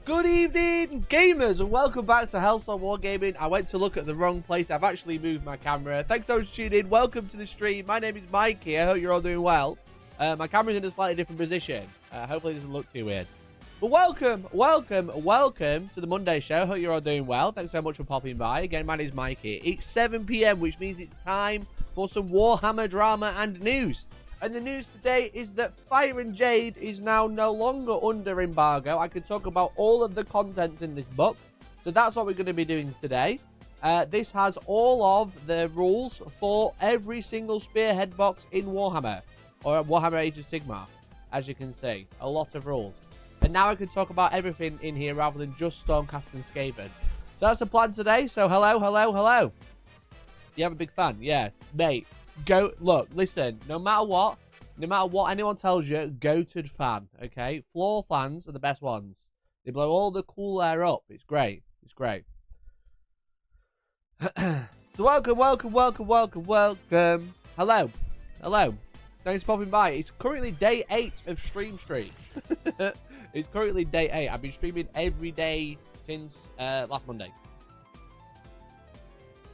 Good evening, gamers, and welcome back to Hellstormwargaming. I went to look at the wrong place. I've actually moved my camera. Thanks so much for tuning in. Welcome to the stream. My name is Mikey. I hope you're all doing well. My camera's in a slightly different position. Hopefully it doesn't look too weird. But welcome to the Monday show. Hope you're all doing well. Thanks so much for popping by. Again, my name is Mikey. It's 7 PM, which means it's time for some Warhammer drama and news. And the news today is that Fire and Jade is now no longer under embargo. I can talk about all of the contents in this book. So that's what we're going to be doing today. This has all of the rules for every single Spearhead box in Warhammer. Or Warhammer Age of Sigmar, as you can see. A lot of rules. And now I can talk about everything in here rather than just Stormcast and Skaven. So that's the plan today. So hello. You have a big fan? Yeah, mate. Go look, listen, no matter what anyone tells you, goated fan, okay? Floor fans are the best ones. They blow all the cool air up. It's great. So welcome. Hello. Thanks for popping by. It's currently day 8 of stream. It's currently day 8. I've been streaming every day since last Monday.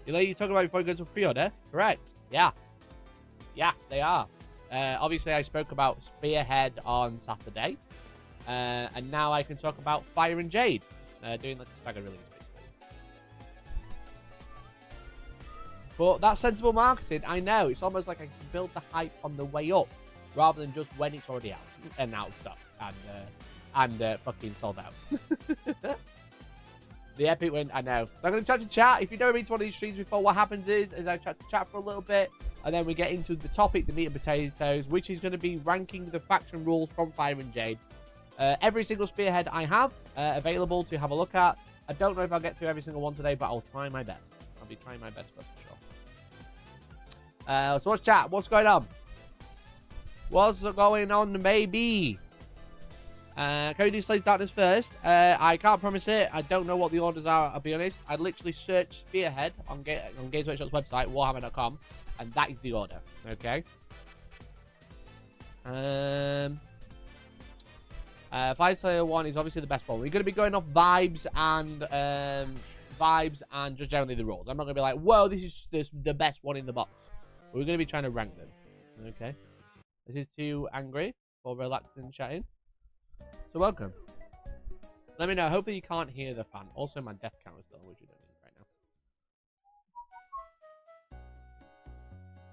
You know, you're talking about before you go to pre-order? Correct. Yeah. Yeah, they are. Obviously, I spoke about Spearhead on Saturday. And now I can talk about Fire and Jade. Doing like a stagger release, basically. But that's sensible marketing. I know. It's almost like I can build the hype on the way up. Rather than just when it's already out. And out of stock. And fucking sold out. The epic win, I know. So I'm going to chat. If you've never been to one of these streams before, what happens is I chat for a little bit. And then we get into the topic, the meat and potatoes, which is going to be ranking the faction rules from Fire and Jade. Every single Spearhead I have available to have a look at. I don't know if I'll get through every single one today, but I'll try my best. I'll be trying my best for sure. So what's chat? What's going on? What's going on, baby? Can we do Slaves Darkness first? I can't promise it. I don't know what the orders are, I'll be honest. I literally searched Spearhead on Games Workshop's website, warhammer.com, and that is the order. Okay. Fyreslayer 1 is obviously the best one. We're going to be going off vibes and just generally the rules. I'm not going to be like, whoa, this is the best one in the box. But we're going to be trying to rank them. Okay. This is too angry for relaxing and chatting. So welcome. Let me know. Hopefully you can't hear the fan. Also, my death count is still, which you don't need right now.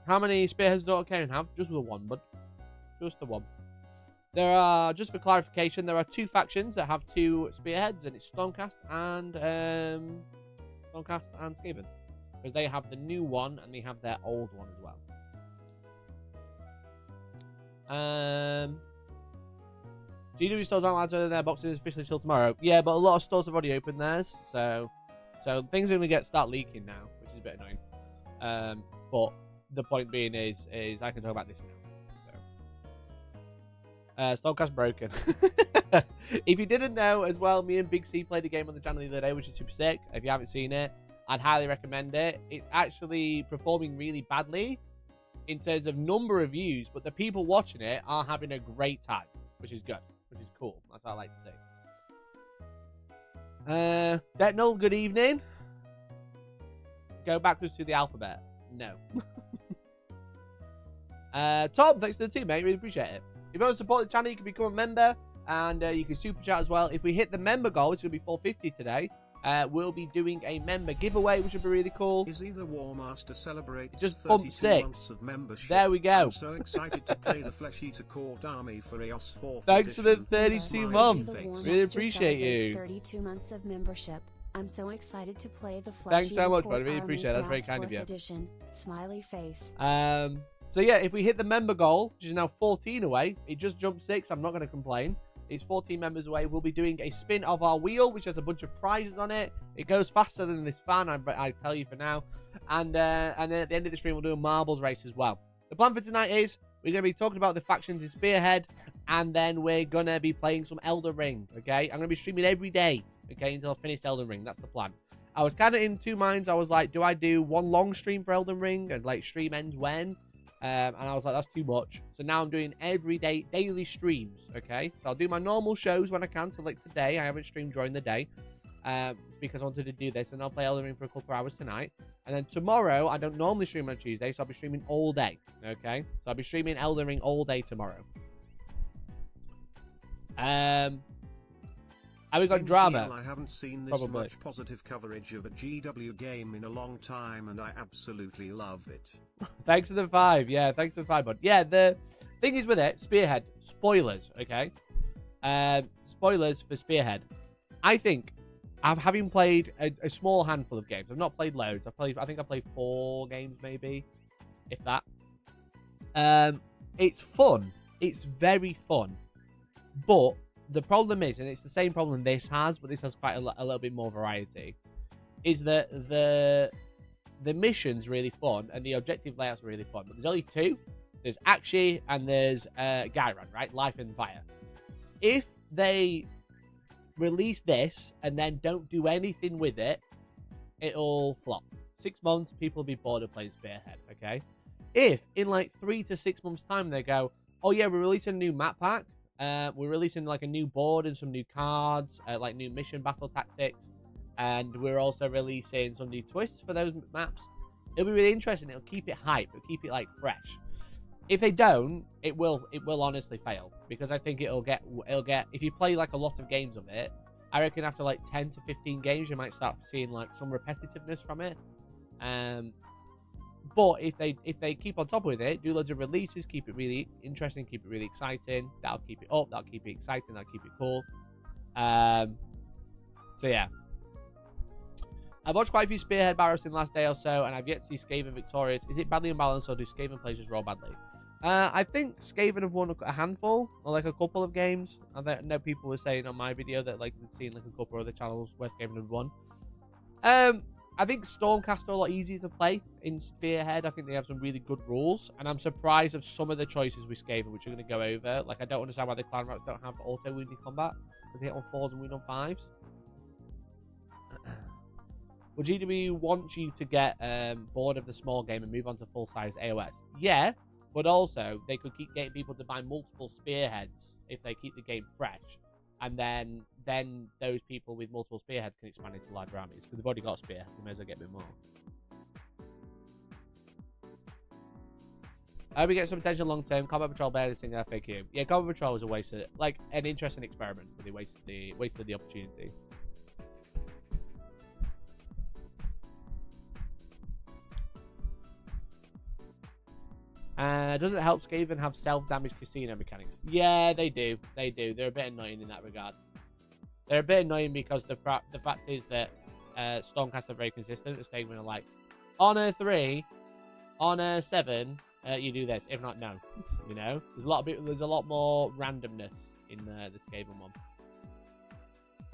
How many Spearheads does Khaine have? Just the one, bud. Just the one. There are, just for clarification, there are 2 factions that have 2 Spearheads, and it's Stormcast and Skaven, because they have the new one and they have their old one as well. GW stores aren't allowed to open their boxes officially till tomorrow. Yeah, but a lot of stores have already opened theirs, so things are going to start leaking now, which is a bit annoying. But the point being is I can talk about this now. So. Stormcast broken. If you didn't know as well, me and Big C played a game on the channel the other day, which is super sick. If you haven't seen it, I'd highly recommend it. It's actually performing really badly in terms of number of views, but the people watching it are having a great time, which is good. Which is cool. That's what I like to see. Detnal, good evening. Go backwards to the alphabet. No. Tom, thanks to the team, mate. Really appreciate it. If you want to support the channel, you can become a member. And you can super chat as well. If we hit the member goal, which is going to be 450 today, we'll be doing a member giveaway, which would be really cool. Is either Warmaster celebrates just pumped 6 months of membership. There we go. I'm so excited to play the Flesh Eater Court Army for EOS 4th Thanks for the edition. 32 months. Really appreciate you. 32 months of membership. I'm so excited to play the Flesh Thanks Eater so much, Court buddy. Really Army appreciate it. That's for very EOS kind of 4th you. Edition. Smiley face. So yeah, if we hit the member goal, which is now 14 away, it just jumped 6. I'm not going to complain. It's 14 members away. We'll be doing a spin of our wheel, which has a bunch of prizes on it. It goes faster than this fan, I tell you for now. And then at the end of the stream, we'll do a marbles race as well. The plan for tonight is we're going to be talking about the factions in Spearhead, and then we're going to be playing some Elden Ring, okay? I'm going to be streaming every day, okay, until I finish Elden Ring. That's the plan. I was kind of in 2 minds. I was like, do I do one long stream for Elden Ring and like stream ends when? And I was like, that's too much. So now I'm doing everyday, daily streams, okay? So I'll do my normal shows when I can. So like today, I haven't streamed during the day because I wanted to do this. And I'll play Elden Ring for a couple of hours tonight. And then tomorrow, I don't normally stream on Tuesday, so I'll be streaming all day, okay? So I'll be streaming Elden Ring all day tomorrow. And we got drama. I haven't seen this Probably. much positive coverage of a GW game in a long time, and I absolutely love it. Thanks for the 5. Yeah, thanks for the 5, bud. Yeah, the thing is with it, Spearhead, spoilers, okay? Spoilers for Spearhead. I think, having played a small handful of games, I've not played loads. I think I played 4 games, maybe, if that. It's fun. It's very fun. But the problem is, and it's the same problem this has, but this has quite a little bit more variety, is that the mission's really fun and the objective layouts are really fun. But there's only 2. There's Akshi and there's Gyron, right? Life and Fire. If they release this and then don't do anything with it, it'll flop. 6 months, people will be bored of playing Spearhead, okay? If in like 3 to 6 months' time they go, oh yeah, we're releasing a new map pack, we're releasing like a new board and some new cards, like new mission battle tactics, and we're also releasing some new twists for those maps. It'll be really interesting. It'll keep it hype. It'll keep it like fresh. If they don't, it will honestly fail, because I think it'll get if you play like a lot of games of it, I reckon after like 10 to 15 games you might start seeing like some repetitiveness from it. But if they keep on top with it, do loads of releases, keep it really interesting, keep it really exciting, that'll keep it up, that'll keep it exciting, that'll keep it cool. So yeah. I've watched quite a few Spearhead barrows in the last day or so, and I've yet to see Skaven victorious. Is it badly unbalanced, or do Skaven players just roll badly? I think Skaven have won a handful, or like a couple of games. I know people were saying on my video that like they'd seen like a couple of other channels where Skaven had won. I think Stormcast are a lot easier to play in Spearhead. I think they have some really good rules, and I'm surprised of some of the choices with Skaven, which we're going to go over. Like, I don't understand why the clan rats don't have auto-wounded combat, because they hit on 4s and wound on 5s. Would GW want you to get bored of the small game and move on to full-size AOS? Yeah, but also they could keep getting people to buy multiple Spearheads if they keep the game fresh. And then those people with multiple Spearheads can expand into larger armies. Because they've already got Spearheads, they may as well get a bit more. I hope we get some attention long term. Combat Patrol better than FAQ. Yeah, Combat Patrol was a waste of, like, an interesting experiment, but they wasted the opportunity. Does it help Skaven have self-damage casino mechanics? Yeah, they do. They do. They're a bit annoying in that regard. They're a bit annoying because the fact is that Stormcast are very consistent. The Skaven are like, on a 3, on a 7, you do this. If not, no. You know, there's a lot more randomness in the Skaven one.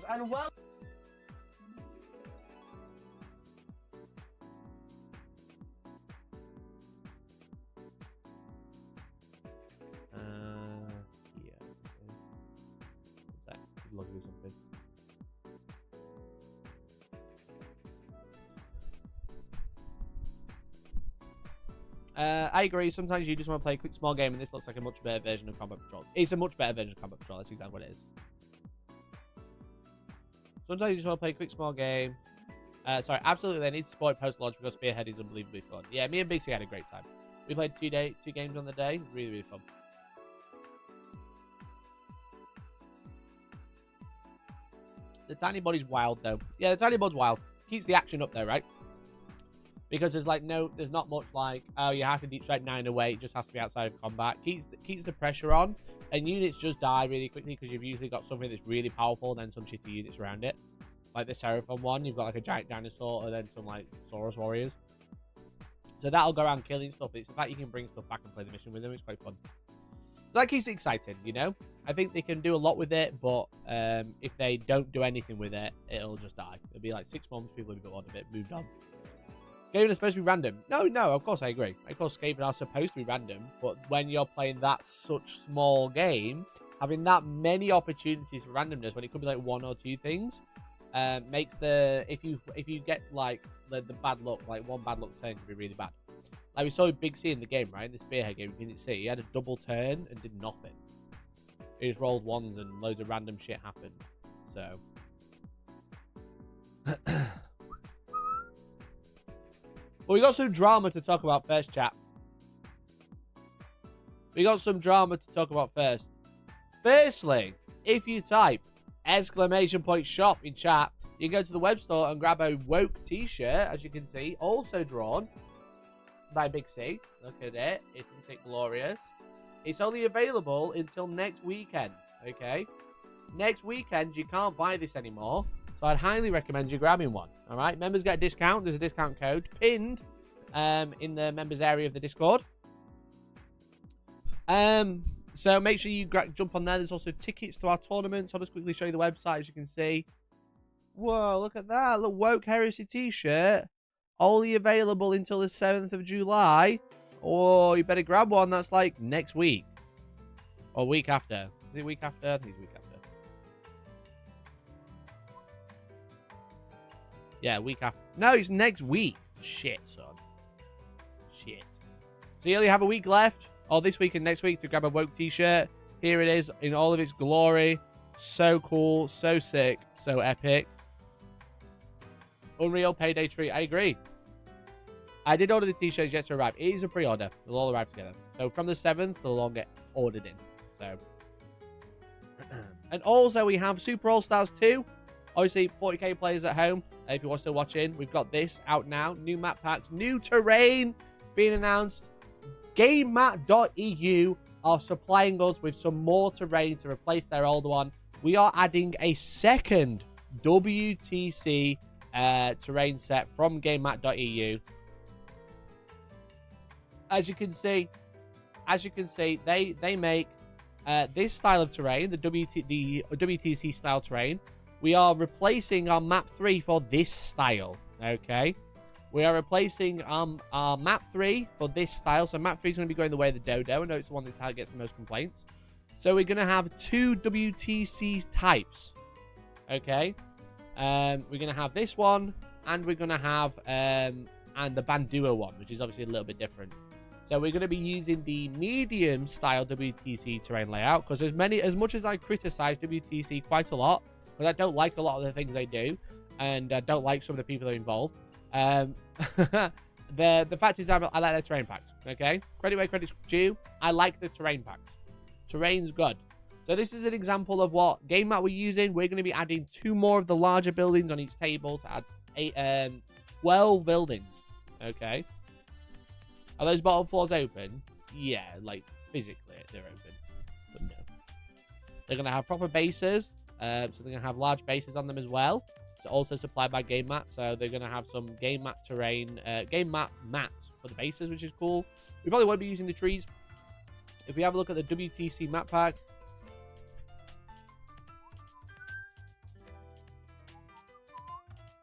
And well. Yeah. One sec. Log do something. I agree. Sometimes you just want to play a quick small game, and this looks like a much better version of Combat Patrol. It's a much better version of Combat Patrol. That's exactly what it is. Sometimes you just want to play a quick small game. Sorry, absolutely. They need to support post-launch because Spearhead is unbelievably fun. Yeah, me and Big C had a great time. We played 2 games on the day. Really, really fun. The tiny body's wild, though. Yeah, the tiny body's wild. Keeps the action up, though, right? Because there's not much like, oh, you have to deep strike 9 away. It just has to be outside of combat. Keeps the pressure on, and units just die really quickly because you've usually got something that's really powerful and then some shitty units around it. Like the Seraphon one, you've got like a giant dinosaur and then some like Saurus warriors. So that'll go around killing stuff. It's the fact you can bring stuff back and play the mission with them. It's quite fun. So that keeps it exciting, you know? I think they can do a lot with it, but if they don't do anything with it, it'll just die. It'll be like 6 months, people will be bored of it, moved on. Skaven are supposed to be random. No, of course I agree. Of course Skaven are supposed to be random, but when you're playing that such small game, having that many opportunities for randomness, when it could be like 1 or 2 things, makes the... If you get like the bad luck, like one bad luck turn can be really bad. Like we saw Big C in the game, right? In the Spearhead game, you didn't see. He had a double turn and did nothing. He just rolled ones and loads of random shit happened. So. Well, we got some drama to talk about first, chat. We got some drama to talk about first. Firstly, if you type !shop in chat, you can go to the web store and grab a woke t-shirt, as you can see, also drawn by Big C. Look at it. Isn't it glorious? It's only available until next weekend, okay? Next weekend, you can't buy this anymore, so I'd highly recommend you grabbing one, all right? Members get a discount. There's a discount code pinned in the members area of the Discord. So make sure you jump on there. There's also tickets to our tournaments. I'll just quickly show you the website, as you can see. Whoa, look at that. Look, Woke Heresy t-shirt. Only available until the 7th of July. Oh, you better grab one. That's like next week. Or week after. Is it week after? I think it's week after. Yeah, week after. No, it's next week. Shit, son. Shit. So you only have a week left. Or this week and next week to grab a Woke t-shirt. Here it is in all of its glory. So cool. So sick. So epic. Unreal payday treat. I agree. I did order the t-shirts yet to arrive. It is a pre-order. They'll all arrive together. So from the 7th, they'll all get ordered in. So. And also we have Super All-Stars 2. Obviously, 40k players at home. If you are still watching, we've got this out now. New map packs. New terrain being announced. GameMat.eu are supplying us with some more terrain to replace their older one. We are adding a second WTC terrain set from GameMat.eu. As you can see, they make this style of terrain, the WTC style terrain. We are replacing our map 3 for this style. Okay. We are replacing our map 3 for this style. So map 3 is going to be going the way of the Dodo. I know it's the one that's how it gets the most complaints. So we're going to have 2 WTC types. Okay. We're going to have this one. And we're going to have and the Bandua one, which is obviously a little bit different. So we're going to be using the medium style WTC terrain layout. Because as much as I criticize WTC quite a lot, because I don't like a lot of the things they do. And I don't like some of the people that are involved. The fact is I like their terrain packs. Okay, credit where credit's due. I like the terrain packs. Terrain's good. So this is an example of what game mat we're using. We're going to be adding 2 more of the larger buildings on each table to add 12 buildings. Okay, are those bottom floors open? Yeah, like physically they're open, but no, they're going to have proper bases. So they're going to have large bases on them as well. It's also supplied by Game Mat, so they're going to have some Game Mat terrain, Game Mat mats for the bases, which is cool. We probably won't be using the trees. If we have a look at the WTC map pack,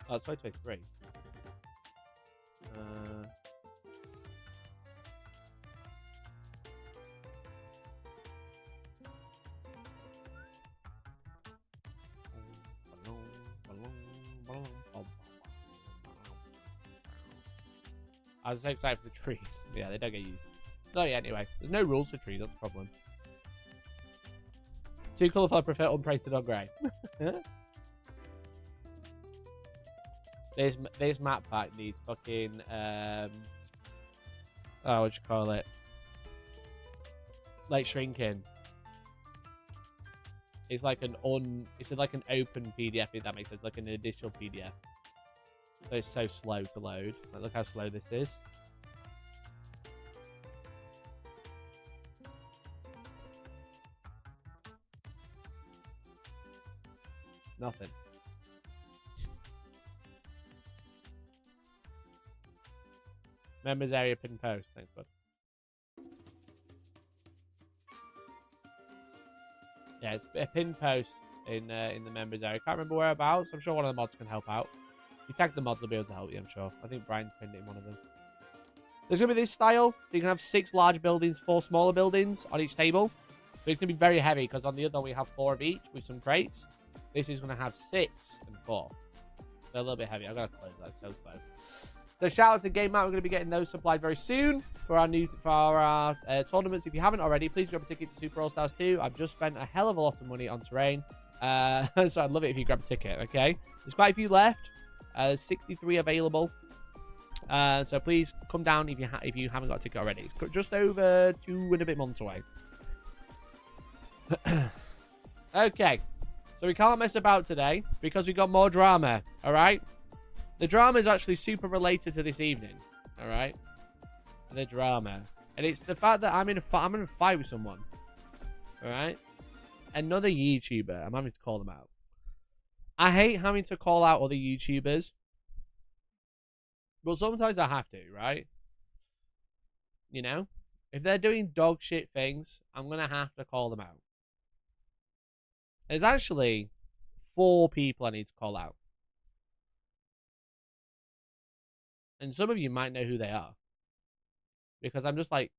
oh, it's 2023. I was so excited for the trees. Yeah, they don't get used. So yeah, anyway, there's no rules for trees. That's the problem. Too colourful. I prefer unpainted or grey. This map pack needs fucking oh, what you call it? Like shrinking. It's like an open PDF, if that makes sense, like an additional PDF. So it's so slow to load. Like, look how slow this is. Nothing. Members area pin post. Thanks, bud. Yeah, it's a pin post in the members area. Can't remember whereabouts. I'm sure one of the mods can help out. If you tag the mods, they'll be able to help you, I'm sure. I think Brian's pinned it in one of them. There's going to be this style. So you can have 6 large buildings, 4 smaller buildings on each table. So it's going to be very heavy because on the other we have 4 of each with some crates. This is going to have 6 and 4. So a little bit heavy. I've got to close that. It's so slow. So shout out to Behemat. We're going to be getting those supplied very soon for our tournaments. If you haven't already, please grab a ticket to Super All Stars 2. I've just spent a hell of a lot of money on terrain. So I'd love it if you grab a ticket, okay? There's quite a few left. There's 63 available. So please come down if you haven't got a ticket already. It's just over 2 and a bit months away. Okay. So we can't mess about today because we got more drama, all right? The drama is actually super related to this evening, all right? The drama. And it's the fact that I'm in a fight with someone, all right? Another YouTuber. I'm having to call them out. I hate having to call out other YouTubers. But sometimes I have to, right? You know? If they're doing dog shit things, I'm going to have to call them out. There's actually 4 people I need to call out. And some of you might know who they are. Because I'm just like...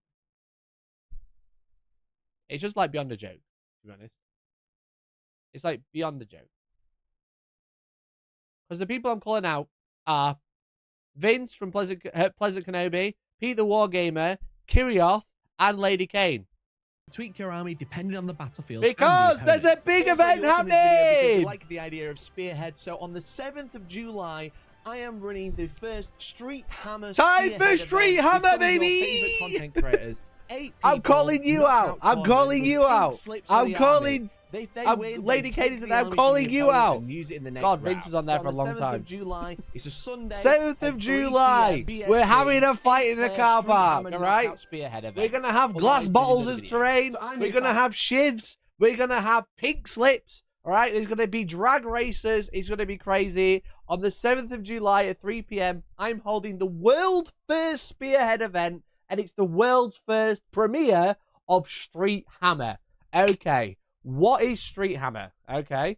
It's just like beyond a joke, to be honest. It's like beyond a joke. Because the people I'm calling out are Vince from Pleasant Kenobi, Pete the Wargamer, Kirioth, and Lady Khaine. Tweak your army depending on the battlefield. Because there's a big event happening! I like the idea of Spearhead. So on the 7th of July, I am running the first Street Hammer. Time for Street Hammer, baby! Favorite content creators. 8 people, I'm calling you out. I'm calling you out. I'm calling. Lady Khaine said I'm calling you out. God, Vince was on there for a long time. 7th of July, it's a Sunday. 7th of July. We're having a fight in the car park, alright? We're going to have glass bottles as terrain. We're going to have shivs. We're going to have pink slips, alright? There's going to be drag racers. It's going to be crazy. On the 7th of July at 3 PM, I'm holding the world's first Spearhead event, and it's the world's first premiere of Street Hammer. Okay. What is Street Hammer? Okay.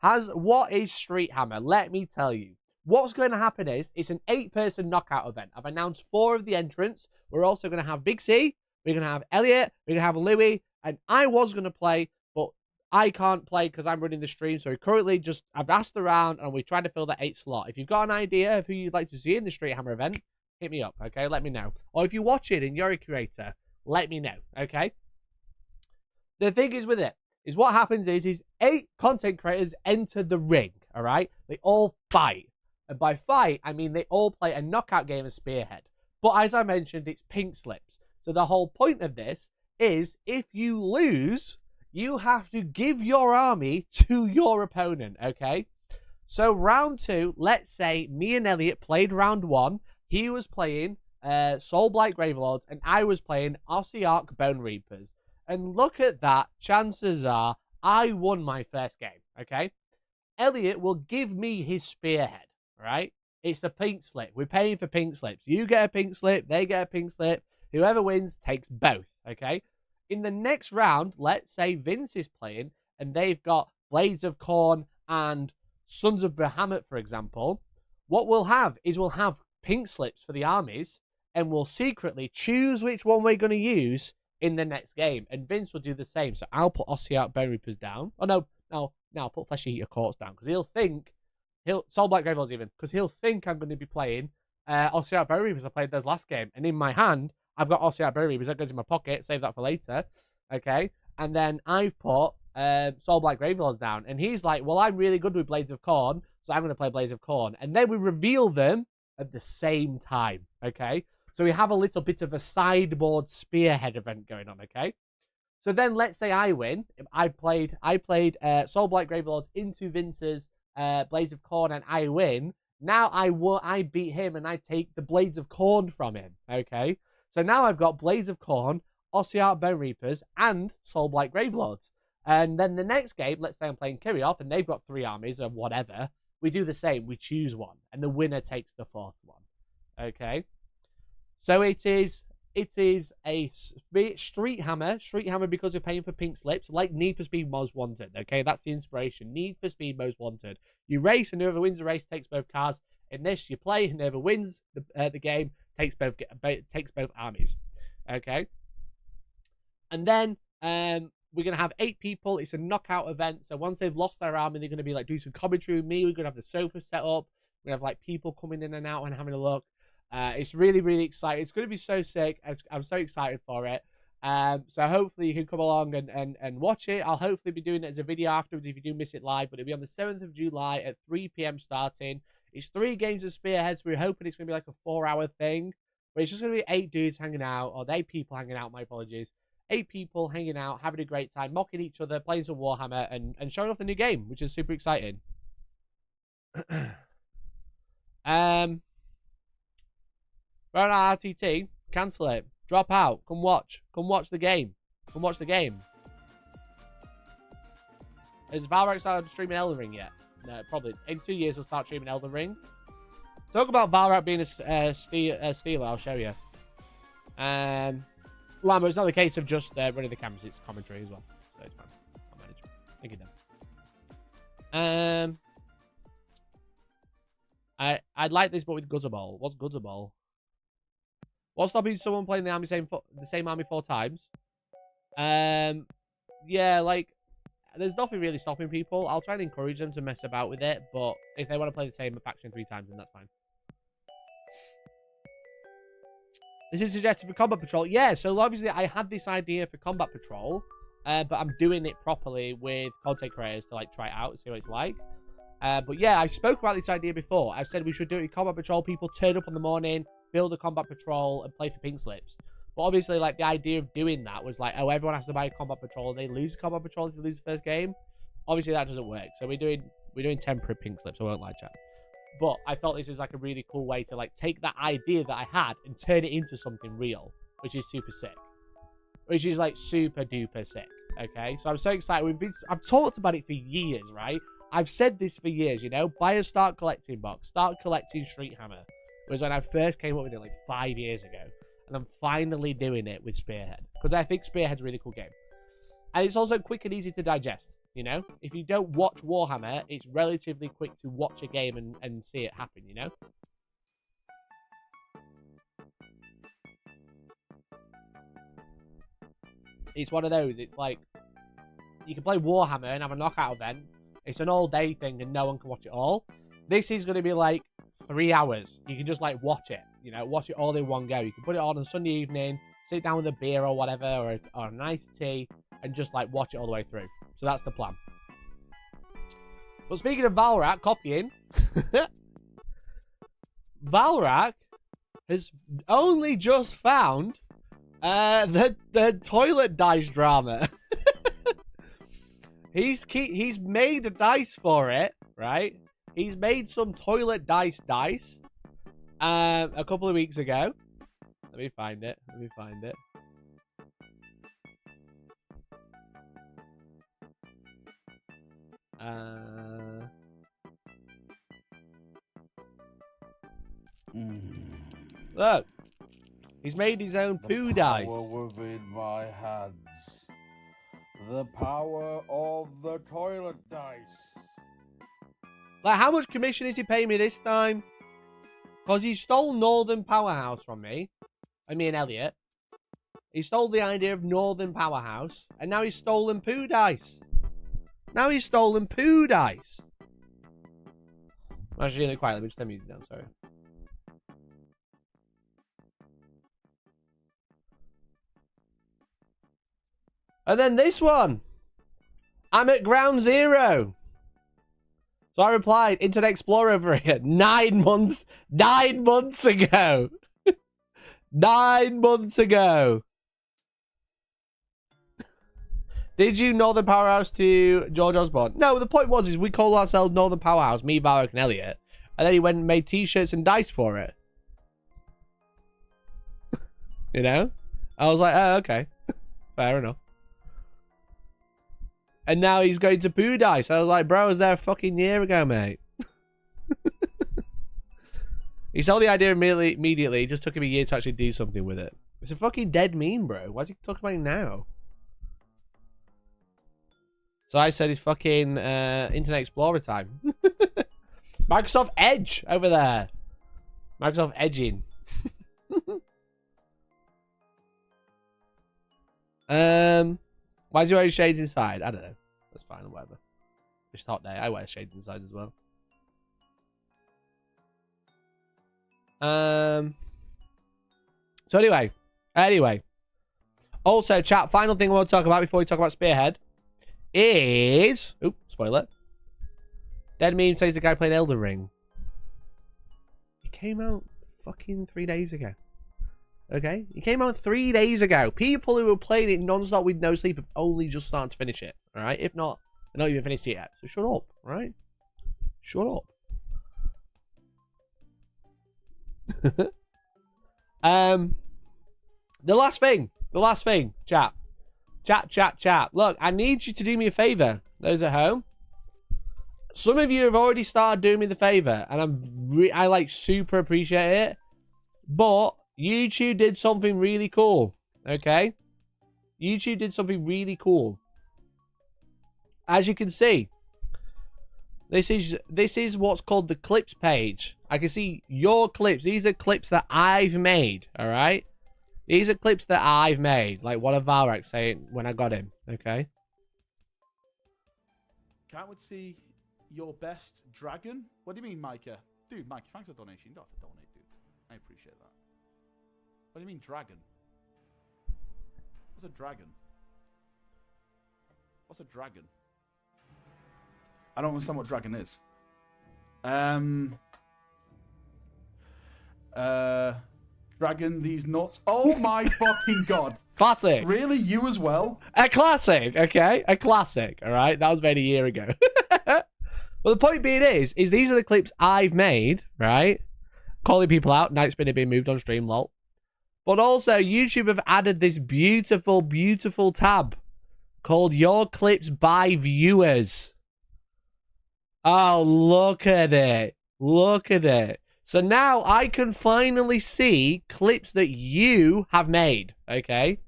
What is Street Hammer? Let me tell you. What's going to happen is it's an 8-person knockout event. I've announced 4 of the entrants. We're also going to have Big C. We're going to have Elliot. We're going to have Louis. And I was going to play, but I can't play because I'm running the stream. So currently I've asked around and we're trying to fill that 8 slot. If you've got an idea of who you'd like to see in the Street Hammer event, hit me up, okay? Let me know. Or if you watch it and you're a creator, let me know, okay? The thing is with it, is what happens is 8 content creators enter the ring, all right? They all fight. And by fight, I mean they all play a knockout game of Spearhead. But as I mentioned, it's pink slips. So the whole point of this is if you lose, you have to give your army to your opponent, okay? So round 2, let's say me and Elliot played round 1. He was playing Soulblight Gravelords, and I was playing Ossiarch Bonereapers. And look at that. Chances are I won my first game, okay? Elliot will give me his Spearhead, right? It's a pink slip. We're paying for pink slips. You get a pink slip. They get a pink slip. Whoever wins takes both, okay? In the next round, let's say Vince is playing, and they've got Blades of Khorne and Sons of Behemat, for example. What we'll have is we'll have pink slips for the armies, and we'll secretly choose which one we're going to use in the next game, and Vince will do the same. So I'll put Ossiarch Bonereapers down. Oh no, I'll put Fleshy Eater Courts down because Soulblight Gravelords even, because he'll think I'm going to be playing Ossiarch Bonereapers. I played those last game, and in my hand I've got Ossiarch Bonereapers. That goes in my pocket. Save that for later, okay? And then I've put Soulblight Gravelords down, and he's like, well, I'm really good with Blades of Khorne, so I'm going to play Blades of Khorne, and then we reveal them at the same time, okay? So we have a little bit of a sideboard Spearhead event going on, okay? So then let's say I win. I played Soulblight Gravelords into Vince's Blades of Khorne, and I win. Now I beat him, and I take the Blades of Khorne from him, okay? So now I've got Blades of Khorne, Ossiarch Bonereapers, and Soulblight Gravelords. And then the next game, let's say I'm playing Kirioth, and they've got 3 armies or whatever. We do the same. We choose one, and the winner takes the 4th one, okay? So it is a Street Hammer because we're paying for pink slips, like Need for Speed Most Wanted, okay? That's the inspiration. Need for Speed Most Wanted. You race, and whoever wins the race takes both cars. In this, you play, and whoever wins the game takes both armies, okay? And then we're going to have 8 people. It's a knockout event, so once they've lost their army, they're going to be like doing some commentary with me. We're going to have the sofa set up. We're going to have like people coming in and out and having a look. It's really, really exciting. It's going to be so sick. I'm so excited for it. So hopefully you can come along and watch it. I'll hopefully be doing it as a video afterwards if you do miss it live. But it'll be on the 7th of July at 3 p.m. starting. It's 3 games of Spearhead, so we're hoping it's going to be like a 4-hour thing. But it's just going to be 8 dudes hanging out, or 8 people hanging out, my apologies. 8 people hanging out, having a great time, mocking each other, playing some Warhammer, and showing off the new game, which is super exciting. Run RTT, cancel it, drop out, come watch the game, Has Valrak started streaming Elden Ring yet? No, probably. In 2 years I'll start streaming Elden Ring. Talk about Valrak being a stealer, I'll show you. Lambo, it's not the case of just running the cameras, it's commentary as well. So it's fine. I'll manage. Thank you, Dan. I'd like this, but with Gutterball. What's Gutterball? What's stopping someone playing the same army 4 times? Yeah, like, there's nothing really stopping people. I'll try and encourage them to mess about with it, but if they want to play the same faction 3 times, then that's fine. This is suggested for Combat Patrol. Yeah, so obviously I had this idea for Combat Patrol, but I'm doing it properly with content creators to like try it out and see what it's like. But yeah, I spoke about this idea before. I've said we should do it with Combat Patrol. People turn up in the morning, build a Combat Patrol, and play for pink slips. But obviously, like, the idea of doing that was like, oh, everyone has to buy a Combat Patrol and they lose Combat Patrol if they lose the first game. Obviously, that doesn't work. So we're doing temporary pink slips. I won't lie, chat. But I thought this is like a really cool way to like take that idea that I had and turn it into something real, which is super sick. Which is like super duper sick. Okay, so I'm so excited. I've talked about it for years, right? I've said this for years, you know. Buy a Start Collecting box. Start collecting Street Hammer. Was when I first came up with it like 5 years ago. And I'm finally doing it with Spearhead. Because I think Spearhead's a really cool game. And it's also quick and easy to digest, you know? If you don't watch Warhammer, it's relatively quick to watch a game and see it happen, you know? It's one of those. It's like, you can play Warhammer and have a knockout event. It's an all-day thing and no one can watch it all. This is going to be like 3 hours. You can just like watch it, you know, watch it all in one go. You can put it on Sunday evening, sit down with a beer or whatever, or a nice tea, and just like watch it all the way through. So that's the plan. But speaking of Valrak, copying, Valrak has only just found the toilet dice drama. He's made a dice for it, right? He's made some toilet dice a couple of weeks ago. Let me find it. Look. He's made his own poo dice. The power within my hands. The power of the toilet dice. Like, how much commission is he paying me this time? Because he stole Northern Powerhouse from me. And me and Elliot. He stole the idea of Northern Powerhouse. And now he's stolen poo dice. Actually, really quiet. Let me just turn the music down, sorry. And then this one. I'm at ground zero. So I replied, Internet Explorer over here. 9 months ago. 9 months ago. Did you Northern Powerhouse to George Osborne? No, the point was, is we call ourselves Northern Powerhouse, me, Valrak, and Elliot. And then he went and made t-shirts and dice for it. You know? I was like, oh, okay. Fair enough. And now he's going to poo dice. I was like, bro, I was there a fucking year ago, mate. He sold the idea immediately. It just took him a year to actually do something with it. It's a fucking dead meme, bro. Why is he talking about it now? So I said it's fucking Internet Explorer time. Microsoft Edge over there. Microsoft Edging. Why is he wearing shades inside? I don't know. That's fine or whatever. It's a hot day. I wear shades inside as well. So anyway. Also, chat, final thing I want to talk about before we talk about Spearhead is... Oop, spoiler. Dead Meme says the guy played Elden Ring. It came out fucking 3 days ago. Okay? It came out 3 days ago. People who have played it non-stop with no sleep have only just started to finish it. Alright? If not, they're not even finished it yet. So shut up. Alright? Shut up. The last thing, chat. Chat. Look, I need you to do me a favor, those at home. Some of you have already started doing me the favor, and I like super appreciate it. But YouTube did something really cool, okay? YouTube did something really cool. As you can see, this is what's called the clips page. I can see your clips. These are clips that I've made, all right? These are clips that I've made, like what a Valrak saying when I got him, okay? Can't we see your best dragon? What do you mean, Micah? Dude, Mike, thanks for the donation. You don't have to donate, dude. I appreciate that. What do you mean, dragon? What's a dragon? What's a dragon? I don't understand what dragon is. Dragon these nuts. Oh my fucking god. Classic. Really? You as well? A classic, okay? A classic, all right? That was made a year ago. Well, the point being is these are the clips I've made, right? Calling people out, Night Spinner being moved on stream, lol. But also, YouTube have added this beautiful, beautiful tab called Your Clips by Viewers. Oh, look at it. Look at it. So now I can finally see clips that you have made, okay?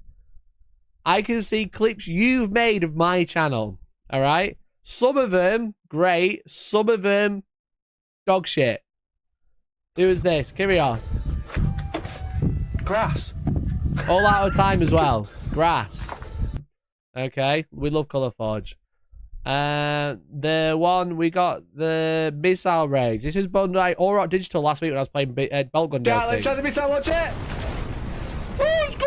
I can see clips you've made of my channel, all right? Some of them, great. Some of them, dog shit. Who is this? Carry on. Grass. All out of time as well. Grass. Okay, we love Colourforge. The one we got the missile raids. This is by Ossiarch Digital last week when I was playing Bolt Gun. Yeah, let's try the missile launcher. Let's go!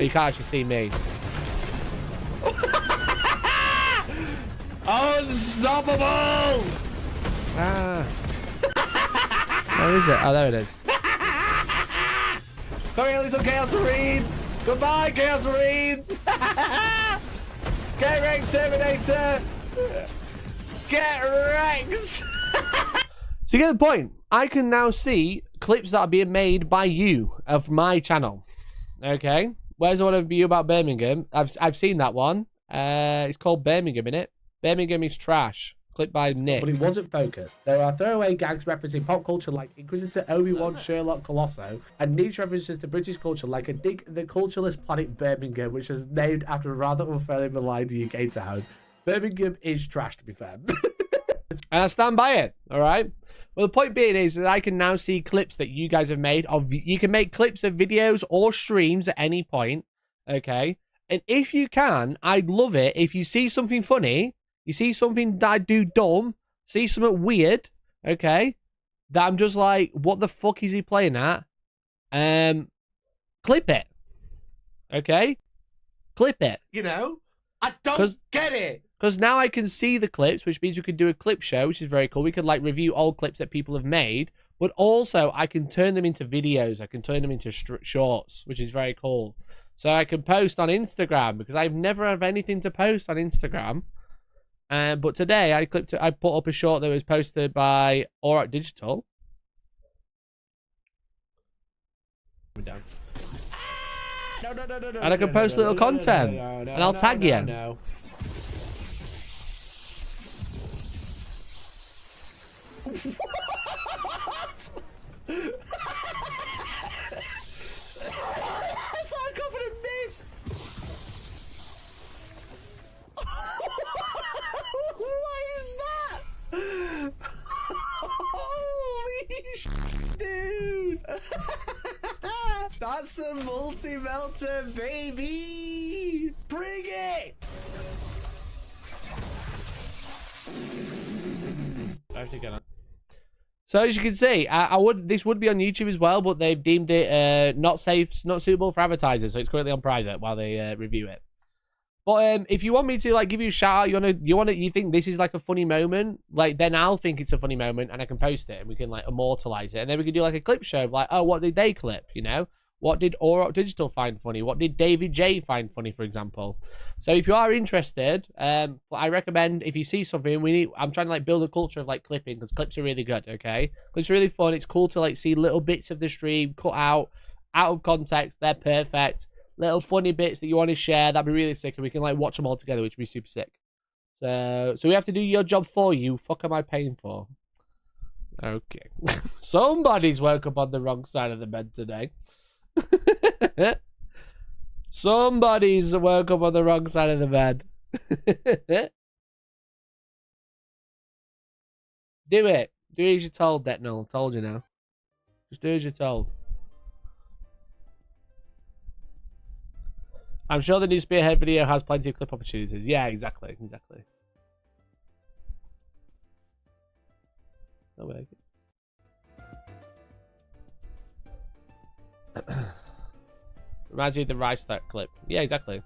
You can't actually see me. Unstoppable! Ah. Where is it? Oh, there it is. Come here, little Chaos Marine. Goodbye, Chaos Marine. Get wrecked, Terminator. Get wrecked. So you get the point. I can now see clips that are being made by you of my channel. Okay. Where's the one of you about Birmingham? I've seen that one. It's called Birmingham, innit? Birmingham is trash. Clip by Nick. But it wasn't focused. There are throwaway gags referencing pop culture like Inquisitor, Obi-Wan, Sherlock, Colosso, and niche references to British culture like a dig the cultureless planet Birmingham, which is named after a rather unfairly maligned UK town. Birmingham is trash, to be fair. And I stand by it, all right? Well, the point being is that I can now see clips that you guys have made. You can make clips of videos or streams at any point, okay? And if you can, I'd love it if you see something funny, you see something that I do dumb, see something weird, okay, that I'm just like, what the fuck is he playing at? Clip it, okay? Clip it. You know? I don't get it. Because now I can see the clips, which means we can do a clip show, which is very cool. We can like review old clips that people have made, but also I can turn them into videos. I can turn them into shorts, which is very cool. So I can post on Instagram because I've never had anything to post on Instagram. But today I put up a short that was posted by Ossiarch Digital. Down. No, And I can post little content, and I'll tag you. No. What? That's how confident miss. What is that? Holy shit, dude. That's a multi-melter, baby. Bring it. I have to get on. So as you can see, this would be on YouTube as well, but they've deemed it not safe, not suitable for advertisers, so it's currently on private while they review it. But if you want me to like give you a shout out, you think this is like a funny moment, like then I'll think it's a funny moment and I can post it and we can like immortalize it, and then we can do like a clip show of like, oh, what did they clip? You know, what did Auroch Digital find funny? What did David J find funny, for example? So if you are interested, I recommend if you see something, I'm trying to like build a culture of like clipping because clips are really good. Okay, clips are really fun. It's cool to like see little bits of the stream cut out of context. They're perfect. Little funny bits that you want to share, that'd be really sick, and we can like watch them all together, which would be super sick. So we have to do your job for you. Fuck am I paying for? Okay. Somebody's woke up on the wrong side of the bed today. Somebody's woke up on the wrong side of the bed. Do it. Do as you're told, Detnal. I told you now. Just do as you're told. I'm sure the new Spearhead video has plenty of clip opportunities. Yeah, exactly. Exactly. Oh, reminds me of the Rice that clip. Yeah, exactly.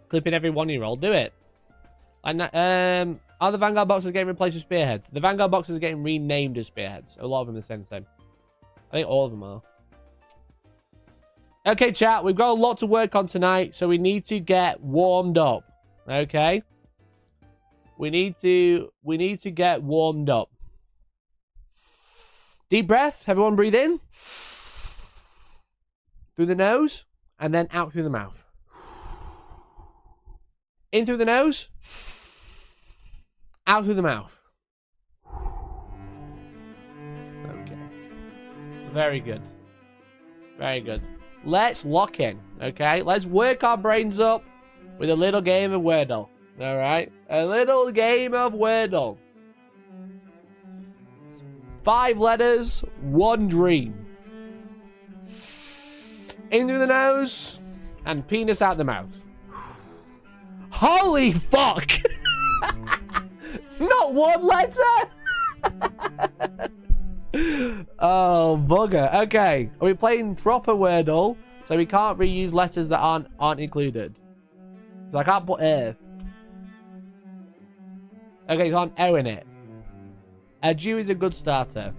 Clipping every 1-year-old. Do it. And are the Vanguard boxes getting replaced with Spearheads? The Vanguard boxes are getting renamed as Spearheads. A lot of them are the same. I think all of them are. Okay, chat. We've got a lot to work on tonight, so we need to get warmed up. Okay? We need to get warmed up. Deep breath. Everyone breathe in. Through the nose, and then out through the mouth. In through the nose. Out through the mouth. Very good. Very good. Let's lock in, okay? Let's work our brains up with a little game of Wordle. Alright? A little game of Wordle. 5 letters, 1 dream. In through the nose, and penis out the mouth. Holy fuck! Not 1 letter! Oh, bugger. Okay. Are we playing proper Wordle? So we can't reuse letters that aren't included. So I can't put Earth. Okay, it's on O in it. A Jew is a good starter.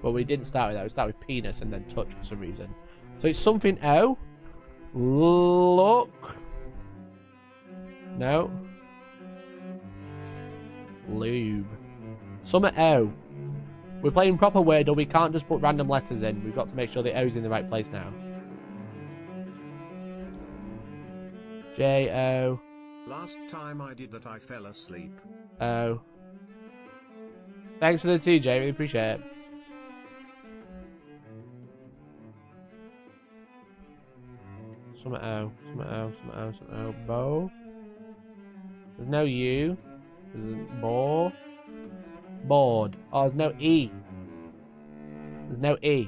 But we didn't start with that. We started with penis and then touch for some reason. So it's something O. Look. No. Lube. Some O. We're playing proper Wordle. We can't just put random letters in. We've got to make sure the O's in the right place now. J-O. Last time I did that I fell asleep. O. Thanks for the tea, Jay. Really appreciate it. Some O. Some O. Some O. Some O. Bo. There's no U. There's Bo. Board. Oh, there's no E. There's no E.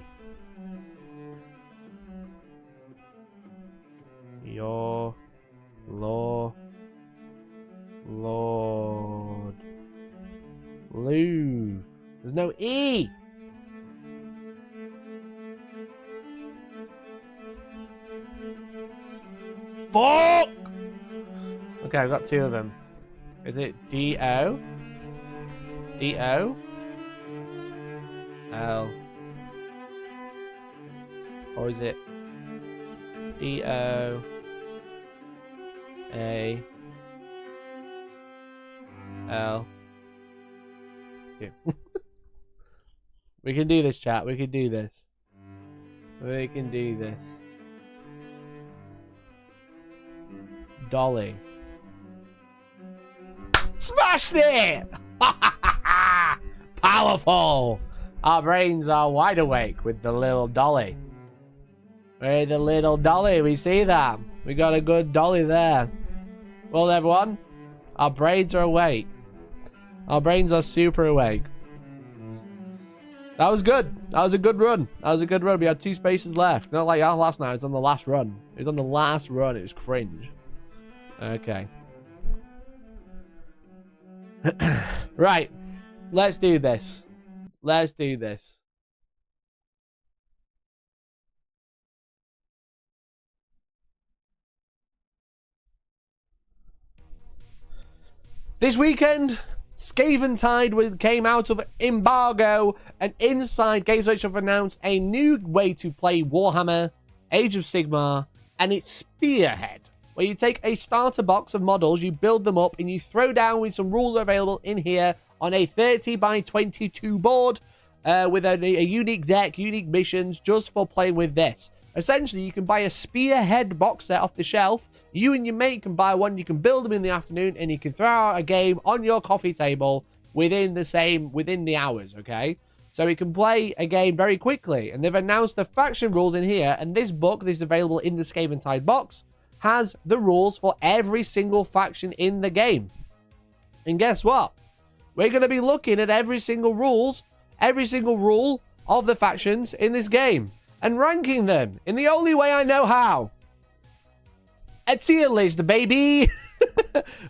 Your law. Lord. Lou. There's no E. Fuck! Okay, I've got 2 of them. Is it D-O? D-O? L. Or is it D-O? A. L. Yeah. We can do this, chat. We can do this. We can do this. Dolly. Smashed it! Powerful! Our brains are wide awake with the little dolly. With the little dolly, we see that. We got a good dolly there. Well, everyone, our brains are awake. Our brains are super awake. That was good. That was a good run. That was a good run. We had 2 spaces left. Not like our last night. It was on the last run. It was on the last run. It was cringe. Okay. Right. Let's do this. Let's do this. This weekend, Skaven Tide came out of embargo, and inside Games Workshop have announced a new way to play Warhammer, Age of Sigmar, and it's Spearhead, where you take a starter box of models, you build them up, and you throw down with some rules available in here on a 30 by 22 board with a unique deck, unique missions, just for playing with this. Essentially, you can buy a Spearhead box set off the shelf. You and your mate can buy one. You can build them in the afternoon, and you can throw out a game on your coffee table within the hours, okay? So we can play a game very quickly. And they've announced the faction rules in here. And this book, this is available in the Skaven Tide box, has the rules for every single faction in the game. And guess what? We're going to be looking at every single rule of the factions in this game and ranking them in the only way I know how. A tier list, baby.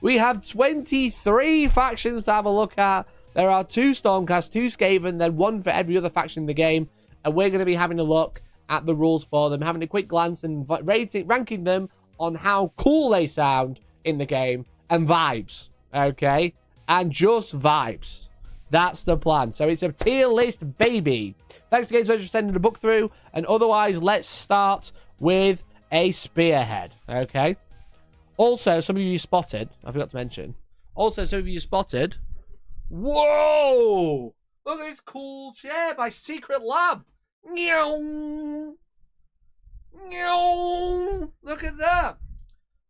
We have 23 factions to have a look at. There are 2 Stormcast, 2 Skaven, then 1 for every other faction in the game. And we're going to be having a look at the rules for them, having a quick glance and ranking them on how cool they sound in the game and vibes, okay? And just vibes. That's the plan. So it's a tier list, baby. Thanks to Games Workshop for sending the book through. And otherwise, let's start with a Spearhead, okay? Also, some of you spotted, I forgot to mention. Also, some of you spotted. Whoa! Look at this cool chair by Secret Lab. Meow. Meow. Look at that.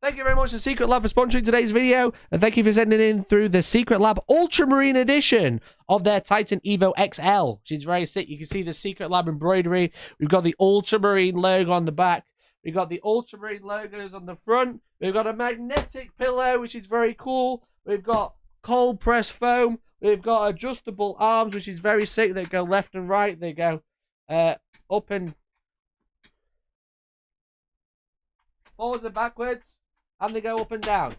Thank you very much to Secret Lab for sponsoring today's video, and thank you for sending in through the Secret Lab Ultramarine edition of their Titan Evo XL, which is very sick. You can see the Secret Lab embroidery. We've got the Ultramarine logo on the back. We've got the Ultramarine logos on the front. We've got a magnetic pillow, which is very cool. We've got cold press foam. We've got adjustable arms, which is very sick. They go left and right. They go up and forwards and backwards. And they go up and down.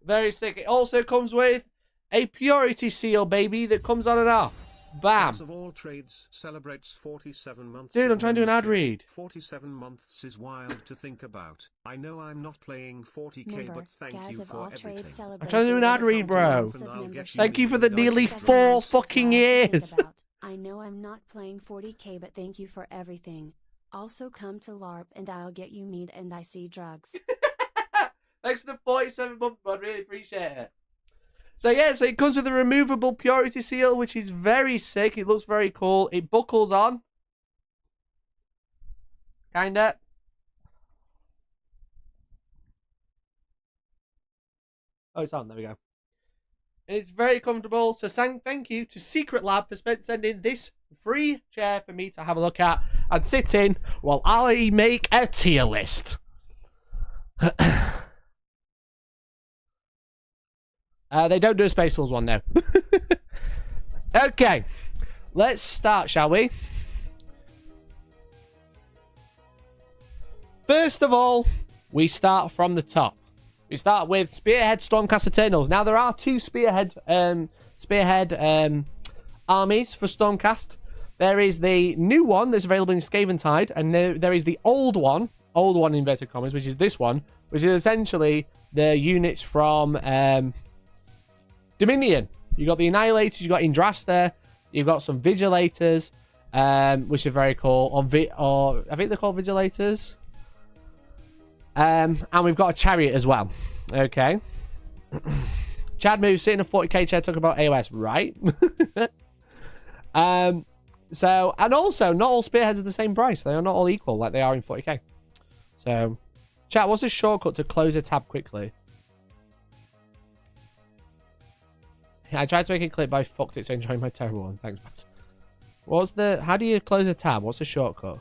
Very sick. It also comes with a purity seal, baby, that comes on and off. Bam. House of all trades celebrates 47 months. Dude, I'm trying to do an ad read. 47 months is wild to think about. I know I'm not playing 40k, Member, but thank Gaz you of for all everything. trades I'm celebrates trying to do an ad read, bro. Thank you for the nearly 4 fucking years. I know I'm not playing 40k, but thank you for everything. Also come to LARP and I'll get you meat and I see drugs. Thanks to the 47 month bud, really appreciate it. So yeah, so it comes with a removable purity seal, which is very sick. It looks very cool. It buckles on. Kinda. Oh, it's on. There we go. And it's very comfortable. So thank you to Secret Lab for sending this free chair for me to have a look at and sit in while I make a tier list. They don't do a Space Tools one now. Okay, let's start, shall we? First of all, we start from the top. We start with Spearhead Stormcast Eternals. Now, there are 2 Spearhead armies for Stormcast. There is the new one that's available in Skaven Tide, and there is the old one in inverted commas, which is this one, which is essentially the units from Dominion. You got the Annihilators, you got Indrasta, you've got some Vigilators, which are very cool. Or I think they're called Vigilators. And we've got a Chariot as well. Okay. Chad moves, sitting in a 40k chair, talking about AOS, right? So, and also, not all Spearheads are the same price. They are not all equal like they are in 40k. So, chat, what's a shortcut to close a tab quickly? I tried to make it clip, but I fucked it, so enjoy my terrible one. Thanks, man. How do you close a tab? What's a shortcut?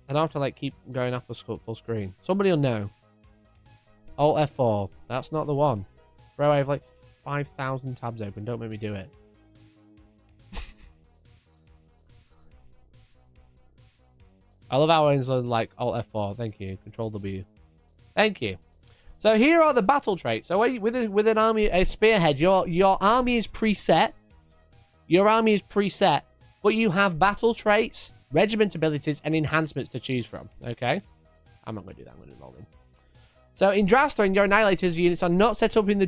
I don't have to, like, keep going off the full screen. Somebody will know. Alt F4. That's not the one. Bro, I have, like, 5,000 tabs open. Don't make me do it. I love how it's like Alt F4. Thank you. Control W. Thank you. So here are the battle traits. So with an army, a spearhead, your army is preset. Your army is preset, but you have battle traits, regiment abilities, and enhancements to choose from. Okay, I'm not going to do that. I'm going to roll in. So in Draftstorm, your Annihilators units are not set up during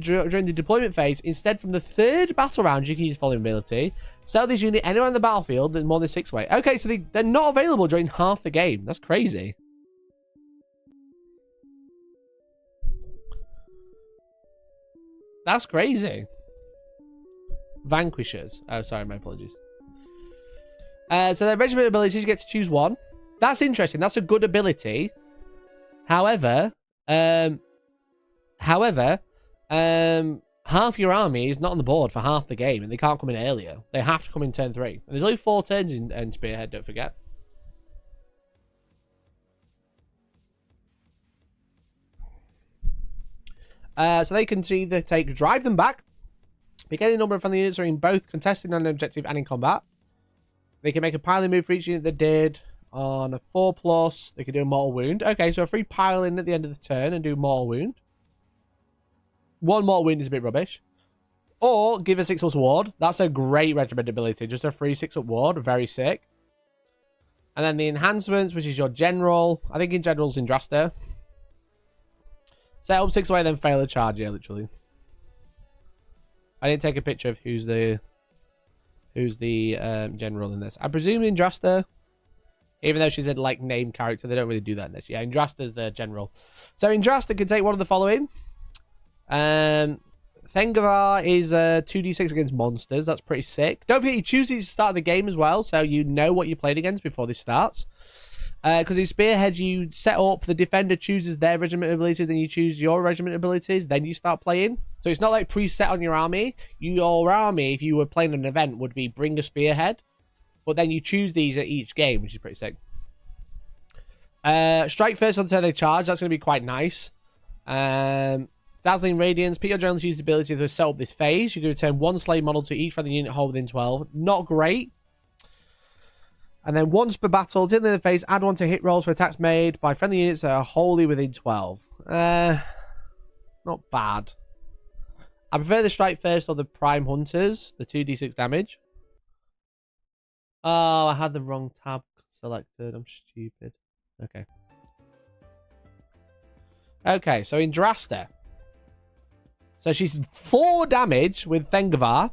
the deployment phase. Instead, from the 3rd battle round, you can use the following ability. Sell this unit anywhere on the battlefield than more than 6 away. Okay, so they're not available during half the game. That's crazy. That's crazy. Vanquishers. Oh, sorry, my apologies. So their regiment abilities, you get to choose one. That's interesting. That's a good ability. However, half your army is not on the board for half the game, and they can't come in earlier. They have to come in turn 3. And there's only 4 turns in Spearhead, don't forget. So they can either drive them back, pick any number of friendly units are in both contesting on an objective and in combat. They can make a piling move for each unit they did. On a 4+, they can do a mortal wound. Okay, so a free pile in at the end of the turn and do mortal wound. 1 mortal wound is a bit rubbish. Or give a 6+ ward. That's a great regiment ability. Just a free 6+ ward. Very sick. And then the enhancements, which is your general. I think in general's in Draster. Set up 6 away, then fail a charge. Yeah, literally. I didn't take a picture of who's the general in this. I presume in Draster. Even though she's a like named character, they don't really do that in this. Yeah, Indrasta's the general. So Indrasta can take one of the following. Thengavar is 2d6 against monsters. That's pretty sick. Don't forget, you choose these to start the game as well, so you know what you're playing against before this starts. Because in Spearhead, you set up, the defender chooses their regiment abilities, then you choose your regiment abilities, then you start playing. So it's not like preset on your army. Your army, if you were playing an event, would be bring a Spearhead. But then you choose these at each game, which is pretty sick. Strike first on turn they charge. That's going to be quite nice. Dazzling Radiance. Put your generals use the ability to set up this phase. You can return 1 slave model to each friendly unit hold within 12. Not great. And then once per battle, till the end of the phase, add 1 to hit rolls for attacks made by friendly units that are wholly within 12. Not bad. I prefer the Strike First or the Prime Hunters, the 2d6 damage. Oh, I had the wrong tab selected. I'm stupid. Okay. Okay, so in Drasta. So she's 4 damage with Thengavar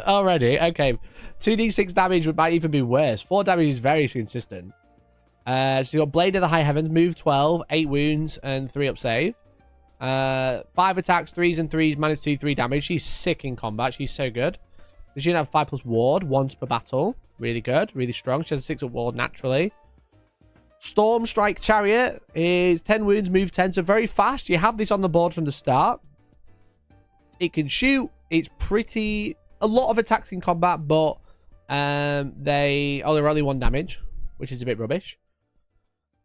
already. Okay. 2d6 damage might even be worse. 4 damage is very consistent. So you got Blade of the High Heavens, move 12, 8 wounds, and 3 up save. 5 attacks, 3s and 3s, -2, 3 damage. She's sick in combat. She's so good. She should have 5+ ward once per battle. Really good, really strong. She has a 6 up ward naturally. Storm Strike Chariot is 10 wounds, move 10. So very fast. You have this on the board from the start. It can shoot. It's pretty... A lot of attacks in combat, but they're only 1 damage, which is a bit rubbish.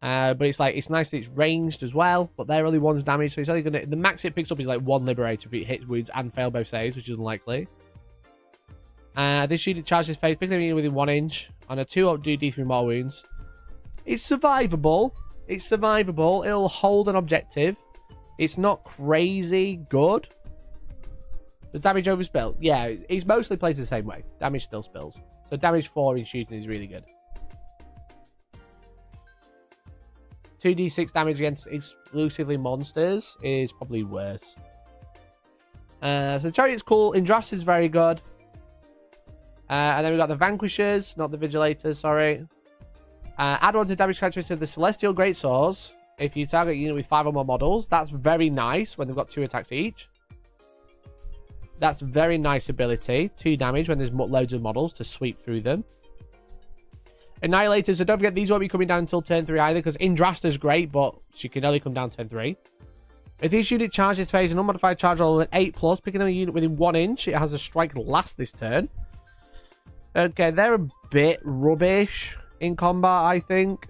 But it's nice that it's ranged as well, but they're only 1 damage, so it's only gonna... The max it picks up is like 1 Liberator if it hits wounds and fail both saves, which is unlikely. This unit charges phase, picking up within 1 inch. On a 2-up, do D3 more wounds. It's survivable. It's survivable. It'll hold an objective. It's not crazy good. Does damage overspill? Yeah, it's mostly plays the same way. Damage still spills. So damage 4 in shooting is really good. 2d6 damage against exclusively monsters is probably worse. So Chariot's cool. Indras is very good. And then we got the Vanquishers, not the Vigilators, sorry. Add 1 to damage characteristics of the Celestial Greatswords. If you target a unit with 5 or more models, that's very nice when they've got 2 attacks each. That's very nice ability. 2 damage when there's loads of models to sweep through them. Annihilators, so don't forget these won't be coming down until turn 3 either, because Indrasta's great, but she can only come down turn 3. If this unit charges phase an unmodified charge roll at 8+, picking up a unit within 1 inch, it has a strike last this turn. Okay, they're a bit rubbish in combat, I think.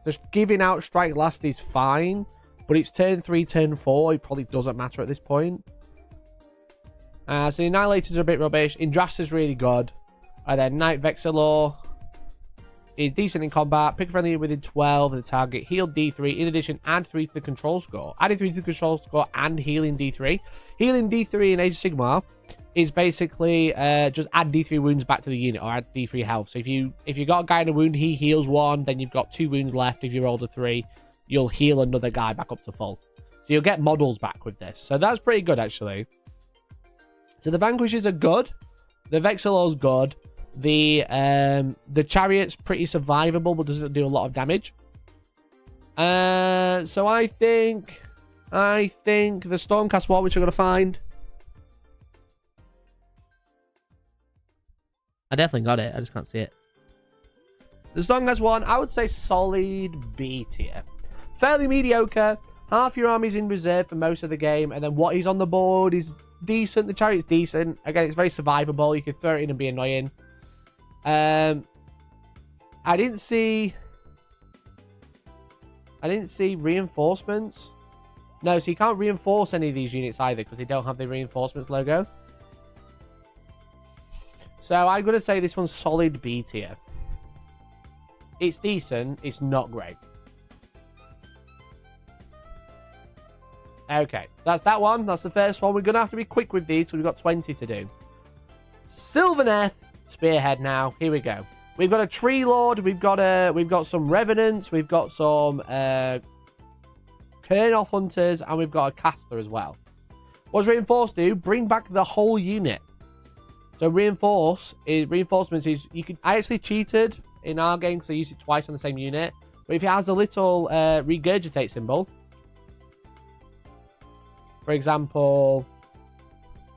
Just giving out strike last is fine, but it's turn 3, turn 4. It probably doesn't matter at this point. So the Annihilators are a bit rubbish. Indrasta's really good. And then Night Vexilor. is decent in combat. Pick a friendly unit within 12 of the target. Heal D3. In addition, add 3 to the control score. Adding 3 to the control score and healing D3. Healing D3 in Age of Sigmar is basically just add D3 wounds back to the unit or add D3 health. So if you got a guy in a wound, he heals 1, then you've got 2 wounds left. If you rolled a 3, you'll heal another guy back up to full. So you'll get models back with this. So that's pretty good, actually. So the Vanquishes are good. The Vexillor's good. The Chariot's pretty survivable, but doesn't do a lot of damage. So I think the Stormcast one, which I'm going to find. I definitely got it. I just can't see it. The Stormcast one, I would say solid B tier. Fairly mediocre. Half your army's in reserve for most of the game, and then what is on the board is decent. The Chariot's decent. Again, it's very survivable. You can throw it in and be annoying. I didn't see reinforcements. No, so you can't reinforce any of these units either because they don't have the reinforcements logo. So I'm going to say this one's solid B tier. It's decent. It's not great. Okay, that's that one. That's the first one. We're going to have to be quick with these, so we've got 20 to do. Sylvaneth Spearhead now. Here we go. We've got a Tree Lord. We've got some Revenants. We've got some Kurnoth Hunters, and we've got a Caster as well. What's Reinforce do? Bring back the whole unit. So reinforcements is I actually cheated in our game because I used it twice on the same unit. But if it has a little regurgitate symbol, for example,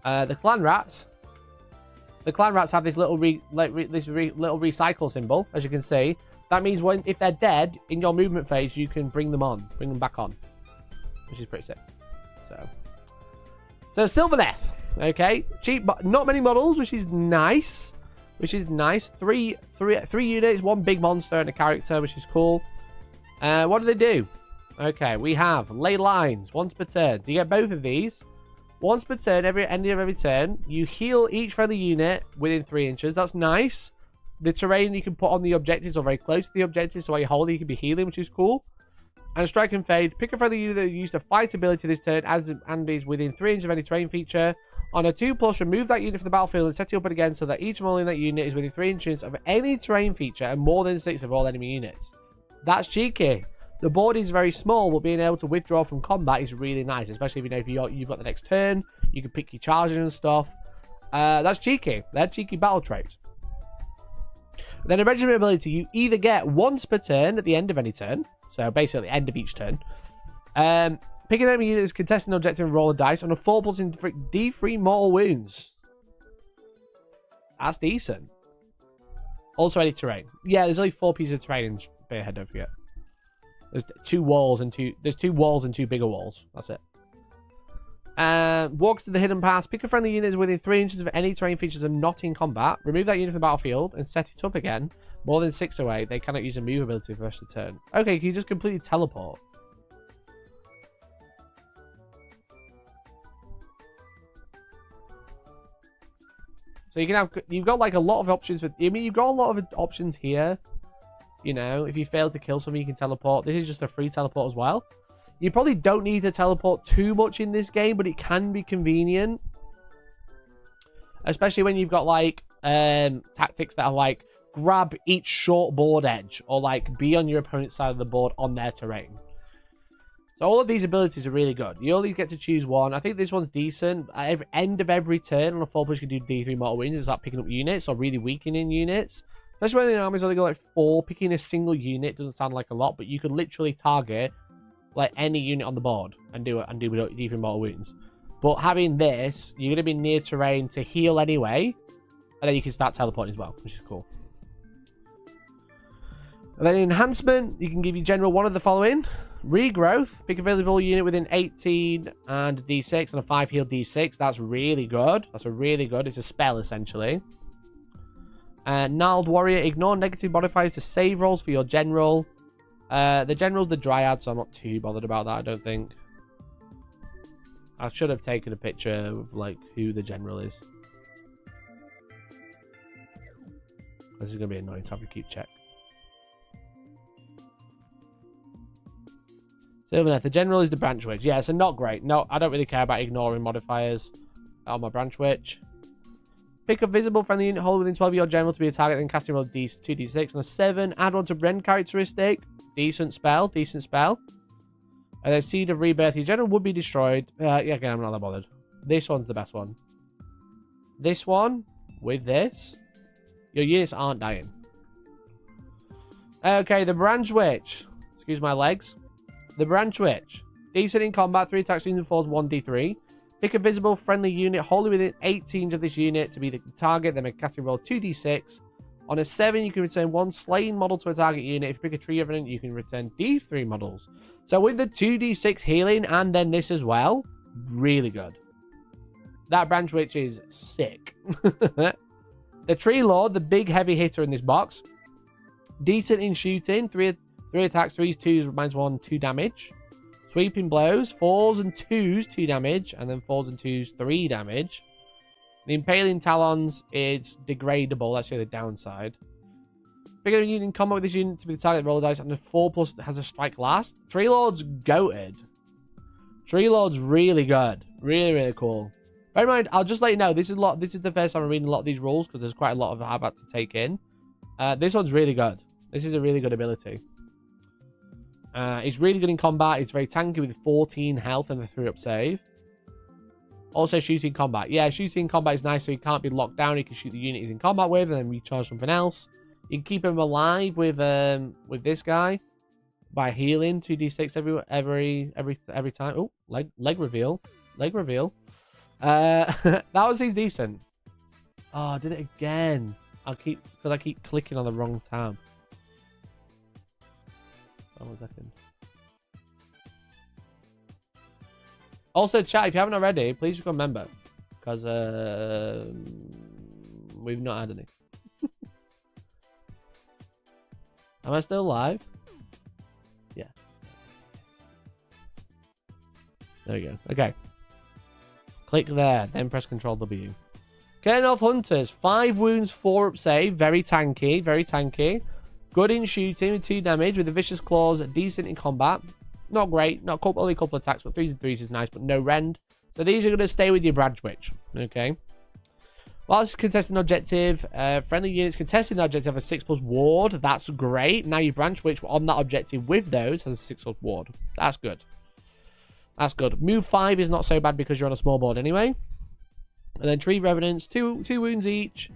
the clan rats. The clan rats have this little little recycle symbol, as you can see. That means if they're dead in your movement phase, you can bring them back on, which is pretty sick. So Sylvaneth, okay, cheap, but not many models, which is nice. Three units, 1 big monster and a character, which is cool. What do they do? Okay, we have ley lines once per turn. So you get both of these. Once per turn, end of every turn, you heal each friendly unit within 3 inches. That's nice. The terrain you can put on the objectives or very close to the objectives, so while you're holding, you can be healing, which is cool. And Strike and Fade. Pick a friendly unit that used a fight ability this turn and is within 3 inches of any terrain feature. On a 2+, remove that unit from the battlefield and set it up again so that each model in that unit is within 3 inches of any terrain feature and more than 6 of all enemy units. That's cheeky. The board is very small, but being able to withdraw from combat is really nice, especially if you know you've got the next turn. You can pick your charges and stuff. That's cheeky. They're cheeky battle traits. Then a regiment ability, you either get once per turn at the end of any turn, so basically at the end of each turn. Pick an enemy unit that's contesting an objective and roll a dice on a 4+ in D3 mortal wounds. That's decent. Also any terrain. Yeah, there's only 4 pieces of terrain in Spearhead, don't forget. There's 2 walls and 2 bigger walls. That's it. Walk to the hidden pass. Pick a friendly unit within 3 inches of any terrain features and not in combat. Remove that unit from the battlefield and set it up again. More than 6 away. They cannot use a move ability for the rest of the turn. Okay, can you just completely teleport? So you've got like a lot of options you've got a lot of options here. You know, if you fail to kill something, you can teleport. This is just a free teleport as well. You probably don't need to teleport too much in this game, but it can be convenient. Especially when you've got like tactics that are like grab each short board edge or like be on your opponent's side of the board on their terrain. So all of these abilities are really good. You only get to choose one. I think this one's decent. At the end of every turn on a 4+, you can do D3 mortal wounds and start picking up units or really weakening units. Especially when the army's only got like 4, picking a single unit doesn't sound like a lot, but you could literally target like any unit on the board and do D3 mortal wounds. But having this, you're going to be near terrain to heal anyway, and then you can start teleporting as well, which is cool. And then enhancement, you can give your general one of the following. Regrowth, pick a available unit within 18 and D6 and a 5 heal D6. That's really good. It's a spell essentially. Gnarled Warrior, ignore negative modifiers to save rolls for your general. The general's the Dryad, so I'm not too bothered about that, I don't think. I should have taken a picture of like who the general is. This is going to be annoying to have to keep check. Sylvaneth. The general is the branch witch. Yeah, so not great. No, I don't really care about ignoring modifiers on my branch witch. Pick a visible friendly unit whole within 12 of your general to be a target, then casting roll 2d6 on a 7. Add one to Rend characteristic. Decent spell, decent spell. And then Seed of Rebirth. Your general would be destroyed. Yeah, again, I'm not that bothered. This one's the best one. This one, with this, your units aren't dying. Okay, the Branch Witch. Excuse my legs. The Branch Witch. Decent in combat, 3 attacks, 2 falls, 1d3. Pick a visible friendly unit wholly within 18 of this unit to be the target, then make a casting roll 2d6. On a 7, you can return 1 slain model to a target unit. If you pick a tree revenant, you can return d3 models. So with the 2d6 healing and then this as well, really good. That Branch Witch is sick. The Tree Lord, the big heavy hitter in this box. Decent in shooting. 3 attacks, 3s, 2s, -1, 2 damage. Sweeping blows, 4s and 2s, 2 damage. And then 4s and 2s, 3 damage. The Impaling Talons is degradable. That's the other downside. Pick a unit in combat with this unit to be the target, roll a dice, and the 4+ has a strike last. Tree Lord's goated. Tree Lord's really good. Really, really cool. Bear in mind, I'll just let you know, this is the first time I'm reading a lot of these rules because there's quite a lot of I've had to take in. This one's really good. This is a really good ability. It's really good in combat. It's very tanky with 14 health and a 3-up save. Also, shooting combat. Yeah, shooting combat is nice, so he can't be locked down. He can shoot the unit he's in combat with and then recharge something else. You can keep him alive with this guy by healing 2d6 every time. Oh, leg reveal. Leg reveal. That one seems decent. Oh, I did it again. Because I keep clicking on the wrong tab. Oh, 1 second. Also, chat, if you haven't already, please become a member. Because we've not had any. Am I still live? Yeah. There we go. Okay. Click there, then press Ctrl W. Kernoff Hunters, 5 wounds, 4-up save. Very tanky, very tanky. Good in shooting with 2 damage with the Vicious Claws, decent in combat. Not great, only a couple of attacks, but 3s and 3s is nice, but no rend. So these are going to stay with your Branch Witch. Okay. Whilst contesting objective, friendly units contesting the objective have a 6+ ward. That's great. Now your Branch Witch on that objective with those has a 6+ ward. That's good. That's good. Move 5 is not so bad because you're on a small board anyway. And then Tree Revenants, 2 wounds each.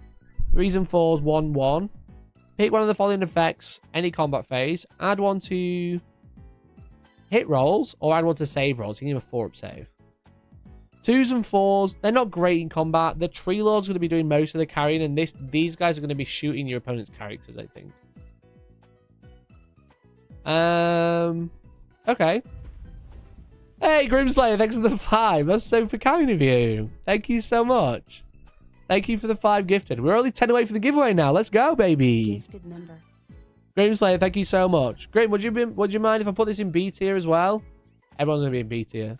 3s and 4s, 1/1. Pick one of the following effects, any combat phase. Add one to hit rolls or add one to save rolls. You can give a 4-up save. 2s and 4s, they're not great in combat. The Tree Lord's going to be doing most of the carrying, and these guys are going to be shooting your opponent's characters, I think. Okay. Hey, Grimslayer, thanks for the 5. That's so kind of you. Thank you so much. Thank you for the 5 gifted. We're only 10 away from the giveaway now. Let's go, baby. Gifted member. Grimslayer, thank you so much. Grim, would you mind if I put this in B tier as well? Everyone's going to be in B tier.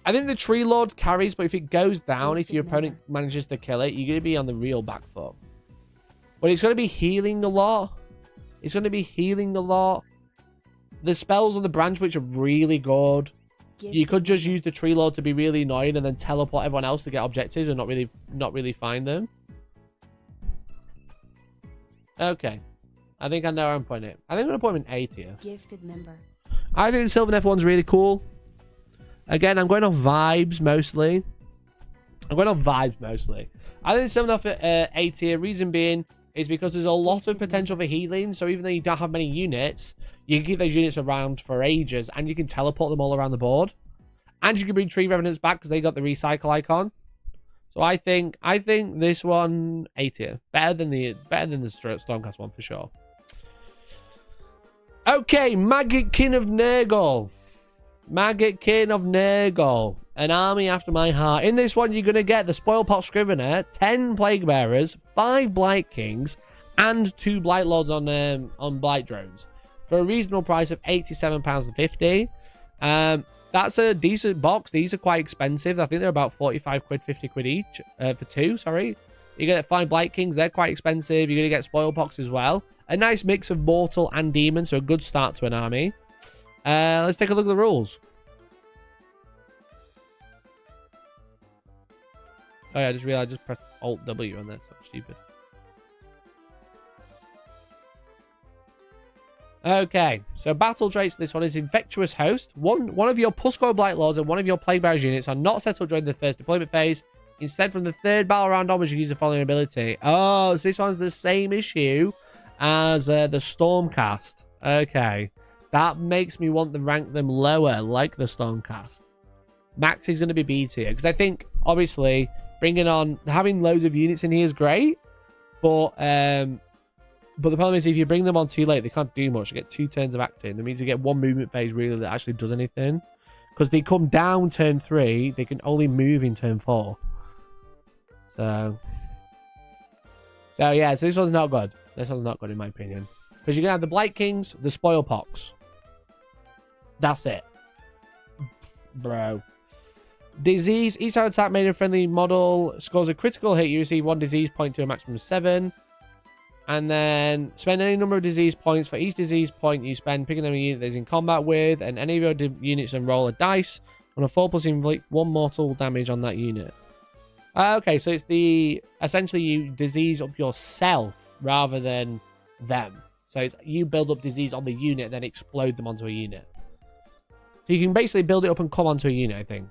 I think the Tree Lord carries, but if it goes down, if your opponent manages to kill it, you're going to be on the real back foot. But it's going to be healing a lot. It's going to be healing a lot. The spells on the Branch Witch are really good. You could just use the Tree Lord to be really annoying and then teleport everyone else to get objectives and not really find them. Okay. I think I know where I'm putting it. I think I'm going to put him in A tier. Gifted member. I think the Sylvaneth one's really cool. Again, I'm going off vibes mostly. I think the Sylvaneth A tier, reason being, is because there's a lot of potential for healing. So even though you don't have many units, you can keep those units around for ages and you can teleport them all around the board. And you can bring Tree Revenants back because they got the recycle icon. So I think this one A tier. Better than the Stormcast one for sure. Okay, Maggotkin of Nurgle. Maggotkin of Nurgle. An army after my heart. In this one, you're going to get the Spoilpot Scrivener, 10 Plague Bearers, 5 Blight Kings, and 2 Blight Lords on Blight Drones. For a reasonable price of £87.50. That's a decent box. These are quite expensive. I think they're about 45 quid, 50 quid each. For 2, sorry. You're going to find Blight Kings. They're quite expensive. You're going to get Spoilpox as well. A nice mix of mortal and demon, so a good start to an army. Let's take a look at the rules. Oh yeah, I just realized I just pressed Alt W on that. So stupid. Okay, so battle traits. This one is Infectious Host. One of your Soulblight Lords and one of your Plague Bearers units are not settled during the first deployment phase. Instead, from the third battle round onwards, you use the following ability. Oh, so this one's the same issue as the Stormcast. Okay, that makes me want to rank them lower, like the Stormcast. Max is going to be B tier because I think obviously having loads of units in here is great, but the problem is if you bring them on too late, they can't do much. They get 2 turns of acting. That means you get 1 movement phase really that actually does anything. Because they come down turn 3, they can only move in turn 4. So yeah, so this one's not good. This one's not good in my opinion. Because you're going to have the Blight Kings, the Spoil Pox. That's it. Bro. Disease. Each time attack made a friendly model scores a critical hit, you receive 1 disease point to a maximum of 7. And then spend any number of disease points. For each disease point you spend, picking a unit that is in combat with, and any of your units and roll a dice. On a 4+ inflict 1 mortal damage on that unit. Okay, so it's essentially you disease up yourself rather than them. So it's you build up disease on the unit, then explode them onto a unit. So you can basically build it up and come onto a unit, I think.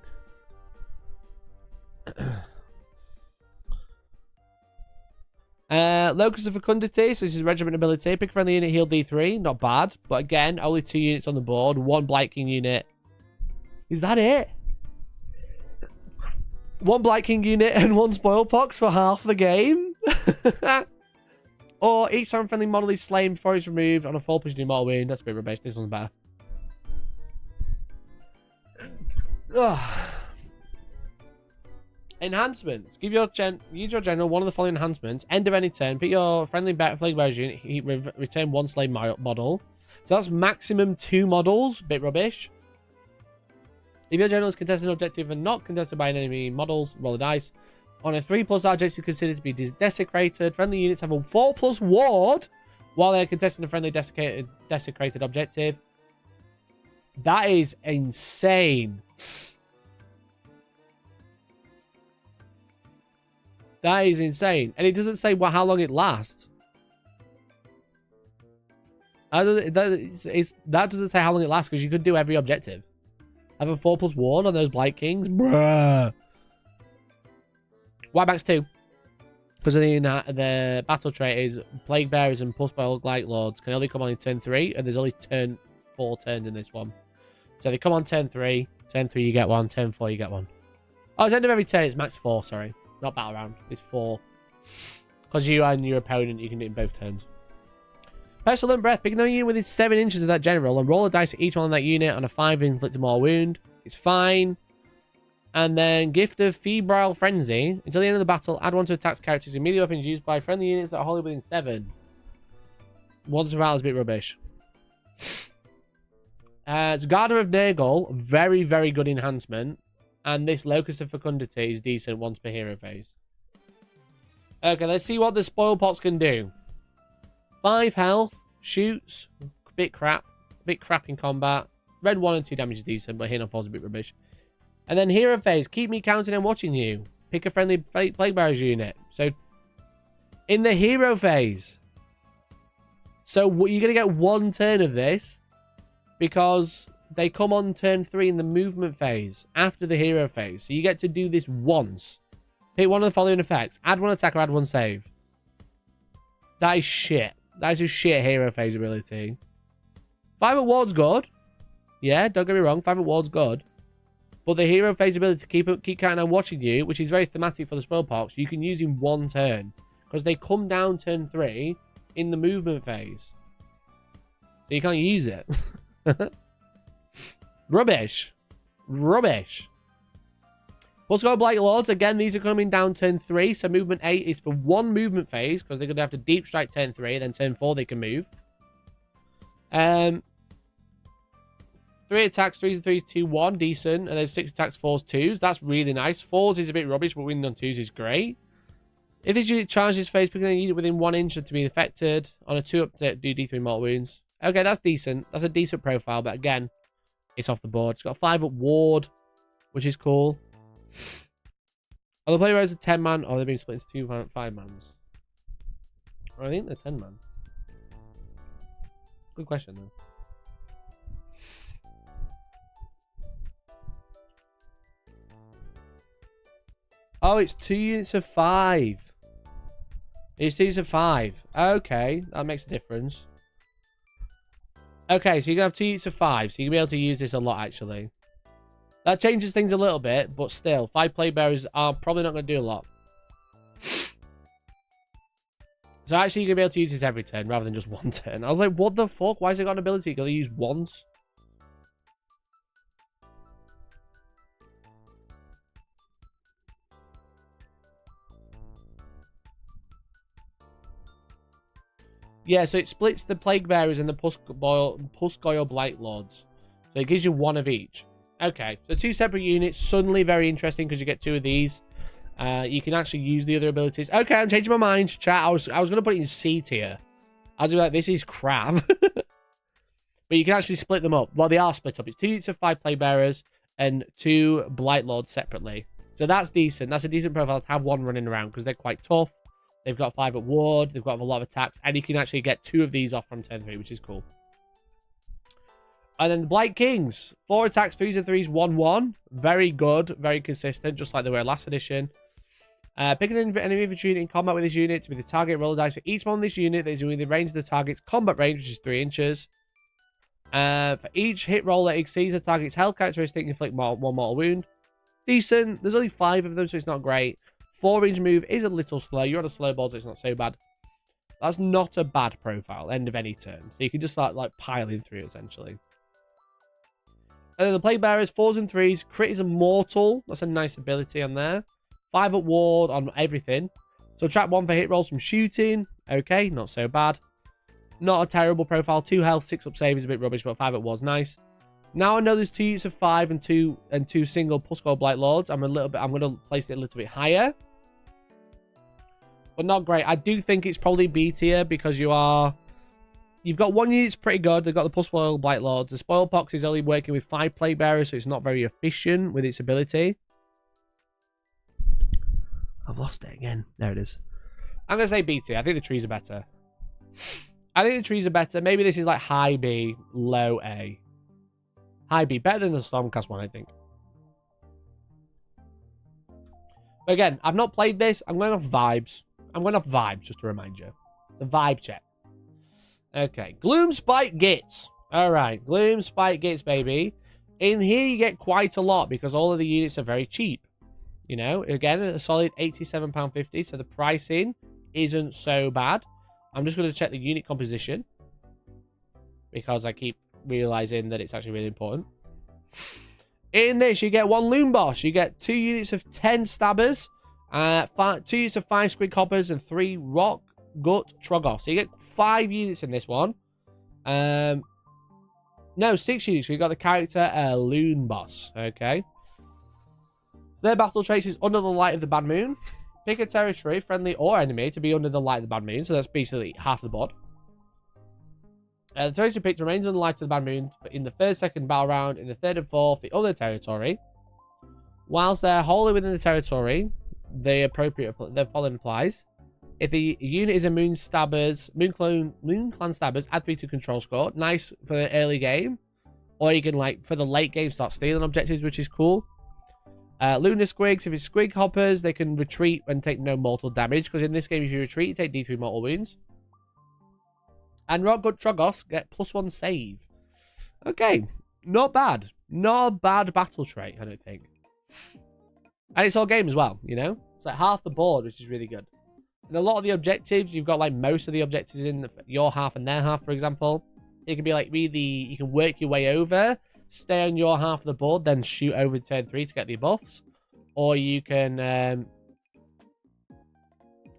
Locus of Fecundity, so this is regiment ability. Pick a friendly unit, heal D3, not bad. But again, only 2 units on the board, 1 Blight King unit. Is that it? 1 Blight King unit and 1 Spoil Pox for half the game? Or each time friendly model is slain before it's removed on a 4+ mortal wound. That's a bit rubbish. This one's better. Ugh. Enhancements. Use your general one of the following enhancements. End of any turn. Pick your friendly Plague Bearers unit. Return 1 slain model. So that's maximum 2 models. Bit rubbish. If your general is contested an objective and not contested by enemy models, roll a dice. On a 3+ objective considered to be desecrated, friendly units have a 4+ ward while they're contesting a friendly desecrated objective. That is insane. That is insane. And it doesn't say how long it lasts. That doesn't say how long it lasts because you could do every objective. Have a 4+ ward on those Blight Kings? Bruh. Why max 2? Because the battle trait is Plague Bearers and Soulblight Lords can only come on in turn 3, and there's only 4 turns in this one. So they come on turn 3. Turn 3 you get 1. Turn 4 you get 1. Oh, it's end of every turn. It's max 4, sorry. Not battle round. It's 4. Because you and your opponent, you can do it in both turns. Pestilent Breath. Pick another unit within 7 inches of that general and roll a dice at each one on that unit on a 5 inflict a mortal wound. It's fine. And then Gift of Febrile Frenzy. Until the end of the battle, add 1 to attack's characters and melee weapons used by friendly units that are wholly within 7. Once a battle is a bit rubbish. It's Gardener of Nurgle. Very, very good enhancement. And this Locus of Fecundity is decent once per hero phase. Okay, let's see what the Spoil Pots can do. 5 health. Shoots. Bit crap in combat. Red 1 and 2 damage is decent, but here on falls a bit rubbish. And then hero phase. Keep me counting and watching you. Pick a friendly Plague Bearers unit. So, in the hero phase. So, you're going to get 1 turn of this. Because they come on turn 3 in the movement phase. After the hero phase. So, you get to do this once. Pick one of the following effects. Add 1 attack or add 1 save. That is shit. That is a shit hero phase ability. 5 at ward's good. Yeah, don't get me wrong. 5 at ward's good. But the hero phase ability to keep counting and watching you, which is very thematic for the Spoil Pox, you can use in 1 turn. Because they come down turn 3 in the movement phase. So you can't use it. Rubbish. Rubbish. Soulblight Lords, again, these are coming down turn 3. So movement 8 is for 1 movement phase. Because they're going to have to deep strike turn 3. Then turn 4 they can move. 3 attacks, 3s, 3s, 2, 1. Decent. And then 6 attacks, 4s, 2s. That's really nice. 4s is a bit rubbish, but winning on 2s is great. If this unit charges phase, picking a unit within 1 inch to be affected. On a 2 up, do D3 mortal wounds. Okay, that's decent. That's a decent profile. But again, it's off the board. It's got a 5-up ward, which is cool. Are the players a 10-man, or they're being split into 2 5-mans? I think they're 10-man. Good question, though. Oh, it's 2 units of 5. It's 2 units of 5. Okay, that makes a difference. Okay, so you're going to have 2 units of 5, so you're going to be able to use this a lot, actually. That changes things a little bit, but still, 5 plague bearers are probably not going to do a lot. So actually, you're going to be able to use this every turn, rather than just one turn. I was like, what the fuck? Why has it got an ability you're going to use once? Yeah, so it splits the Plague Bearers and the Pusgoyle Blight Lords. So it gives you 1 of each. Okay, so 2 separate units. Suddenly very interesting because you get 2 of these. You can actually use the other abilities. Okay, I'm changing my mind. Chat, I was going to put it in C tier. I was like, this is crap. But you can actually split them up. Well, they are split up. It's 2 units of 5 Plague Bearers and 2 Blight Lords separately. So that's decent. That's a decent profile to have 1 running around because they're quite tough. They've got 5-up ward. They've got a lot of attacks. And you can actually get 2 of these off from turn 3, which is cool. And then the Blight Kings. 4 attacks, 3s and 3s, 1-1. Very good. Very consistent, just like they were last edition. Pick an enemy infantry unit in combat with this unit to be the target. Roll a dice for each one on this unit that is within the range of the target's combat range, which is 3 inches. For each hit roll that exceeds the target's health characteristic, inflict 1 mortal wound. Decent. There's only 5 of them, so it's not great. 4-range move is a little slow. You're on a slow board, so it's not so bad. That's not a bad profile. End of any turn. So you can just start like piling through, essentially. And then the Plague Bearers, 4s and 3s. Crit is immortal. That's a nice ability on there. 5-up ward on everything. So trap 1 for hit rolls from shooting. Okay, not so bad. Not a terrible profile. 2 health, 6-up save is a bit rubbish, but 5-up ward's nice. Now I know there's 2 units of 5 and 2 single Pusgoyle Blight Lords. I'm going to place it a little bit higher. But not great. I do think it's probably B tier because you've got 1 unit that's pretty good. They've got the Pusgoyle Blight Lords. The Spoil Pox is only working with 5 Plague Bearers, so it's not very efficient with its ability. I've lost it again. There it is. I'm going to say B tier. I think the trees are better. Maybe this is like high B, low A. High B. Better than the Stormcast one, I think. But again, I've not played this. I'm going off vibes. Just to remind you. The vibe check. Okay. Gloomspite Gits. Alright. Gloomspite Gits, baby. In here, you get quite a lot because all of the units are very cheap. You know, again, a solid £87.50. So the pricing isn't so bad. I'm just going to check the unit composition because I keep realizing that it's actually really important. In this, you get 1 Loom Boss. You get 2 units of 10 Stabbers, 2 units of 5 Squig Hoppers, and 3 Rock Gut Troggoths. So you get 5 units in this one. No, 6 units. We've got the character Loom Boss. Okay. Their battle trace is under the light of the bad moon. Pick a territory, friendly or enemy, to be under the light of the bad moon. So that's basically half the board. The territory picked remains on the light of the bad moon in the 1st, 2nd battle round, in the 3rd and 4th, the other territory. Whilst they're wholly within the territory, the following applies. If the unit is a Moon Clan Stabbers, add 3 to control score. Nice for the early game. Or you can, like, for the late game, start stealing objectives, which is cool. Lunar Squigs, if it's Squig Hoppers, they can retreat and take no mortal damage. Because in this game, if you retreat, you take D3 mortal wounds. And Rock Gut Troggoths get +1 save. Okay, not bad. Not a bad battle trait, I don't think. And it's all game as well, you know? It's like half the board, which is really good. And a lot of the objectives, you've got like most of the objectives in your half and their half, for example. It can be like really, you can work your way over, stay on your half of the board, then shoot over turn 3 to get the buffs. Or you can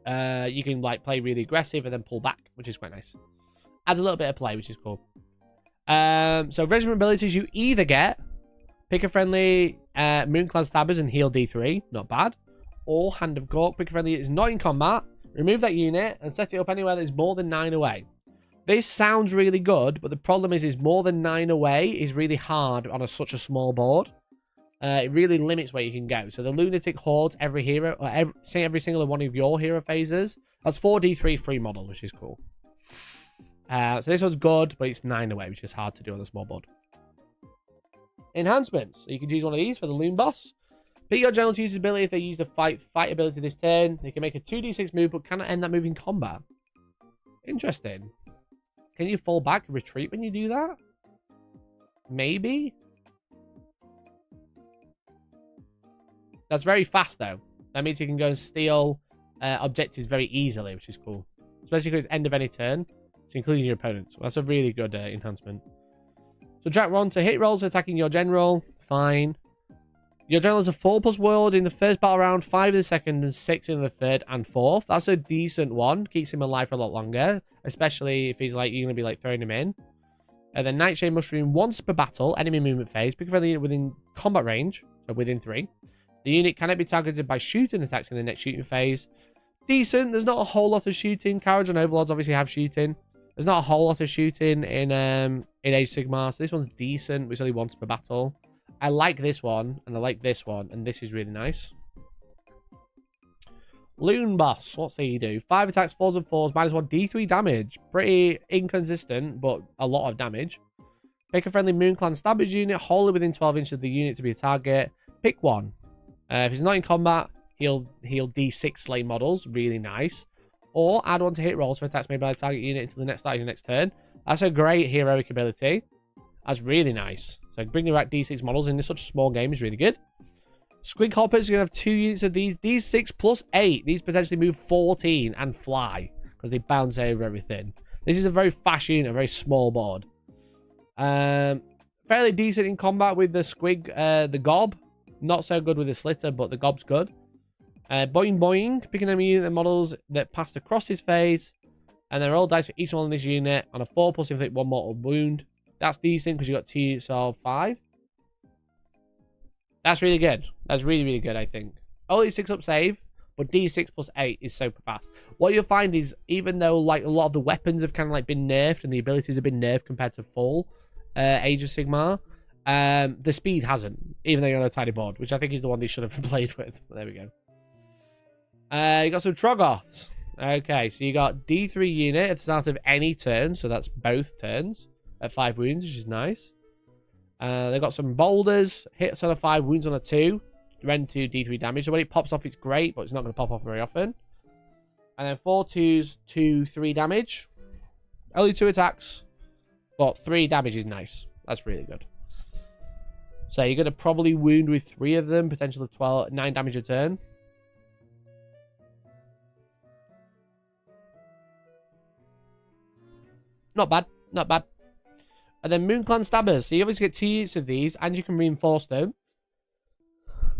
like play really aggressive and then pull back, which is quite nice. Adds a little bit of play, which is cool. So regiment abilities, you either get pick a friendly Moon Clan Stabbers and heal D3, not bad. Or Hand of Gork, pick a friendly that is not in combat, remove that unit and set it up anywhere that is more than 9 away. This sounds really good, but the problem is more than 9 away is really hard on such a small board. It really limits where you can go. So the Lunatic Hordes, every hero, or every single one of your hero phases, that's 4d3 free model, which is cool. So this one's good, but it's 9 away, which is hard to do on a small board. Enhancements. So you can use one of these for the Loon Boss. Pick your general to use his ability if they use the fight ability this turn. They can make a 2d6 move, but cannot end that move in combat. Interesting. Can you fall back and retreat when you do that? Maybe? That's very fast, though. That means you can go and steal objectives very easily, which is cool. Especially because it's end of any turn, so including your opponents. So that's a really good enhancement. Subtract 1 to hit rolls for attacking your general. Fine. Your general is a 4+ world in the first battle round, 5 in the second, and 6 in the third and fourth. That's a decent one. Keeps him alive for a lot longer, especially if he's like you're going to be like throwing him in. And then Nightshade Mushroom once per battle, enemy movement phase. Pick a friendly unit within combat range, so within 3. The unit cannot be targeted by shooting attacks in the next shooting phase. Decent. There's not a whole lot of shooting. Kharadron Overlords obviously have shooting. There's not a whole lot of shooting in Age Sigmar, so this one's decent. It's only once per battle. I like this one, and I like this one, and this is really nice. Loon Boss, what's he do? 5 attacks, 4s and 4s, -1 d3 damage. Pretty inconsistent, but a lot of damage. Pick a friendly Moon Clan Stabbers unit, wholly within 12 inches of the unit to be a target. Pick one. If he's not in combat, he'll d6 slay models, really nice. Or add 1 to hit rolls for attacks made by the target unit until the next start of your next turn. That's a great heroic ability. That's really nice. So bringing back d6 models in such a small game is really good. Squig Hoppers, you're going to have 2 units of these. These 6 plus 8. These potentially move 14 and fly because they bounce over everything. This is a very fast unit, a very small board. Fairly decent in combat with the Squig, the Gob. Not so good with the Slitter, but the Gob's good. Boing Boing, picking them unit models that passed across his phase. And they're all dice for each one in this unit. On a 4+ inflict 1 mortal wound. That's decent because you got 2 units of 5. That's really good. That's really, really good, I think. Only 6 up save, but D6 plus 8 is super fast. What you'll find is, even though like a lot of the weapons have kind of like been nerfed and the abilities have been nerfed compared to full Age of Sigmar, the speed hasn't, even though you're on a tiny board, which I think is the one they should have played with. But there we go. You got some Troggoths. Okay, so you got D3 unit at the start of any turn, so that's both turns at 5 wounds, which is nice. They've got some boulders, hits on a 5, wounds on a 2, rend 2, D3 damage. So when it pops off, it's great, but it's not going to pop off very often. And then 4 2s, 2, 3 damage. Only 2 attacks, but 3 damage is nice. That's really good. So you're going to probably wound with 3 of them, potential of 9 damage a turn. Not bad, not bad. And then Moon Clan Stabbers. So you obviously get 2 units of these, and you can reinforce them.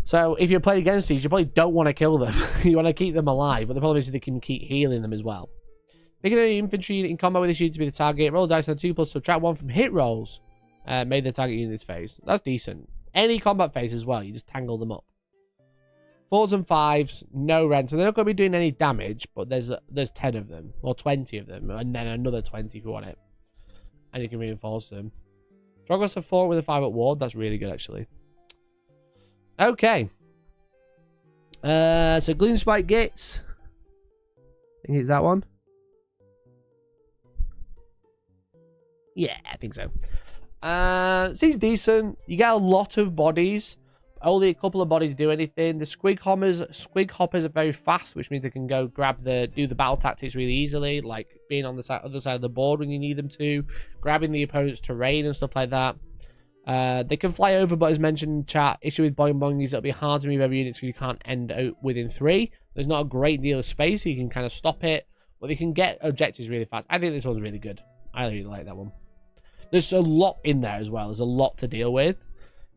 So if you're playing against these, you probably don't want to kill them. You want to keep them alive, but the problem is they can keep healing them as well. Picking an infantry unit in combat with this unit to be the target. Roll a dice on 2+, subtract 1 from hit rolls. Made the target unit's phase. That's decent. Any combat phase as well, you just tangle them up. 4s and 5s, no rend. So they're not going to be doing any damage, but there's 10 of them, or 20 of them, and then another 20 if you want it. And you can reinforce them. Troggoths are 4 with a 5 at ward. That's really good, actually. Okay. So Gloomspite gets... I think it's that one. Yeah, I think so. Seems decent. You get a lot of bodies. Only a couple of bodies do anything. The Squig Hoppers are very fast, which means they can go do the battle tactics really easily, like being on the other side of the board when you need them to, grabbing the opponent's terrain and stuff like that. They can fly over, but as mentioned in chat, issue with Boing Boing is it'll be hard to move every unit because you can't end out within 3. There's not a great deal of space, so you can kind of stop it, but they can get objectives really fast. I think this one's really good. I really like that one. There's a lot in there as well. There's a lot to deal with.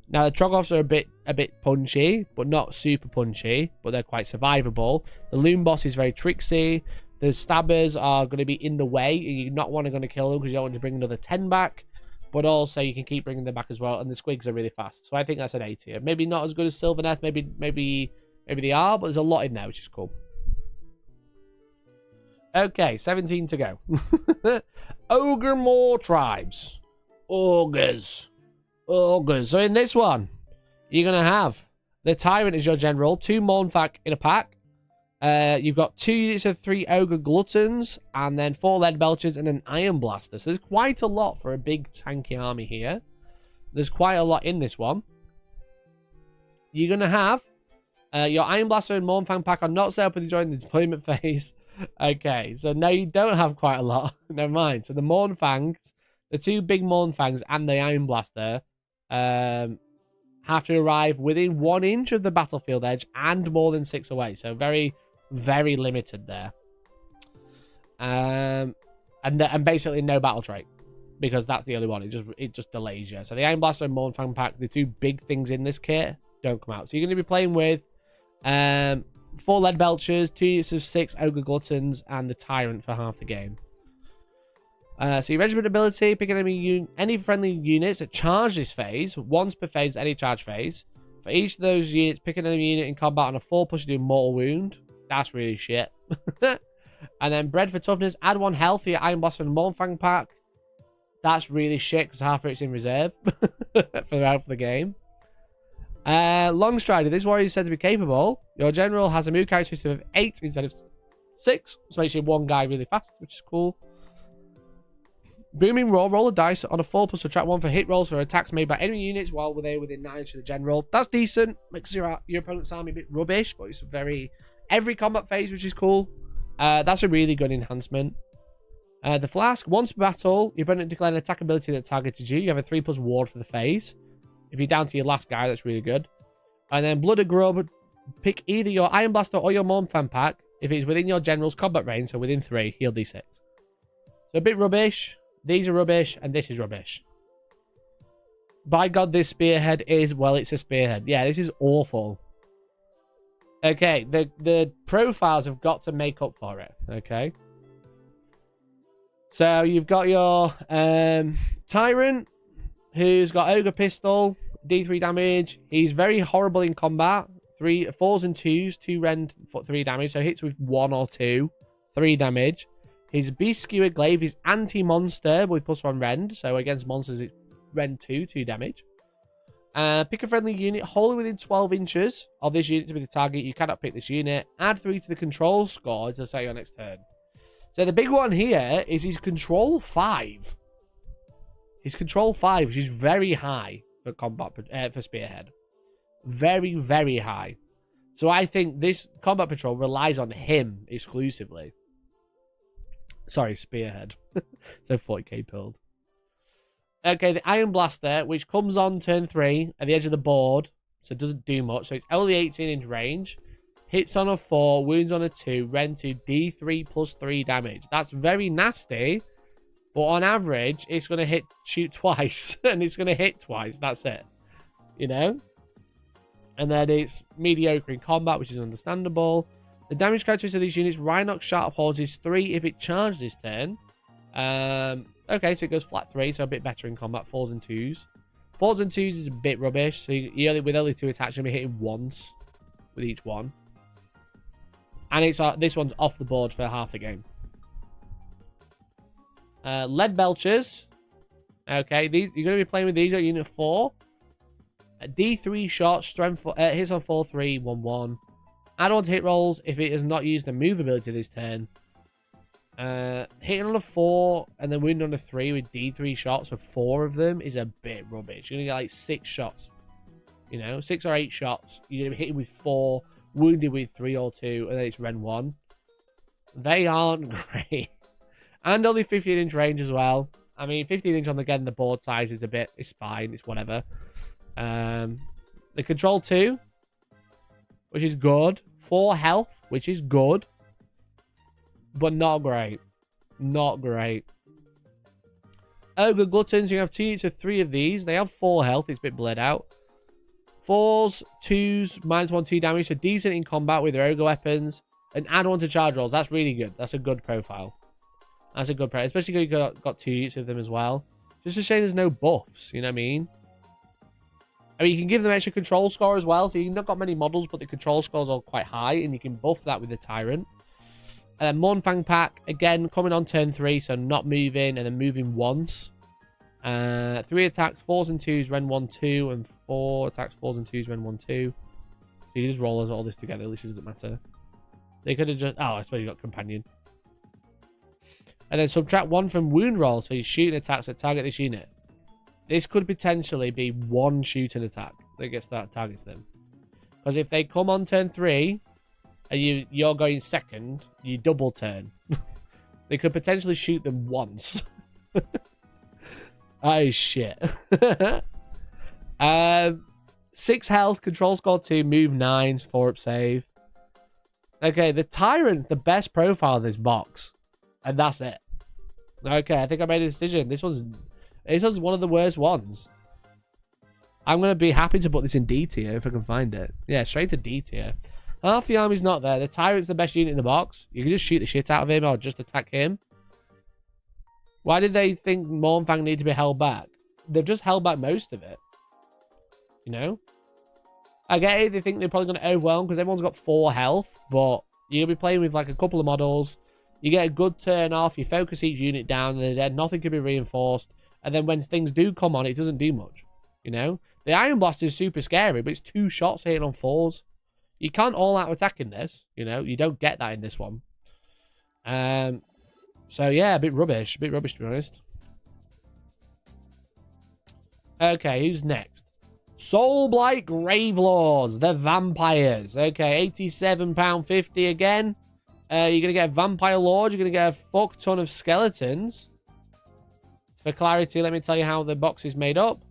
Now, the Troggoths are a bit punchy, but not super punchy, but they're quite survivable. The Loon Boss is very tricksy. The Stabbers are going to be in the way. You're not going to kill them because you don't want to bring another 10 back, but also you can keep bringing them back as well, and the Squigs are really fast. So I think that's an A tier. Maybe not as good as Sylvaneth, maybe they are, but there's a lot in there, which is cool. Okay, 17 to go. Ogre Mawtribes. Ogres. Ogres. So in this one, you're going to have the Tyrant as your general, 2 Mournfang in a pack. You've got 2 units of 3 Ogre Gluttons, and then 4 Lead Belchers and an Iron Blaster. So there's quite a lot for a big tanky army here. There's quite a lot in this one. You're going to have your Iron Blaster and Mournfang pack are not set up during the deployment phase. Okay, so no, you don't have quite a lot. Never mind. So the Mournfangs, the 2 big Mournfangs and the Iron Blaster have to arrive within 1 inch of the battlefield edge and more than 6 away. So very, very limited there. And basically no battle trait, because that's the only one. It just delays you. So the Iron Blaster and Mournfang pack, the 2 big things in this kit, don't come out. So you're going to be playing with 4 Lead Belchers, 2 units of 6 Ogre Gluttons, and the Tyrant for half the game. So your regiment ability, pick any friendly units that charge this phase, once per phase, any charge phase. For each of those units, pick an enemy unit in combat on a 4+, you do mortal wound. That's really shit. And then bred for toughness, add 1 health for your Iron Blaster and Mournfang pack. That's really shit because half of it's in reserve for the game. Long Strider, this warrior is said to be capable. Your general has a move characteristic of 8 instead of 6, so makes you 1 guy really fast, which is cool. Booming Roar, roll a dice on a 4+, subtract 1 for hit rolls for attacks made by enemy units while they're within 9 inches of the general. That's decent. Makes your opponent's army a bit rubbish, but it's every combat phase, which is cool. That's a really good enhancement. The Flask, once per battle, your opponent declares an attack ability that targeted you. You have a 3+ ward for the phase. If you're down to your last guy, that's really good. And then Blooded Grub, pick either your Iron Blaster or your Mournfang pack. If it's within your general's combat range, so within 3, heal D6. So a bit rubbish. These are rubbish, and this is rubbish. By God, this Spearhead is, well, it's a Spearhead. Yeah, this is awful. Okay, the profiles have got to make up for it, okay? So you've got your Tyrant, who's got Ogre Pistol, D3 damage. He's very horrible in combat. 4s and 2s, 2 rend, 3 damage. So hits with 1 or 2, 3 damage. His Beast Skewered Glaive is anti-monster with +1 rend. So against monsters, it's rend 2 damage. Pick a friendly unit wholly within 12 inches of this unit to be the target. You cannot pick this unit. Add 3 to the control score to say your next turn. So the big one here is his control 5. His control 5, which is very high for combat for Spearhead. Very, very high. So I think this combat patrol relies on him exclusively. Sorry, Spearhead. So 40k pulled. Okay, the Iron Blaster, which comes on turn 3 at the edge of the board. So it doesn't do much. So it's only 18-inch range. Hits on a 4, wounds on a 2, rend 2, D3 +3 damage. That's very nasty. But on average, it's going to shoot twice. And it's going to hit twice. That's it. You know? And then it's mediocre in combat, which is understandable. The damage characteristics of these units, Rhinox Sharp Horns is 3 if it charged this turn. Okay, so it goes flat 3, so a bit better in combat. 4s and 2s. 4s and 2s is a bit rubbish. So with only 2 attacks, you're going to be hitting once with each one. And it's this one's off the board for half the game. Lead Belchers. Okay, you're going to be playing with these at unit 4. D3 shot, strength, hits on 4, 3, 1, 1. Add on to hit rolls if it has not used a move ability this turn. Hitting on a 4 and then wounding on a 3 with D3 shots for 4 of them is a bit rubbish. You're going to get like 6 shots. You know, 6 or 8 shots. You're going to be hitting with 4, wounded with 3 or 2, and then it's Ren 1. They aren't great. And only 15-inch range as well. I mean, 15-inch on the board size is it's fine. It's whatever. The control 2, which is good. 4 health, which is good. But not great. Not great. Ogre Gluttons, you have 2 units of 3 of these. They have 4 health. It's a bit bled out. 4s, 2s, -1, 2 damage. So decent in combat with their Ogre weapons. And add 1 to charge rolls. That's really good. That's a good profile. That's a good profile. Especially because you've got 2 units of them as well. Just a shame there's no buffs. You know what I mean? I mean, you can give them extra control score as well. So you've not got many models, but the control scores are quite high. And you can buff that with the Tyrant. Mournfang pack, again, coming on turn 3, so not moving, and then moving once. 3 attacks, 4s and 2s, Ren 1, 2, and 4 attacks, 4s and 2s, Ren 1, 2. So you just roll all this together, at least it doesn't matter. They could have just... Oh, I suppose you got Companion. And then subtract 1 from wound rolls for your shooting attacks that target this unit. This could potentially be 1 shooting attack that targets them. Because if they come on turn 3... and you're going second, you double turn. They could potentially shoot them once. Oh, shit. 6 health, control score 2, move 9, 4 up save. Okay, the Tyrant's the best profile of this box. And that's it. Okay, I think I made a decision. This one's one of the worst ones. I'm going to be happy to put this in D tier if I can find it. Yeah, straight to D tier. Half the army's not there. The Tyrant's the best unit in the box. You can just shoot the shit out of him or just attack him. Why did they think Mournfang need to be held back? They've just held back most of it. You know? I get it. They think they're probably going to overwhelm because everyone's got 4 health. But you'll be playing with like a couple of models. You get a good turn off. You focus each unit down. And then nothing can be reinforced. And then when things do come on, it doesn't do much. You know? The Iron Blast is super scary. But it's 2 shots hitting on 4s. You can't all-out attack in this, you know. You don't get that in this one. So, yeah, a bit rubbish. A bit rubbish, to be honest. Okay, who's next? Soulblight Gravelords, the vampires. Okay, £87.50 again. You're going to get a Vampire Lord. You're going to get a fuck ton of skeletons. For clarity, let me tell you how the box is made up.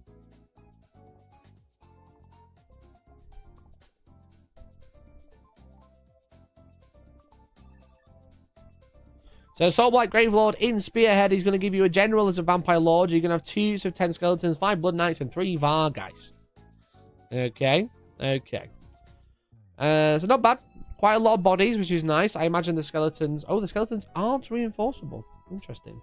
So Soulblight Gravelord in Spearhead, he's going to give you a general as a Vampire Lord. You're going to have 2 units of 10 skeletons, 5 Blood Knights, and 3 Vargheist. Okay. Okay. So not bad. Quite a lot of bodies, which is nice. I imagine the skeletons... Oh, the skeletons aren't reinforceable. Interesting.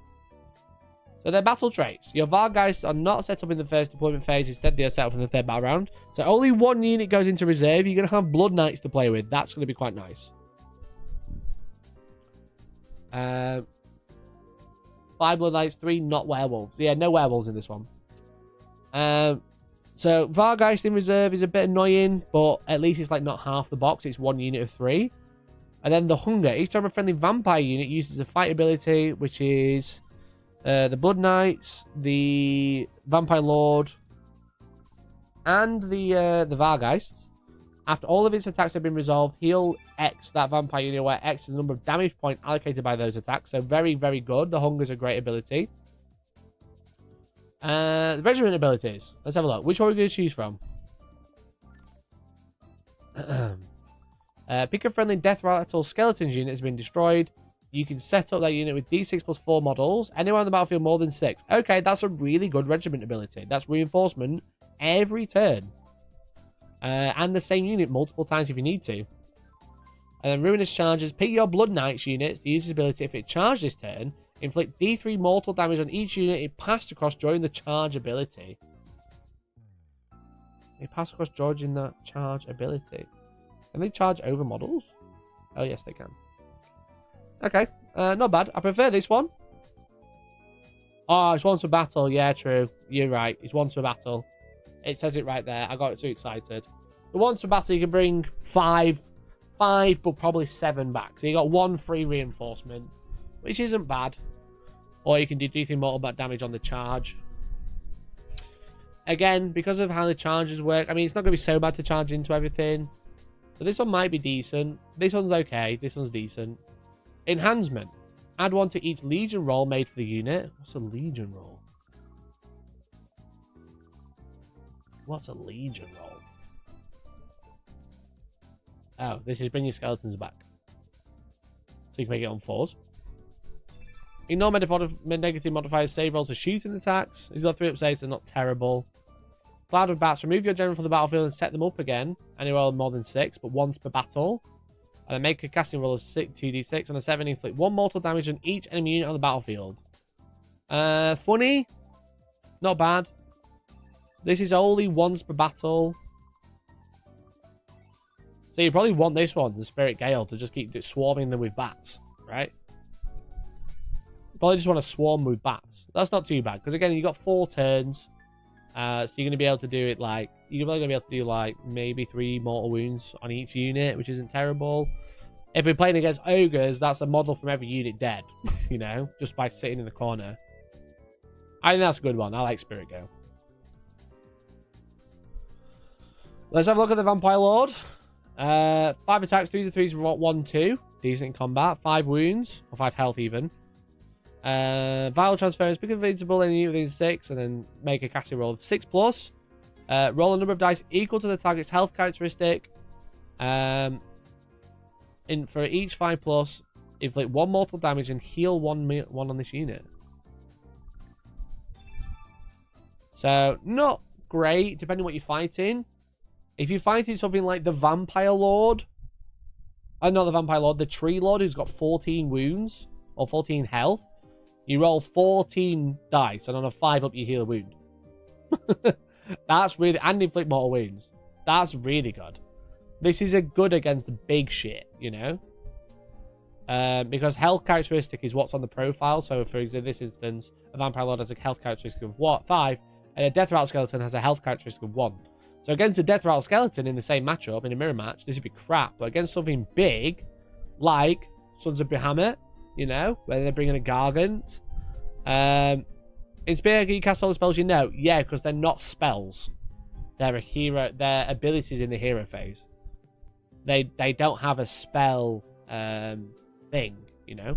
So they're battle traits. Your Vargheists are not set up in the first deployment phase. Instead, they are set up in the 3rd battle round. So only 1 unit goes into reserve. You're going to have Blood Knights to play with. That's going to be quite nice. 5 Blood Knights, 3 not werewolves. Yeah, no werewolves in this one. So Vargheist in reserve is a bit annoying, but at least it's like not half the box. It's 1 unit of 3. And then the Hunger. Each time a friendly vampire unit uses a fight ability, which is the Blood Knights, the Vampire Lord, and the Vargheists. After all of its attacks have been resolved, heal X that vampire unit, where X is the number of damage point allocated by those attacks. So very, very good. The Hunger's a great ability. The regiment abilities. Let's have a look. Which one are we going to choose from? Pick a friendly Death Rattle Skeletons unit has been destroyed. You can set up that unit with D6 plus 4 models. Anyone on the battlefield more than 6. Okay, that's a really good regiment ability. That's reinforcement every turn. And the same unit multiple times if you need to. And then Ruinous Charges. Pick your Blood Knights units to use this ability. If it charged this turn, inflict D3 mortal damage on each unit it passed across during the charge ability. It passed across during that charge ability. Can they charge over models? Oh, yes, they can. Okay, not bad. I prefer this one. Oh, it's once a battle. Yeah, true. You're right. It's once a battle. It says it right there. I got too excited. The once per battle, you can bring 5, but probably 7 back. So you got 1 free reinforcement, which isn't bad. Or you can do 3 mortal damage on the charge. Again, because of how the charges work, I mean, it's not going to be so bad to charge into everything. So this one might be decent. This one's okay. This one's decent. Enhancement. Add 1 to each Legion roll made for the unit. What's a Legion roll? What's a Legion roll? Oh, this is bring your skeletons back. So you can make it on 4s. Ignore negative modifiers, save rolls for shooting attacks. He's got 3 up saves, so not terrible. Cloud of Bats. Remove your general from the battlefield and set them up again. Any roll more than 6, but once per battle. And then make a casting roll of 2d6. On a 7, inflict 1 mortal damage on each enemy unit on the battlefield. Funny. Not bad. This is only once per battle. So you probably want this one, the Spirit Gale, to just keep swarming them with bats. right? Probably just want to swarm with bats. That's not too bad, because again, you got 4 turns. So you're going to be able to do it like... You're probably going to be able to do like maybe 3 mortal wounds on each unit, which isn't terrible. If we're playing against ogres, that's a model from every unit dead, you know, just by sitting in the corner. I think that's a good one. I like Spirit Gale. Let's have a look at the Vampire Lord. 5 attacks, 3 to 3s, 1-2. Decent in combat. 5 wounds, or 5 health even. Vial transference, become invincible in a unit within 6, and then make a casting roll of 6+. Roll a number of dice equal to the target's health characteristic. For each 5+, inflict 1 mortal damage and heal 1 on this unit. So, not great, depending on what you're fighting. If you're fighting something like the Vampire Lord, not the Vampire Lord, the Tree Lord, who's got 14 wounds, or 14 health, you roll 14 dice, and on a 5 up, you heal a wound. That's really... And inflict mortal wounds. That's really good. This is a good against the big shit, you know? Because health characteristic is what's on the profile. So, for example, in this instance, a Vampire Lord has a health characteristic of 5, and a Death Rattle Skeleton has a health characteristic of 1. So against a Death Rattle Skeleton in the same matchup, in a mirror match, this would be crap. But against something big, like Sons of Behemat, you know, where they're bringing a Gargant. In Spearhead, can you cast all the spells you know? Yeah, because they're not spells. They're a hero. They're abilities in the hero phase. They don't have a spell thing, you know.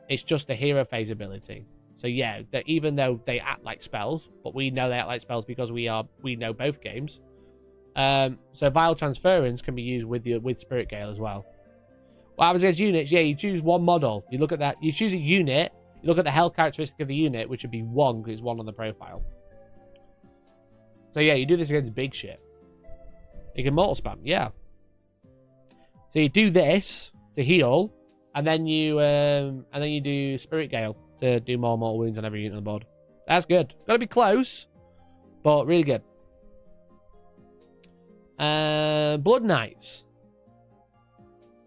It's just the hero phase ability. So yeah, even though they act like spells, but we know they act like spells because we know both games. So Vial Transference can be used with Spirit Gale as well. What happens against units? Yeah, you choose one model. You look at that. You choose a unit. You look at the health characteristic of the unit, which would be 1 because it's 1 on the profile. So yeah, you do this against big shit. You can mortal spam, yeah. So you do this to heal, and then you do Spirit Gale to do more mortal wounds on every unit on the board. That's good. Gotta be close, but really good. Blood Knights.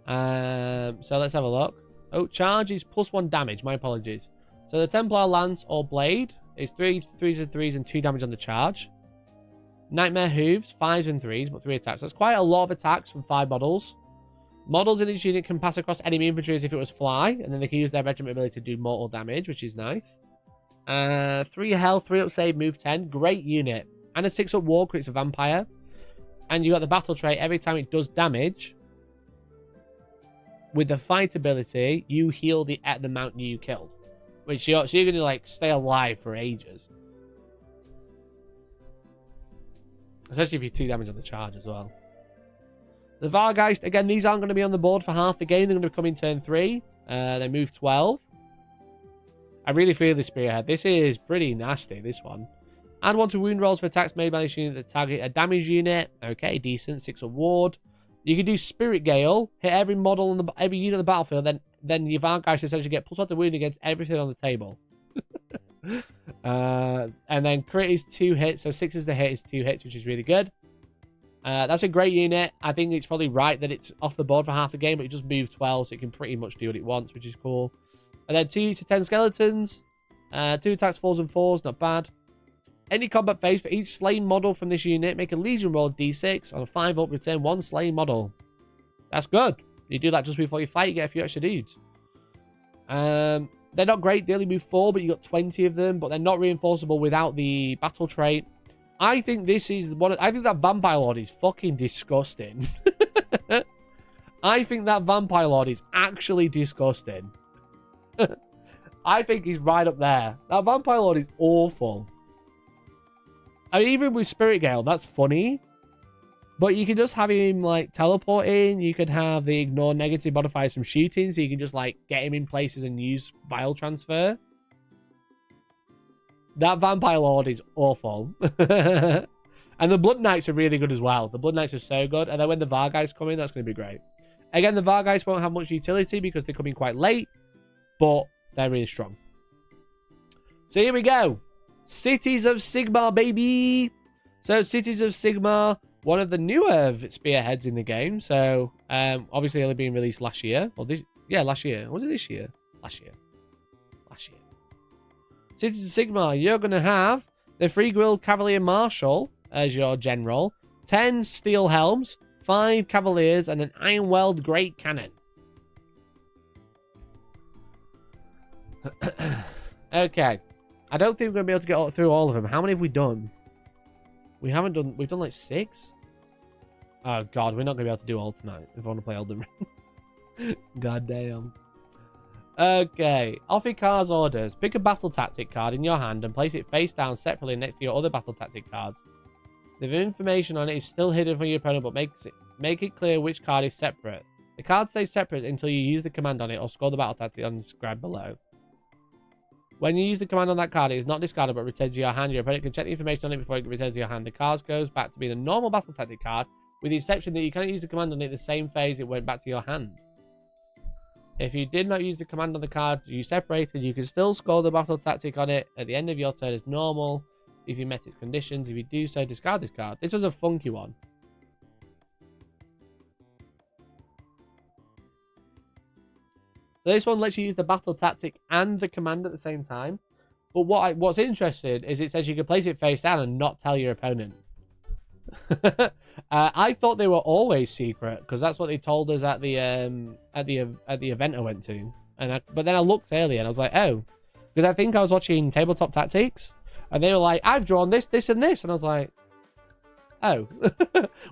So let's have a look. Oh, charge is +1 damage. My apologies. So the Templar Lance or Blade is 3 3s and 3s and 2 damage on the charge. Nightmare Hooves, 5s and 3s, but 3 attacks. That's quite a lot of attacks from 5 models. Models in each unit can pass across enemy infantry as if it was fly, and then they can use their regiment ability to do mortal damage, which is nice. 3 health, 3 up save, move 10. Great unit. And a 6 up war crit, it's a vampire. And you got the battle trait. Every time it does damage, with the fight ability, you heal the mountain you killed. So you're going to like stay alive for ages. Especially if you 2 damage on the charge as well. The Vargeist, again, these aren't going to be on the board for half the game. They're going to come in turn 3. They move 12. I really feel this Spearhead. This is pretty nasty, this one. Add 1 to wound rolls for attacks made by this unit that target a damage unit. Okay, decent. 6 award. You can do Spirit Gale, hit every model on every unit on the battlefield, then your Vargeist essentially get +1 to wound against everything on the table. And then crit is 2 hits, so 6 is the hit, is 2 hits, which is really good. That's a great unit. I think it's probably right that it's off the board for half the game, but it just moves 12, so it can pretty much do what it wants, which is cool. And then 2 to 10 skeletons. 2 attacks, 4s and 4s, not bad. Any combat phase, for each slain model from this unit, make a Legion roll of D6. On a 5 up, return 1 slain model. That's good. You do that just before you fight, you get a few extra dudes. They're not great. They only move 4, but you got 20 of them. But they're not reinforceable without the battle trait. I think this is I think that Vampire Lord is fucking disgusting. I think that Vampire Lord is actually disgusting. I think he's right up there. That Vampire Lord is awful. I mean, even with Spirit Gale, that's funny. But you can just have him, like, teleporting. You could have the ignore negative modifiers from shooting. So you can just, like, get him in places and use Vial Transfer. That Vampire Lord is awful. And the Blood Knights are really good as well. The Blood Knights are so good. And then when the Vargeist come in, that's going to be great. Again, the Vargeist won't have much utility because they come in quite late. But they're really strong. So here we go. Cities of Sigmar, baby. So Cities of Sigmar, one of the newer Spearheads in the game. So obviously only being released last year. Well, Yeah, last year. Was it this year? Last year. Cities of Sigmar, you're going to have the Free-Grilled Cavalier Marshal as your general, 10 Steel Helms, 5 Cavaliers, and an Ironweld Great Cannon. Okay. I don't think we're going to be able to get through all of them. How many have we done? We haven't done... We've done like 6? Oh, God. We're not going to be able to do all tonight if I want to play Elden Ring. God damn. Okay. Off your card's orders. Pick a battle tactic card in your hand and place it face down separately next to your other battle tactic cards. The information on it is still hidden from your opponent, but make it clear which card is separate. The card stays separate until you use the command on it or score the battle tactic on described below. When you use the command on that card, it is not discarded but returns to your hand. Your opponent can check the information on it before it returns to your hand. The card goes back to being a normal battle tactic card, with the exception that you cannot use the command on it the same phase it went back to your hand. If you did not use the command on the card you separated, you can still score the battle tactic on it at the end of your turn as normal if you met its conditions. If you do so, discard this card. This was a funky one. This one lets you use the battle tactic and the command at the same time. But what's interesting is it says you can place it face down and not tell your opponent. I thought they were always secret because that's what they told us at the event I went to. But then I looked earlier and I was like, oh, because I think I was watching Tabletop Tactics and they were like, I've drawn this, this, and this, and I was like, oh,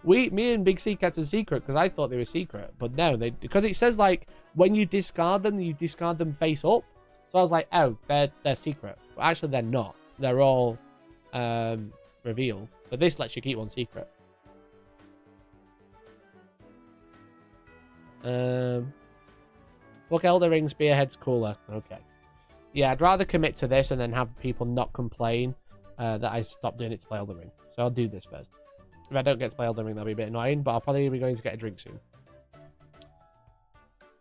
me and Big C kept a secret because I thought they were secret, but no, because it says like when you discard them face up. So I was like, oh, they're secret. But actually, they're not. They're all revealed. But this lets you keep one secret. Look, Elden Ring Spearhead's cooler. Okay. Yeah, I'd rather commit to this and then have people not complain that I stopped doing it to play Elden Ring. So I'll do this first. If I don't get to play Elden Ring, that'll be a bit annoying, but I'll probably be going to get a drink soon.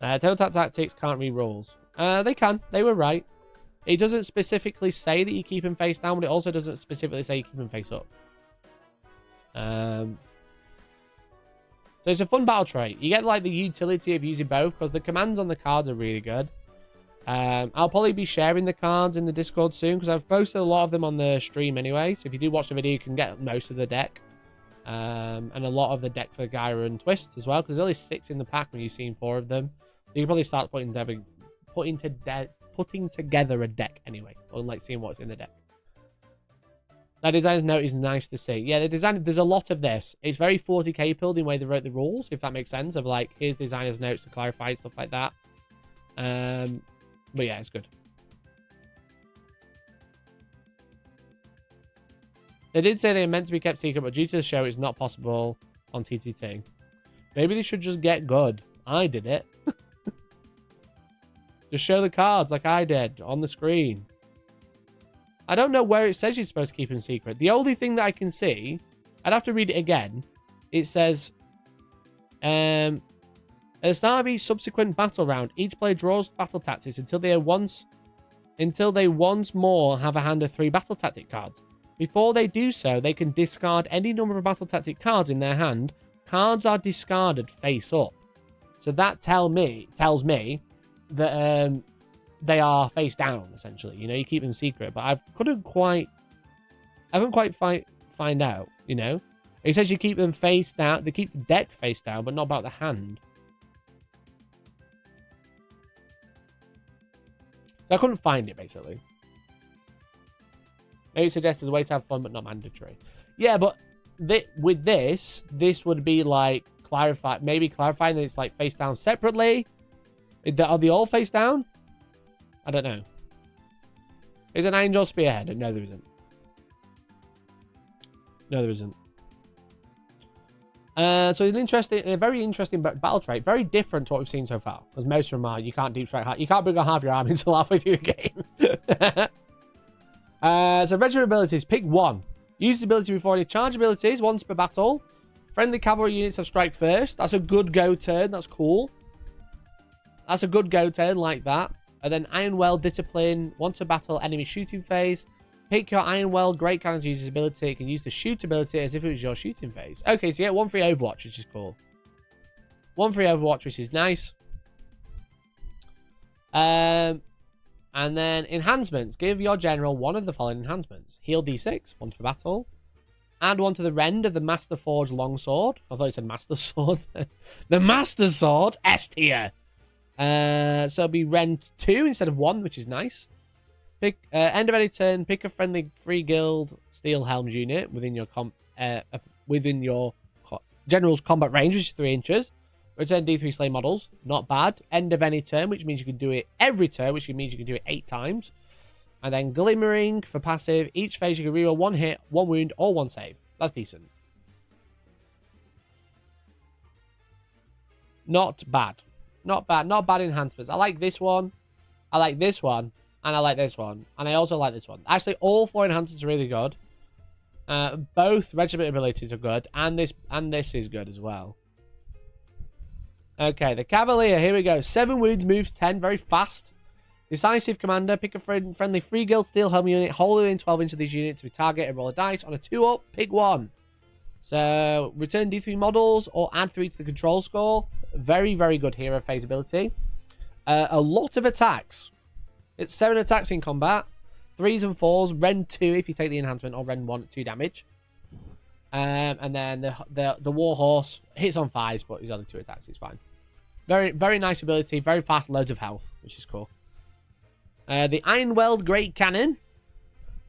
Tabletop Tactics can't read rules. They can. They were right. It doesn't specifically say that you keep him face down, but it also doesn't specifically say you keep him face up. So it's a fun battle trait. You get like the utility of using both because the commands on the cards are really good. I'll probably be sharing the cards in the Discord soon because I've posted a lot of them on the stream anyway. So if you do watch the video, you can get most of the deck. And a lot of the deck for Gyra and Twist as well, because there's only 6 in the pack when you've seen 4 of them. So you can probably start putting together a deck anyway, unlike seeing what's in the deck. That designer's note is nice to see. Yeah, the design, there's a lot of this. It's very 40k build in the way they wrote the rules, if that makes sense, of like, here's designer's notes to clarify stuff like that. But yeah, it's good. They did say they were meant to be kept secret, but due to the show, it's not possible on TTT. Maybe they should just get good. I did it. Just show the cards like I did on the screen. I don't know where it says you're supposed to keep them secret. The only thing that I can see, I'd have to read it again. It says, at the start of each subsequent battle round, each player draws battle tactics until they once more have a hand of 3 battle tactic cards. Before they do so, they can discard any number of battle tactic cards in their hand. Cards are discarded face up. So that tells me that they are face down, essentially. You know, you keep them secret, but I haven't quite find out, you know. It says you keep them face down. They keep the deck face down, but not about the hand. So I couldn't find it, basically. Maybe it suggests as a way to have fun, but not mandatory. Yeah, but with this would be like clarifying that it's like face down separately. Are they all face down? I don't know. Is an angel spearhead? No, there isn't. No, there isn't. So it's a very interesting battle trait. Very different to what we've seen so far. Because most of them are, you can't deep strike, you can't bring on half your army until halfway through the game. So regiment abilities, pick 1. Use the ability before any charge abilities, once per battle. Friendly cavalry units have strike first. That's a good go turn. That's cool. That's a good go turn like that. And then Ironweld Discipline, once a battle, enemy shooting phase. Pick your Ironweld Great Cannon to use his ability. You can use the shoot ability as if it was your shooting phase. Okay, so you get 1 free Overwatch, which is cool. 1 free Overwatch, which is nice. And then enhancements. Give your general one of the following enhancements. Heal D6, one for battle. Add one to the rend of the Master Forge Longsword. I thought it said Master Sword. The Master Sword, S tier. So it'll be rend 2 instead of 1, which is nice. Pick end of any turn, pick a friendly free guild steel helms unit within your general's combat range, which is 3 inches. Return D3 slay models, not bad. End of any turn, which means you can do it every turn, which means you can do it 8 times. And then Glimmering for passive. Each phase you can reroll 1 hit, 1 wound, or 1 save. That's decent. Not bad. Not bad. Not bad enhancements. I like this one. I like this one. And I like this one. And I also like this one. Actually, all 4 enhancements are really good. Both regiment abilities are good. And this is good as well. Okay, the Cavalier. Here we go. 7 wounds, moves 10. Very fast. Decisive commander. Pick a friendly free guild steel helm unit. Hold within 12 inches of this unit to be target and roll a dice. On a 2-up, pick 1. So, return D3 models or add 3 to the control score. Very, very good hero phase ability. A lot of attacks. It's 7 attacks in combat. 3s and 4s. Rend 2 if you take the enhancement, or Rend 1 at 2 damage. And then the Warhorse hits on 5s, but he's only 2 attacks. It's fine. Very, very nice ability. Very fast. Loads of health, which is cool. The Ironweld Great Cannon.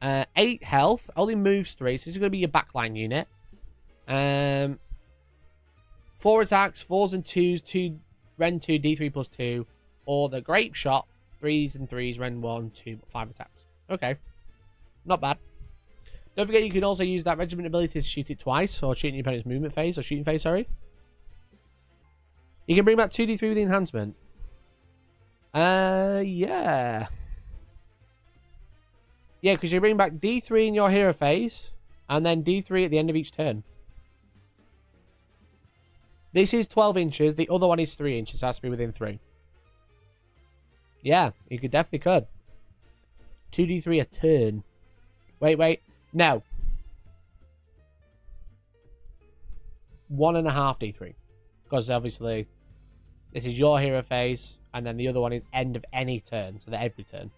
8 health. Only moves 3. So this is going to be your backline unit. 4 attacks. 4s and 2s. 2 Rend 2. D3 plus 2. Or the Grape Shot. 3s and 3s. Rend 1. 2. 5 attacks. Okay. Not bad. Don't forget you can also use that regiment ability to shoot it twice. Or shoot in your opponent's movement phase. Or shooting phase, sorry. You can bring back 2d3 with the enhancement. Yeah. Yeah, because you bring back D3 in your hero phase, and then D3 at the end of each turn. This is 12 inches. The other one is 3 inches. So it has to be within 3. Yeah, you definitely could. 2d3 a turn. Wait. No. 1.5 d3. Because obviously, this is your hero phase, and then the other one is end of any turn. So that every turn.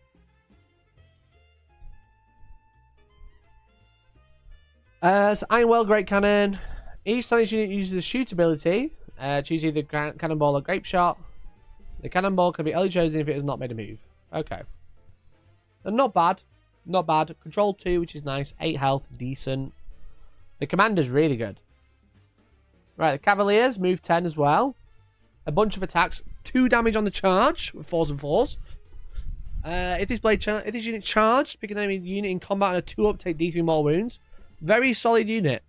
So Ironwell Great Cannon. Each time this unit uses the shoot ability, choose either Cannonball or Grape Shot. The Cannonball can be only chosen if it has not made a move. Okay. And not bad. Not bad. Control 2, which is nice. 8 health, decent. The Commander's really good. Right, the Cavaliers, move 10 as well. A bunch of attacks. 2 damage on the charge with 4s and 4s. If this unit charged, pick an enemy unit in combat on a 2-up, take D3 more wounds. Very solid unit.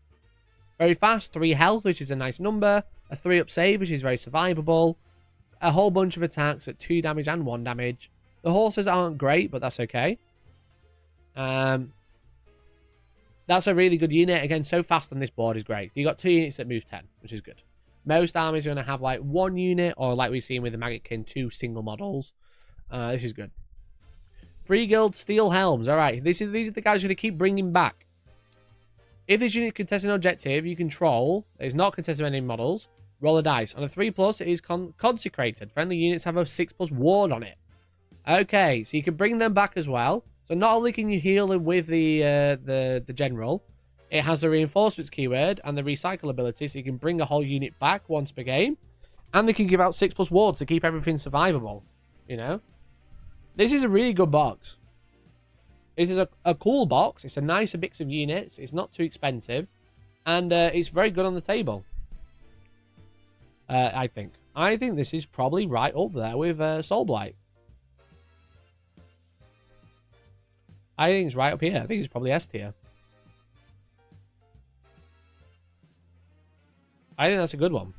Very fast. 3 health, which is a nice number. A 3-up save, which is very survivable. A whole bunch of attacks at 2 damage and 1 damage. The horses aren't great, but that's okay. That's a really good unit. Again, so fast on this board is great. You got 2 units that move 10, which is good. Most armies are going to have like 1 unit, or like we've seen with the Maggotkin, 2 single models. This is good. Free Guild Steel Helms. Alright, these are the guys you're going to keep bringing back. If this unit contests an objective you control, that is not contested with any models, roll a dice. On a 3+, it is consecrated. Friendly units have a 6+ ward on it. Okay, so you can bring them back as well. So not only can you heal them with the general, it has the reinforcements keyword and the recycle ability, so you can bring a whole unit back once per game. And they can give out 6+ wards to keep everything survivable. You know? This is a really good box. It is a cool box. It's a nicer mix of units. It's not too expensive. And it's very good on the table. I think. I think this is probably right up there with Soulblight. I think it's right up here. I think it's probably S tier. I think that's a good one.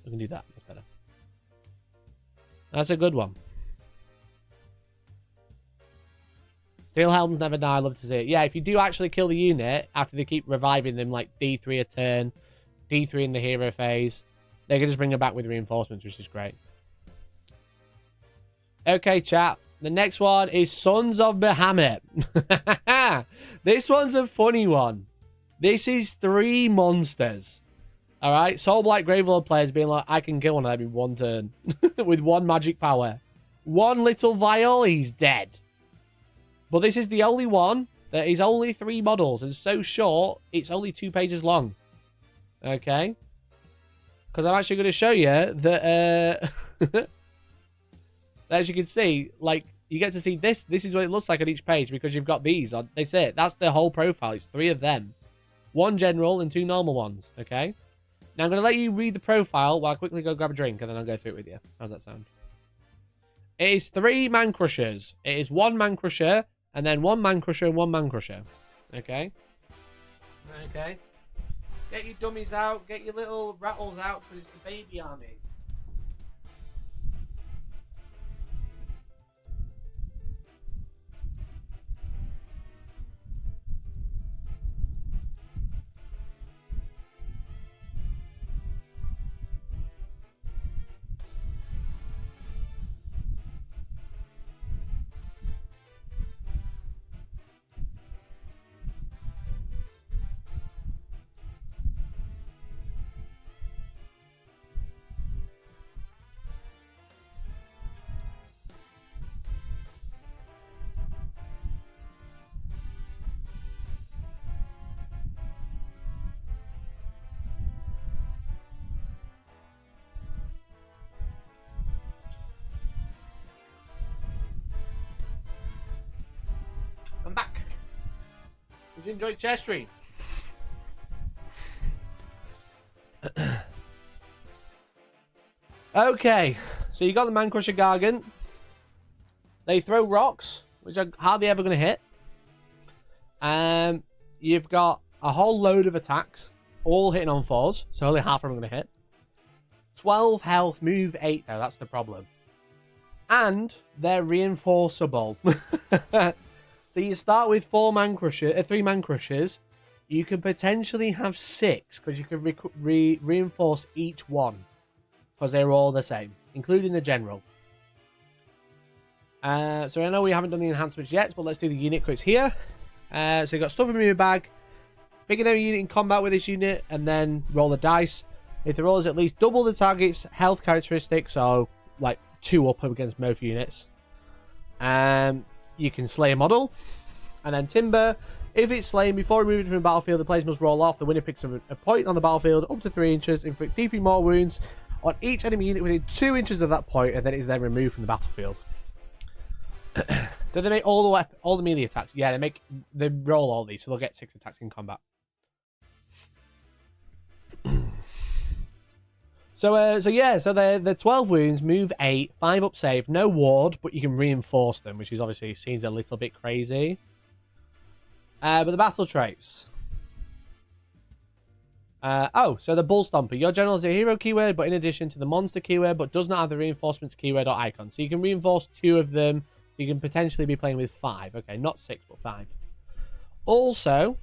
We can do that. That's better. That's a good one. Steel Helms never die. I love to see it. Yeah, if you do actually kill the unit after they keep reviving them, like D3 a turn, D3 in the hero phase, they can just bring them back with reinforcements, which is great. Okay, chat. The next one is Sons of Behemat. This one's a funny one. This is 3 monsters. Alright? Soulblight Gravelord players being like, I can kill one of them in 1 turn. With 1 magic power. one little vial, he's dead. But this is the only one that is only 3 models and so short, it's only 2 pages long. Okay? Because I'm actually going to show you that, as you can see, like, you get to see this. This is what it looks like on each page because you've got these. That's it. That's the whole profile. It's 3 of them. 1 general and 2 normal ones. Okay? Now, I'm going to let you read the profile while I quickly go grab a drink and then I'll go through it with you. How's that sound? It is 3 man crushers. It is 1 man crusher and then 1 man crusher and 1 man crusher. Okay? Okay. Get your dummies out. Get your little rattles out because it's the baby army. I'm back. Did you enjoy Chair Stream? Okay, so you got the Man Crusher Gargant. They throw rocks, which are hardly ever going to hit. You've got a whole load of attacks, all hitting on 4s, so only half of them are going to hit. 12 health, move 8 though, that's the problem. And they're reinforceable. So you start with 3 man crushers. You can potentially have 6 because you can reinforce each one because they're all the same, including the general. So I know we haven't done the enhancements yet, but let's do the unit quiz here. So you've got stuff in your bag. Pick an enemy unit in combat with this unit and then roll the dice. If the roll is at least double the target's health characteristic, so like 2 up against most units, you can slay a model. And then Timber, if it's slain before moving from the battlefield, the players must roll off. The winner picks a point on the battlefield up to 3 inches, inflict D3 more wounds on each enemy unit within 2 inches of that point, and then it is then removed from the battlefield. Do they make all the melee attacks? Yeah, they roll all these, so they'll get 6 attacks in combat. So they're 12 wounds, move 8, 5 up save, no ward, but you can reinforce them, which is obviously seems a little bit crazy. But the battle traits. So the Bull Stomper. Your general is a hero keyword, but in addition to the monster keyword, but does not have the reinforcements keyword or icon. So you can reinforce 2 of them, so you can potentially be playing with 5. Okay, not 6, but 5. Also,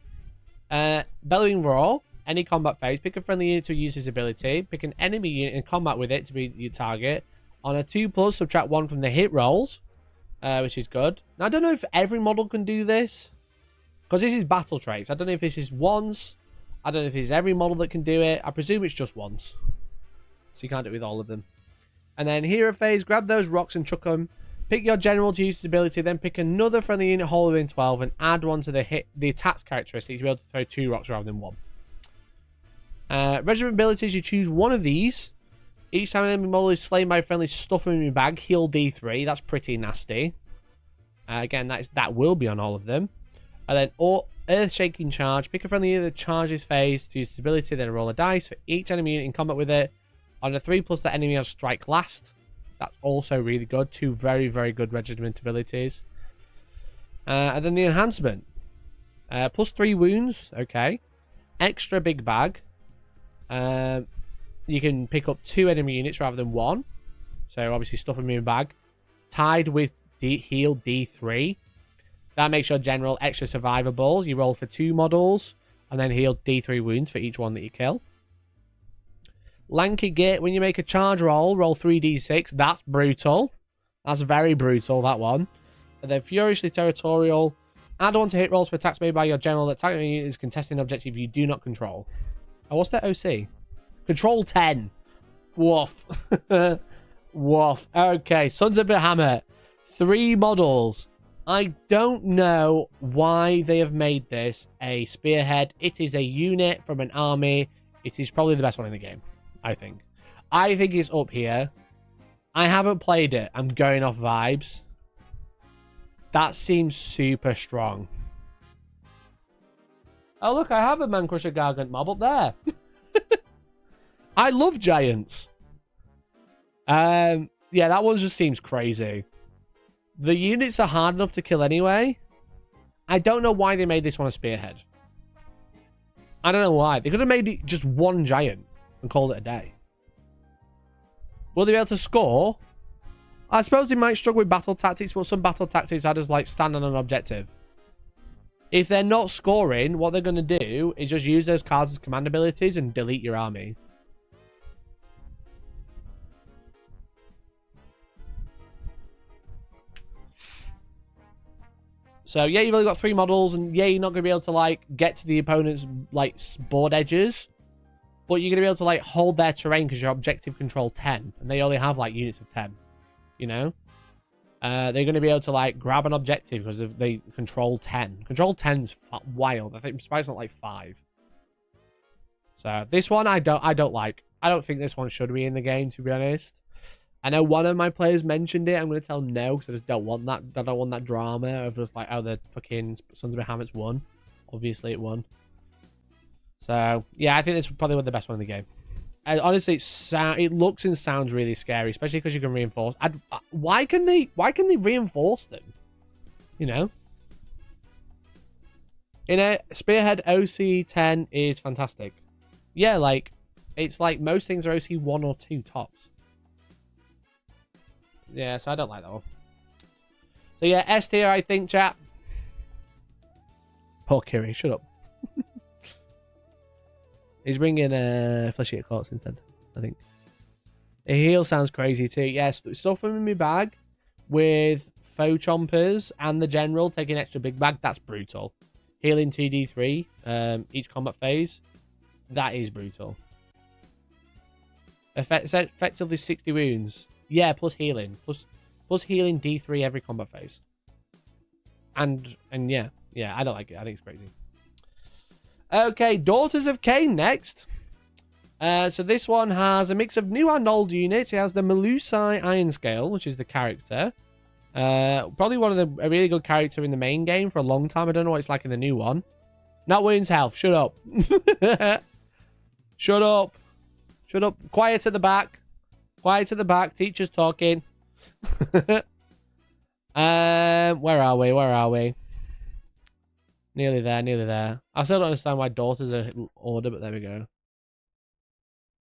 Bellowing Roar. Any combat phase, pick a friendly unit to use his ability. Pick an enemy unit in combat with it to be your target. On a 2+, subtract 1 from the hit rolls, which is good. Now, I don't know if every model can do this, because this is battle traits. I don't know if this is once. I don't know if it's every model that can do it. I presume it's just once. So you can't do it with all of them. And then hero phase, grab those rocks and chuck them. Pick your general to use his ability, then pick another friendly unit whole within 12 and add 1 to the attacks characteristics. You'll be able to throw 2 rocks rather than 1. Regiment abilities, you choose one of these. Each time an enemy model is slain by a friendly, stuff him in your bag. Heal D3. That's pretty nasty. Again, that will be on all of them. And then Earth-Shaking Charge. Pick a friendly unit that charges phase to use its ability, then roll a dice for each enemy unit in combat with it. On a 3+, the enemy has Strike Last. That's also really good. 2 very, very good regiment abilities. And then the enhancement. +3 wounds. Okay. Extra big bag. You can pick up 2 enemy units rather than 1. So obviously stuff them in your bag. Tied with heal D3. That makes your general extra survivable. You roll for 2 models and then heal D3 wounds for each one that you kill. Lanky Git, when you make a charge roll 3d6. That's brutal. That's very brutal, that one. And then Furiously Territorial. Add 1 to hit rolls for attacks made by your general that targeting unit is contesting an objective you do not control. Oh, what's that OC? Control 10. Woof. Woof. Okay, Sons of Behemat. 3 models. I don't know why they have made this a Spearhead. It is a unit from an army. It is probably the best one in the game, I think. I think it's up here. I haven't played it. I'm going off vibes. That seems super strong. Oh, look, I have a Man Crusher Gargant mob up there. I love giants. Yeah, that one just seems crazy. The units are hard enough to kill anyway. I don't know why they made this one a Spearhead. I don't know why. They could have made it just 1 giant and called it a day. Will they be able to score? I suppose they might struggle with battle tactics, but some battle tactics are just like stand on an objective. If they're not scoring, what they're going to do is just use those cards as command abilities and delete your army. So, yeah, you've only got 3 models, and yeah, you're not going to be able to, like, get to the opponent's, like, board edges. But you're going to be able to, like, hold their terrain because you're objective control 10. And they only have, like, units of 10. You know? They're going to be able to, like, grab an objective because they control 10. Control 10's wild. I think Spice's not, like, 5. So, this one I don't like. I don't think this one should be in the game, to be honest. I know one of my players mentioned it. I'm going to tell no because I just don't want that. I don't want that drama of just like, oh, the fucking Sons of Behemat's won. Obviously, it won. So, yeah, I think this is probably the best one in the game. Honestly, it looks and sounds really scary, especially because you can reinforce. Why can they reinforce them? You know? Spearhead OC 10 is fantastic. Yeah, like, it's like most things are OC 1 or 2 tops. Yeah, so I don't like that one. So yeah, S tier, I think, chat. Poor Kiri, shut up. He's bringing Fleshy Courts instead, I think. A heal sounds crazy too. Yes, stuff in my bag with Foe Chompers and the General taking extra big bag. That's brutal. Healing 2d3 each combat phase. That is brutal. Effectively 60 wounds. Yeah, plus healing. Plus healing D3 every combat phase. And yeah, I don't like it. I think it's crazy. Okay, Daughters of Khaine next. So this one has a mix of new and old units. It has the Melusai Iron Scale, which is the character. Probably a really good character in the main game for a long time. I don't know what it's like in the new one. Not wounds health. Shut up. Shut up. Shut up. Quiet at the back. Quiet at the back. Teacher's talking. Where are we? Where are we? Nearly there. Nearly there. I still don't understand why Daughters are order, but there we go.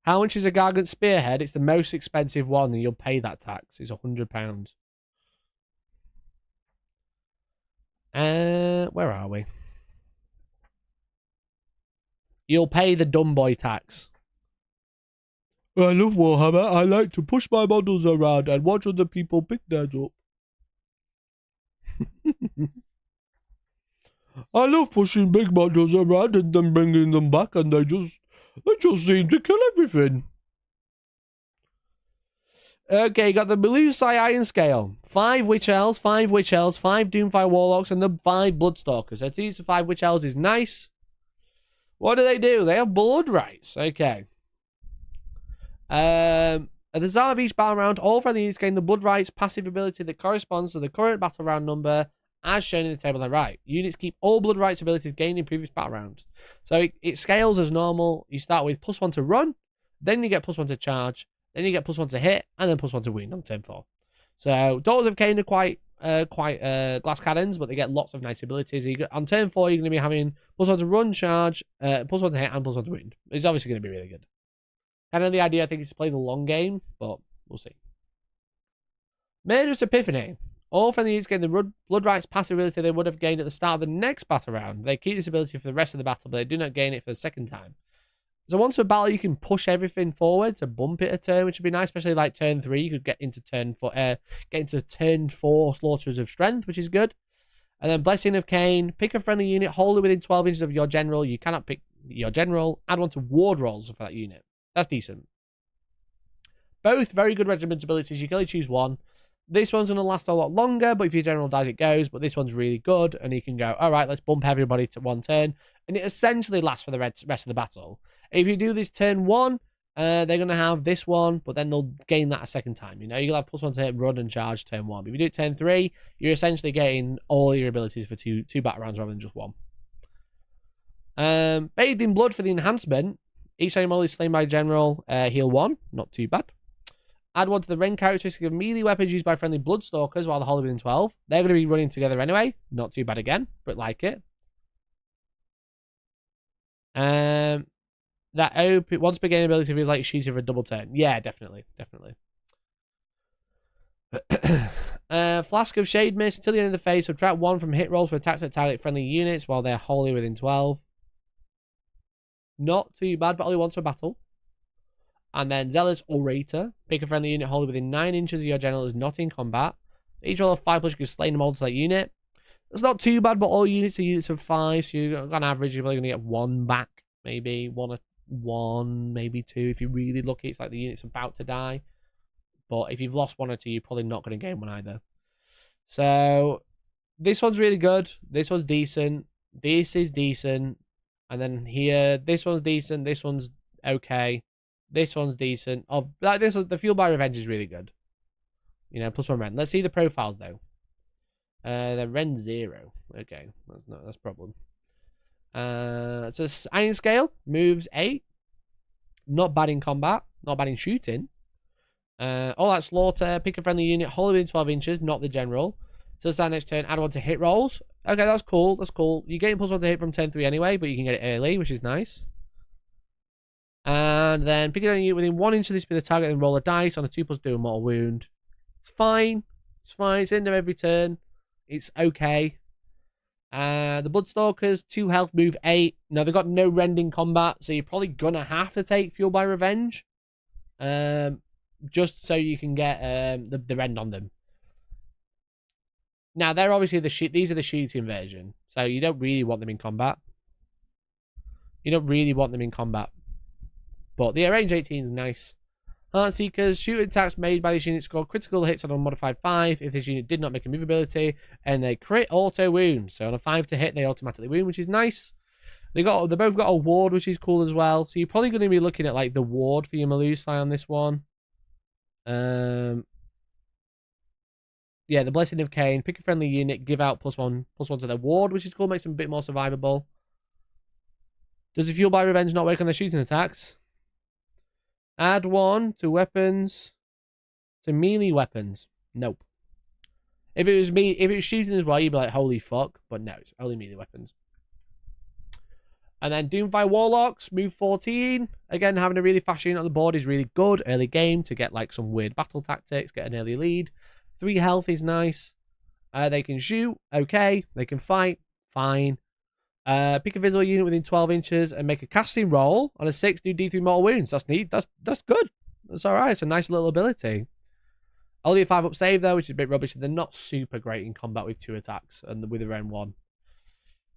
How much is a Gargant Spearhead? It's the most expensive one, and you'll pay that tax. It's £100. Where are we? You'll pay the dumb boy tax. I love Warhammer. I like to push my models around and watch other people pick theirs up. I love pushing big models around and then bringing them back, and they just seem to kill everything. Okay, you got the Melusai Iron Scale. 5 Witch Elves, 5 Witch Elves, 5 Doomfire Warlocks, and the 5 Bloodstalkers. So to use the 5 Witch Elves is nice. What do? They have blood rights. Okay. At the start of each battle round, all friendly units gain the blood rights passive ability that corresponds to the current battle round number as shown in the table on the right. Units keep all blood rights abilities gained in previous battle rounds. So it scales as normal. You start with +1 to run, then you get +1 to charge, then you get +1 to hit, and then +1 to wound on turn 4. So Daughters of Khaine are quite glass cannons, but they get lots of nice abilities. On turn 4, you're going to be having +1 to run, charge, +1 to hit, and +1 to wound. It's obviously going to be really good. Kind of the idea, I think, is to play the long game, but we'll see. Murderous Epiphany. All friendly units gain the blood rights passive ability they would have gained at the start of the next battle round. They keep this ability for the rest of the battle, but they do not gain it for the second time. So once a battle, you can push everything forward to bump it a turn, which would be nice, especially like turn 3. You could get into turn 4 Slaughterers of Strength, which is good. And then Blessing of Khaine. Pick a friendly unit wholly within 12 inches of your general. You cannot pick your general. Add 1 to ward rolls for that unit. That's decent. Both very good regiment abilities. You can only choose one. This one's going to last a lot longer, but if your general dies, it goes. But this one's really good, and you can go, all right, let's bump everybody to 1 turn. And it essentially lasts for the rest of the battle. If you do this turn 1, they're going to have this one, but then they'll gain that a second time. You know, you'll have +1 to hit, run, and charge turn 1. But if you do it turn 3, you're essentially getting all your abilities for two battle rounds rather than just one. Bathed in Blood for the enhancement. Each time is slain by general, heal 1. Not too bad. Add 1 to the range characteristic of melee weapons used by friendly Bloodstalkers while they're wholly within 12. They're going to be running together anyway. Not too bad again, but like it. That once per game ability feels like it shoots you for a double turn. Yeah, definitely. Flask of Shade Mist. Until the end of the phase, subtract 1 from hit rolls for attacks that target friendly units while they're wholly within 12. Not too bad, but only once per battle. And then Zealous Orator. Pick a friendly unit wholly within 9 inches of your general is not in combat. Each roll of 5+, you can slay them all to that unit. It's not too bad, but all units are units of 5, so you're on average, you're probably going to get 1 back. Maybe 1, maybe 2. If you're really lucky, it's like the unit's about to die. But if you've lost 1 or 2, you're probably not going to gain 1 either. So, this one's really good. This one's decent. This is decent. And then here, this one's decent. This one's okay. This one's decent. Oh, like this, the Fuel by Revenge is really good. You know, +1 Rend. Let's see the profiles though. The Rend 0. Okay, that's a problem. So Iron Scale moves 8. Not bad in combat. Not bad in shooting. All that Slaughter. Pick a friendly unit. Wholly within 12 inches. Not the general. So start next turn. Add 1 to hit rolls. Okay, that's cool. That's cool. You're getting +1 to hit from turn 3 anyway, but you can get it early, which is nice. And then pick it on you within 1 inch of this with a target and roll a dice on a 2+2 mortal wound. It's fine. It's fine. It's end of every turn. It's okay. The Bloodstalkers, 2 health, move 8. Now, they've got no rend in combat, so you're probably going to have to take Fuel by Revenge. Just so you can get the rend on them. Now, they're obviously these are the shooting version, so you don't really want them in combat. You don't really want them in combat. But the range 18 is nice. Heartseekers, shoot attacks made by this unit score critical hits on a modified 5 if this unit did not make a move ability, and they crit auto wound. So on a 5 to hit, they automatically wound, which is nice. They both got a ward, which is cool as well. So you're probably going to be looking at like the ward for your Melusai on this one. Yeah, the Blessing of Khaine. Pick a friendly unit, give out +1 to their ward, which is cool, makes them a bit more survivable. Does the Fuel by Revenge not work on their shooting attacks? Add 1 to weapons, to melee weapons. Nope. If it was shooting as well, you'd be like, holy fuck. But no, it's only melee weapons. And then Doomfire Warlocks, move 14. Again, having a really fast unit on the board is really good. Early game to get like some weird battle tactics, get an early lead. 3 health is nice. They can shoot, okay. They can fight, fine. Pick a visible unit within 12 inches and make a casting roll on a 6, do D3 mortal wounds. That's neat. That's good. That's alright. It's a nice little ability. Only a 5 up save though, which is a bit rubbish. They're not super great in combat with 2 attacks and with a round 1.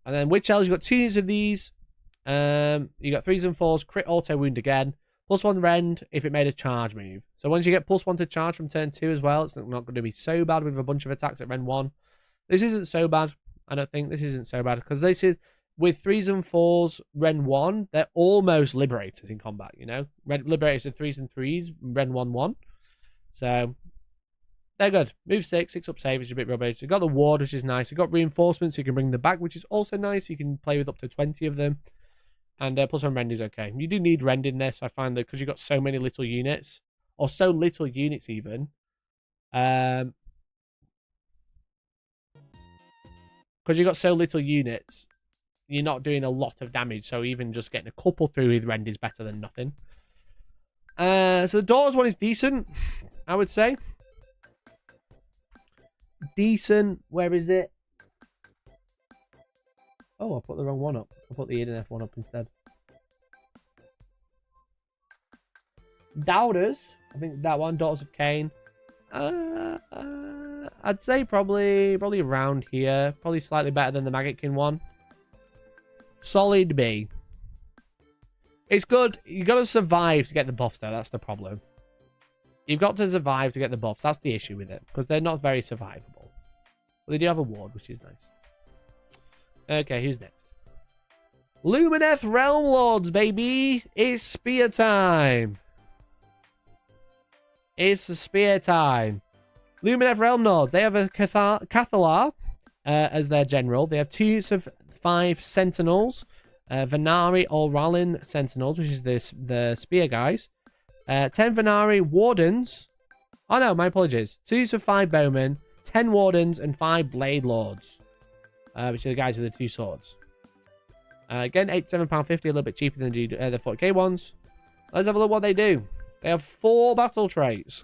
And then Witch Elves, you've got 2 units of these. You got 3s and 4s, crit auto wound again. +1 rend if it made a charge move. So once you get +1 to charge from turn 2 as well, it's not going to be so bad with a bunch of attacks at rend 1. This isn't so bad. I don't think this isn't so bad because this is with 3s and 4s, Ren 1, they're almost Liberators in combat, you know? Liberators are 3s and 3s, Ren 1-1. So, they're good. Move 6 up save, which is a bit rubbish. You've got the ward, which is nice. You've got reinforcements, so you can bring them back, which is also nice. You can play with up to 20 of them. And +1 rend is okay. You do need rend in this, I find that, because you've got so many little units, or so little units even. Because you've got so little units, you're not doing a lot of damage, so even just getting a couple through with rend is better than nothing. So the Daughters one is decent, I would say. Decent. Where is it? Oh, I put the wrong one up. I put the Idoneth one up instead. Daughters. I think that one, Daughters of Khaine. I'd say probably around here. Probably slightly better than the Maggotkin one. Solid B. It's good. You got to survive to get the buffs though. That's the problem. You've got to survive to get the buffs. That's the issue with it, because they're not very survivable. But they do have a ward, which is nice. Okay, who's next? Lumineth Realm-lords, baby! It's spear time! It's the spear time. Lumineth Realm-lords, they have a Cathalar as their general. They have 2 of 5 Sentinels. Venari or Rallin Sentinels, which is the spear guys. 10 Venari Wardens. Oh no, my apologies. 2 of 5 Bowmen, 10 Wardens, and 5 Blade Lords. Which are the guys with the 2 swords. Again, £87.50, a little bit cheaper than the 40k ones. Let's have a look what they do. They have 4 battle traits.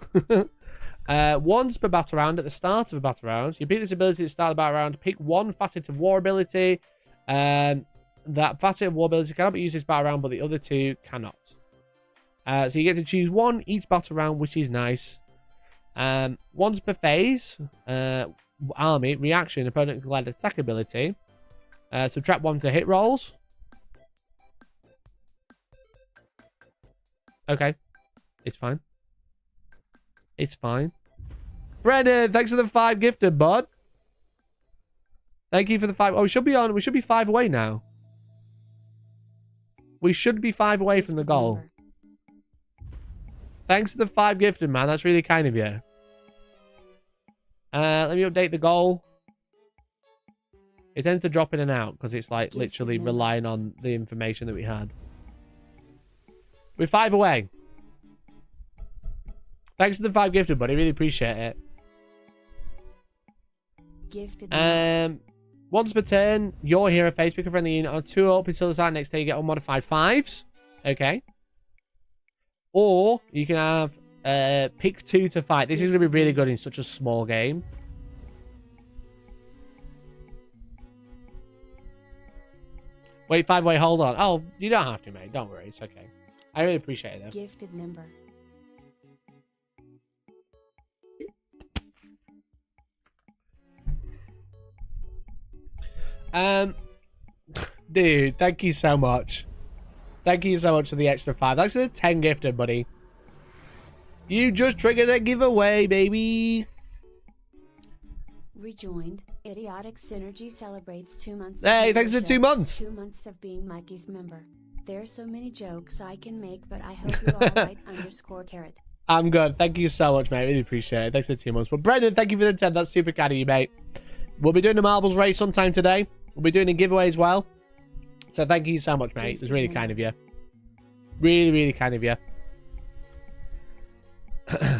Once per battle round at the start of a battle round. You pick this ability at the start of the battle round. Pick 1 facet of war ability. That facet of war ability cannot be used this battle round, but the other 2 cannot. So you get to choose 1 each battle round, which is nice. Once per phase, army, reaction, opponent led attack ability. Subtract 1 to hit rolls. Okay. It's fine. It's fine. Brennan, thanks for the 5 gifted, bud. Thank you for the 5. Oh, we should be 5 away now. We should be 5 away from the goal. Thanks for the 5 gifted, man. That's really kind of you. Let me update the goal. It tends to drop in and out because it's like literally relying on the information that we had. We're 5 away. Thanks for the 5 gifted, buddy. Really appreciate it. Gifted. Once per turn, your hero phase, pick a friendly unit on 2 up until the start next turn. You get unmodified 5s. Okay. Or you can have pick 2 to fight. This is going to be really good in such a small game. Wait, 5 way, hold on. Oh, you don't have to, mate. Don't worry. It's okay. I really appreciate it, though. Gifted member. Dude, thank you so much. Thank you so much for the extra 5. That's a 10 gifted, buddy. You just triggered a giveaway, baby. Rejoined. Idiotic Synergy celebrates 2 months. Hey, thanks for 2 months. 2 months of being Mikey's member. There's so many jokes I can make, but I hope you're alright. _carrot. I'm good. Thank you so much, mate. Really appreciate it. Thanks for the 2 months. But Brendan, thank you for the 10. That's super kind of you, mate. We'll be doing the marbles race sometime today. We'll be doing a giveaway as well. So thank you so much, mate. It was really kind of you. Really, really kind of you.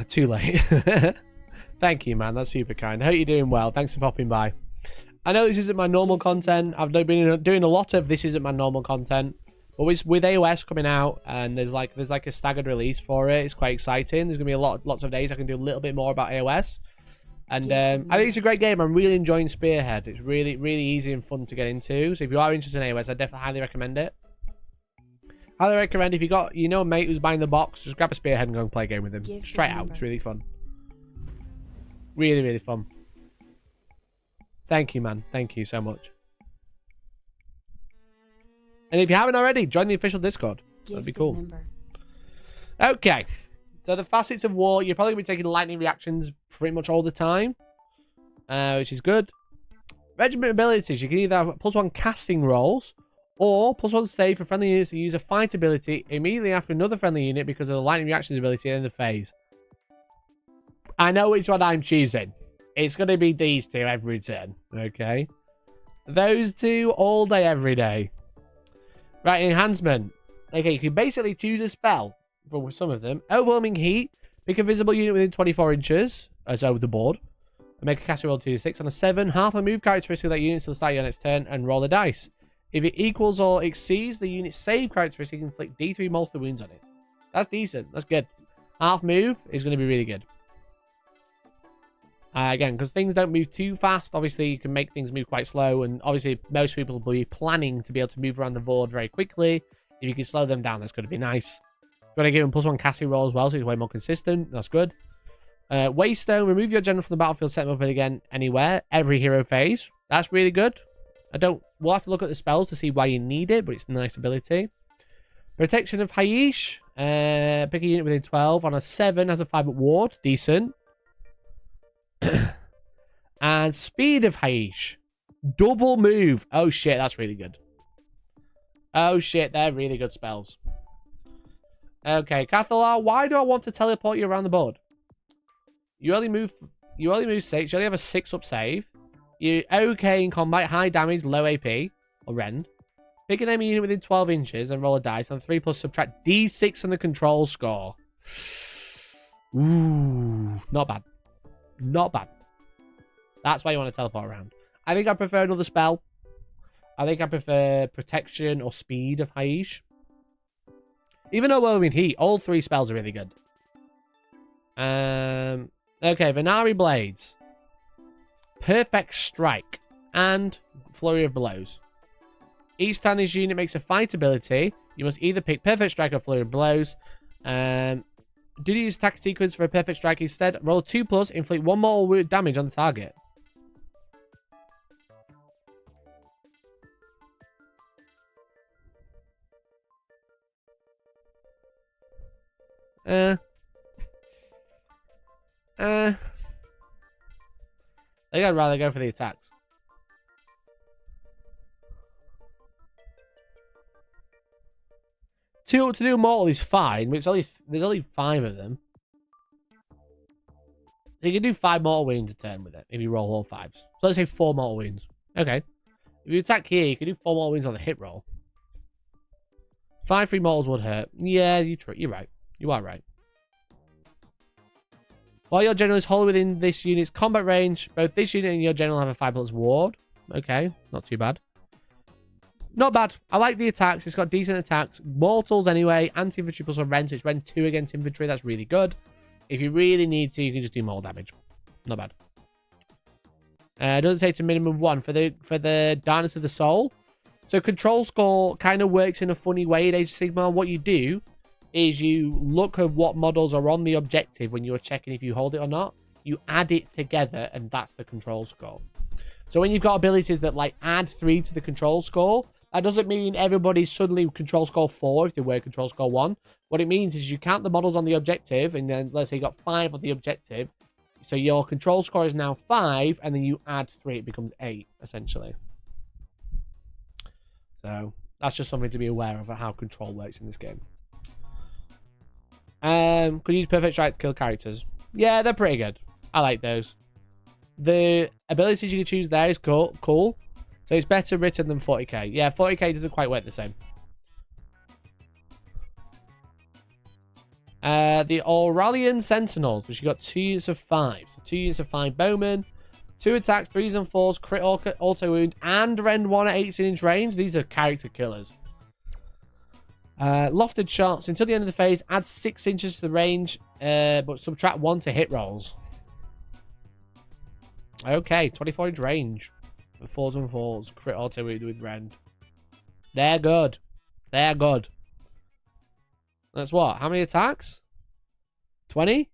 Too late. Thank you, man. That's super kind. I hope you're doing well. Thanks for popping by. I know this isn't my normal content. I've been doing a lot of this isn't my normal content. But with AOS coming out and there's like a staggered release for it, it's quite exciting. There's gonna be lots of days I can do a little bit more about AOS. And I think it's a great game. I'm really enjoying Spearhead. It's really, really easy and fun to get into. So if you are interested in AOS, I definitely highly recommend it. Highly recommend if you know a mate who's buying the box, just grab a Spearhead and go and play a game with him. Straight out. It's really fun. Really, really fun. Thank you, man. Thank you so much. And if you haven't already, join the official Discord. That'd be cool. Okay. So the facets of war, you're probably going to be taking lightning reactions pretty much all the time. Which is good. Regiment abilities. You can either have +1 casting rolls or +1 save for friendly units who use a fight ability immediately after another friendly unit because of the lightning reactions ability in the phase. I know which one I'm choosing. It's going to be these 2 every turn. Okay. Those 2 all day, every day. Right, enhancement. Okay, you can basically choose a spell for some of them. Overwhelming heat. Pick a visible unit within 24 inches. So the board. And make a casting roll 2d6. On a 7, half the move characteristic of that unit until the start of your next turn and roll a dice. If it equals or exceeds the unit's save characteristic, you can inflict D3 multiple wounds on it. That's decent. That's good. Half move is going to be really good. Again, because things don't move too fast, obviously you can make things move quite slow, and obviously most people will be planning to be able to move around the board very quickly. If you can slow them down, that's going to be nice. You've got to give him +1 casting roll as well, so he's way more consistent. That's good. Waystone, remove your general from the battlefield, set them up again anywhere, every hero phase. That's really good. We'll have to look at the spells to see why you need it, but it's a nice ability. Protection of Haish. Pick a unit within 12. On a 7 has a 5-up ward. Decent. And Speed of Haish. Double move. Oh shit, that's really good. Oh shit, they're really good spells. Okay, Cathalar, why do I want to teleport you around the board? You only move 6. You only have a 6-up save. You're okay in combat, high damage, low AP, or rend. Pick an enemy unit within 12 inches and roll a dice. On 3 plus subtract D6 on the control score. Ooh, not bad. Not bad. That's why you want to teleport around. I think I prefer another spell. I think I prefer Protection or Speed of Haish. Even though Whirlwind Heat, all 3 spells are really good. Okay, Venari Blades. Perfect Strike. And Flurry of Blows. Each time this unit makes a fight ability, you must either pick Perfect Strike or Flurry of Blows. Do you use attack sequence for a Perfect Strike instead? Roll 2+, inflict 1 mortal wound damage on the target. I think I'd rather go for the attacks. To do mortal is fine, but there's only 5 of them. So you can do 5 mortal wounds a turn with it if you roll all 5s. So let's say 4 mortal wounds. Okay. If you attack here, you can do 4 mortal wounds on the hit roll. 5 free mortals would hurt. Yeah, you're right. You are right. While your general is wholly within this unit's combat range, both this unit and your general have a 5+ ward. Okay, not too bad. Not bad. I like the attacks. It's got decent attacks. Mortals anyway. Anti-infantry plus 1 rend. So it's rend 2 against infantry. That's really good. If you really need to, you can just do more damage. Not bad. It doesn't say to minimum 1 for the Darkness of the Soul. So control score kind of works in a funny way in Age of Sigmar. What you do is you look at what models are on the objective when you're checking if you hold it or not. You add it together, and that's the control score. So when you've got abilities that like add 3 to the control score, that doesn't mean everybody's suddenly control score 4 if they were control score 1. What it means is you count the models on the objective, and then let's say you got 5 on the objective. So your control score is now 5, and then you add 3, it becomes 8, essentially. So that's just something to be aware of how control works in this game. Could use Perfect Strike to kill characters. Yeah, they're pretty good. I like those. The abilities you can choose there is cool. So it's better written than 40k. Yeah, 40k doesn't quite work the same. The Aurelian Sentinels, which you got 2 units of 5. So 2 units of 5 bowmen. 2 attacks, 3s and 4s, crit auto wound, and rend 1 at 18-inch range. These are character killers. Lofted shots. Until the end of the phase, add 6 inches to the range, but subtract 1 to hit rolls. Okay, 24-inch range. With 4s and 4s, crit auto wound with rend. They're good. They're good. That's what? How many attacks? 20?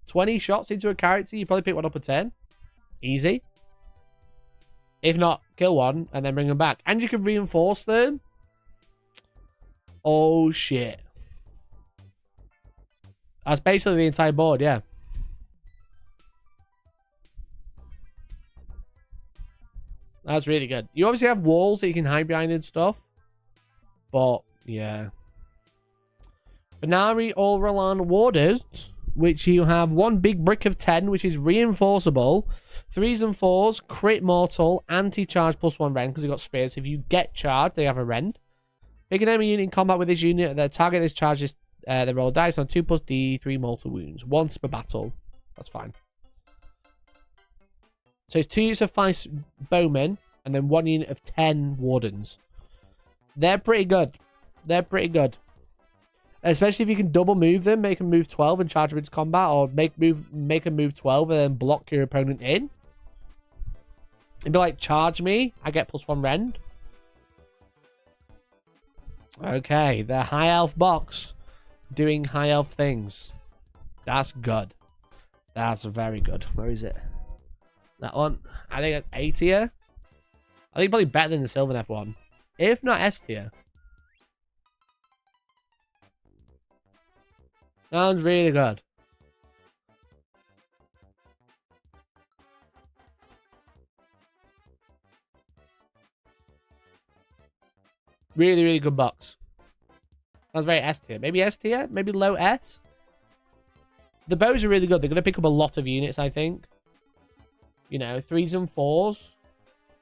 20 shots into a character, you probably pick one up a 10. Easy. If not, kill one and then bring them back. And you can reinforce them. Oh, shit. That's basically the entire board, yeah. That's really good. You obviously have walls that you can hide behind and stuff. But, yeah. Venari Realm-lords, which you have 1 big brick of 10, which is reinforceable. 3s and 4s, crit mortal, anti-charge plus 1 rend, because you've got spears. If you get charged, they have a rend. Pick an enemy unit in combat with this unit. The target this charges, they roll dice on 2 plus D3 mortal wounds. Once per battle. That's fine. So it's 2 units of 5 bowmen, and then 1 unit of 10 wardens. They're pretty good. They're pretty good. Especially if you can double move them, make them move 12 and charge them into combat, or make them move 12 and then block your opponent in. It'd be like, charge me, I get plus 1 rend. Okay, the high elf box doing high elf things. That's good. That's very good. Where is it? That one, I think it's A tier. I think probably better than the Sylvaneth one. If not S tier. Sounds really good. Really, really good box. Sounds very S tier. Maybe S tier? Maybe low S? The bows are really good. They're going to pick up a lot of units, I think. You know, 3s and 4s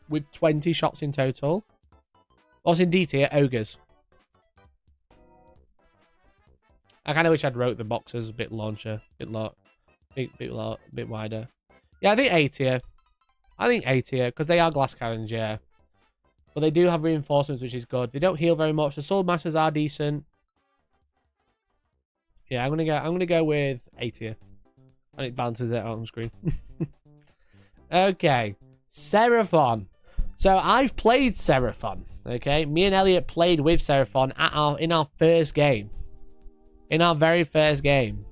with 20 shots in total. What's in D tier? Ogres. I kind of wish I'd wrote the boxes a bit larger, bit wider. Yeah, I think A tier. I think A tier because they are glass cannons, yeah. But they do have reinforcements, which is good. They don't heal very much. The sword masters are decent. Yeah, I'm gonna go with A tier. And it balances it out on screen. Okay. Seraphon. So I've played Seraphon. Okay. Me and Elliot played with Seraphon in our first game. In our very first game.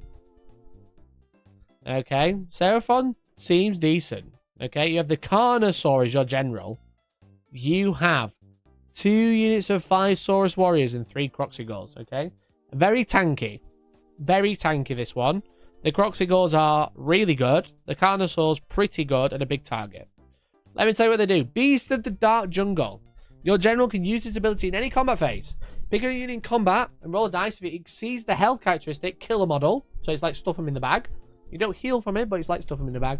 Okay. Seraphon seems decent. Okay. You have the Carnosaur as your general. You have 2 units of 5 Saurus Warriors and 3 Kroxigors. Okay. Very tanky. Very tanky, this one. The Kroxigors are really good. The Carnosaur's pretty good and a big target. Let me tell you what they do. Beast of the Dark Jungle. Your general can use this ability in any combat phase. Pick a unit in combat and roll a dice. If it exceeds the health characteristic, kill a model. So it's like stuff them in the bag. You don't heal from it, but it's like stuff them in the bag.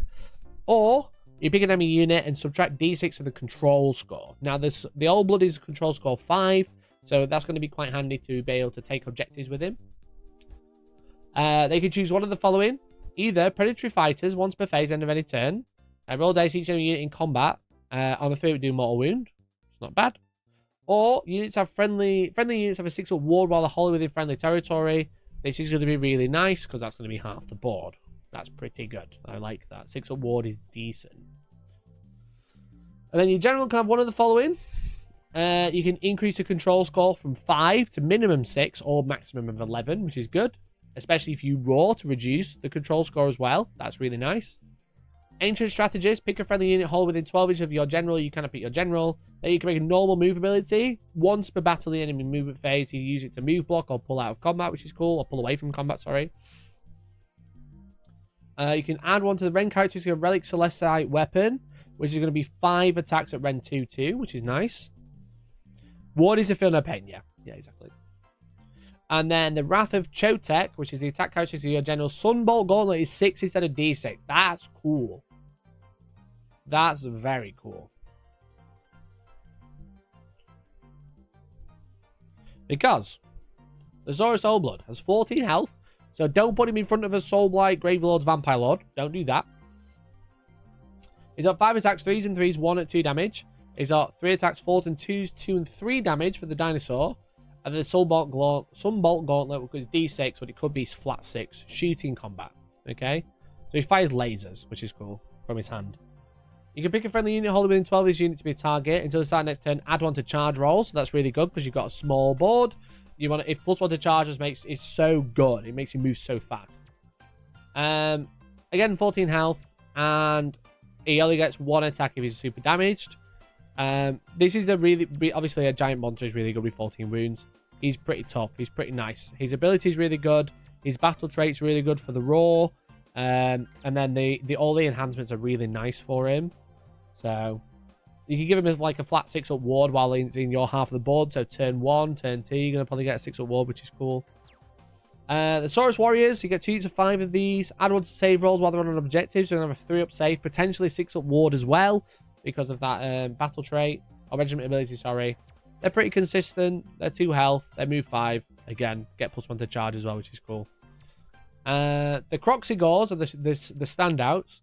Or you pick an enemy unit and subtract d6 of the control score. Now, the Old Blood is control score 5. So that's going to be quite handy to be able to take objectives with him. They can choose one of the following. Either Predatory Fighters, once per phase, end of any turn. Roll dice each enemy unit in combat. On a 3, it would do mortal wound. It's not bad. Or units have friendly units have a 6-up ward while they're wholly within friendly territory. This is going to be really nice because that's going to be half the board. That's pretty good. I like that. 6-up ward is decent. And then your general can have one of the following. You can increase the control score from 5 to minimum 6 or maximum of 11, which is good. Especially if you roar to reduce the control score as well. That's really nice. Ancient Strategist. Pick a friendly unit whole within 12 inches of your general. You cannot pick your general. Then you can make a normal move ability. Once per battle the enemy movement phase, you use it to move block or pull out of combat, which is cool. Or pull away from combat, sorry. You can add one to the Ren characteristic of Relic Celestite weapon, which is going to be 5 attacks at Ren 2/2, which is nice. Ward is to feel no pain, yeah. Yeah, exactly. And then the Wrath of Chotek, which is the attack characteristic of your general. Sunbolt Gauntlet is 6 instead of D6. That's cool. That's very cool. Because the Saurus Old Blood has 14 health. So don't put him in front of a Soulblight, Gravelords, Vampire Lord. Don't do that. He's got 5 attacks, 3s and 3s, 1 at 2 damage. He's got 3 attacks, 4s and 2s, 2 and 3 damage for the dinosaur. And then the Sunbolt Gauntlet, which is D6, but it could be flat 6. Shooting combat. Okay? So he fires lasers, which is cool, from his hand. You can pick a friendly unit holding within 12 of this unit to be a target. Until the start of next turn, add 1 to charge rolls. So that's really good because you've got a small board. You want to, if +1 to charges it's so good. It makes you move so fast. Again, 14 health. And he only gets 1 attack if he's super damaged. This is a obviously a giant monster is really good with 14 wounds. He's pretty tough. He's pretty nice. His ability is really good. His battle trait's really good for the roar. And then all the enhancements are really nice for him. So you can give him as like a flat 6-up ward while he's in your half of the board. So turn 1, turn 2, you're gonna probably get a 6-up ward, which is cool. The Saurus Warriors, you get 2 to 5 of these. Add 1 to save rolls while they're on an objective. So you're gonna have a 3-up save, potentially 6-up ward as well. Because of that battle trait, or regiment ability, sorry. They're pretty consistent. They're 2 health. They move 5. Again, get +1 to charge as well, which is cool. The Kroxigors are the standouts.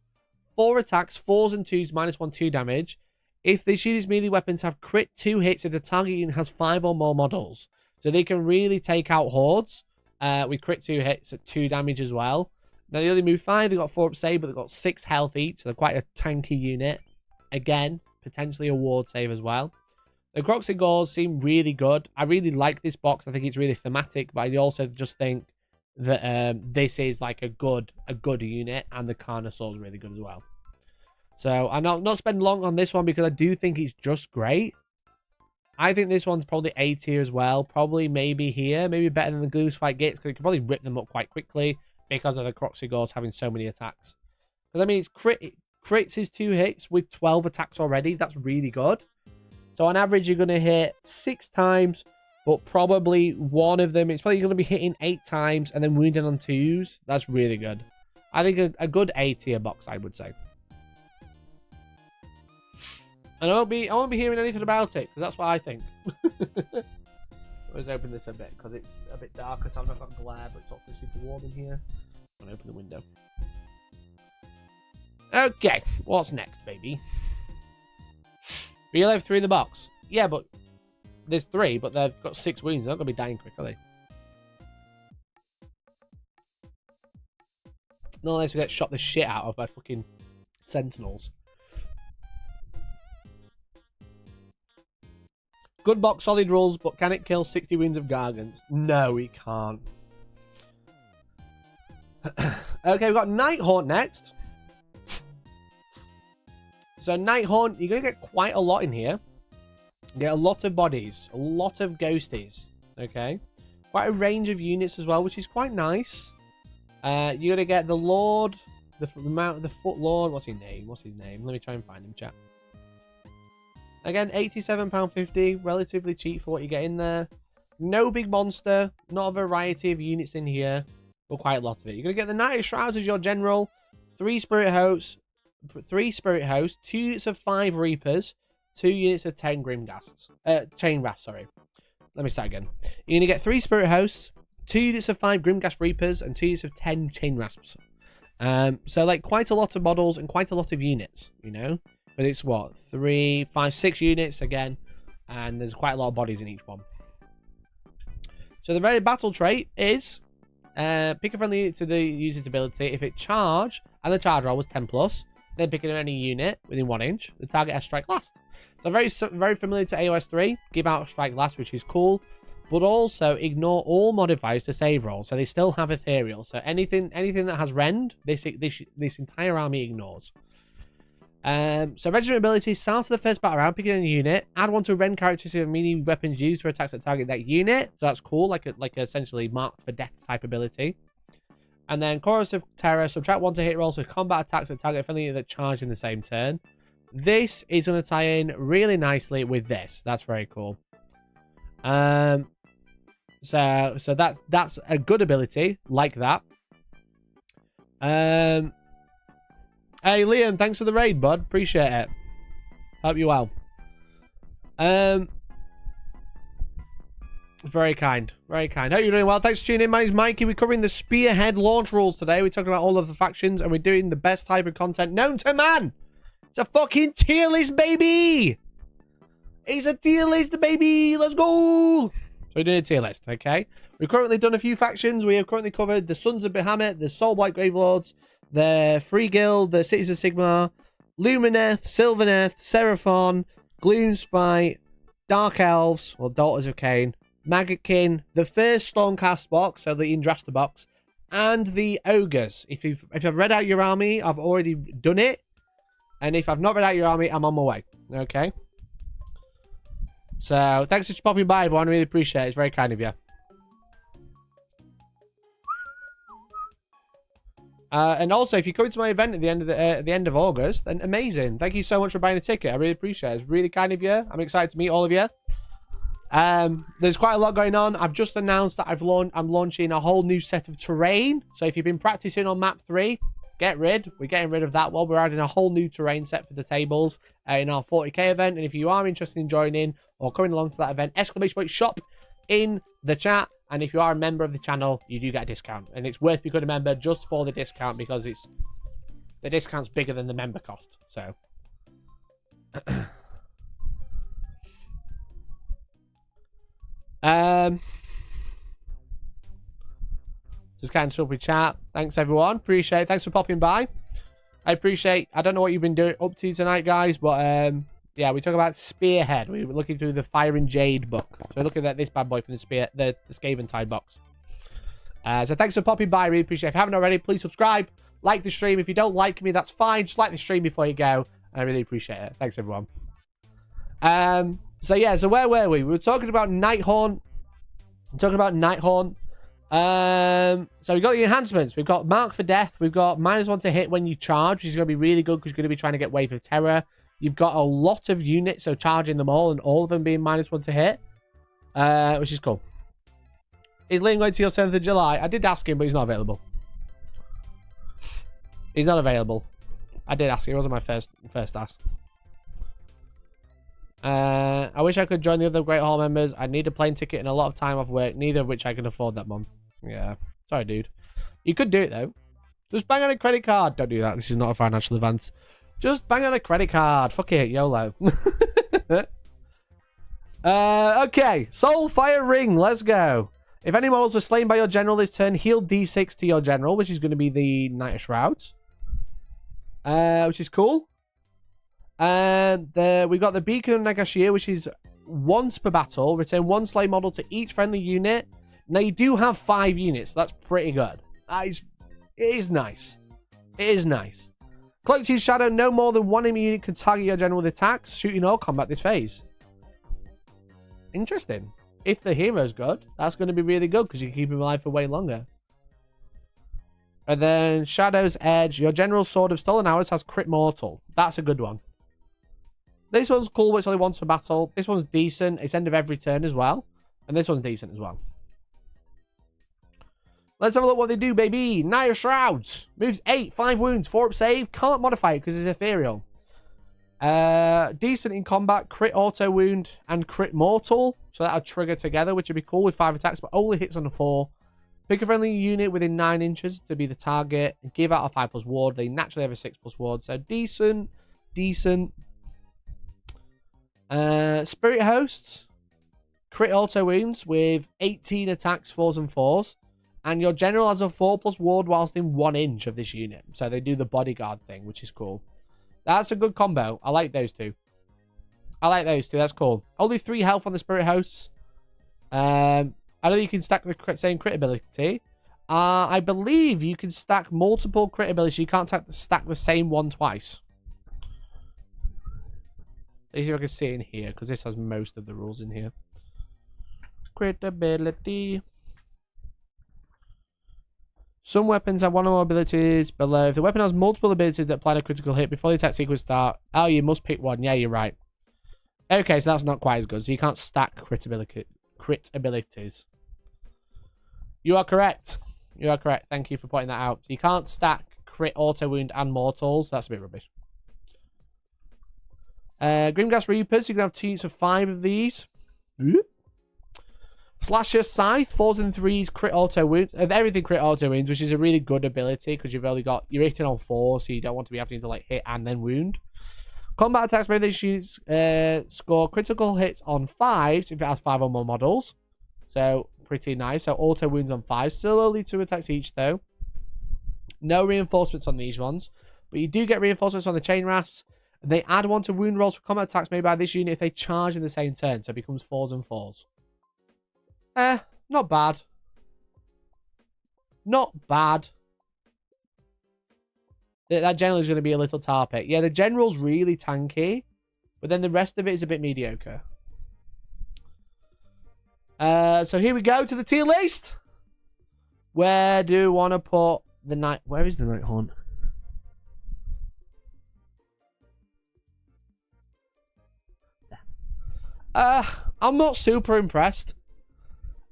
4 attacks, 4s and 2s, -1, 2 damage. If they shoot his melee weapons have crit 2 hits if the target unit has 5 or more models. So they can really take out hordes with crit 2 hits at 2 damage as well. Now they only move 5. They've got 4-up save, but they've got 6 health each. So they're quite a tanky unit. Again, potentially a ward save as well. The Kroxigors seem really good. I really like this box. I think it's really thematic, but I also just think that this is like a good unit, and the Carnosaur is really good as well. So I'm not spend long on this one because I do think it's just great. I think this one's probably A tier as well. Probably maybe here. Maybe better than the Gloomspite gates, because you can probably rip them up quite quickly because of the Kroxigors having so many attacks. Because, I mean, it's crits his 2 hits with 12 attacks already. That's really good. So, on average, you're going to hit 6 times, but probably one of them, it's probably going to be hitting 8 times and then wounding on 2s. That's really good. I think a good A tier box, I would say. And I won't be hearing anything about it, because that's what I think. Let's open this a bit, because it's a bit darker, so I've not got glare, but it's also super warm in here. I'm going to open the window. Okay, what's next, baby? Real have 3 in the box. Yeah, but there's 3, but they've got 6 wounds. They're not going to be dying quick, are they? Not unless we get shot the shit out of by fucking sentinels. Good box, solid rules, but can it kill 60 wounds of Gargants? No, it can't. Okay, we've got Nighthaunt next. So Nighthaunt, you're going to get quite a lot in here. You get a lot of bodies, a lot of ghosties. Okay. Quite a range of units as well, which is quite nice. You're going to get the Lord, the Foot Lord. What's his name? What's his name? Let me try and find him, chat. Again, £87.50, relatively cheap for what you get in there. No big monster, not a variety of units in here, but quite a lot of it. You're going to get the Knight of Shrouds as your general, 3 Spirit Hosts, 2 units of 5 Reapers, 2 units of 10 Grimghasts. Chain Wrath, sorry. Let me start again. You're going to get 3 Spirit Hosts, 2 units of 5 Grimghast Reapers, and 2 units of 10 Chain Rasps. So, like, quite a lot of models and quite a lot of units, you know? But it's what? 3, 5, 6 units again. And there's quite a lot of bodies in each one. So the very battle trait is pick a friendly unit to the user's ability. If it charge, and the charge roll was 10+, then pick any unit within 1 inch. The target has strike last. So very familiar to AOS 3. Give out strike last, which is cool. But also ignore all modifiers to save rolls. So they still have ethereal. So anything that has rend, this entire army ignores. So regiment ability, start of the first battle round, pick a unit, add 1 to rend characteristic of melee weapons used for attacks that target that unit. So that's cool, like essentially marked for death type ability. And then Chorus of Terror, subtract 1 to hit rolls with combat attacks that target a friendly unit that charge in the same turn. This is going to tie in really nicely with this. That's very cool. So that's a good ability like that. Hey, Liam, thanks for the raid, bud. Appreciate it. Hope you well. Very kind. Very kind. Hope you're doing well. Thanks for tuning in. My name's Mikey. We're covering the Spearhead launch rules today. We're talking about all of the factions, and we're doing the best type of content known to man. It's a fucking tier list, baby. It's a tier list, baby. Let's go. So we're doing a tier list, okay? We've currently done a few factions. We have currently covered the Sons of Behemat, the Soulblight Gravelords, the Free Guild, the Cities of Sigmar, Lumineth, Sylvaneth, Seraphon, Gloomspite, Dark Elves, or Daughters of Khaine, Maggotkin, the first Stormcast box, so the Indrasta box, and the Ogres. If I've read out your army, I've already done it. And if I've not read out your army, I'm on my way. Okay? So, thanks for popping by, everyone. I really appreciate it. It's very kind of you. And also, if you're coming to my event at the end of August, then amazing. Thank you so much for buying a ticket. I really appreciate it. It's really kind of you. I'm excited to meet all of you. There's quite a lot going on. I've just announced that I'm launching a whole new set of terrain. So if you've been practicing on map 3, we're getting rid of that one. We're adding a whole new terrain set for the tables in our 40k event. And if you are interested in joining or coming along to that event, !shop in the chat. And if you are a member of the channel, you do get a discount. And it's worth becoming a member just for the discount, because the discount's bigger than the member cost. So just kind of super chat. Thanks everyone. Appreciate it. Thanks for popping by. I don't know what you've been up to tonight, guys, but yeah, we talk about Spearhead. We were looking through the Fire and Jade book. So we're looking at this bad boy from the Skaven Tide box. So thanks for popping by. Really appreciate it. If you haven't already, please subscribe. Like the stream. If you don't like me, that's fine. Just like the stream before you go. And I really appreciate it. Thanks, everyone. So yeah, so where were we? We were talking about Nighthaunt. So we've got the enhancements. We've got Mark for Death. We've got -1 to hit when you charge, which is going to be really good because you're going to be trying to get Wave of Terror. You've got a lot of units, so charging them all and all of them being -1 to hit, which is cool. Is Liam going to your 7th of July? I did ask him, but he's not available. He's not available. I did ask him. It wasn't my first asks. I wish I could join the other Great Hall members. I need a plane ticket and a lot of time off work, neither of which I can afford that month. Yeah. Sorry, dude. You could do it, though. Just bang on a credit card. Don't do that. This is not a financial event. Just bang on a credit card. Fuck it. YOLO. Okay. Soulfire Ring. Let's go. If any models were slain by your general this turn, heal D6 to your general, which is going to be the Knight of Shrouds. Which is cool. And we got the Beacon of Nagashir, which is once per battle. Return 1 slain model to each friendly unit. Now, you do have 5 units, so that's pretty good. It is nice. It is nice. Cloaked in Shadow, no more than 1 enemy unit can target your general with attacks, shooting, or combat this phase. Interesting. If the hero's good, that's going to be really good because you can keep him alive for way longer. And then Shadow's Edge. Your General's Sword of Stolen Hours has Crit Mortal. That's a good one. This one's cool, but it's only once per battle. This one's decent. It's end of every turn as well. And this one's decent as well. Let's have a look what they do, baby. Knight of Shrouds. Moves 8, 5 wounds, 4 up save. Can't modify it because it's ethereal. Decent in combat. Crit auto wound and crit mortal. So that'll trigger together, which would be cool with 5 attacks, but only hits on a 4. Pick a friendly unit within 9 inches to be the target. And give out a 5+ ward. They naturally have a 6+ ward. So decent. Decent. Spirit Hosts. Crit auto wounds with 18 attacks, 4s and 4s. And your general has a 4+ ward whilst in 1 inch of this unit. So they do the bodyguard thing, which is cool. That's a good combo. I like those two. That's cool. Only 3 health on the Spirit Hosts. I know you can stack the same crit ability. I believe you can stack multiple crit abilities. You can't stack the same one twice. Let's see if I can see it in here, because this has most of the rules in here. Crit ability. Some weapons have 1 or more abilities below. If the weapon has multiple abilities that apply to critical hit before the attack sequence starts, oh, you must pick one. Yeah, you're right. Okay, so that's not quite as good. So you can't stack crit abilities. You are correct. You are correct. Thank you for pointing that out. So you can't stack crit, auto wound, and mortals. That's a bit rubbish. Grimghast Reapers. You can have 2 units of 5 of these. Slasher Scythe, 4s and 3s, crit auto wounds. Everything crit auto wounds, which is a really good ability because you've only got, you're hitting on 4, so you don't want to be having to like hit and then wound. Combat attacks made these units score critical hits on 5s if it has 5 or more models. So pretty nice. So auto wounds on 5. Still only 2 attacks each though. No reinforcements on these ones, but you do get reinforcements on the chain rafts. And they add 1 to wound rolls for combat attacks made by this unit if they charge in the same turn. So it becomes 4s and 4s. Not bad. Not bad. That general is going to be a little tar pit. Yeah, the general's really tanky, but then the rest of it is a bit mediocre. So here we go to the tier list. Where do we want to put the night? Where is the Nighthaunt? I'm not super impressed.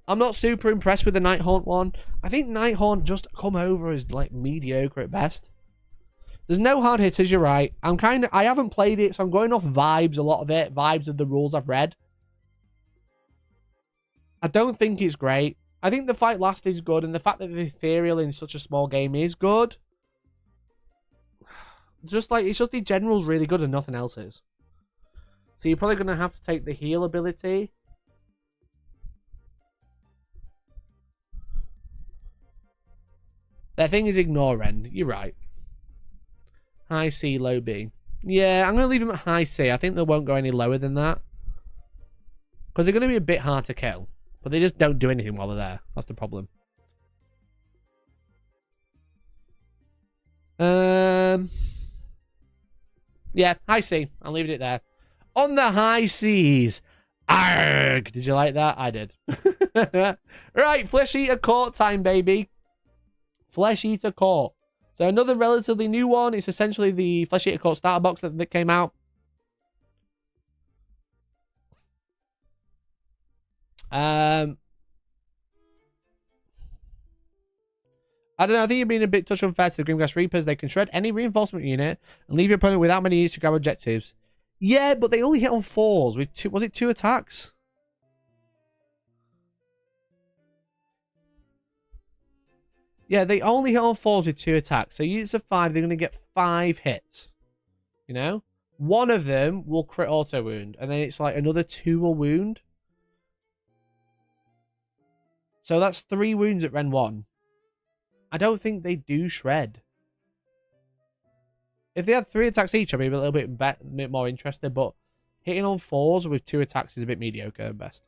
I'm not super impressed with the Nighthaunt one. I think Nighthaunt just come over as like mediocre at best. There's no hard hitters, you're right. I haven't played it, so I'm going off vibes, a lot of it. Vibes of the rules I've read. I don't think it's great. I think the fight last is good, and the fact that the ethereal in such a small game is good. It's just the general's really good and nothing else is. So you're probably going to have to take the heal ability. Their thing is ignore end. You're right. High C, low B. Yeah, I'm going to leave them at high C. I think they won't go any lower than that. Because they're going to be a bit hard to kill. But they just don't do anything while they're there. That's the problem. Yeah, high C. I'll leave it there. On the high Cs, Arg! Did you like that? I did. Right, Flesh Eater Court time, baby. Flesh Eater Court. So another relatively new one. It's essentially the Flesh Eater Court starter box that came out. I don't know. I think you're being a bit touch unfair to the Grimghast Reapers. They can shred any reinforcement unit and leave your opponent without many units to grab objectives. Yeah, but they only hit on 4s with two. Was it 2 attacks? Yeah, they only hit on 4s with 2 attacks. So units of 5, they're going to get 5 hits. You know, one of them will crit auto wound, and then it's like another 2 will wound. So that's 3 wounds at Ren 1. I don't think they do shred. If they had 3 attacks each, I'd be a little bit more interested, but hitting on 4s with 2 attacks is a bit mediocre at best.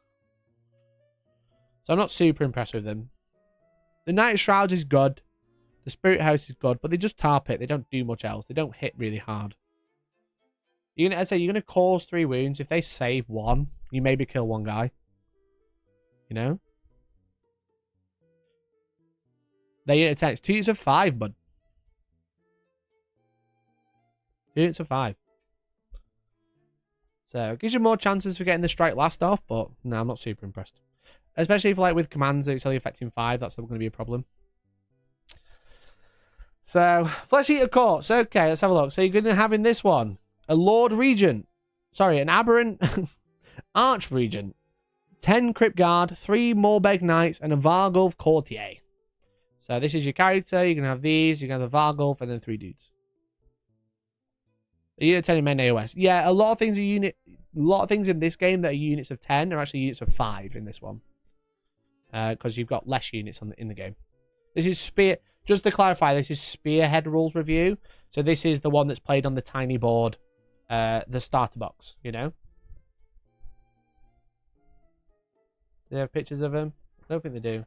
So I'm not super impressed with them. The Knight of Shrouds is good. The Spirit House is good, but they just tarp it. They don't do much else. They don't hit really hard. I'd say you're going to cause 3 wounds. If they save 1, you maybe kill 1 guy. You know? They hit attacks. 2 units of 5, bud. 2 units of 5. So it gives you more chances for getting the strike last off, but no, I'm not super impressed. Especially if, like, with commands, it's only affecting 5. That's going to be a problem. So, Flesh Eater Courts. Okay, let's have a look. So you're going to have in this one a Lord Regent. Sorry, an Aberrant Arch Regent. 10 Crypt Guard, 3 Morbeg Knights, and a Vargulf Courtier. So this is your character. You're going to have these. You're going to have the Vargulf, and then 3 dudes. A unit of 10 in main AOS. Yeah, a lot of things in this game that are units of 10 are actually units of 5 in this one. Because you've got less units in the game. This is just to clarify, this is Spearhead rules review. So this is the one that's played on the tiny board, the starter box, you know? Do they have pictures of them? I don't think they do.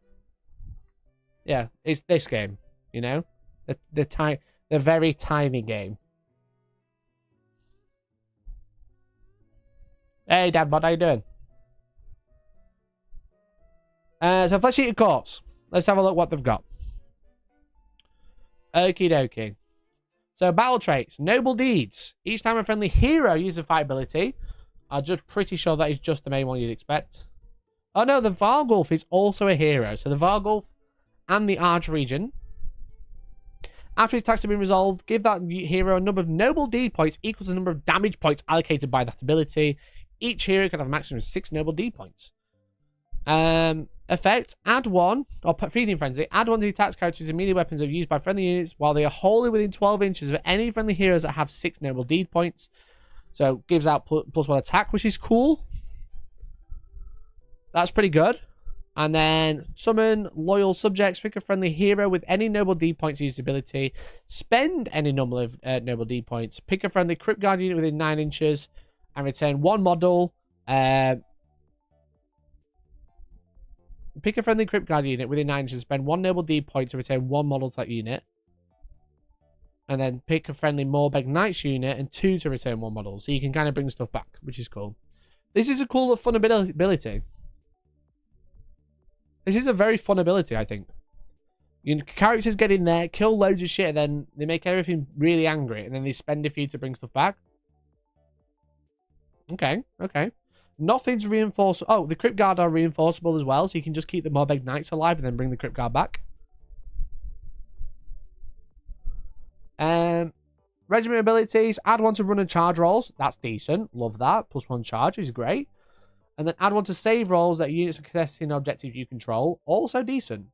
Yeah, it's this game, you know? The very tiny game. Hey, Dad, what are you doing? So Flesh Eater Courts. Let's have a look what they've got. Okie dokie. So battle traits. Noble Deeds. Each time a friendly hero uses a fight ability. I'm just pretty sure that is just the main one you'd expect. Oh no, the Vargulf is also a hero. So the Vargulf and the Arch Regent. After his attacks have been resolved, give that hero a number of Noble Deed points equal to the number of damage points allocated by that ability. Each hero can have a maximum of 6 Noble Deed points. Effect, add 1, or Feeding Frenzy, add 1 to the attacks characters and melee weapons that are used by friendly units while they are wholly within 12 inches of any friendly heroes that have 6 Noble Deed points. So, gives out +1 attack, which is cool. That's pretty good. And then, summon loyal subjects, pick a friendly hero with any Noble Deed points to use the ability, spend any number of Noble Deed points, pick a friendly Crypt Guard unit within 9 inches, and return 1 model, pick a friendly Crypt Guard unit within 9 inches, spend 1 Noble Deed point to return 1 model to that unit. And then pick a friendly Morbeg Knights unit and 2 to return 1 model. So you can kind of bring stuff back, which is cool. This is a cool, fun ability. This is a very fun ability, I think. Your characters get in there, kill loads of shit, and then they make everything really angry, and then they spend a few to bring stuff back. Okay, okay. Nothing's reinforced. Oh, the Crypt Guard are reinforceable as well, so you can just keep the Morbeg Knights alive and then bring the Crypt Guard back. Regiment abilities. Add 1 to run and charge rolls. That's decent. Love that. +1 charge is great. And then add 1 to save rolls that units are contesting objectives you control. Also decent.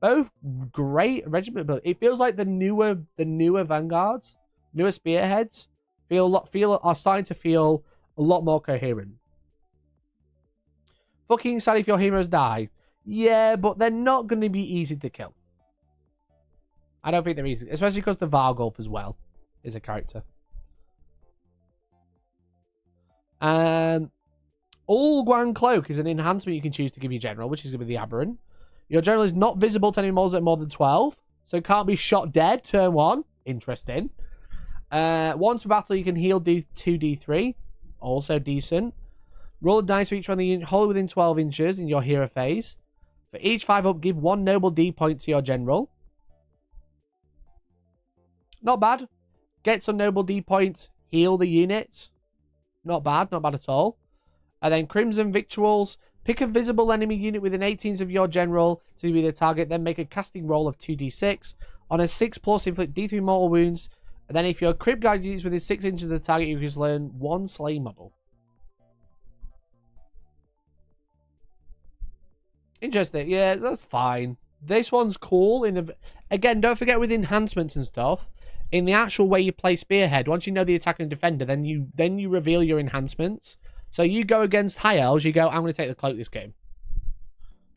Both great regiment abilities. It feels like the newer Vanguards, newer Spearheads, are starting to feel a lot more coherent. Fucking sad if your heroes die. Yeah, but they're not going to be easy to kill. I don't think they're easy. Especially because the Vargulf as well is a character. Ulguan Cloak is an enhancement you can choose to give your general, which is going to be the Aberrant. Your general is not visible to any models that are more than 12. So can't be shot dead turn 1. Interesting. Once per battle you can heal 2d3. Also decent. Roll a dice for each one of the unit wholly within 12 inches in your hero phase. For each 5 up, give 1 noble D point to your general. Not bad. Get some noble D points. Heal the units. Not bad. Not bad at all. And then Crimson Victuals. Pick a visible enemy unit within 18s of your general to be the target. Then make a casting roll of 2d6. On a 6+, inflict D3 mortal wounds. And then if your Crypt Guard units within 6 inches of the target, you can learn 1 Slay model. Interesting. Yeah, that's fine. This one's cool. Again, don't forget with enhancements and stuff. In the actual way you play Spearhead, once you know the attacker and defender, then you reveal your enhancements. So you go against high elves, you go, I'm going to take the cloak this game.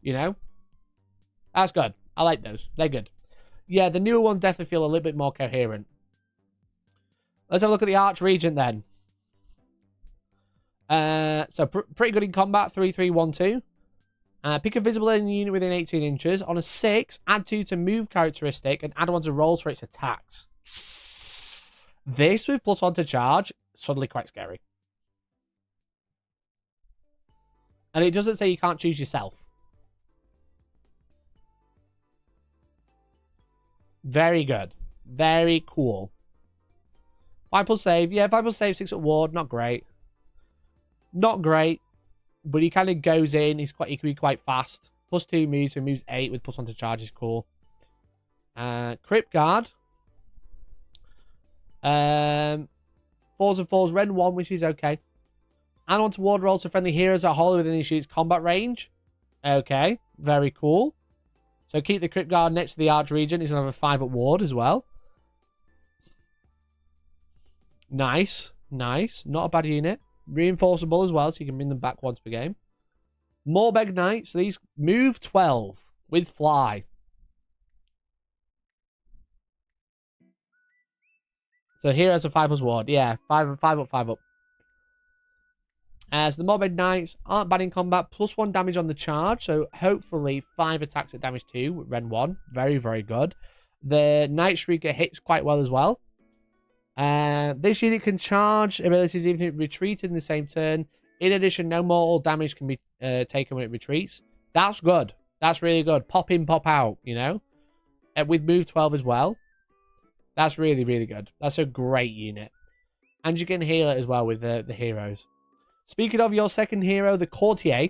You know? That's good. I like those. They're good. Yeah, the newer ones definitely feel a little bit more coherent. Let's have a look at the Archregent then. So pretty good in combat, 3-3-1-2. Pick a visible enemy unit within 18 inches. On a 6, add 2 to move characteristic and add 1 to rolls for its attacks. This with +1 to charge, suddenly quite scary. And it doesn't say you can't choose yourself. Very good. Very cool. 5+ save. Yeah, 5+ save, 6 at ward. Not great. Not great. But he kind of goes in. He can be quite fast. +2 moves, so moves 8 with +1 to charge is cool. Crypt Guard. 4s and 4s. Ren 1, which is okay. Add 1 to ward rolls so friendly heroes are wholly within his combat range. Okay. Very cool. So keep the Crypt Guard next to the Archregent. He's going to have a 5 at ward as well. Nice. Nice. Not a bad unit. Reinforceable as well, so you can bring them back once per game. Morbeg Knights. So these move 12 with fly. So here has a 5+ ward. Yeah, 5 up, 5 up. So the Morbeg Knights aren't bad in combat. +1 damage on the charge. So hopefully 5 attacks at damage 2 with Ren 1. Very, very good. The Night Shrieker hits quite well as well. This unit can charge abilities even if it retreated in the same turn. In addition, no mortal damage can be taken when it retreats. That's good. That's really good. Pop in, pop out, you know? With move 12 as well. That's really, really good. That's a great unit. And you can heal it as well with the heroes. Speaking of your second hero, the Courtier.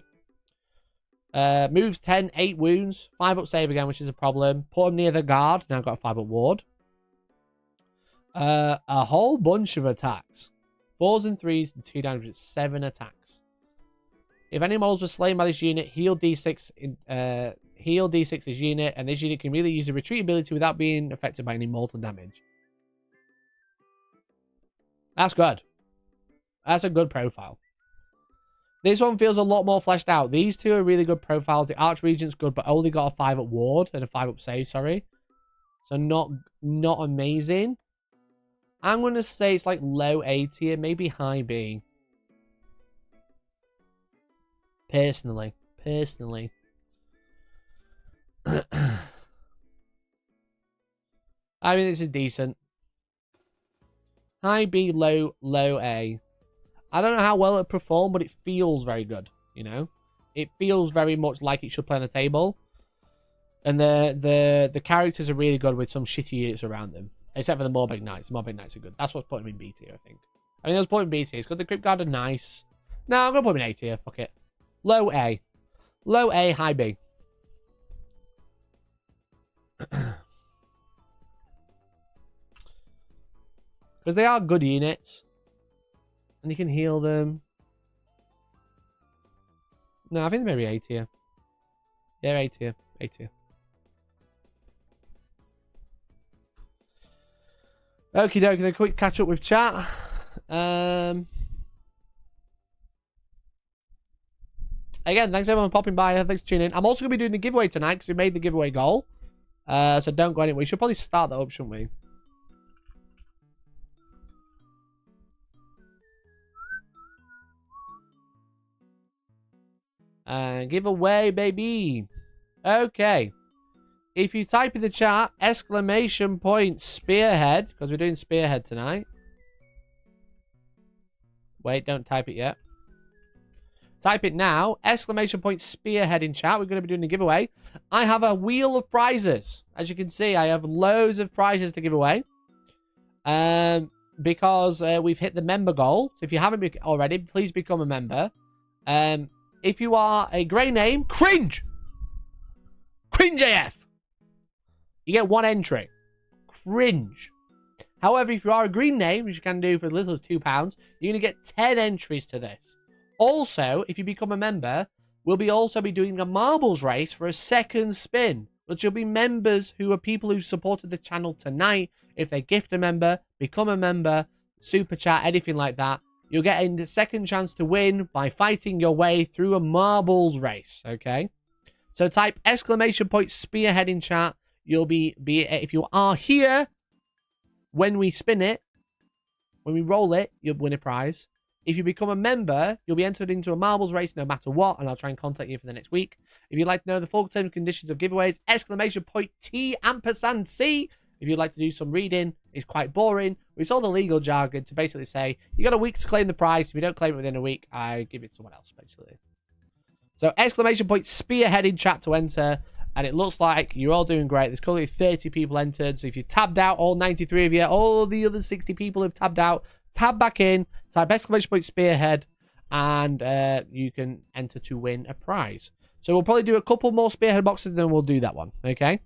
Moves 10, 8 wounds. 5 up save again, which is a problem. Put him near the guard. Now got a 5 up ward. A whole bunch of attacks. 4s and 3s and 2 damage. 7 attacks. If any models were slain by this unit, heal D6 his unit, and this unit can really use a retreat ability without being affected by any mortal damage. That's good. That's a good profile. This one feels a lot more fleshed out. These two are really good profiles. The Archregent's good, but only got a 5 up ward and a 5 up save, sorry. So not amazing. I'm going to say it's like low A tier, maybe high B. Personally. I mean, this is decent. High B, low A. I don't know how well it performed, but it feels very good, you know? It feels very much like it should play on the table. And the characters are really good with some shitty units around them. Except for the Morbeg Knights. The Morbeg Knights are good. That's what's putting him in B tier, I think. I mean, those put him in B tier. It's got the Crypt Guard are nice. No, I'm going to put him in A tier. Fuck it. Low A. Low A, high B. Because they are good units. And you can heal them. No, I think they're maybe A tier. Yeah, A tier. A tier. Okie dokie, then quick catch up with chat. Again, thanks everyone for popping by. Thanks for tuning in. I'm also going to be doing the giveaway tonight because we made the giveaway goal. So don't go anywhere. We should probably start that up, shouldn't we? Giveaway, baby. Okay. If you type in the chat, !Spearhead, because we're doing Spearhead tonight. Wait, don't type it yet. Type it now. !Spearhead in chat. We're going to be doing a giveaway. I have a wheel of prizes. As you can see, I have loads of prizes to give away. Because we've hit the member goal. So if you haven't already, please become a member. If you are a grey name, cringe! Cringe AF! You get 1 entry. Cringe. However, if you are a green name, which you can do for as little as £2, you're going to get 10 entries to this. Also, if you become a member, we'll also be doing a marbles race for a second spin, which will be members who are people who supported the channel tonight. If they gift a member, become a member, super chat, anything like that, you're getting the second chance to win by fighting your way through a marbles race, okay? So type !Spearhead in chat. You'll be if you are here when we spin it, when we roll it, you'll win a prize. If you become a member, you'll be entered into a marbles race no matter what, and I'll try and contact you for the next week. If you'd like to know the full terms and conditions of giveaways, !T_C. If you'd like to do some reading, it's quite boring. It's all the legal jargon to basically say, you got a week to claim the prize. If you don't claim it within a week, I give it to someone else, basically. So !Spearhead in chat to enter. And it looks like you're all doing great. There's currently 30 people entered. So if you tabbed out, all 93 of you, all the other 60 people who've tabbed out, tab back in, type !Spearhead, and you can enter to win a prize. So we'll probably do a couple more Spearhead boxes, and then we'll do that one. Okay?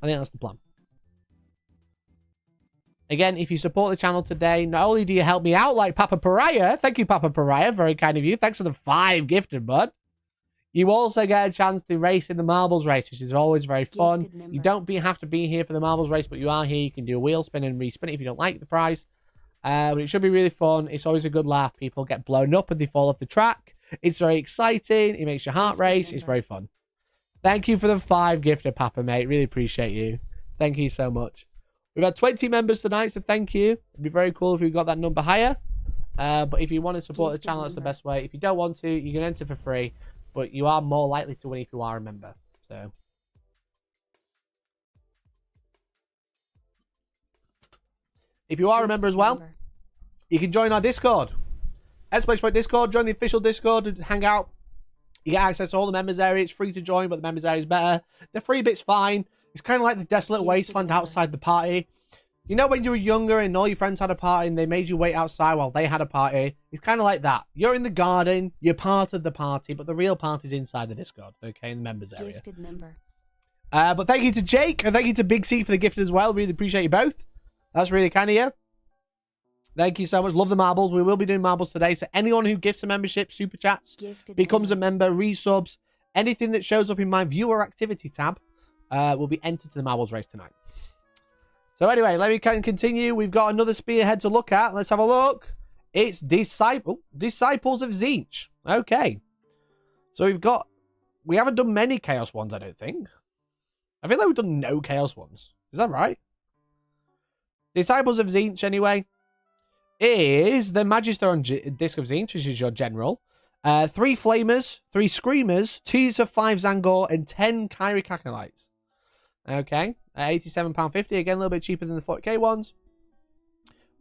I think that's the plan. Again, if you support the channel today, not only do you help me out like Papa Pariah, thank you, Papa Pariah, very kind of you. Thanks for the 5 gifted, bud. You also get a chance to race in the marbles race, which is always very fun. You don't have to be here for the marbles race, but you are here. You can do a wheel spin and respin it if you don't like the prize. But it should be really fun. It's always a good laugh. People get blown up and they fall off the track. It's very exciting. It makes your heart race. It's very fun. Thank you for the 5 gifted, Papa, mate. Really appreciate you. Thank you so much. We've had 20 members tonight, so thank you. It'd be very cool if we got that number higher. But if you want to support the channel, that's the best way. If you don't want to, you can enter for free. But you are more likely to win if you are a member. So, if you are a member as well, you can join our Discord. Discord, join the official Discord and hang out. You get access to all the members area. It's free to join, but the members area is better. The free bit's fine. It's kind of like the desolate wasteland outside the party. You know when you were younger and all your friends had a party and they made you wait outside while they had a party? It's kind of like that. You're in the garden, you're part of the party, but the real party's inside the Discord, okay, in the members area. Gifted member. But thank you to Jake, and thank you to Big C for the gift as well. Really appreciate you both. That's really kind of you. Thank you so much. Love the marbles. We will be doing marbles today, so anyone who gifts a membership, super chats, becomes a member, resubs, anything that shows up in my viewer activity tab will be entered to the marbles race tonight. So anyway, let me continue. We've got another Spearhead to look at. Let's have a look. It's Disciples of Tzeentch. Okay. So we haven't done many Chaos ones, I don't think. I feel like we've done no Chaos ones. Is that right? Disciples of Tzeentch, anyway, is the Magister on Disc of Tzeentch, which is your general. 3 Flamers, 3 Screamers, 2 of 5 Zangor, and 10 Kyrie Kakalites. Okay. £87.50, again a little bit cheaper than the 40k ones.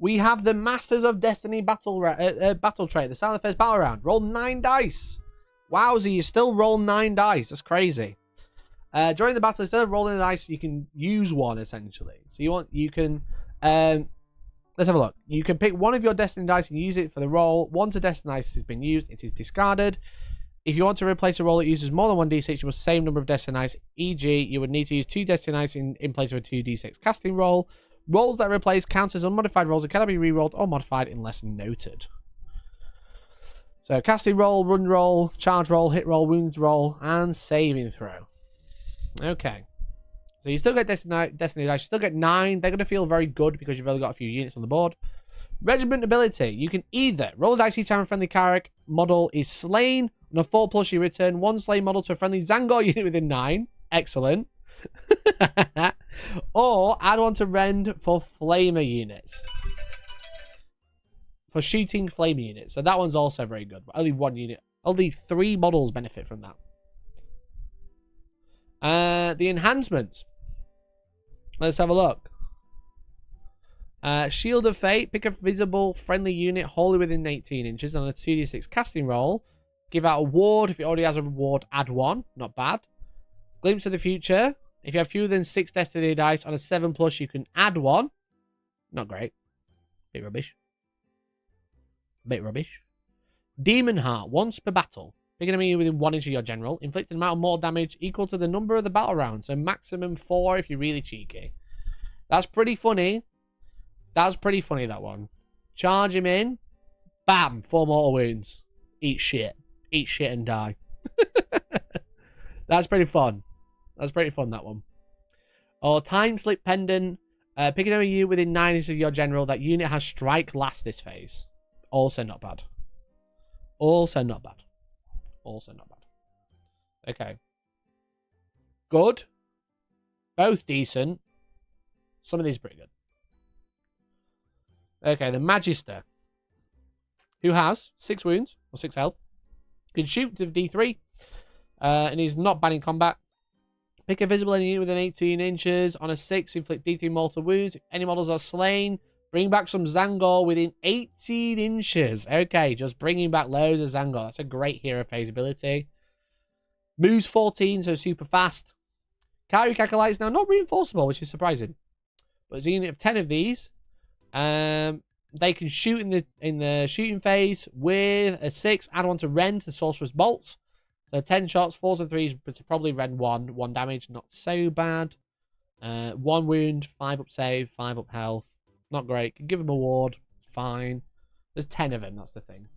We have the Masters of Destiny battle trait, the Sylvaneth battle round. Roll 9 dice. Wowzy, you still roll 9 dice. That's crazy. During the battle, instead of rolling the dice, you can use one essentially. So you can let's have a look. You can pick one of your Destiny dice and use it for the roll. Once a Destiny dice has been used, it is discarded. If you want to replace a roll that uses more than 1d6, you must same number of Destiny dice. E.g., you would need to use 2 Destiny dice in place of a 2d6 casting roll. Rolls that replace count as unmodified rolls and cannot be re-rolled or modified unless noted. So casting roll, run roll, charge roll, hit roll, wounds roll, and saving throw. Okay. So you still get Destiny dice. You still get 9. They're going to feel very good because you've only got a few units on the board. Regiment ability. You can either roll a dice each time a friendly character model is slain. On a 4+, you return 1 slain model to a friendly Zangor unit within 9. Excellent. Or add 1 to rend for flamer units. For shooting flamer units. So that one's also very good. But only 1 unit. Only 3 models benefit from that. The enhancements. Let's have a look. Shield of Fate. Pick a visible friendly unit wholly within 18 inches on a 2d6 casting roll. Give out a ward. If it already has a ward, add one. Not bad. Glimpse of the future. If you have fewer than 6 destiny dice on a 7+, you can add one. Not great. Bit rubbish. Bit rubbish. Demon Heart. Once per battle. Pick an enemy within 1 inch of your general. Inflict an amount of mortal damage equal to the number of the battle rounds. So maximum 4 if you're really cheeky. That's pretty funny. That's pretty funny, that one. Charge him in. Bam. 4 mortal wounds. Eat shit. Eat shit and die. That's pretty fun. That's pretty fun, that one. Or Time Slip Pendant. Pick an enemy within 9 inches of your general. That unit has strike last this phase. Also not bad. Also not bad. Also not bad. Okay. Good. Both decent. Some of these are pretty good. Okay, the Magister. Who has 6 wounds or 6 health. Can shoot to D3. And he's not bad in combat. Pick a visible enemy within 18 inches. On a 6, inflict D3 mortal wounds. If any models are slain, bring back some Zangor within 18 inches. Okay, just bringing back loads of Zangor. That's a great hero phase ability. Moves 14, so super fast. Kari Kakalite is now not reinforceable, which is surprising. But it's a unit of 10 of these. They can shoot in the shooting phase with a 6. Add 1 to rend to Sorcerer's Bolts. So 10 shots, 4s and 3s, but probably rend 1. 1 damage, not so bad. 1 wound, 5 up save, 5 up health. Not great. Can give him a ward. Fine. There's 10 of them, that's the thing.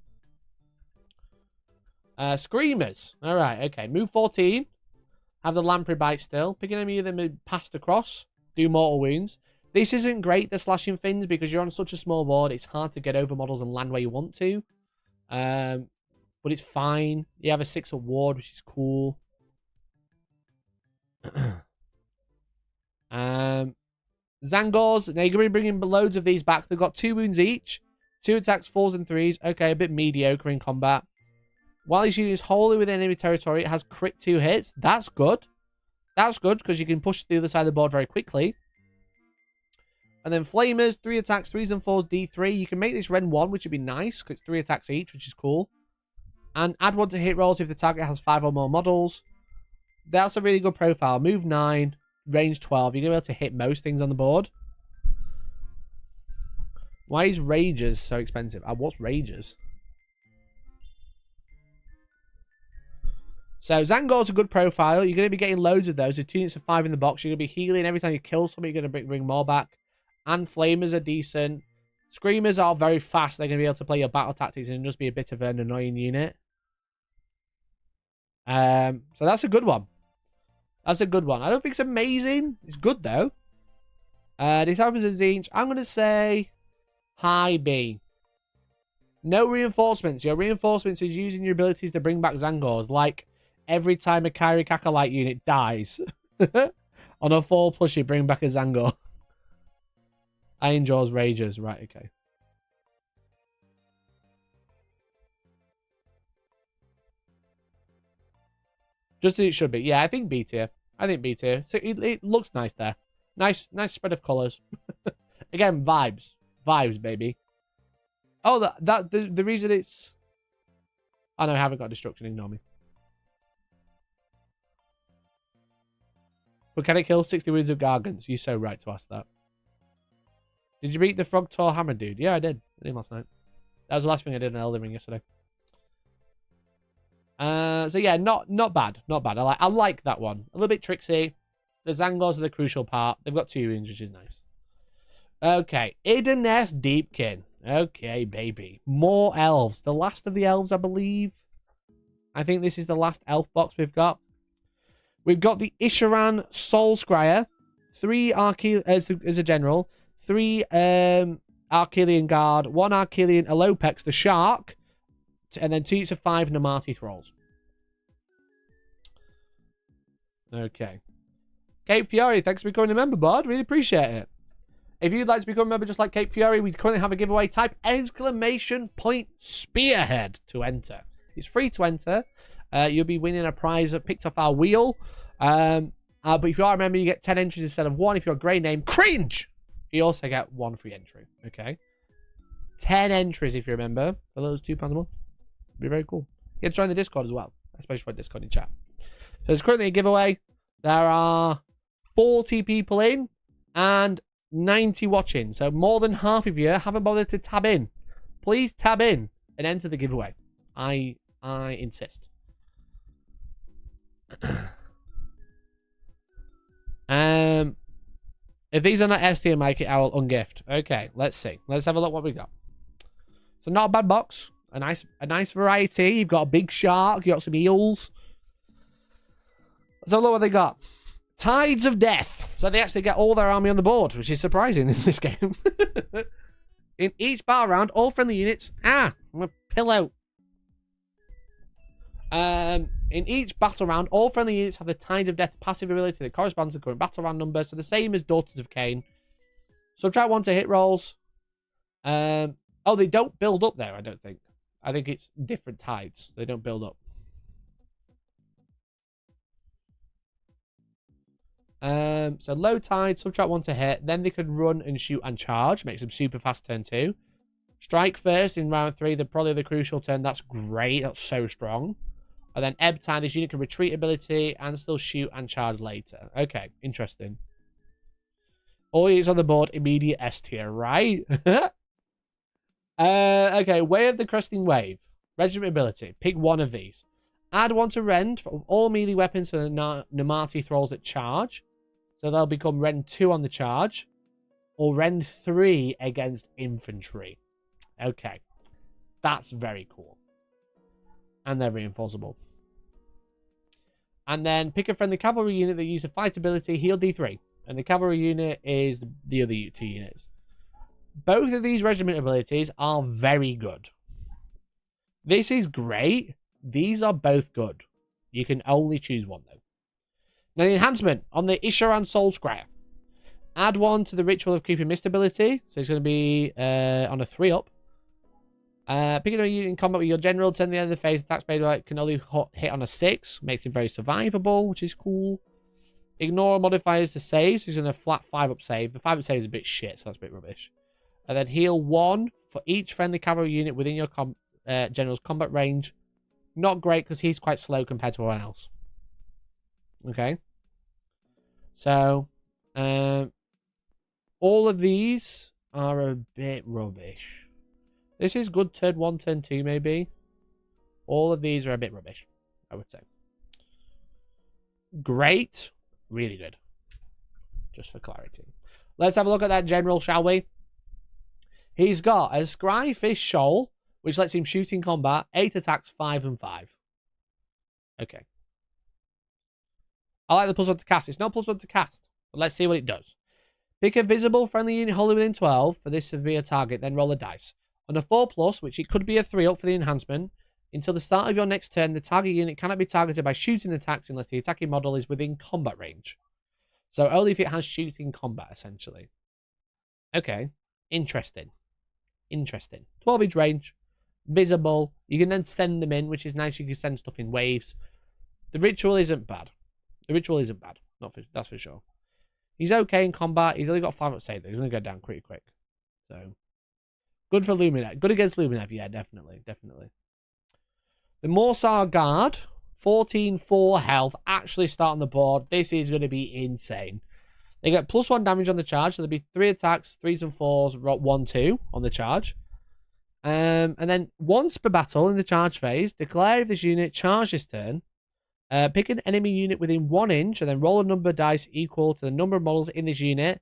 Screamers. Alright, okay. Move 14. Have the Lamprey Bite still. Pick an enemy that passed across. Do mortal wounds. This isn't great, the slashing fins, because you're on such a small board. It's hard to get over models and land where you want to. But it's fine. You have a 6 ward, which is cool. Zangors. Now you're going to be bringing loads of these back. They've got 2 wounds each. 2 attacks, 4s and 3s. Okay, a bit mediocre in combat. While this unit is wholly within enemy territory, it has crit 2 hits. That's good. That's good, because you can push to the other side of the board very quickly. And then Flamers, 3 attacks, 3s and 4s, D3. You can make this Ren 1, which would be nice, because it's 3 attacks each, which is cool. And add 1 to hit rolls if the target has 5 or more models. That's a really good profile. Move 9, range 12. You're going to be able to hit most things on the board. Why is Ragers so expensive? What's Ragers? So Zangor's a good profile. You're going to be getting loads of those. With 2 units of 5 in the box. You're going to be healing every time you kill somebody. You're going to bring more back. And Flamers are decent. Screamers are very fast. They're going to be able to play your battle tactics and just be a bit of an annoying unit. So that's a good one. That's a good one. I don't think it's amazing. It's good, though. This happens at Tzeentch. I'm going to say high B. No reinforcements. Your reinforcements is using your abilities to bring back Zangors. Like every time a Kairi Kakalite unit dies. On a 4+, you bring back a Zangor. Angels, Ragers. Right, okay. Just as it should be. Yeah, I think B tier. I think B tier. So it looks nice there. Nice spread of colours. Again, vibes. Vibes, baby. Oh, the reason it's... Oh, no, I haven't got destruction. Ignore me. But can it kill 60 wounds of Gargants? You're so right to ask that. Did you beat the Frog Tor Hammer dude? Yeah, I did. I did last night. That was the last thing I did in Elden Ring yesterday. So yeah, not bad. Not bad. I like that one. A little bit tricksy. The Zangors are the crucial part. They've got 2 wounds, which is nice. Okay. Idoneth Deepkin. Okay, baby. More elves. The last of the elves, I believe. I think this is the last elf box we've got. We've got the Isharan Soul Scryer. 3 as a general. 3 Archelian Guard. 1 Archelian Alopex, the Shark. And then 2 to 5 Namati Thralls. Okay. Cape Fiore, thanks for becoming a member, bud. Really appreciate it. If you'd like to become a member just like Cape Fiore, we currently have a giveaway. Type !Spearhead to enter. It's free to enter. You'll be winning a prize picked off our wheel. But if you are a member, you get 10 entries instead of 1. If you're a grey name, cringe! You also get 1 free entry. Okay. 10 entries if you remember. For those £2 a month. Be very cool. Get to join the Discord as well. Especially for Discord in chat. So there's currently a giveaway. There are 40 people in and 90 watching. So more than half of you haven't bothered to tab in. Please tab in and enter the giveaway. I insist. If these are not ST and Mikey, I will ungift. Okay, let's see. Let's have a look what we got. So not a bad box. A nice variety. You've got a big shark. You got some eels. Let's have a look what they got. Tides of Death. So they actually get all their army on the board, which is surprising in this game. In each battle round, all friendly units. I'm a pillow. In each battle round, all friendly units have the Tides of Death passive ability that corresponds to the current battle round number, so the same as Daughters of Khaine. Subtract 1 to hit rolls. Oh, they don't build up there, I don't think. I think it's different tides. They don't build up. So low tide, subtract 1 to hit. Then they could run and shoot and charge. Makes them super fast turn 2. Strike first in round 3. They're probably the crucial turn. That's great. That's so strong. And then ebb time. This unit can retreat ability and still shoot and charge later. Okay, interesting. All units on the board, immediate S tier, right? Okay, Way of the Cresting Wave. Regiment ability. Pick one of these. Add 1 to Rend for all melee weapons to the Namati thralls that charge. So they'll become Rend 2 on the charge. Or Rend 3 against infantry. Okay. That's very cool. And they're reinforceable. And then pick a friendly cavalry unit that uses fight ability, heal D3. And the cavalry unit is the other 2 units. Both of these regiment abilities are very good. This is great. These are both good. You can only choose one, though. Now, the enhancement on the Isharan Soul Scryer. Add 1 to the Ritual of Creeping Mist ability. So it's going to be on a 3-up. Picking a unit in combat with your general, turn the end of the phase, attacks made can only hit on a 6. Makes it very survivable, which is cool. Ignore modifiers to save, so he's going to flat 5-up save. The 5-up save is a bit shit, so that's a bit rubbish. And then heal 1 for each friendly cavalry unit within your general's combat range. Not great, because he's quite slow compared to everyone else. Okay. So, all of these are a bit rubbish. This is good turn 1, turn 2, maybe. All of these are a bit rubbish, I would say. Great. Really good. Just for clarity. Let's have a look at that general, shall we? He's got a Scryfish Shoal, which lets him shoot in combat, 8 attacks, 5 and 5. Okay. I like the +1 to cast. It's not +1 to cast, but let's see what it does. Pick a visible friendly unit wholly within 12 for this severe target, then roll a dice. On a 4+, which it could be a 3-up for the enhancement, until the start of your next turn, the target unit cannot be targeted by shooting attacks unless the attacking model is within combat range. So only if it has shooting combat, essentially. Okay. Interesting. Interesting. 12-inch range. Visible. You can then send them in, which is nice. You can send stuff in waves. The ritual isn't bad. The ritual isn't bad. That's for sure. He's okay in combat. He's only got 5-up save, though. He's going to go down pretty quick. So, good for Lumineth. Good against Lumineth. Yeah, definitely. Definitely. The Morsar Guard. 14-4 health. Actually start on the board. This is going to be insane. They get +1 damage on the charge. So there'll be 3 attacks, 3s and 4s, 1-2 on the charge. And then once per battle in the charge phase, declare if this unit charged this turn. Pick an enemy unit within 1 inch and then roll a number of dice equal to the number of models in this unit.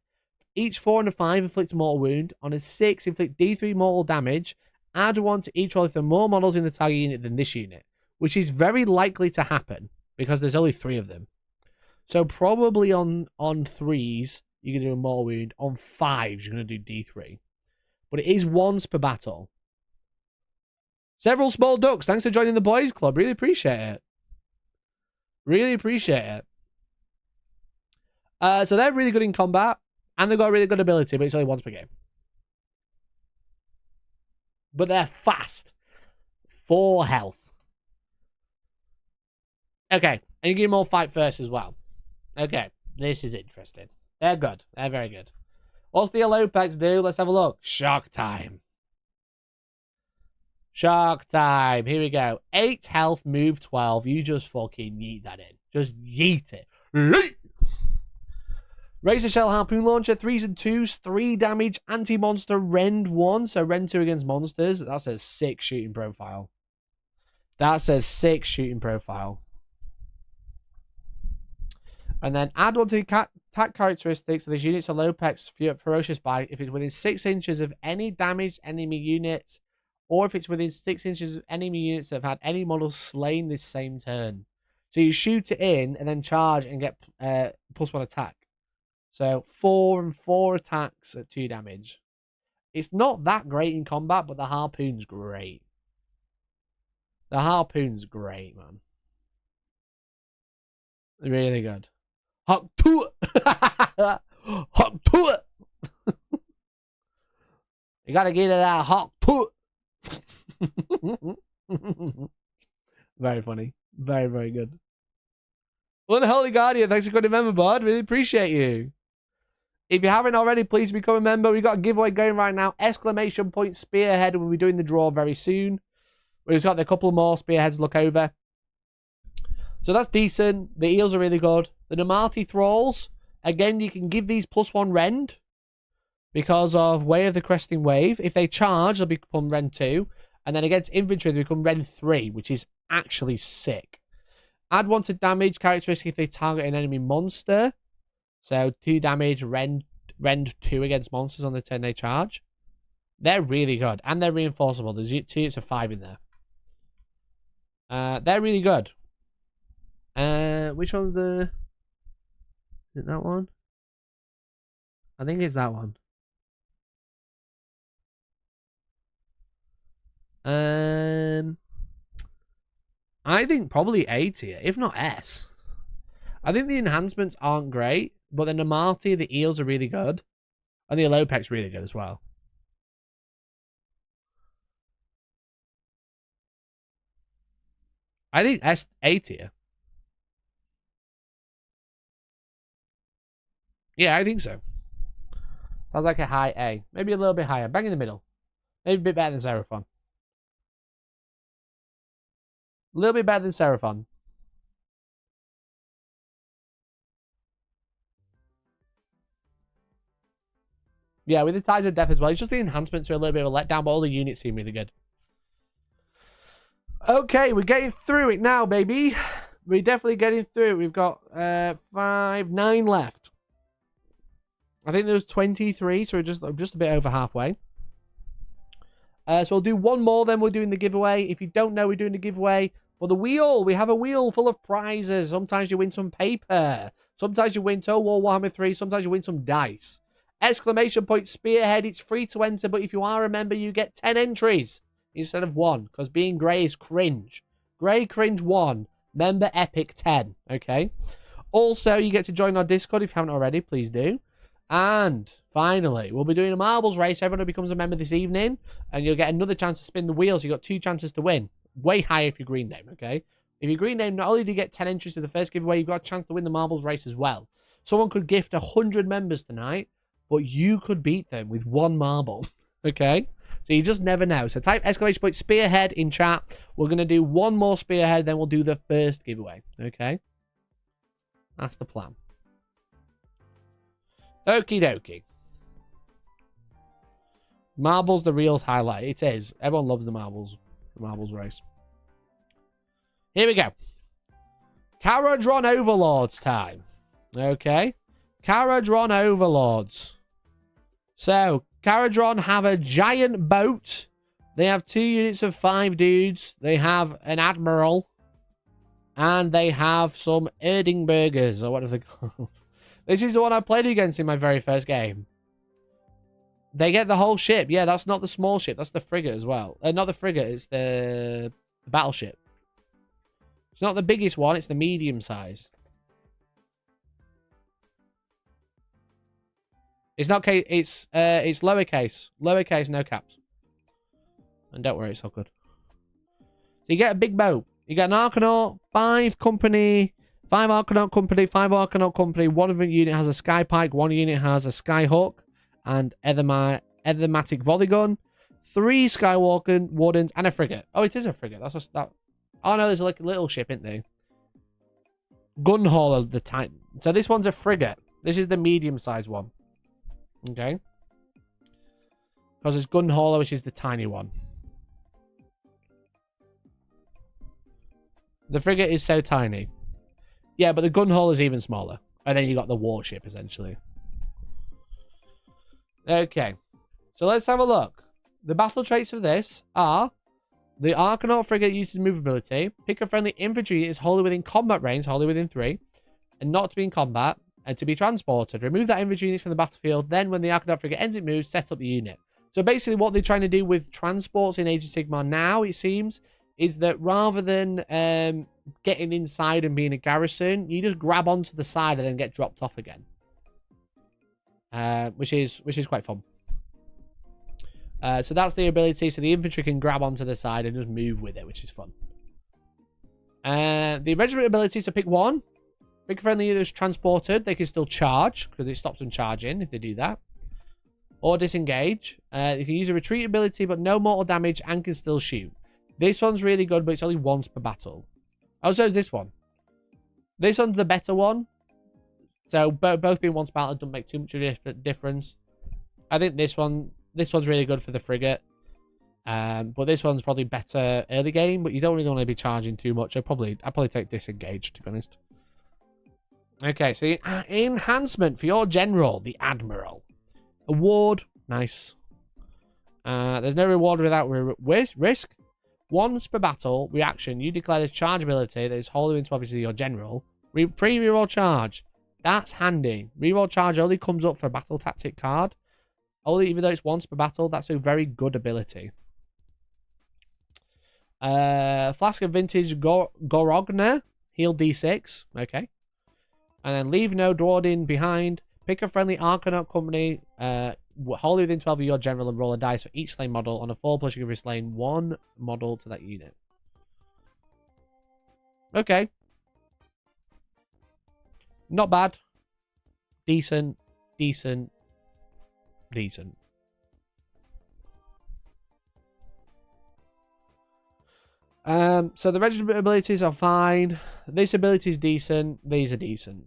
Each 4 and a 5 inflict a mortal wound. On a 6, inflict D3 mortal damage. Add 1 to each roll if there are more models in the target unit than this unit, which is very likely to happen because there's only 3 of them. So probably on 3s, you're going to do a mortal wound. On 5s, you're going to do D3. But it is once per battle. Several small ducks. Thanks for joining the boys club. Really appreciate it. Really appreciate it. So they're really good in combat. And they've got a really good ability, but it's only once per game. But they're fast. 4 health. Okay. And you give them all fight first as well. Okay. This is interesting. They're good. They're very good. What's the Alopex do? Let's have a look. Shock time. Shark time. Here we go. 8 health, move 12. You just fucking yeet that in. Just yeet it. Yeet! Razor Shell Harpoon Launcher, 3s and 2s, 3 damage, anti-monster, Rend 1. So Rend 2 against monsters. That's a sick shooting profile. That's a sick shooting profile. And then add 1 to the attack characteristics of these units of Lopex Ferocious Bite if it's within 6 inches of any damaged enemy units, or if it's within 6 inches of enemy units that have had any models slain this same turn. So you shoot it in and then charge and get +1 attack. So 4 and 4 attacks at 2 damage. It's not that great in combat, but the harpoon's great. The harpoon's great, man. Really good. Hop to it! Hop to it! You gotta get it out. Hop to it! Very funny. Very, very good. Unholy Guardian, thanks for becoming a member, bud. Really appreciate you. If you haven't already, please become a member. We've got a giveaway going right now. Exclamation point Spearhead. We'll be doing the draw very soon. We've got a couple more Spearheads to look over. So that's decent. The eels are really good. The Namarti Thralls. Again, you can give these +1 Rend because of Way of the Cresting Wave. If they charge, they'll become Rend 2. And then against infantry, they become Rend 3, which is actually sick. Add 1 to damage characteristic if they target an enemy monster. So 2 damage, Rend 2 against monsters on the turn they charge. They're really good. And they're reinforceable. There's 2 units of 5 in there. They're really good. Which one's the... Is it that one? I think it's that one. I think probably A tier, if not S. I think the enhancements aren't great, but the Namarti, the eels are really good. And the Alopec's really good as well. I think A tier. Yeah, I think so. Sounds like a high A. Maybe a little bit higher. Bang in the middle. Maybe a bit better than Seraphon. A little bit better than Seraphon. Yeah, with the Tides of Death as well. It's just the enhancements are a little bit of a letdown, but all the units seem really good. Okay, we're getting through it now, baby. We're definitely getting through it. We've got 9 left. I think there was 23, so we're just a bit over halfway. So we'll do one more, then we're doing the giveaway. If you don't know, we're doing the giveaway for the wheel. We have a wheel full of prizes. Sometimes you win some paper. Sometimes you win Total War Warhammer 3. Sometimes you win some dice. Exclamation point Spearhead. It's free to enter, but if you are a member, you get 10 entries instead of 1, because being grey is cringe. Grey cringe 1. Member epic 10. Okay. Also, you get to join our Discord if you haven't already. Please do. And finally, we'll be doing a marbles race. Everyone who becomes a member this evening, and you'll get another chance to spin the wheels. You've got 2 chances to win. Way higher if you're green name, okay? If you're green name, not only do you get 10 entries to the first giveaway, you've got a chance to win the marbles race as well. Someone could gift 100 members tonight, but you could beat them with 1 marble, okay? So you just never know. So type exclamation point Spearhead in chat. We're going to do 1 more Spearhead, then we'll do the first giveaway, okay? That's the plan. Okie dokie. Marbles, the real highlight. It is. Everyone loves the marbles race. Here we go. Kharadron Overlords time. Okay. Kharadron Overlords. So, Kharadron have a giant boat. They have 2 units of 5 dudes. They have an admiral. And they have some Erdingburgers, or what are they called? This is the one I played against in my very first game. They get the whole ship. Yeah, that's not the small ship. That's the frigate as well. Not the frigate. It's the battleship. It's not the biggest one. It's the medium size. It's not case. It's lowercase. Lowercase, no caps. And don't worry, it's all good. So you get a big boat. You get an Arcanaut, 5 company. 5 Arcanaut company, 5 Arcanaut company. 1 of the unit has a Skypike, 1 unit has a Skyhook and Ethermatic volley gun. 3 Skywalker Wardens, and a frigate. Oh, it is a frigate. That's that. Oh no, there's like a little ship, isn't there? Gun hauler, the Titan. So this one's a frigate. This is the medium-sized one. Okay. Because it's gun hauler, which is the tiny one. The frigate is so tiny. Yeah, but the gun hauler is even smaller. And then you got the warship, essentially. Okay. So let's have a look. The battle traits of this are... The Archanaut frigate uses movability. Pick a friendly infantry is wholly within combat range, wholly within 3. And not to be in combat. And to be transported. Remove that infantry unit from the battlefield. Then when the Archanaut frigate ends its move, set up the unit. So basically what they're trying to do with transports in Age of Sigmar now, it seems, is that rather than getting inside and being a garrison, you just grab onto the side and then get dropped off again. Which is quite fun. So that's the ability. So the infantry can grab onto the side and just move with it, which is fun. The regiment ability, so pick one. Pick a friendly that's transported. They can still charge, because it stops them charging if they do that. Or disengage. You can use a retreat ability, but no mortal damage, and can still shoot. This one's really good, but it's only once per battle. Oh, so is this one. This one's the better one. So both being once per battle doesn't make too much of a difference. I think this one's really good for the frigate. But this one's probably better early game, but you don't really want to be charging too much. I'd probably take disengage, to be honest. Okay, so enhancement for your general, the Admiral. Award, nice. There's no reward without risk. Once per battle, reaction, you declare this charge ability that is wholly into obviously your general. Free reroll charge. That's handy. Reroll charge only comes up for a battle tactic card. Only even though it's once per battle, that's a very good ability. Flask of Vintage Gorogna. Heal D6. Okay. And then leave no Dwarden behind. Pick a friendly Archanaut company. Wholly within 12 of your general and roll a dice for each slain model. On a 4+, you can reslain 1 model to that unit. Okay. Not bad. Decent. Decent. Decent. So the regiment abilities are fine. This ability is decent. These are decent.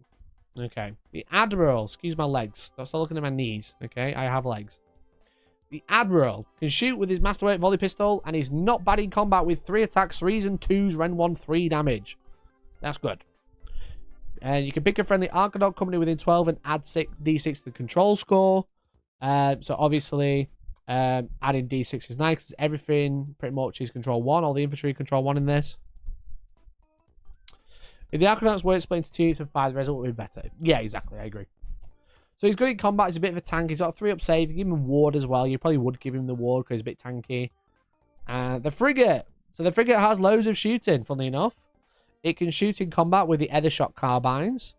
Okay. The Admiral. Excuse my legs. Don't start looking at my knees. Okay. I have legs. The Admiral can shoot with his Masterwork volley pistol, and he's not bad in combat with 3 attacks, 3s and 2s, Ren 1, 3 damage. That's good. And you can pick a friendly Archanaut company within 12 and add D6 to the control score. So obviously, adding D6 is nice because everything pretty much is control 1. All the infantry control 1 in this. If the Arcanauts were split into 2 units of 5, the result would be better. Yeah, exactly. I agree. So he's good in combat. He's a bit of a tank. He's got a 3-up save. You give him a ward as well. You probably would give him the ward because he's a bit tanky. The frigate. So the frigate has loads of shooting, funnily enough. It can shoot in combat with the Ethershot carbines.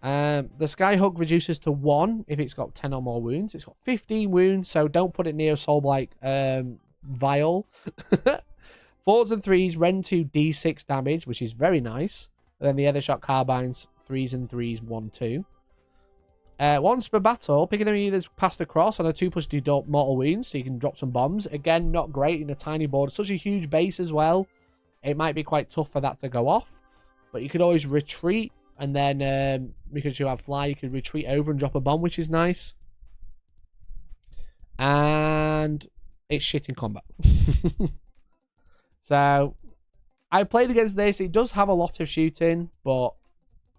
The Skyhook reduces to 1 if it's got 10 or more wounds. It's got 15 wounds, so don't put it near a Soulblight vial. 4s and 3s, Ren 2 D6 damage, which is very nice. And then the Ethershot carbines, 3s and 3s, 1, 2. Once per battle, pick an enemy that's passed across on a 2+ do mortal wounds, so you can drop some bombs. Again, not great in a tiny board. Such a huge base as well. It might be quite tough for that to go off. But you could always retreat. And then, because you have fly, you can retreat over and drop a bomb, which is nice. And it's shit in combat. So, I played against this. It does have a lot of shooting, but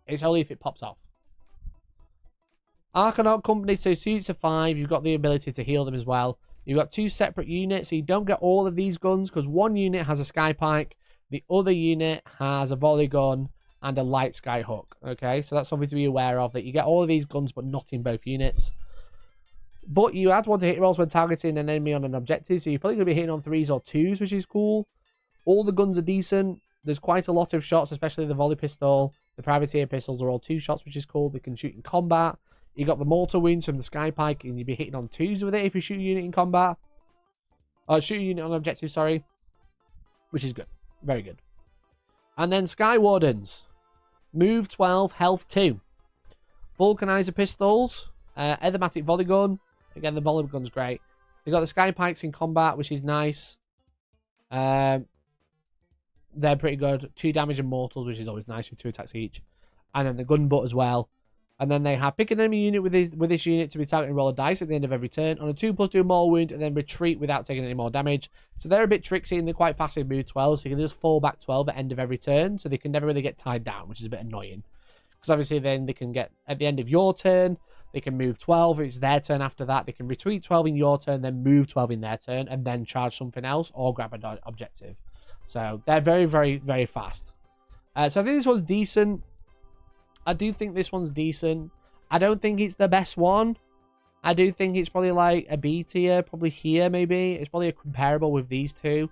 it's only if it pops off. Archanaut company, so 2 units of 5. You've got the ability to heal them as well. You've got 2 separate units, so you don't get all of these guns, because one unit has a Skypike, the other unit has a volley gun, and a light Skyhook. Okay, so that's something to be aware of, that you get all of these guns, but not in both units. But you add 1 to hit rolls when targeting an enemy on an objective, so you're probably going to be hitting on 3s or 2s, which is cool. All the guns are decent. There's quite a lot of shots, especially the volley pistol. The privateer pistols are all 2 shots, which is cool. They can shoot in combat. You got the mortar wounds from the Skypike, and you'll be hitting on 2s with it if you shoot a unit in combat. Shoot a unit on objective, sorry. Which is good. Very good. And then Sky Wardens. Move 12, health 2. Vulcanizer pistols. Ethermatic volley gun. Again, the volley gun's great. They got the Sky Pikes in combat, which is nice. They're pretty good. 2 damage and mortals, which is always nice with 2 attacks each. And then the gun butt as well. And then they have pick an enemy unit with this unit to be targeted and roll a dice at the end of every turn. On a 2+2 more wound, and then retreat without taking any more damage. So they're a bit tricksy and they're quite fast in move 12. So you can just fall back 12 at the end of every turn. So they can never really get tied down, which is a bit annoying. Because obviously then they can get, at the end of your turn, they can move 12. If it's their turn after that, they can retreat 12 in your turn, then move 12 in their turn, and then charge something else or grab an objective. So they're very, very, very fast. So I think this one's decent. I do think this one's decent. I don't think it's the best one. I do think it's probably like a B tier, probably here maybe. It's probably a comparable with these two.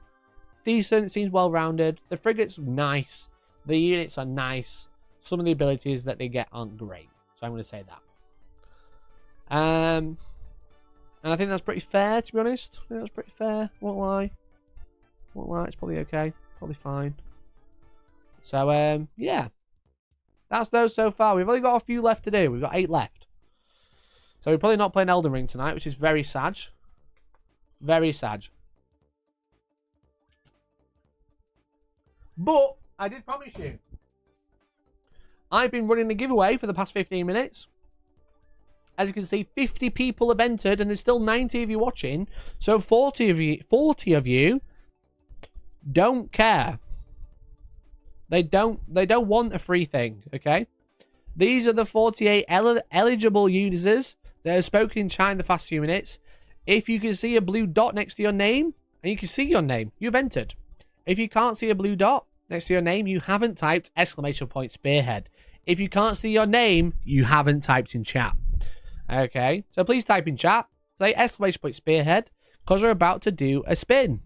Decent, seems well-rounded. The frigate's nice. The units are nice. Some of the abilities that they get aren't great. So I'm going to say that. And I think that's pretty fair, to be honest. I think that's pretty fair. Won't lie. Won't lie. It's probably okay. Probably fine. So, yeah. That's those so far. We've only got a few left to do. We've got 8 left. So we're probably not playing Elden Ring tonight, which is very sad. Very sad. But I did promise you. I've been running the giveaway for the past 15 minutes. As you can see, 50 people have entered, and there's still 90 of you watching. So 40 of you don't care. They don't want a free thing, okay? These are the 48 eligible users that have spoken in chat in the past few minutes. If you can see a blue dot next to your name, and you can see your name, you've entered. If you can't see a blue dot next to your name, you haven't typed !Spearhead. If you can't see your name, you haven't typed in chat. Okay, so please type in chat, say !Spearhead, because we're about to do a spin.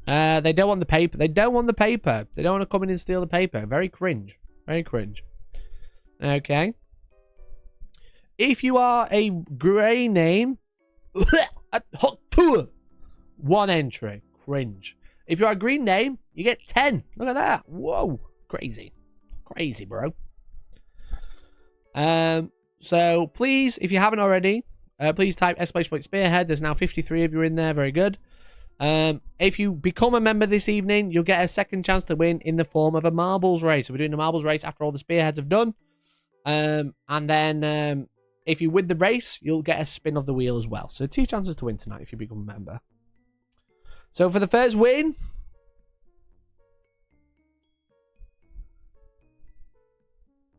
They don't want the paper. They don't want the paper. They don't want to come in and steal the paper. Very cringe. Very cringe. Okay. If you are a grey name, 1 entry. Cringe. If you are a green name, you get 10. Look at that. Whoa. Crazy. Crazy, bro. So please, if you haven't already, please type !Spearhead. There's now 53 of you in there. Very good. If you become a member this evening, you'll get a second chance to win in the form of a marbles race. So we're doing a marbles race after all the spearheads have done. And then if you win the race, you'll get a spin of the wheel as well. So 2 chances to win tonight if you become a member. So for the first win,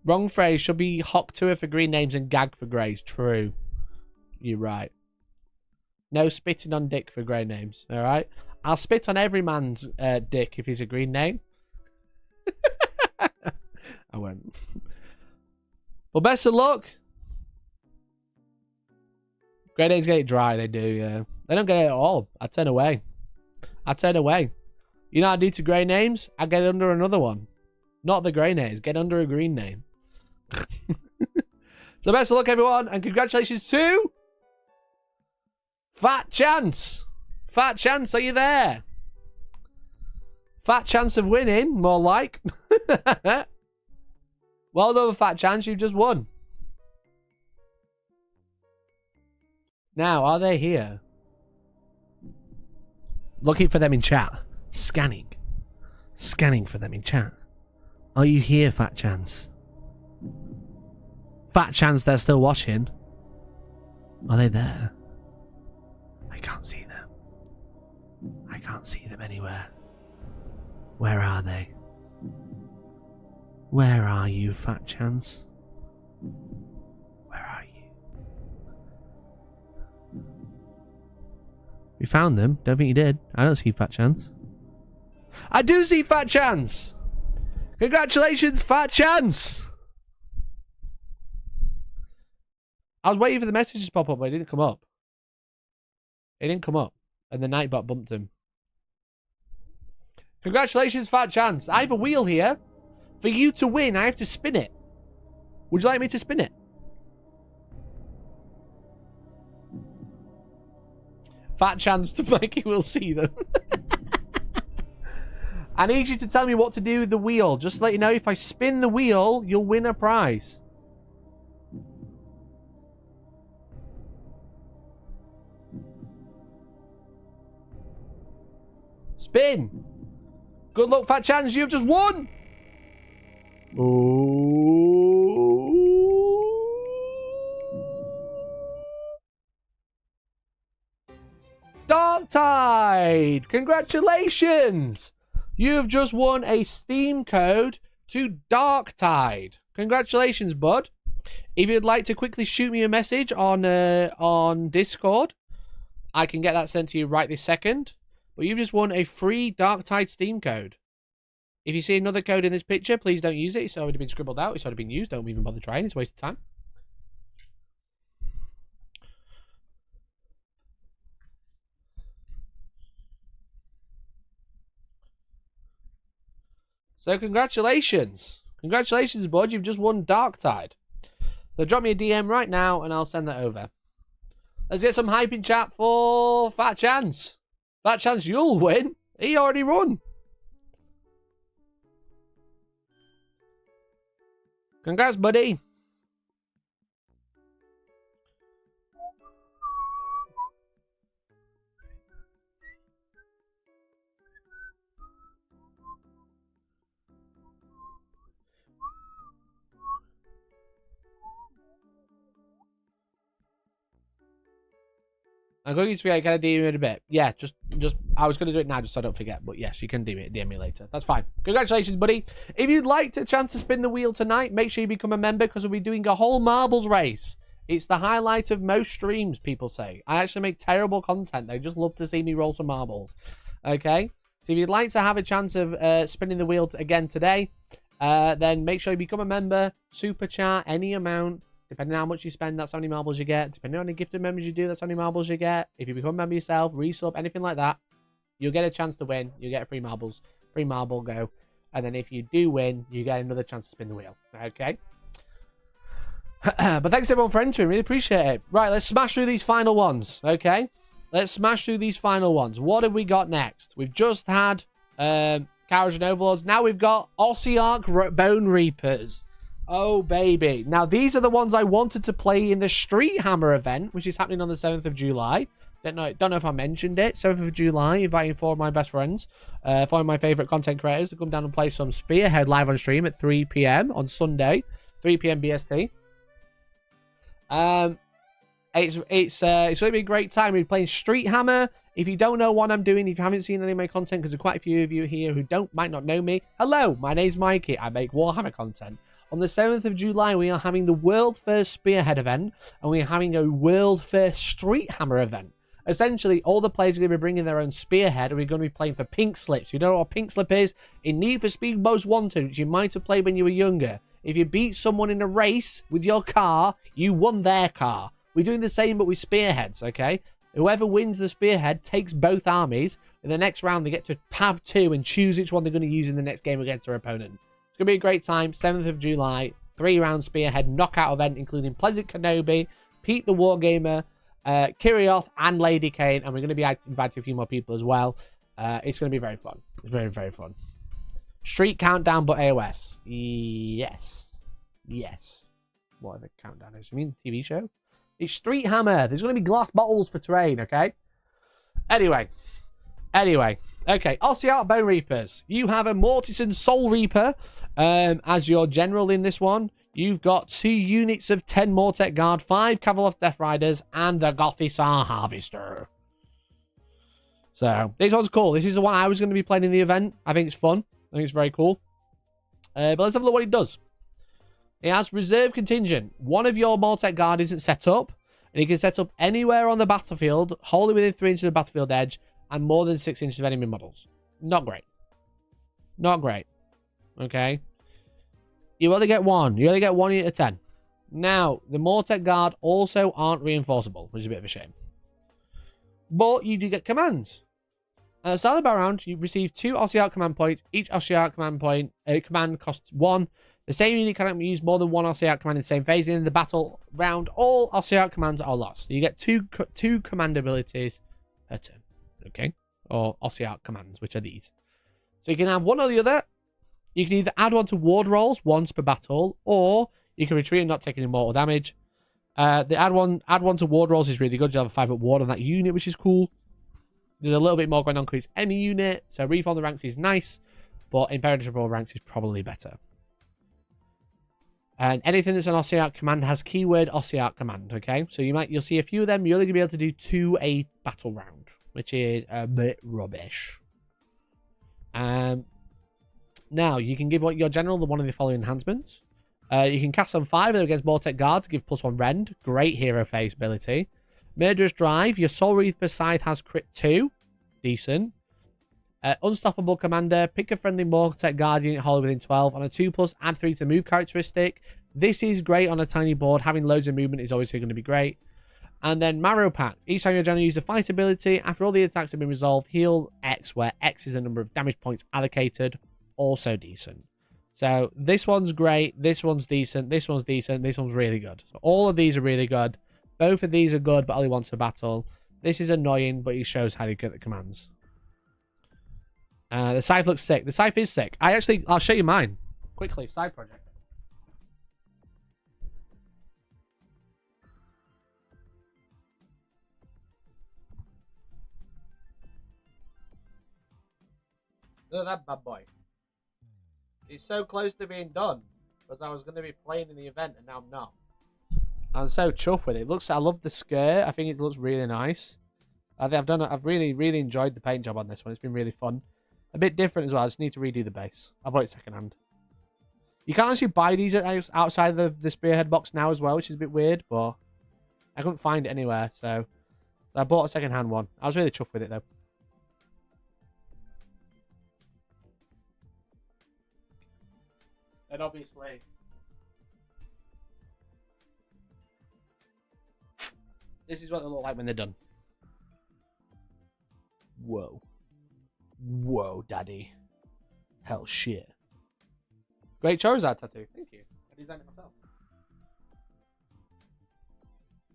wrong phrase, should be hock to it for green names and gag for greys. True. You're right. No spitting on dick for grey names, alright? I'll spit on every man's dick if he's a green name. I won't. Well, best of luck. Grey names get it dry, they do, yeah. They don't get it at all. I turn away. I turn away. You know what I do to grey names? I get under another one. Not the grey names. Get under a green name. So best of luck, everyone, and congratulations to Fat Chance. Fat Chance, are you there? Fat chance of winning, more like. Well done, Fat Chance, you've just won. Now, are they here? Looking for them in chat. Scanning. Scanning for them in chat. Are you here, Fat Chance? Fat Chance, they're still watching. Are they there? I can't see them. I can't see them anywhere. Where are they? Where are you, Fat Chance? Where are you? We found them. Don't think you did. I don't see Fat Chance. I do see Fat Chance! Congratulations, Fat Chance! I was waiting for the messages to pop up, but it didn't come up. It didn't come up. And the Nightbot bumped him. Congratulations, Fat Chance. I have a wheel here. For you to win, I have to spin it. Would you like me to spin it? Fat Chance to Mikey will see them. I need you to tell me what to do with the wheel. Just to let you know, if I spin the wheel, you'll win a prize. Spin. Good luck, Fat Chance. You've just won. Ooh. Darktide. Congratulations. You've just won a Steam code to Darktide. Congratulations, bud. If you'd like to quickly shoot me a message on Discord, I can get that sent to you right this second. But you've just won a free Darktide Steam code. If you see another code in this picture, please don't use it. It's already been scribbled out. It's already been used. Don't even bother trying. It's a waste of time. So congratulations. Congratulations, bud. You've just won Darktide. So drop me a DM right now and I'll send that over. Let's get some hype in chat for Fat Chance. Fat Chance, you'll win. He already won. Congrats, buddy. I'm going to forget. Can I DM you in a bit? Yeah, just. I was going to do it now just so I don't forget. But yes, you can DM me later. That's fine. Congratulations, buddy. If you'd like a chance to spin the wheel tonight, make sure you become a member because we'll be doing a whole marbles race. It's the highlight of most streams, people say. I actually make terrible content. They just love to see me roll some marbles. Okay? So if you'd like to have a chance of spinning the wheel again today, then make sure you become a member. Super chat, any amount. Depending on how much you spend, that's how many marbles you get. Depending on the gifted members you do, that's how many marbles you get. If you become a member yourself, resub, anything like that, you'll get a chance to win. You get free marbles. Free marble go. And then if you do win, you get another chance to spin the wheel. Okay? But thanks everyone for entering. Really appreciate it. Right, let's smash through these final ones. Okay? Let's smash through these final ones. What have we got next? We've just had Kharadron Overlords. Now we've got Ossiarch Bonereapers. Oh, baby. Now, these are the ones I wanted to play in the Street Hammer event, which is happening on the 7th of July. Don't know if I mentioned it. 7th of July, inviting 4 of my best friends, 4 of my favourite content creators to come down and play some Spearhead live on stream at 3 p.m. on Sunday, 3 p.m. BST. It's going to be a great time. We're playing Street Hammer. If you don't know what I'm doing, if you haven't seen any of my content, because there are quite a few of you here who might not know me, hello, my name's Mikey. I make Warhammer content. On the 7th of July, we are having the world first Spearhead event, and we are having a world first Street Hammer event. Essentially, all the players are going to be bringing their own Spearhead, and we're going to be playing for Pink Slips. You don't know what Pink Slip is? In Need for Speed Most Wanted, which you might have played when you were younger. If you beat someone in a race with your car, you won their car. We're doing the same, but with Spearheads, okay? Whoever wins the Spearhead takes both armies. In the next round, they get to have 2 and choose which one they're going to use in the next game against their opponent. It's going to be a great time. 7th of July, 3-round Spearhead knockout event, including Pleasant Kenobi, Pete the Wargamer, Kirioth, and Lady Khaine. And we're going to be inviting a few more people as well. It's going to be very fun. It's very, very fun. Street Countdown, but AOS. Yes. Yes. Whatever Countdown is. You mean the TV show? It's Street Hammer. There's going to be glass bottles for terrain, okay? Anyway. Okay, Ossiarch Bonereapers. You have a Mortison Soul Reaper as your general in this one. You've got 2 units of 10 Mortek Guard, 5 Cavalloth Death Riders, and the Gothisar Harvester. So, this one's cool. This is the one I was going to be playing in the event. I think it's fun. I think it's very cool. But let's have a look what it does. It has Reserve Contingent. One of your Mortek Guard isn't set up, and you can set up anywhere on the battlefield, wholly within 3 inches of the battlefield edge, and more than 6 inches of enemy models. Not great. Not great. Okay. You only get 1. You only get 1 unit of 10. Now, the Mortek Guard also aren't reinforceable, which is a bit of a shame. But you do get commands. At the start of the battle round, you receive 2 Ossiarch command points. Each Ossiarch command costs 1. The same unit cannot use more than 1 Ossiarch command in the same phase. In the battle round, all Ossiarch commands are lost. You get two command abilities per turn. Okay? Or Ossiarch commands, which are these. So you can have one or the other. You can either add one to ward rolls once per battle, or you can retreat and not take any mortal damage. The add one to ward rolls is really good. You have a 5-up ward on that unit, which is cool. There's a little bit more going on because it's any unit. So reform the ranks is nice, but impenetrable ranks is probably better. And anything that's an Ossiarch command has keyword Ossiarch command. Okay, so you'll see a few of them. You're only gonna be able to do 2 a battle round, which is a bit rubbish. Now you can give your general one of the following enhancements. You can cast on 5 against Mortek guards, give +1 rend. Great hero face ability. Murderous Drive. Your Soul Reaper Scythe has crit 2. Decent. Unstoppable Commander. Pick a friendly Mortek guard unit hollow within 12. On a 2+, add 3 to move characteristic. This is great on a tiny board. Having loads of movement is obviously going to be great. And then Marrow Pact. Each time your general uses a fight ability, after all the attacks have been resolved, heal X, where X is the number of damage points allocated. Also decent. So this one's great. This one's decent. This one's decent. This one's really good. So all of these are really good. Both of these are good, but only once a battle. This is annoying, but it shows how you get the commands. The Scythe looks sick. The Scythe is sick. I'll show you mine. Quickly, side project. Look at that bad boy. It's so close to being done. Because I was going to be playing in the event and now I'm not. I'm so chuffed with it. I love the skirt. I think it looks really nice. I've really enjoyed the paint job on this one. It's been really fun. A bit different as well. I just need to redo the base. I bought it secondhand. You can't actually buy these outside of the Spearhead box now as well, which is a bit weird, but I couldn't find it anywhere, so I bought a secondhand one. I was really chuffed with it though. And obviously, this is what they look like when they're done. Whoa. Whoa, daddy. Hell shit. Great Charizard tattoo. Thank you. I designed it myself.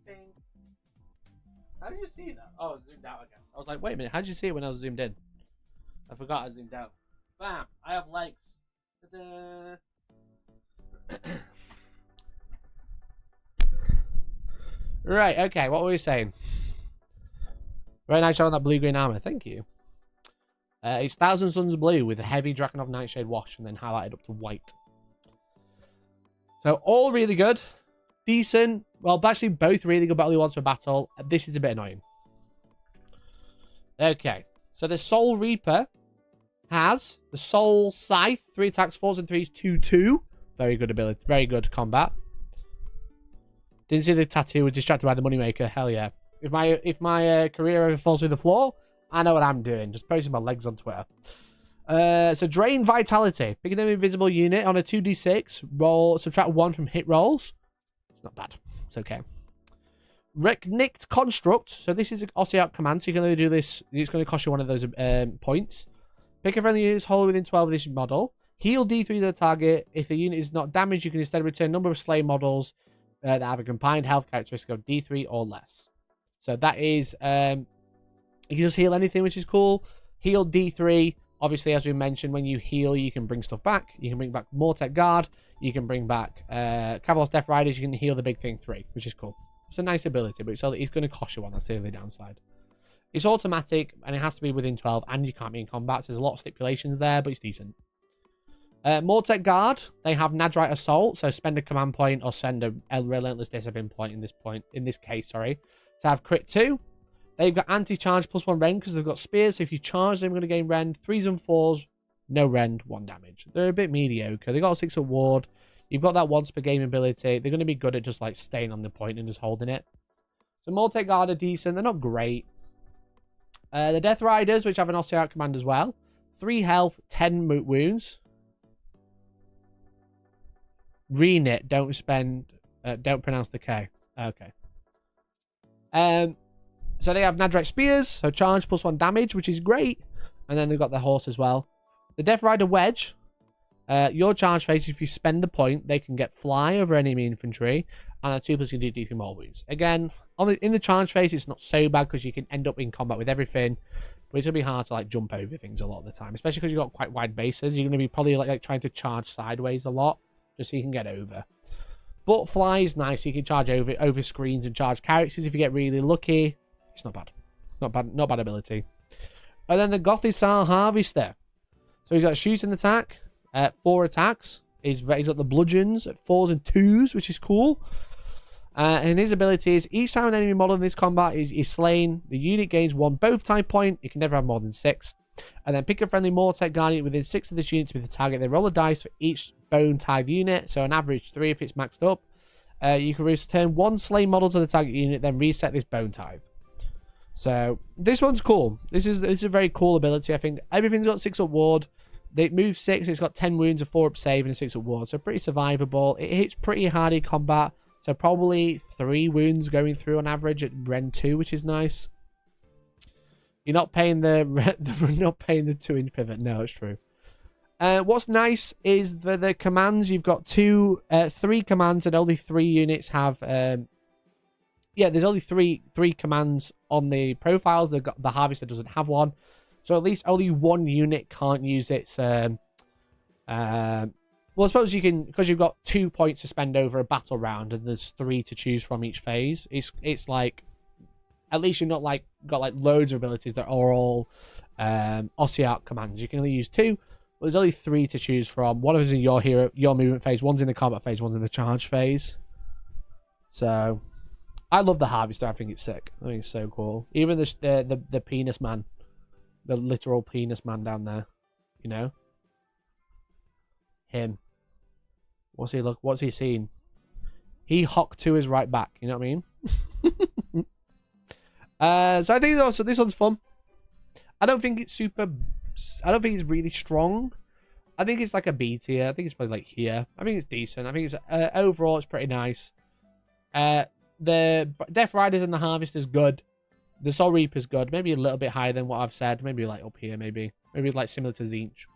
Ding. How did you see that? Oh, it zoomed out, I guess. I was like, wait a minute. How did you see it when I was zoomed in? I forgot I zoomed out. Bam. I have legs. Ta-da. Right, okay. What were we saying? Very nice shot on that blue-green armor. Thank you. It's Thousand Suns blue with a heavy Drakenhof Nightshade wash and then highlighted up to white. So all really good. Decent. Well, actually both really good, but only once per battle. This is a bit annoying. Okay. So the Soul Reaper has the Soul Scythe. 3 attacks, 4s and 3s, 2/2. Very good ability. Very good combat. Didn't see the tattoo. Was distracted by the moneymaker. Hell yeah. If my career ever falls through the floor, I know what I'm doing. Just posting my legs on Twitter. So Drain Vitality. Pick an invisible unit on a 2d6. Roll. Subtract 1 from hit rolls. It's not bad. It's okay. Reknicked Construct. So this is an Ossiarch command. So you can only do this. It's going to cost you one of those points. Pick a friendly unit hollow within 12 of this model. Heal D3 to the target. If the unit is not damaged, you can instead return a number of slain models that have a combined health characteristic of D3 or less. So that is... you can just heal anything, which is cool. Heal D3. Obviously, as we mentioned, when you heal, you can bring stuff back. You can bring back Mortek Guard. You can bring back Kavalos Death Riders. You can heal the big thing 3, which is cool. It's a nice ability, but it's going to cost you one. That's the only downside. It's automatic, and it has to be within 12, and you can't be in combat. So there's a lot of stipulations there, but it's decent. Mortek Guard, they have Nadrite Assault, so spend a command point or send a Relentless Discipline point in this case, to have crit 2. They've got anti-charge +1 rend because they've got spears, so if you charge them, you're going to gain rend. 3s and 4s, no rend, 1 damage. They're a bit mediocre. They've got a 6 ward. You've got that once per game ability. They're going to be good at just like staying on the point and just holding it. So Mortek Guard are decent. They're not great. The Death Riders, which have an Ossiarch command as well. 3 health, 10 moot wounds. Renit, don't pronounce the K. Okay. So they have Nadrite Spears, so charge +1 damage, which is great. And then they've got their horse as well. The Death Rider Wedge, your charge phase, if you spend the point, they can get fly over enemy infantry, and a 2+ can do D3 more wounds. Again, in the charge phase, it's not so bad because you can end up in combat with everything, but it's gonna be hard to like jump over things a lot of the time, especially because you've got quite wide bases. You're gonna be probably like trying to charge sideways a lot, just so you can get over. But fly is nice. You can charge over screens and charge characters if you get really lucky. It's not bad. Not bad ability. And then the Gothisar Harvester. So he's got shoot and attack, 4 attacks. He's got the bludgeons at 4s and 2s, which is cool. And his ability is each time an enemy model in this combat is slain, the unit gains 1 both type point. You can never have more than 6. And then pick a friendly Mortek Guardian within 6 of this unit to be the target. They roll a dice for each bone tithe unit, so an average 3 if it's maxed up. You can return 1 slain model to the target unit, then reset this bone tithe. So this one's cool. This is a very cool ability. I think everything's got 6 up ward. They move 6. It's got 10 wounds, a 4 up save, and a 6 up ward. So pretty survivable. It hits pretty hard in combat. So probably 3 wounds going through on average at Ren 2, which is nice. You're not paying the 2-inch pivot. No, it's true. What's nice is the commands. You've got 3 commands, and only 3 units have. There's only three commands on the profiles. The Harvester doesn't have one, so at least only 1 unit can't use its. Well, I suppose you can, because you've got 2 points to spend over a battle round, and there's 3 to choose from each phase. It's like, at least you're not like got like loads of abilities that are all Ossiarch commands. You can only use 2, but there's only 3 to choose from. One of them's in your movement phase, one's in the combat phase, one's in the charge phase. So, I love the Harvester. I think it's sick. I think it's so cool. Even the penis man, the literal penis man down there, you know. Him. What's he look? What's he seen? He hocked to his right back. You know what I mean? So I think also this one's fun. I don't think it's super. I don't think it's really strong. I think it's like a B tier. I think it's probably like here. I think it's decent. I think it's overall it's pretty nice. The Death Riders and the Harvest is good. The Soul Reaper's good. Maybe a little bit higher than what I've said. Maybe like up here. Maybe like similar to Tzeentch.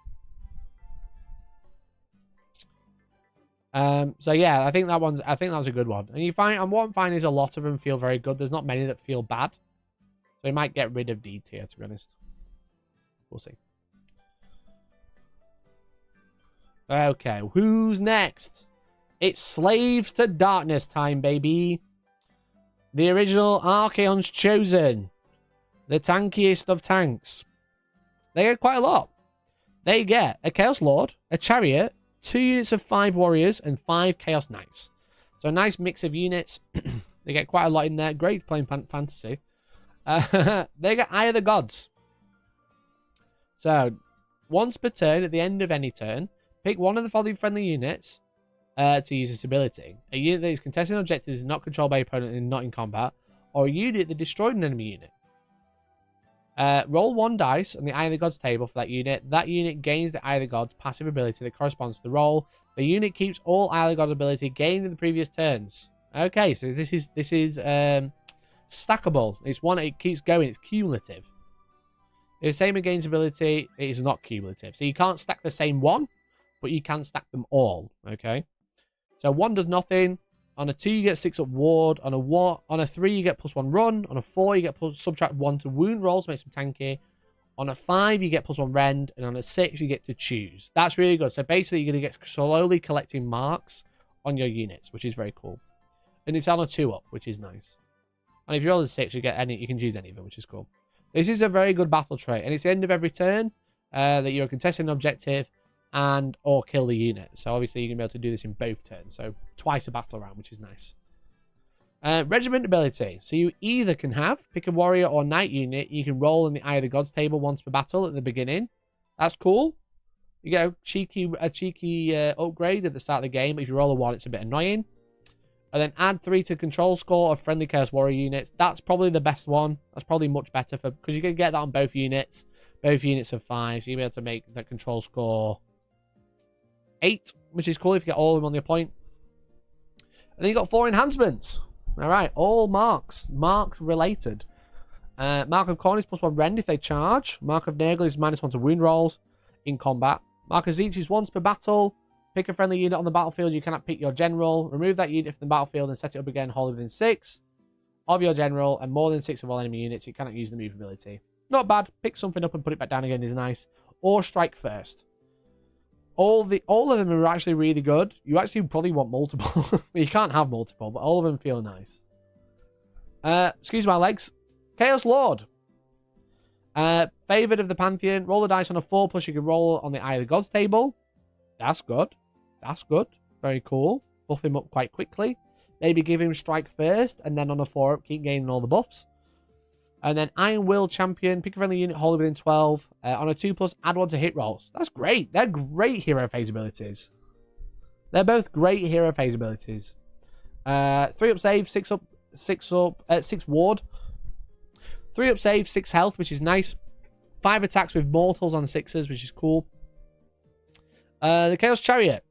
So yeah, I think that was a good one. And what I'm finding is a lot of them feel very good. There's not many that feel bad. So we might get rid of D tier, to be honest. We'll see. Okay, who's next? It's Slaves to Darkness time, baby. The original Archaon's Chosen. The tankiest of tanks. They get quite a lot. They get a Chaos Lord, a Chariot, 2 units of 5 Warriors, and 5 Chaos Knights. So a nice mix of units. They get quite a lot in there. Great playing fantasy. They get Eye of the Gods. So, once per turn, at the end of any turn, pick one of the following friendly units to use this ability. A unit that is contesting objectives is not controlled by your opponent and not in combat, or a unit that destroyed an enemy unit. Roll 1 dice on the Eye of the Gods table for that unit. That unit gains the Eye of the Gods passive ability that corresponds to the roll. The unit keeps all Eye of the Gods ability gained in the previous turns. Okay, so this is stackable. It's one. It keeps going. It's cumulative. If the same gains ability, it is not cumulative. So you can't stack the same one, but you can stack them all. Okay. So 1 does nothing. On a 2, you get 6 up ward. On a 3, you get +1 run. On a 4, you get subtract 1 to wound rolls, makes them tanky. On a 5, you get +1 rend. And on a 6, you get to choose. That's really good. So basically, you're going to get slowly collecting marks on your units, which is very cool. And it's on a 2 up, which is nice. And if you roll a 6, you can choose any of them, which is cool. This is a very good battle trait, and it's the end of every turn that you're contesting an objective or kill the unit. So obviously you're going to be able to do this in both turns. So twice a battle round, which is nice. Regiment ability. So you either can pick a warrior or knight unit. You can roll in the Eye of the Gods table once per battle at the beginning. That's cool. You get a cheeky upgrade at the start of the game. If you roll a 1, it's a bit annoying. And then add 3 to control score of friendly Chaos Warrior units. That's probably the best one. That's probably much better because you can get that on both units. Both units of 5. So you'll be able to make that control score 8, which is cool if you get all of them on the point. And then you got 4 enhancements. Alright, all marks related. Mark of Khorne is +1 rend if they charge. Mark of Nurgle is -1 to wound rolls in combat. Mark of Tzeentch is once per battle. Pick a friendly unit on the battlefield. You cannot pick your general. Remove that unit from the battlefield and set it up again wholly within 6 of your general and more than 6 of all enemy units. You cannot use the move ability. Not bad. Pick something up and put it back down again is nice. Or strike first. All of them are actually really good. You actually probably want multiple. You can't have multiple, but all of them feel nice. Excuse my legs. Chaos Lord. Favored of the Pantheon. Roll the dice on a 4+. You can roll on the Eye of the Gods table. That's good. That's good. Very cool. Buff him up quite quickly. Maybe give him strike first, and then on a 4 up, keep gaining all the buffs. And then Iron Will Champion. Pick a friendly unit, hold it within 12. On a 2+, add 1 to hit rolls. That's great. They're great hero phase abilities. They're both great hero phase abilities. 3 up save, 6 ward. 3 up save, 6 health, which is nice. 5 attacks with mortals on 6s, which is cool. The Chaos Chariot.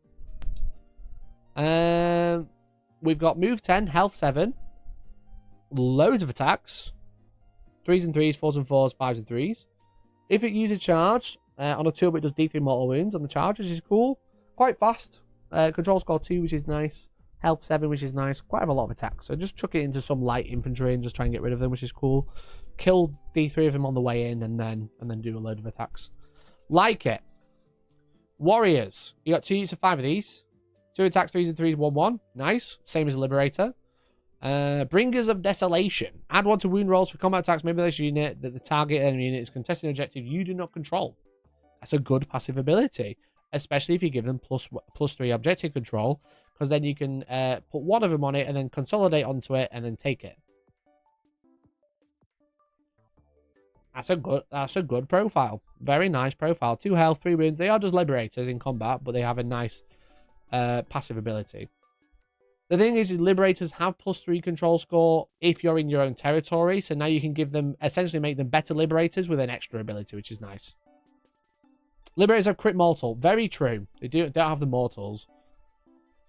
We've got move 10, health 7. Loads of attacks. 3s and 3s, 4s and 4s, 5s and 3s. If it uses charge, on a 2, it does D3 mortal wounds on the charge, which is cool. Quite fast. Control score 2, which is nice. Health 7, which is nice. Quite have a lot of attacks. So just chuck it into some light infantry and just try and get rid of them, which is cool. Kill D3 of them on the way in and then do a load of attacks. Like it. Warriors. You got 2 units of 5 of these. 2 attacks, 3s and 3s, 1/1. Nice. Same as Liberator. Bringers of Desolation. Add 1 to wound rolls for combat attacks. Maybe this unit that the target enemy unit is contesting an objective you do not control. That's a good passive ability, especially if you give them +3 objective control, because then you can put 1 of them on it and then consolidate onto it and then take it. That's a good profile. Very nice profile. 2 health, 3 wounds. They are just Liberators in combat, but they have a nice passive ability. The thing is Liberators have +3 control score if you're in your own territory, so now you can give them, essentially make them better Liberators with an extra ability, which is nice. Liberators have crit mortal. Very true. They don't have the mortals.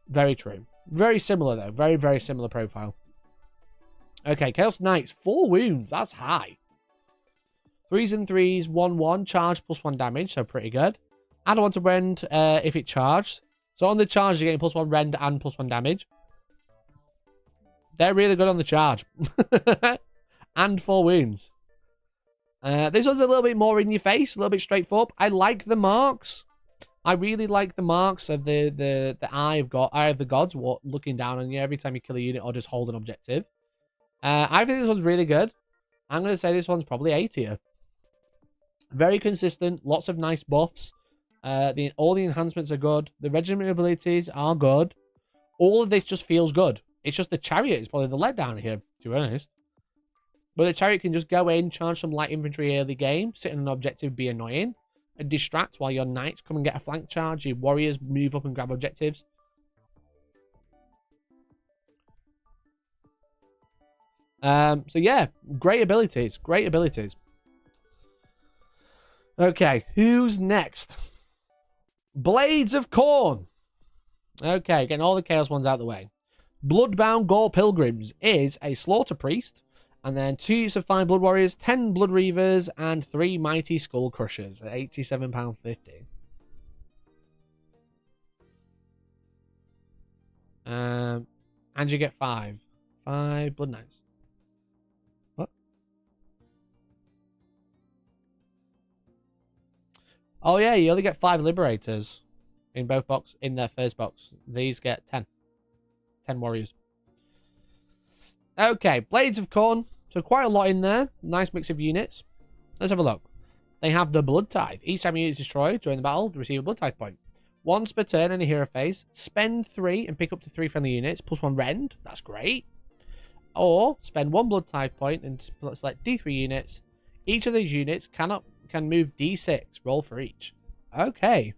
Very true. Very similar, though. Very, very similar profile. Okay, Chaos Knights. 4 wounds. That's high. 3s and 3s, 1/1. Charge +1 damage, so pretty good. Add 1 to rend if it charged. So on the charge, you're getting +1 rend and +1 damage. They're really good on the charge. And 4 wounds. This one's a little bit more in your face, a little bit straight forward. I like the marks. I really like the marks of the Eye of the Gods looking down on you every time you kill a unit or just hold an objective. I think this one's really good. I'm going to say this one's probably A tier. Very consistent, lots of nice buffs. All the enhancements are good. The regiment abilities are good. All of this just feels good. It's just the Chariot is probably the letdown here, to be honest. But the Chariot can just go in, charge some light infantry early game, sit on an objective, be annoying, and distract while your Knights come and get a flank charge, your Warriors move up and grab objectives. So yeah, great abilities. Great abilities. Okay, who's next? Blades of Khorne. Okay, getting all the Chaos ones out of the way. Bloodbound Gore Pilgrims is a Slaughter Priest, and then 2 units of 5 Blood Warriors, 10 Blood Reavers, and 3 Mighty Skull Crushers at £87.50. And you get 5 Blood Knights. What? Oh yeah, you only get 5 Liberators in both box. In their first box, these get 10 Warriors. Okay, Blades of Khorne. So quite a lot in there. Nice mix of units. Let's have a look. They have the Blood Tithe. Each time a unit is destroyed during the battle, you receive a Blood Tithe point. Once per turn in a hero phase, spend 3 and pick up to 3 friendly units, +1 rend. That's great. Or spend 1 Blood Tithe point and select D3 units. Each of those units can move D6. Roll for each. Okay.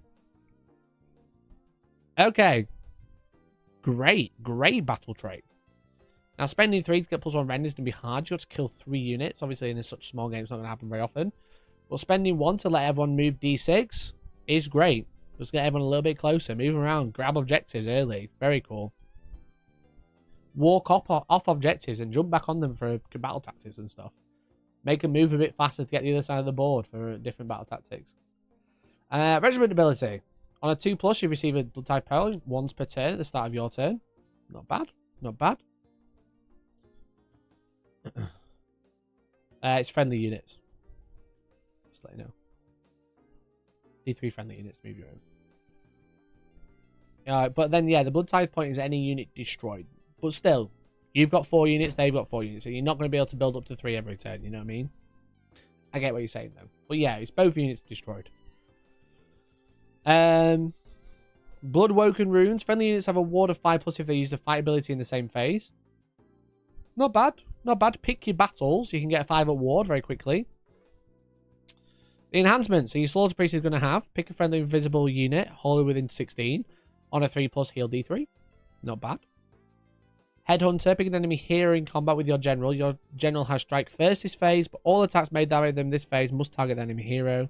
Okay. Great battle trait. Now, spending 3 to get +1 rend is going to be hard. You've got to kill 3 units. Obviously, in such a small game, it's not going to happen very often. But spending 1 to let everyone move D6 is great. Just get everyone a little bit closer. Move around. Grab objectives early. Very cool. Walk off objectives and jump back on them for battle tactics and stuff. Make them move a bit faster to get the other side of the board for different battle tactics. Regiment ability. On a 2+, you receive a Blood Tithe point once per turn at the start of your turn. Not bad. Not bad. It's friendly units. Just let you know. D3 friendly units, move your own. But then, yeah, the Blood Tithe point is any unit destroyed. But still, you've got 4 units, they've got 4 units. So you're not going to be able to build up to 3 every turn, you know what I mean? I get what you're saying, though. But yeah, it's both units destroyed. Bloodwoken runes. Friendly units have a ward of 5+ if they use the fight ability in the same phase. Not bad. Not bad. Pick your battles. You can get a 5 at ward very quickly. The enhancements. So your Slaughter Priest is going to have. Pick a friendly invisible unit. Wholly within 16. On a 3+ heal D3. Not bad. Headhunter. Pick an enemy hero in combat with your general. Your general has strike first this phase, but all attacks made by them this phase must target the enemy hero.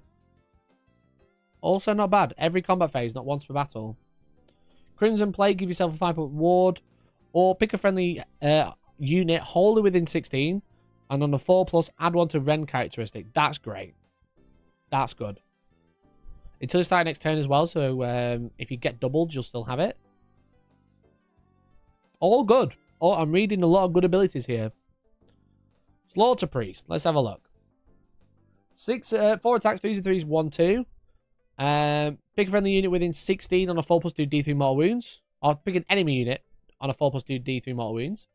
Also not bad. Every combat phase, not once per battle. Crimson Plague, give yourself a 5 ward. Or pick a friendly unit wholly within 16. And on the 4+, add one to Ren characteristic. That's great. That's good. Until you start next turn as well, so if you get doubled, you'll still have it. All good. Oh, I'm reading a lot of good abilities here. Slaughter Priest. Let's have a look. 4 attacks, 3s and 3s, 1-2. Pick a friendly unit within 16 on a 4+, do D3 mortal wounds. Or pick an enemy unit on a 4+, do D3 mortal wounds.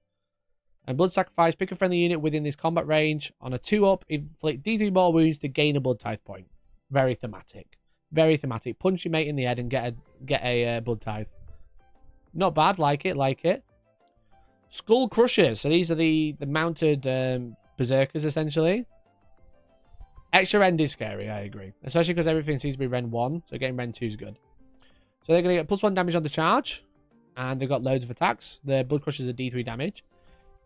And Blood Sacrifice, pick a friendly unit within this combat range. On a 2-up, inflict D3 mortal wounds to gain a Blood Tithe point. Very thematic. Very thematic. Punch your mate in the head and get a Blood Tithe. Not bad. Like it. Like it. Skull Crushers. So these are the mounted berserkers, essentially. Extra Rend is scary, I agree. Especially because everything seems to be Rend 1. So getting Rend 2 is good. So they're going to get +1 damage on the charge. And they've got loads of attacks. The Blood Crushers are D3 damage.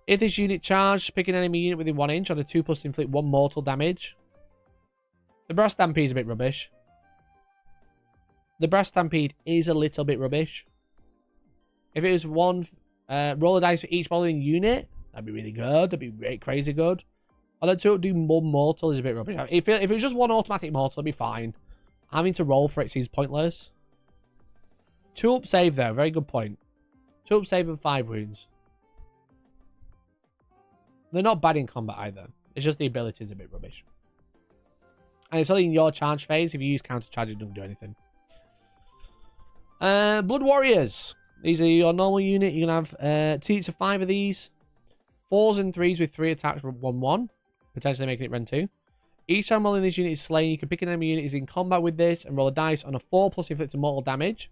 If this unit charged, pick an enemy unit within 1 inch on a 2+, inflict 1 mortal damage. The Brass Stampede is a bit rubbish. The Brass Stampede is a little bit rubbish. If it was one, roll a dice for each modeling unit, that'd be really good. That'd be really crazy good. On a 2-up, do 1 mortal is a bit rubbish. If it was just 1 automatic mortal, it'd be fine. Having to roll for it seems pointless. 2-up save, though. Very good point. 2-up save and 5 wounds. They're not bad in combat either. It's just the ability is a bit rubbish. And it's only in your charge phase. If you use counter charge, it doesn't do anything. Blood Warriors. These are your normal unit. You can have 2 to 5 of these. 4s and 3s with 3 attacks, 1-1. Potentially making it Rend 2. Each time rolling this unit is slain, you can pick an enemy unit is in combat with this and roll a dice on a 4+ inflict a mortal damage.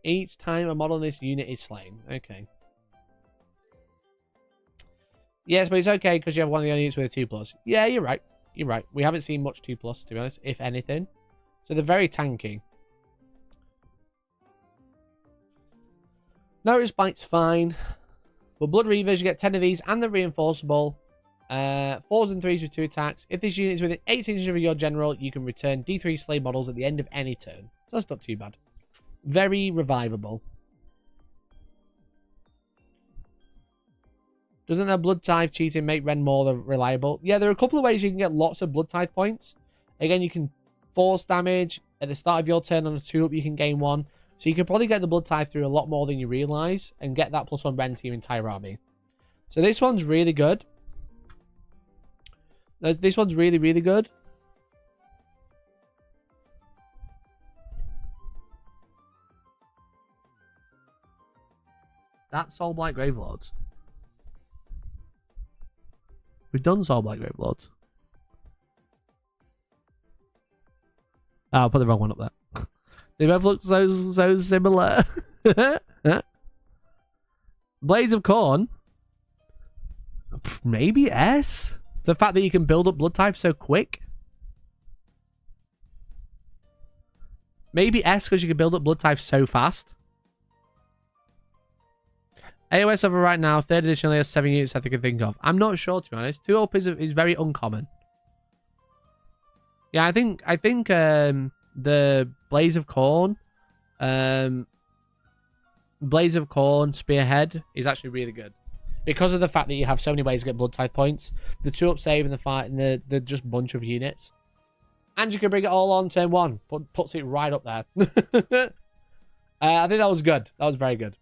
Each time a model in this unit is slain. Okay. Yes, but it's okay because you have one of the units with a 2+. Yeah, you're right. You're right. We haven't seen much 2+, to be honest, if anything. So they're very tanky. Notice Bite's fine. But Blood Reavers, you get 10 of these and they're reinforceable. 4s and 3s with 2 attacks. If this unit is within 18 inches of your general, you can return D3 slay models at the end of any turn. So that's not too bad. Very revivable. Doesn't that Blood Tithe cheating make Ren more reliable? Yeah, there are a couple of ways you can get lots of Blood Tithe points. Again, you can force damage. At the start of your turn on a 2-up, you can gain 1. So you can probably get the Blood Tithe through a lot more than you realise. And get that +1 Ren to your entire army. So this one's really good. This one's really, really good. That's Soulblight Gravelords. We've done Soulblight Gravelords. Oh, I'll put the wrong one up there. They both look so similar. Blades of Khorne. Maybe S. The fact that you can build up blood type so quick. Maybe S because you can build up blood type so fast. AOS server right now, 3rd edition only has 7 units I can think of. I'm not sure, to be honest. 2-up is very uncommon. Yeah, I think the Blades of Khorne, Spearhead is actually really good. Because of the fact that you have so many ways to get blood type points. The 2-up save and the fight and the just bunch of units. And you can bring it all on turn 1. Puts it right up there. I think that was good. That was very good.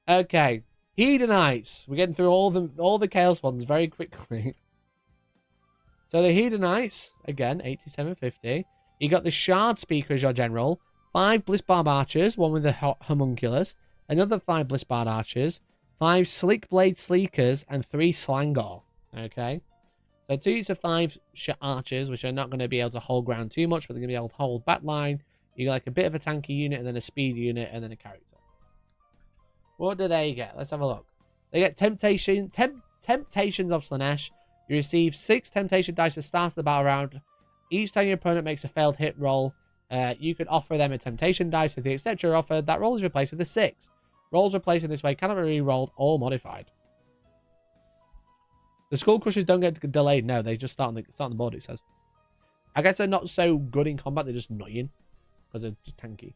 Okay. Hedonites. We're getting through all the Chaos ones very quickly. So the Hedonites, again, 8750. You got the Shard Speaker as your general. 5 Blissbarb Archers, one with the Homunculus. Another 5 Blissbarb Archers. 5 Slick Blade Sleekers and 3 Slangor. Okay. So 2 to 5 archers, which are not going to be able to hold ground too much, but they're going to be able to hold back line. You got like a bit of a tanky unit, and then a speed unit, and then a character. What do they get? Let's have a look. They get Temptations of Slaanesh. You receive 6 temptation dice at the start of the battle round. Each time your opponent makes a failed hit roll, you can offer them a temptation dice. If they accept your offer, that roll is replaced with a 6. Rolls replaced in this way cannot be re-rolled or modified. The Skull Crushers don't get delayed. No, they just start on the board, it says. I guess they're not so good in combat. They're just annoying because they're just tanky.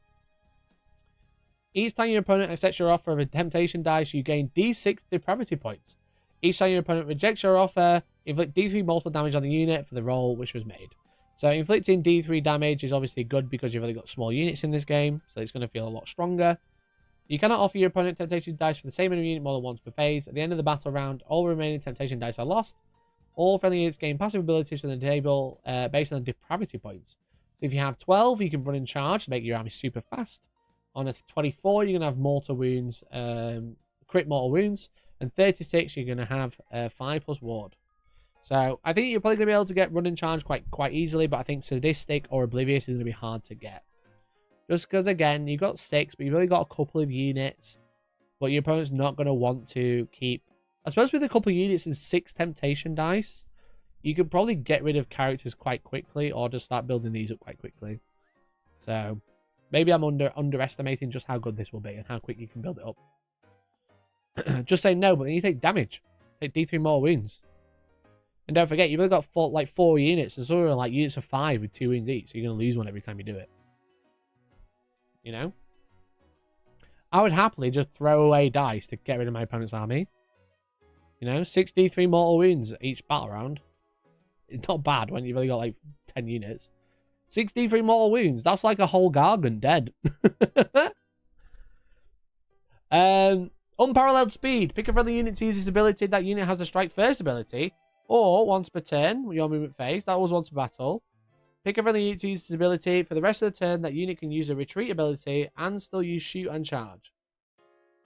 Each time your opponent accepts your offer of a temptation dice, you gain D6 depravity points. Each time your opponent rejects your offer, inflict D3 mortal damage on the unit for the roll which was made. So inflicting D3 damage is obviously good because you've only got small units in this game, so it's going to feel a lot stronger. You cannot offer your opponent temptation dice for the same enemy unit more than once per phase. At the end of the battle round, all remaining temptation dice are lost. All friendly units gain passive abilities from the table based on depravity points. So if you have 12, you can run in charge to make your army super fast. On a 24, you're going to have mortal wounds, crit mortal wounds. And 36, you're going to have 5+ ward. So I think you're probably going to be able to get run in charge quite easily, but I think Sadistic or Oblivious is going to be hard to get. Just because, again, you've got 6, but you've only got a couple of units. But your opponent's not going to want to keep... I suppose with a couple of units and 6 temptation dice, you could probably get rid of characters quite quickly or just start building these up quite quickly. So maybe I'm underestimating just how good this will be and how quick you can build it up. Just say no, but then you take damage. Take D3 more wounds. And don't forget, you've only got 4 units. And some are like units of 5 with 2 wounds each. So you're going to lose one every time you do it. You know? I would happily just throw away dice to get rid of my opponent's army. You know? 6 D3 mortal wounds each battle round. It's not bad when you've only got like 10 units. 6 D3 mortal wounds. That's like a whole Gargant dead. Unparalleled speed. Pick a friendly unit to use this ability. That unit has a strike first ability. Or once per turn, your movement phase. That was once per battle. Pick a friendly unit to use this ability. For the rest of the turn, that unit can use a retreat ability and still use shoot and charge.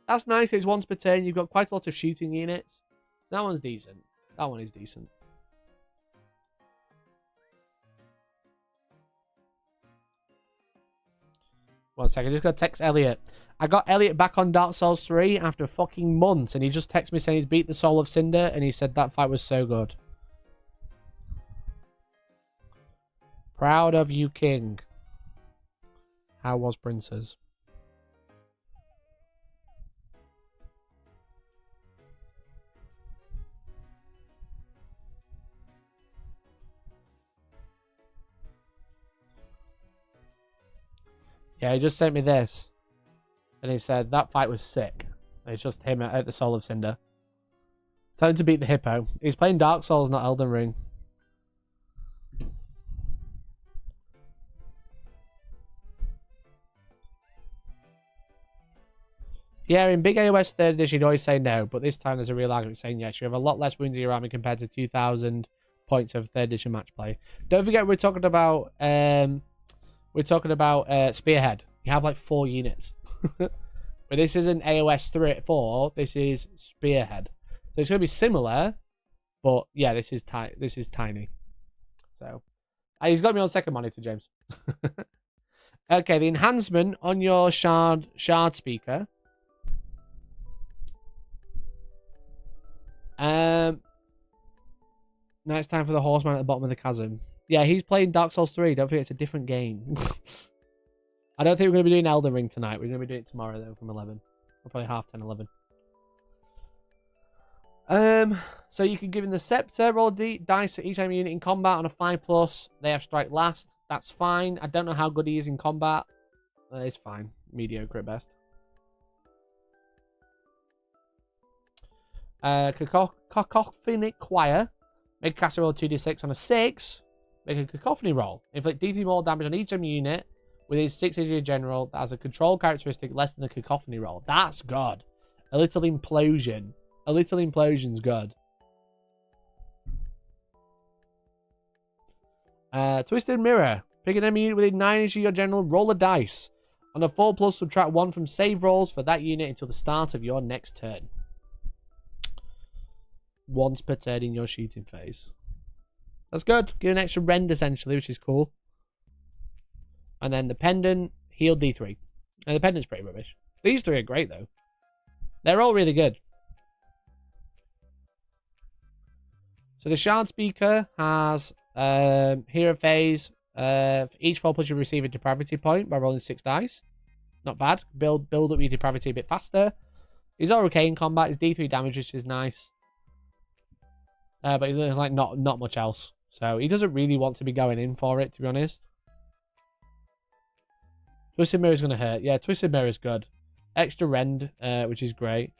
That's nice. It's once per turn. You've got quite a lot of shooting units. That one's decent. That one is decent. One second. I just got to text Elliot. I got Elliot back on Dark Souls 3 after fucking months, and he just texted me saying he's beat the Soul of Cinder, and he said that fight was so good. Proud of you, King. How was Princes? Yeah, he just sent me this. And he said, that fight was sick. And it's just him at the Soul of Cinder. Time to beat the Hippo. He's playing Dark Souls, not Elden Ring. Yeah, in big AOS 3rd edition, you'd always say no. But this time there's a real argument saying yes. You have a lot less wounds in your army compared to 2,000 points of 3rd edition match play. Don't forget we're talking about Spearhead. You have like 4 units. But this isn't AOS 3-4. This is Spearhead. So it's going to be similar, but yeah, this is tiny. So he's got me on second monitor, James. Okay, the enhancement on your shard speaker. Now it's time for the horseman at the bottom of the chasm. Yeah, he's playing Dark Souls 3. Don't forget, it's a different game. I don't think we're going to be doing Elden Ring tonight. We're going to be doing it tomorrow, though, from 11. Or probably half 10, 11. So you can give him the Scepter, roll a dice for each enemy unit in combat on a 5+. They have strike last. That's fine. I don't know how good he is in combat. It's fine. Mediocre at best. Cacophonic Choir. Make a caster roll 2d6 on a 6. Make a cacophony roll. Inflict D3 more damage on each enemy unit with his 6 injury general that has a control characteristic less than the cacophony roll. That's good. A little implosion. A little implosion's good. Twisted Mirror. Pick an enemy unit within 9 inches of your general. Roll a dice. On a 4+, subtract 1 from save rolls for that unit until the start of your next turn. Once per turn in your shooting phase. That's good. Give an extra rend, essentially, which is cool. And then the pendant, healed D3. And the pendant's pretty rubbish. These three are great, though. They're all really good. So the Shard Speaker has Hero Phase. For each 4 plus you receive a depravity point by rolling 6 dice. Not bad. Build up your depravity a bit faster. He's okay in combat. He's D3 damage, which is nice. But he's like not much else. So he doesn't really want to be going in for it, to be honest. Twisted Mirror is going to hurt. Yeah, Twisted Mirror is good. Extra rend, which is great.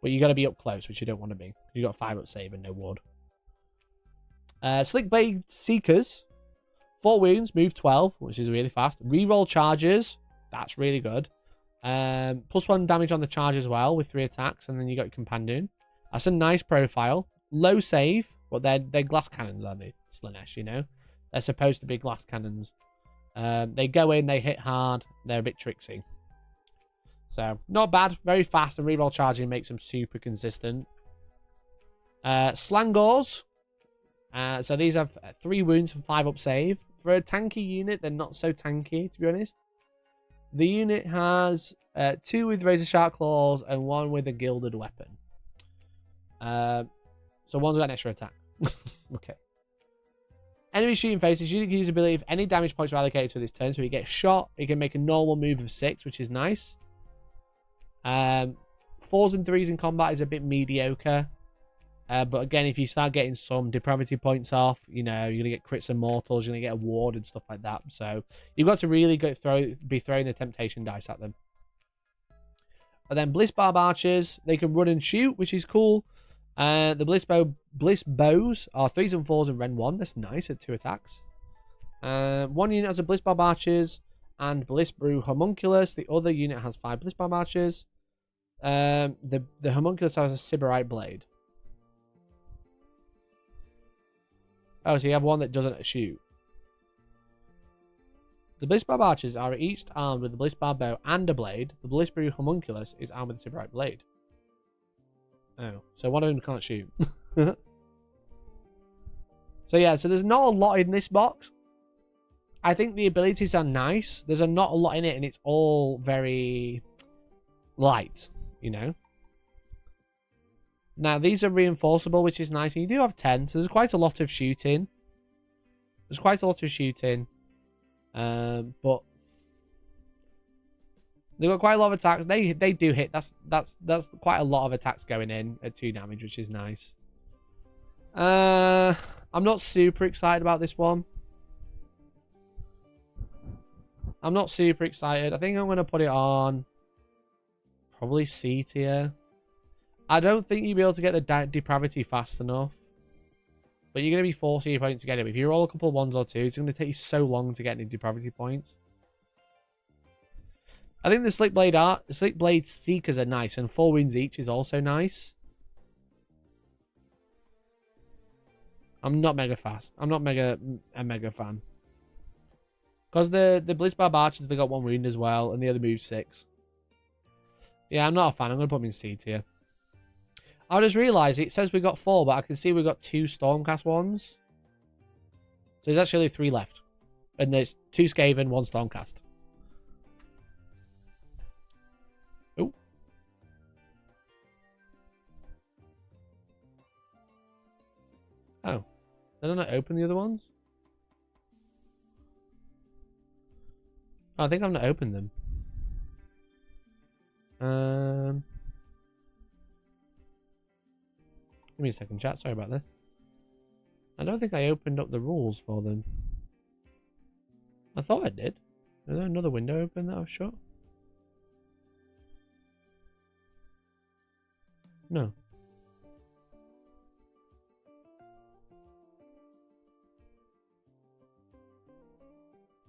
But you got to be up close, which you don't want to be. You got 5 up save and no ward. Slick Blade Seekers. 4 wounds, move 12, which is really fast. Reroll charges. That's really good. +1 damage on the charge as well with 3 attacks. And then you got your Companion. That's a nice profile. Low save. But they're glass cannons, aren't they? Slaanesh, you know? They're supposed to be glass cannons. They go in, they hit hard. They're a bit tricksy. So, not bad. Very fast. And reroll charging makes them super consistent. Slangors. So these have 3 wounds and 5 up save. For a tanky unit, they're not so tanky, to be honest. The unit has 2 with razor sharp claws and 1 with a gilded weapon. So one's got an extra attack. Okay. Enemy shooting faces. You can use ability if any damage points are allocated to this turn. So he gets shot. He can make a normal move of 6, which is nice. 4s and 3s in combat is a bit mediocre. But again, if you start getting some depravity points off, you know, you're going to get crits and mortals, you're going to get a ward and stuff like that. So you've got to really be throwing the temptation dice at them. And then Bliss Barb Archers, they can run and shoot, which is cool. The Bliss Bows are 3s and 4s and Ren 1. That's nice at 2 attacks. 1 unit has a Bliss Barb Archers and Bliss Brew Homunculus. The other unit has 5 Bliss Barb Archers. The Homunculus has a Sybarite Blade. Oh, so you have one that doesn't shoot. The Bliss Barb Archers are each armed with the Bliss Barb Bow and a blade. The Bliss Brew Homunculus is armed with a Sybarite Blade. Oh, so one of them can't shoot. So yeah, so there's not a lot in this box. I think the abilities are nice. There's not a lot in it, and it's all very light, you know. Now, these are reinforceable, which is nice. And you do have 10, so there's quite a lot of shooting. But they've got quite a lot of attacks. They do hit. That's quite a lot of attacks going in at 2 damage, which is nice. I'm not super excited about this one. I'm not super excited. I think I'm going to put it on probably C tier. I don't think you'll be able to get the depravity fast enough. But you're going to be forcing your opponent to get it. If you roll a couple of 1s or 2s, it's going to take you so long to get any depravity points. I think the Slick Blade Seekers are nice, and 4 wounds each is also nice. I'm not mega fast. I'm not a mega fan. Because the Bliss Barb Archers, they got 1 wound as well, and the other move's 6. Yeah, I'm not a fan. I'm going to put them in C tier. I just realised it says we got 4, but I can see we got 2 Stormcast ones. So there's actually 3 left. And there's 2 Skaven, 1 Stormcast. Oh. Oh. Did I not open the other ones? Oh, I think I've not opened them. Give me a second, chat. Sorry about this. I don't think I opened up the rules for them. I thought I did. Is there another window open that I've shut? No.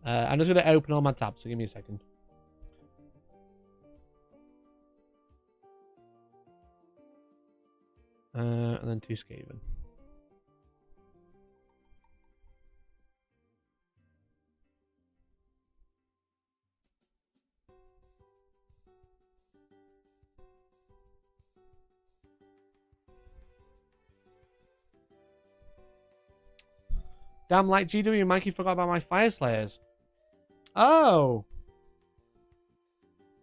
I'm just going to open all my tabs, so give me a second. And then 2 Skaven. Damn, like GW and Mikey forgot about my Fyreslayers. Oh.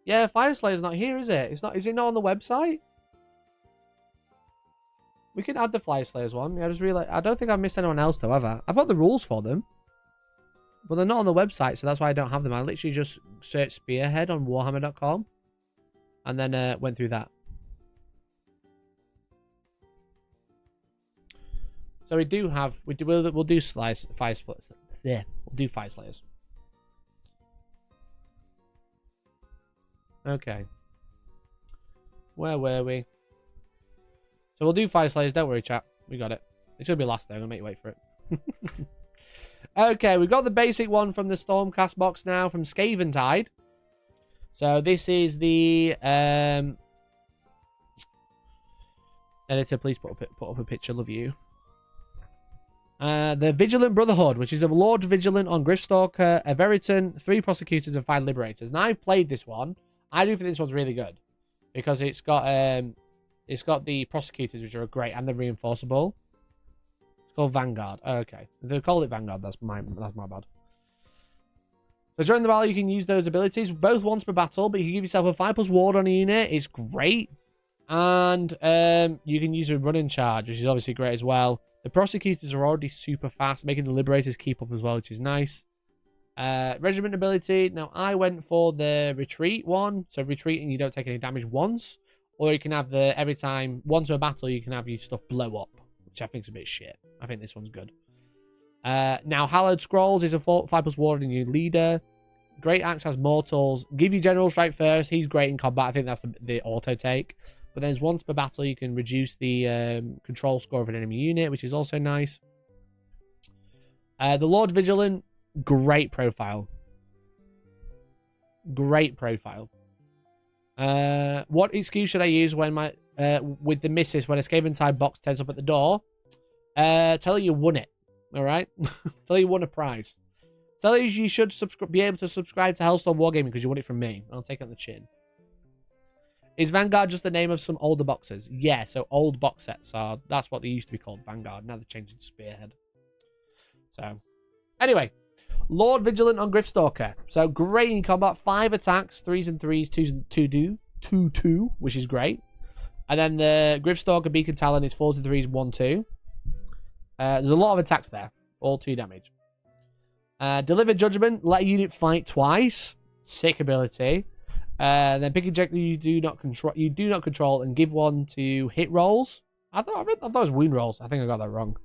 Yeah, Fyreslayer's not here, is it? It's not. Is it not on the website? We can add the Fyreslayers one. Yeah, I just realized. I don't think I've missed anyone else though, have I? I've got the rules for them. But they're not on the website, so that's why I don't have them. I literally just searched Spearhead on Warhammer.com. And then went through that. So we do have, we'll do fire splits. Yeah, we'll do Fyreslayers. Okay. Where were we? So we'll do Fyreslayers. Don't worry, chat. We got it. It should be last though. I'm gonna make you wait for it. Okay, we've got the basic one from the Stormcast box now from Skaven Tide. So this is the editor. Please put up a picture. Love you. The Vigilant Brotherhood, which is a Lord Vigilant on Gryffstalker, a Veritan, 3 Prosecutors, and 5 Liberators. Now I've played this one. I do think this one's really good because it's got the Prosecutors, which are great, and the Reinforceable. It's called Vanguard. Oh, okay, they call it Vanguard. That's my bad. So during the battle, you can use those abilities both once per battle, but you can give yourself a 5+ ward on a unit. It's great, and you can use a running charge, which is obviously great as well. The Prosecutors are already super fast, making the Liberators keep up as well, which is nice. Regiment ability. Now, I went for the Retreat one. So, retreating, you don't take any damage once. Or you can have the, every time, once a battle, you can have your stuff blow up, which I think is a bit shit. I think this one's good. Now, Hallowed Scrolls is a 5+ ward in your leader. Great Axe has Mortals. Give your General Strike first. He's great in combat. I think that's the auto take. But then once per battle, you can reduce the control score of an enemy unit, which is also nice. The Lord Vigilant, great profile. Great profile. What excuse should I use when my with the missus when a Skaven Tide box turns up at the door? Tell her you won it. All right? Tell her you won a prize. Tell her you should be able to subscribe to Hellstormwargaming because you won it from me. I'll take it on the chin. Is Vanguard just the name of some older boxes? Yeah, so old box sets are... That's what they used to be called, Vanguard. Now they've changed it to Spearhead. So, anyway. Lord Vigilant on Gryffstalker. So, great in combat. 5 attacks, 3s and 3s, 2s and 2, which is great. And then the Gryffstalker Beacon Talon is 4s and 3s, 1, 2. There's a lot of attacks there. All 2 damage. Deliver Judgment. Let a unit fight twice. Sick ability. Then pick objective you do not control and give 1 to hit rolls. I thought it was wound rolls. I think I got that wrong.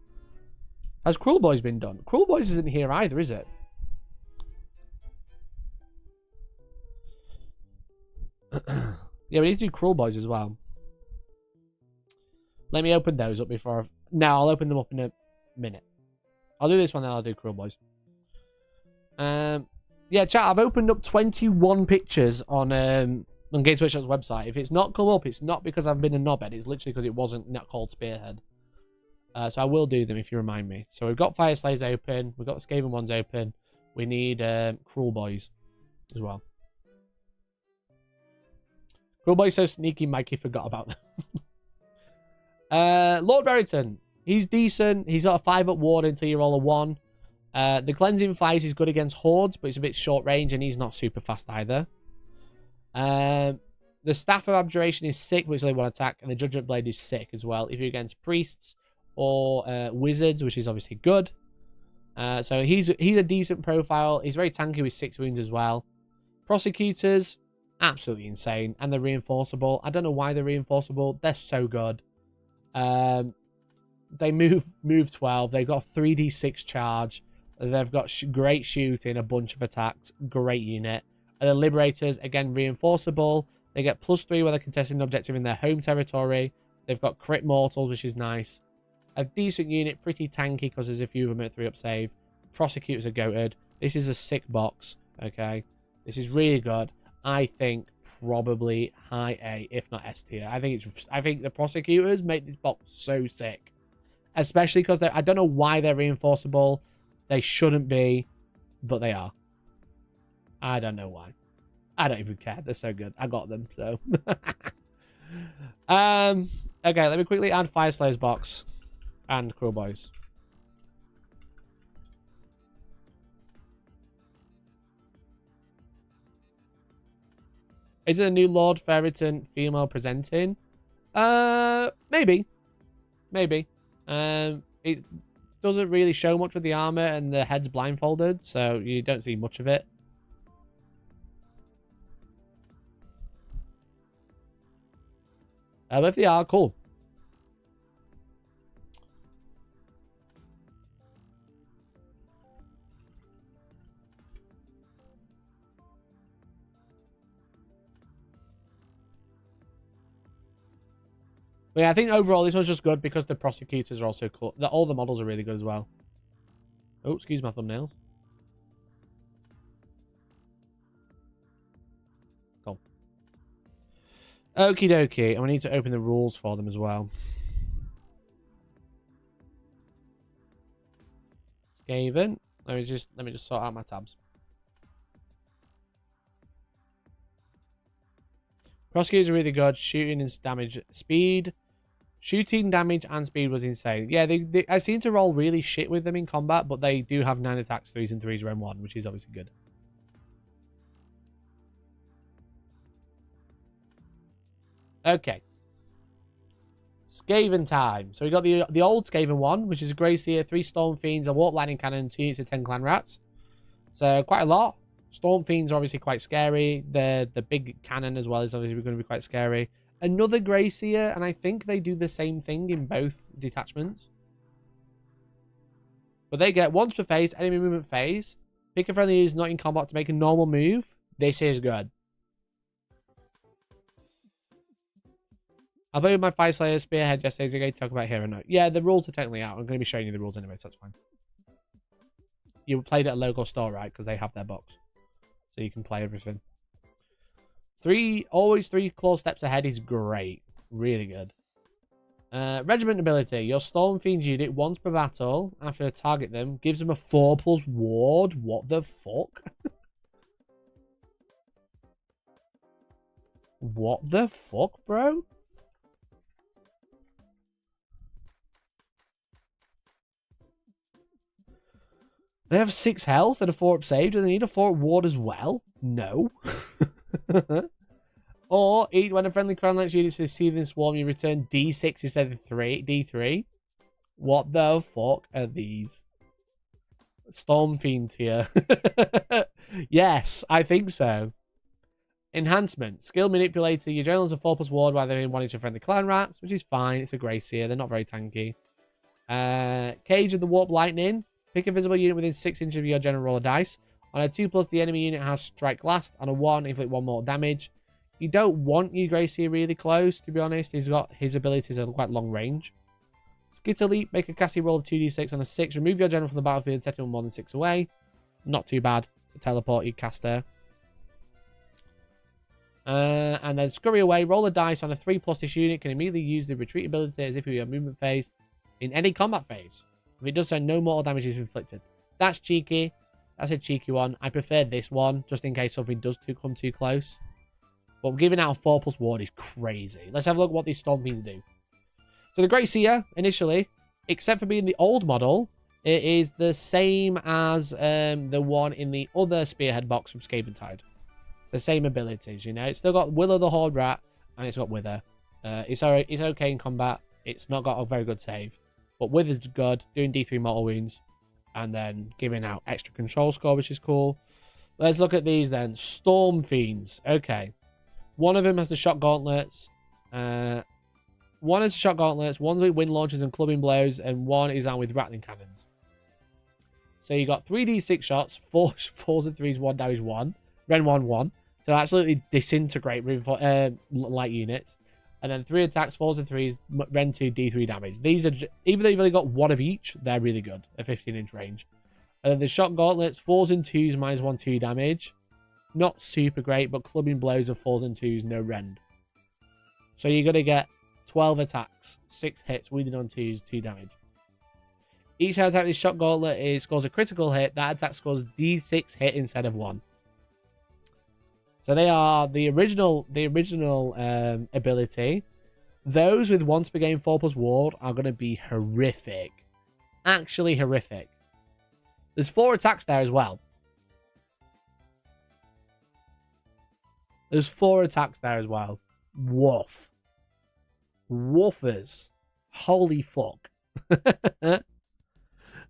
Has Kruleboyz been done? Kruleboyz isn't here either, is it? Yeah, we need to do Kruleboyz as well. Let me open those up before No, I'll open them up in a minute. I'll do this one, then I'll do Kruleboyz. Yeah, chat, I've opened up 21 pictures on Games Workshop's website. If it's not come up, it's not because I've been a knobhead. It's literally because it wasn't not called Spearhead. So I will do them if you remind me. So we've got Fyreslayers open. We've got the Skaven ones open. We need Kruleboyz as well. Kruleboyz so sneaky, Mikey forgot about them. Lord Veritan. He's decent. He's got a 5-up ward until you roll a 1. The Cleansing Fires is good against hordes, but it's a bit short range and he's not super fast either. The Staff of Abjuration is sick, which is only 1 attack, and the Judgment Blade is sick as well if you're against priests or wizards, which is obviously good. So he's a decent profile. He's very tanky with 6 wounds as well. Prosecutors, absolutely insane, and they're reinforceable. I don't know why they're reinforceable. They're so good. They move 12. They've got 3d6 charge. They've got great shooting, a bunch of attacks. Great unit. And the Liberators, again, reinforceable. They get +3 when they're contesting an objective in their home territory. They've got crit mortals, which is nice. A decent unit, pretty tanky because there's a few of them at 3-up save. Prosecutors are goated. This is a sick box, okay? This is really good. I think probably high A, if not S tier. I think the Prosecutors make this box so sick. Especially because I don't know why they're reinforceable. They shouldn't be, but they are. I don't know why. I don't even care. They're so good. I got them, so. Okay, let me quickly add Fyreslayers box and Kruleboyz. Is it a new Lord Ferriton female presenting? Maybe. Maybe. It doesn't really show much with the armor and the head's blindfolded, so you don't see much of it. But if they are, cool. But yeah, I think overall this one's just good because the prosecutors are also cool. All the models are really good as well. Oh, excuse my thumbnails. Cool. Okie dokie. And we need to open the rules for them as well. Skaven. Let me just sort out my tabs. Prosecutors are really good. Shooting and damage, speed. Shooting, damage, and speed was insane. Yeah, I seem to roll really shit with them in combat, but they do have 9 attacks, 3s, and 3s round 1, which is obviously good. Okay. Skaven time. So we got the old Skaven one, which is a Grey Seer, 3 Storm Fiends, a Warp Lightning Cannon, 2 units of 10 Clan Rats. So quite a lot. Storm Fiends are obviously quite scary. The big cannon as well is obviously going to be quite scary. Another Grey Seer, and I think they do the same thing in both detachments. But they get once per phase, enemy movement phase. Pick a friendly who's not in combat to make a normal move. This is good. I played with my Fyreslayers Spearhead yesterday. Is it okay to talk about here or no? Yeah, the rules are technically out. I'm going to be showing you the rules anyway, so that's fine. You played at a local store, right? Because they have their box. So you can play everything. Always 3 claw steps ahead is great. Really good. Regiment ability. Your Storm Fiend unit, once per battle, after target them, gives them a 4+ ward. What the fuck? What the fuck, bro? They have 6 health and a 4-up save. Do they need a 4-up ward as well? No. Or when a friendly Crown Lance unit is Seething Swarm, you return D6 instead of D3. What the fuck are these? Storm Fiend tier. Yes, I think so. Enhancement. Skill Manipulator. Your generals are 4+ ward while they're in 1 inch of friendly Clan Rats, which is fine. It's a Grey Seer. They're not very tanky. Cage of the Warp Lightning. Pick a visible unit within 6 inches of your general, roll a dice. On a 2+, the enemy unit has Strike Last. On a 1, inflict 1 more damage. You don't want your Grey Seer really close, to be honest. His abilities are quite long range. Skitter Leap, make a casting roll of 2d6 on a 6. Remove your general from the battlefield, set him more than 6 away. Not too bad to teleport your caster. And then Scurry Away, roll a dice on a 3+. This unit can immediately use the retreat ability as if it were a movement phase in any combat phase. If it does so, no mortal damage is inflicted. That's cheeky. That's a cheeky one. I prefer this one, just in case something does come too close. But giving out a 4+ ward is crazy. Let's have a look at what these Storm Fiends do. So the Grey Seer, initially, except for being the old model, it is the same as the one in the other Spearhead box from Skaven Tide. The same abilities, you know. It's still got Will of the Horde Rat, and it's got Wither. It's okay in combat. It's not got a very good save. But Wither's good, doing D3 mortal wounds, and then giving out extra control score, which is cool. Let's look at these then. Storm Fiends. Okay. One of them has the Shock Gauntlets. One has the Shock Gauntlets. One's with Wind Launchers and Clubbing Blows. And one is armed with Rattling Cannons. So you got 3d6 shots. 4s and 3s, 1 damage, 1. Ren 1, 1. So absolutely disintegrate light units. And then 3 attacks, 4s and 3s, Ren 2, D3 damage. These are, even though you've only got 1 of each, they're really good at 15-inch range. And then the Shock Gauntlets, 4s and 2s, -1, 2 damage. Not super great, but Clubbing Blows of 4s and 2s, no rend. So you're going to get 12 attacks, 6 hits, wounded on 2s, 2 damage. Each attack with this Shock Gauntlet scores a critical hit. That attack scores D6 hit instead of 1. So they are the original ability. Those with once per game 4+ ward are going to be horrific. Actually horrific. There's 4 attacks there as well. There's 4 attacks there as well. Woof. Woofers. Holy fuck.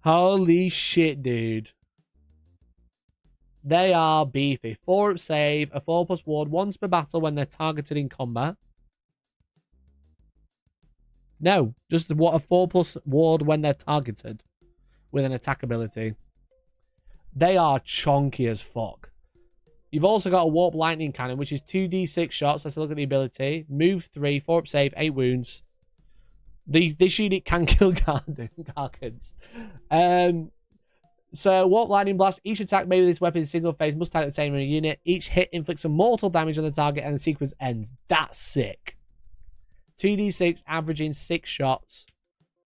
Holy shit, dude. They are beefy. 4 up save, a 4+ ward once per battle when they're targeted in combat. No, just a 4+ ward when they're targeted with an attack ability. They are chonky as fuck. You've also got a Warp Lightning Cannon, which is 2d6 shots. Let's look at the ability. Move 3, 4 up save, 8 wounds. This unit can kill Gargants. So, Warp Lightning Blast. Each attack made with this weapon in single phase must target the same unit. Each hit inflicts a mortal damage on the target and the sequence ends. That's sick. 2d6, averaging 6 shots.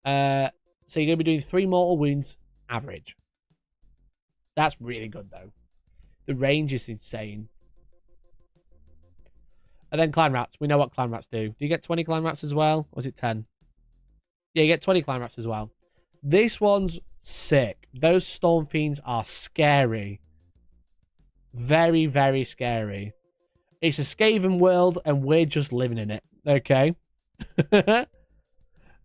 So, you're going to be doing 3 mortal wounds, average. That's really good, though. The range is insane. And then Clan Rats. We know what Clan Rats do. Do you get 20 Clan Rats as well? Or is it 10? Yeah, you get 20 Clan Rats as well. This one's sick. Those Storm Fiends are scary. Very, very scary. It's a Skaven world, and we're just living in it. Okay?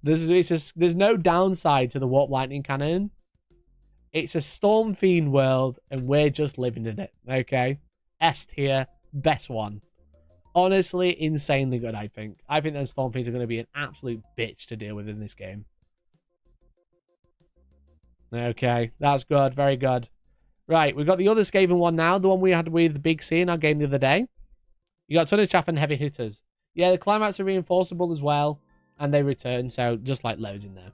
There's no downside to the Warp Lightning Cannon. It's a Storm Fiend world, and we're just living in it. Okay? S tier, best one. Honestly, insanely good, I think. I think those Storm Fiends are going to be an absolute bitch to deal with in this game. Okay, that's good. Very good. Right, we've got the other Skaven one now. The one we had with Big C in our game the other day. You got a ton of chaff and heavy hitters. Yeah, the climax are reinforceable as well. And they return, so just like loads in there.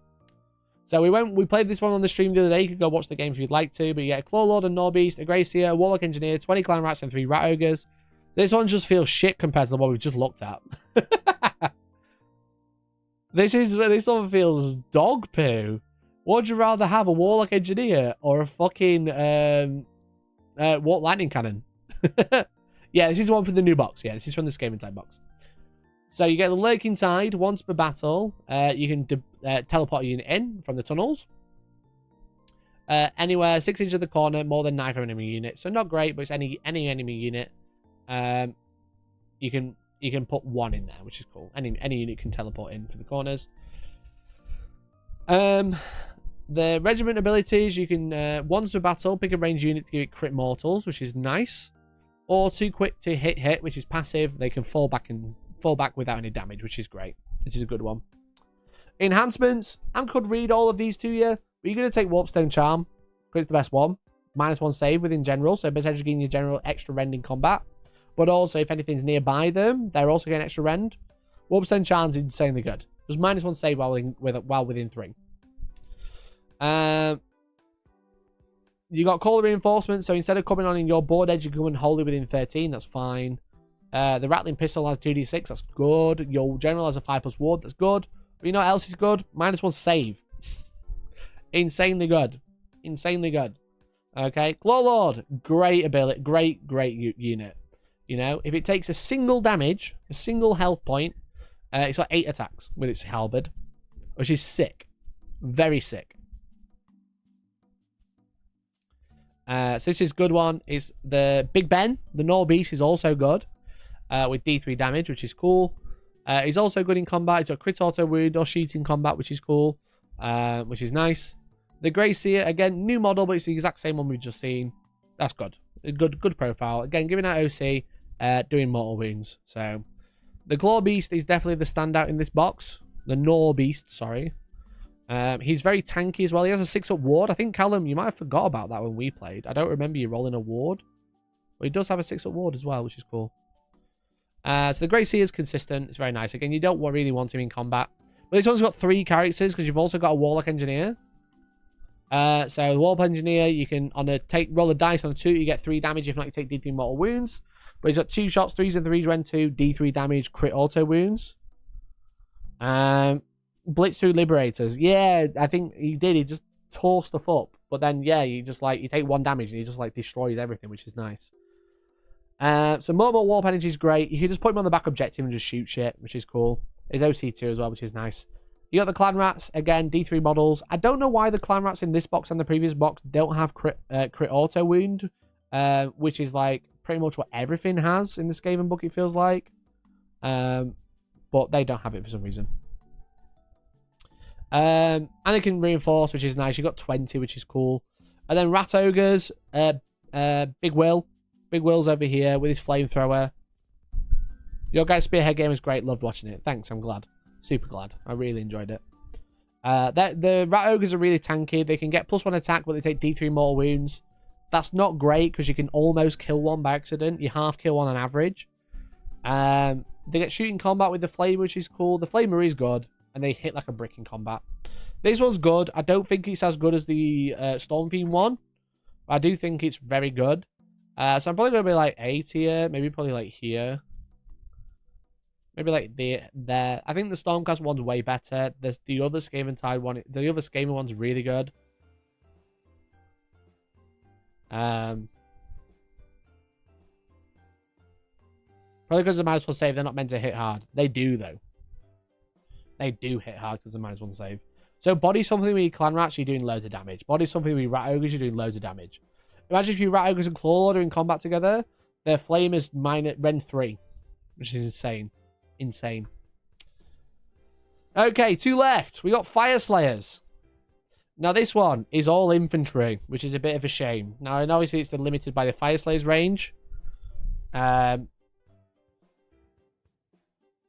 So we played this one on the stream the other day. You can go watch the game if you'd like to. But you get a Claw Lord, a Norbeast, a Gracier, a Warlock Engineer, 20 Clan Rats, and 3 Rat Ogres. This one just feels shit compared to the one we've just looked at. This one feels dog poo. Would you rather have a Warlock Engineer or a fucking Warp Lightning Cannon? Yeah, this is one for the new box. Yeah, this is from the Skaven type box. So you get the Lurking Tide once per battle. You can teleport a unit in from the tunnels. Anywhere 6 inches of the corner, more than 9 from an enemy unit. So not great, but it's any enemy unit. You can put 1 in there, which is cool. Any unit can teleport in for the corners. The regiment abilities, you can once per battle pick a ranged unit to give it crit mortals, which is nice. Or too quick to hit, which is passive. They can fall back without any damage, which is great. This is a good one. Enhancements. I could read all of these to you, but you're going to take Warpstone Charm because it's the best one. -1 save within general, so essentially giving your general extra rend in combat. But also, if anything's nearby them, they're also getting extra rend. Warpstone Charm's insanely good. Just -1 save while within 3. You got Call of Reinforcements, so instead of coming on in your board edge, you can come in wholly within 13. That's fine. The Rattling Pistol has 2d6. That's good. Your General has a 5+ ward. That's good. But you know what else is good? -1 save. Insanely good. Insanely good. Okay. Claw Lord. Great ability. Great unit. You know, if it takes a single damage, a single health point, it's got 8 attacks with its halberd, which is sick. Very sick. So this is a good one. It's the Big Ben. The Norbeast is also good with D3 damage, which is cool. He's also good in combat. He's got crit auto wound or shoot in combat, which is cool, which is nice. The Gracier, again, new model, but it's the exact same one we've just seen. That's good. A good profile. Again, giving out OC, doing mortal wounds. So the Claw Beast is definitely the standout in this box. The Norbeast, sorry. He's very tanky as well. He has a 6-up ward. I think, Callum, you might have forgot about that when we played. I don't remember you rolling a ward. But he does have a 6-up ward as well, which is cool. So the Gracie is consistent. It's very nice. Again, you don't really want him in combat. But this one's got 3 characters because you've also got a Warlock Engineer. So the Warlock Engineer, you can roll a dice on a 2, you get 3 damage. If not, you take D3 mortal wounds. But he's got 2 shots, 3s and 3s, rend 2, D3 damage, crit auto wounds. Blitz through Liberators. Yeah, I think he did. He just tore stuff up. But then, yeah, you take 1 damage and he just destroys everything, which is nice. So more Warp Energy is great. You can just put him on the back objective and just shoot shit, which is cool. His OC tier as well, which is nice. You got the Clan Rats, again, D3 models. I don't know why the Clan Rats in this box and the previous box don't have crit auto wound, which is pretty much what everything has in the Skaven book, it feels like. But they don't have it for some reason. And they can reinforce, which is nice. You got 20, which is cool. And then Rat Ogres, Big Will. Big Will's over here with his flamethrower. Your guys' Spearhead game is great. Loved watching it. Thanks, I'm glad. Super glad. I really enjoyed it. The Rat Ogres are really tanky. They can get +1 attack, but they take D3 mortal wounds. That's not great because you can almost kill one by accident. You half kill one on average. They get shooting combat with the Flame, which is cool. The Flamer is good, and they hit like a brick in combat. This one's good. I don't think it's as good as the Storm Fiend one. I do think it's very good. So I'm probably going to be like A tier. Maybe probably like here. Maybe like there. I think the Stormcast one's way better. The other Skaven Tide one, the other Skaven one's really good. Probably because the -1 save, they're not meant to hit hard. They do, though. They do hit hard because of the -1 save. So body something with your Clan Rats, you're doing loads of damage. Body something with your Rat Ogres, you're doing loads of damage. Imagine if you Rat Ogres and Clawlord are in combat together, their flame is Ren 3, which is insane. Insane. Okay, 2 left. We got Fyreslayers. Now, this one is all infantry, which is a bit of a shame. Now, and obviously, it's limited by the Fyreslayers range.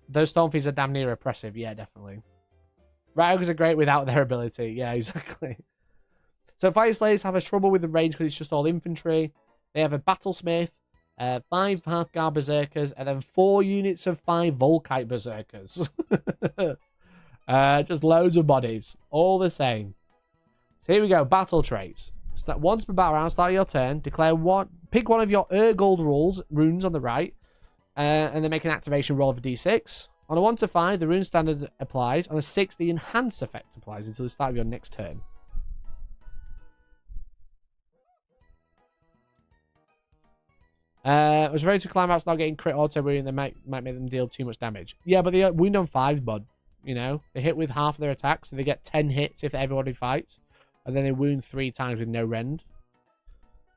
Those Stormfiends are damn near oppressive. Yeah, definitely. Rat Ogres are great without their ability. Yeah, exactly. So, Fyreslayers have a trouble with the range because it's just all infantry. They have a Battlesmith, 5 Hearthguard Berserkers, and then 4 units of 5 Volkite Berserkers. Just loads of bodies. All the same. So here we go. Battle traits. Once per battle round, start your turn. Pick one of your Urgold runes on the right. And then make an activation roll of a d6. On a 1 to 5, the rune standard applies. On a 6, the enhance effect applies until the start of your next turn. I was ready to climb out, not getting crit auto wound. They might make them deal too much damage. Yeah, but they wound on 5, bud. You know, they hit with half of their attacks, so they get 10 hits if everybody fights, and then they wound 3 times with no rend.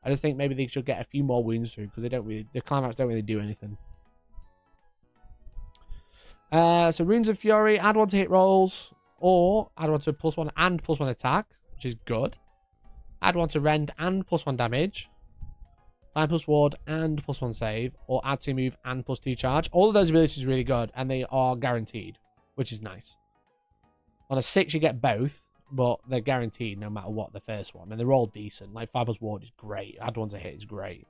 I just think maybe they should get a few more wounds through because the climax don't really do anything. So runes of fury, add 1 to hit rolls, or add 1 to +1 and +1 attack, which is good. Add 1 to rend and +1 damage. 5+ ward and +1 save, or add 2 move and +2 charge. All of those abilities are really good, and they are guaranteed, which is nice. On a 6, you get both, but they're guaranteed no matter what, the first one, and they're all decent. Like 5+ ward is great. Add 1 to hit is great.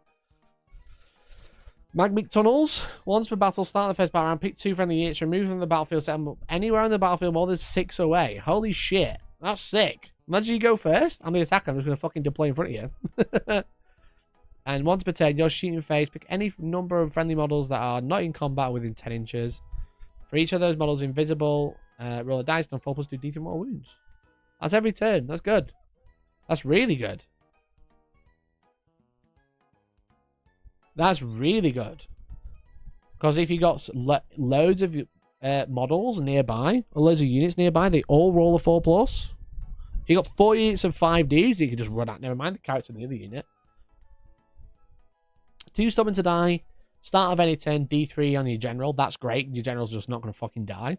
Magmic Tunnels. Once per battle, start the first battle round, pick 2 friendly units, remove them from the battlefield, set them up anywhere on the battlefield more than 6 away. Holy shit. That's sick. Imagine you go first. I'm the attacker. I'm just going to fucking deploy in front of you. And once per turn, your shooting phase, pick any number of friendly models that are not in combat within 10 inches. For each of those models invisible, roll a dice and 4 + 2 d3 more wounds. That's every turn. That's good. That's really good. That's really good. Because if you got loads of models nearby, or loads of units nearby, they all roll a 4+. You got 4 units of 5Ds, you can just run out. Never mind the character in the other unit. 2 stubborn to die. Start of any turn, D3 on your general. That's great. Your general's just not going to fucking die.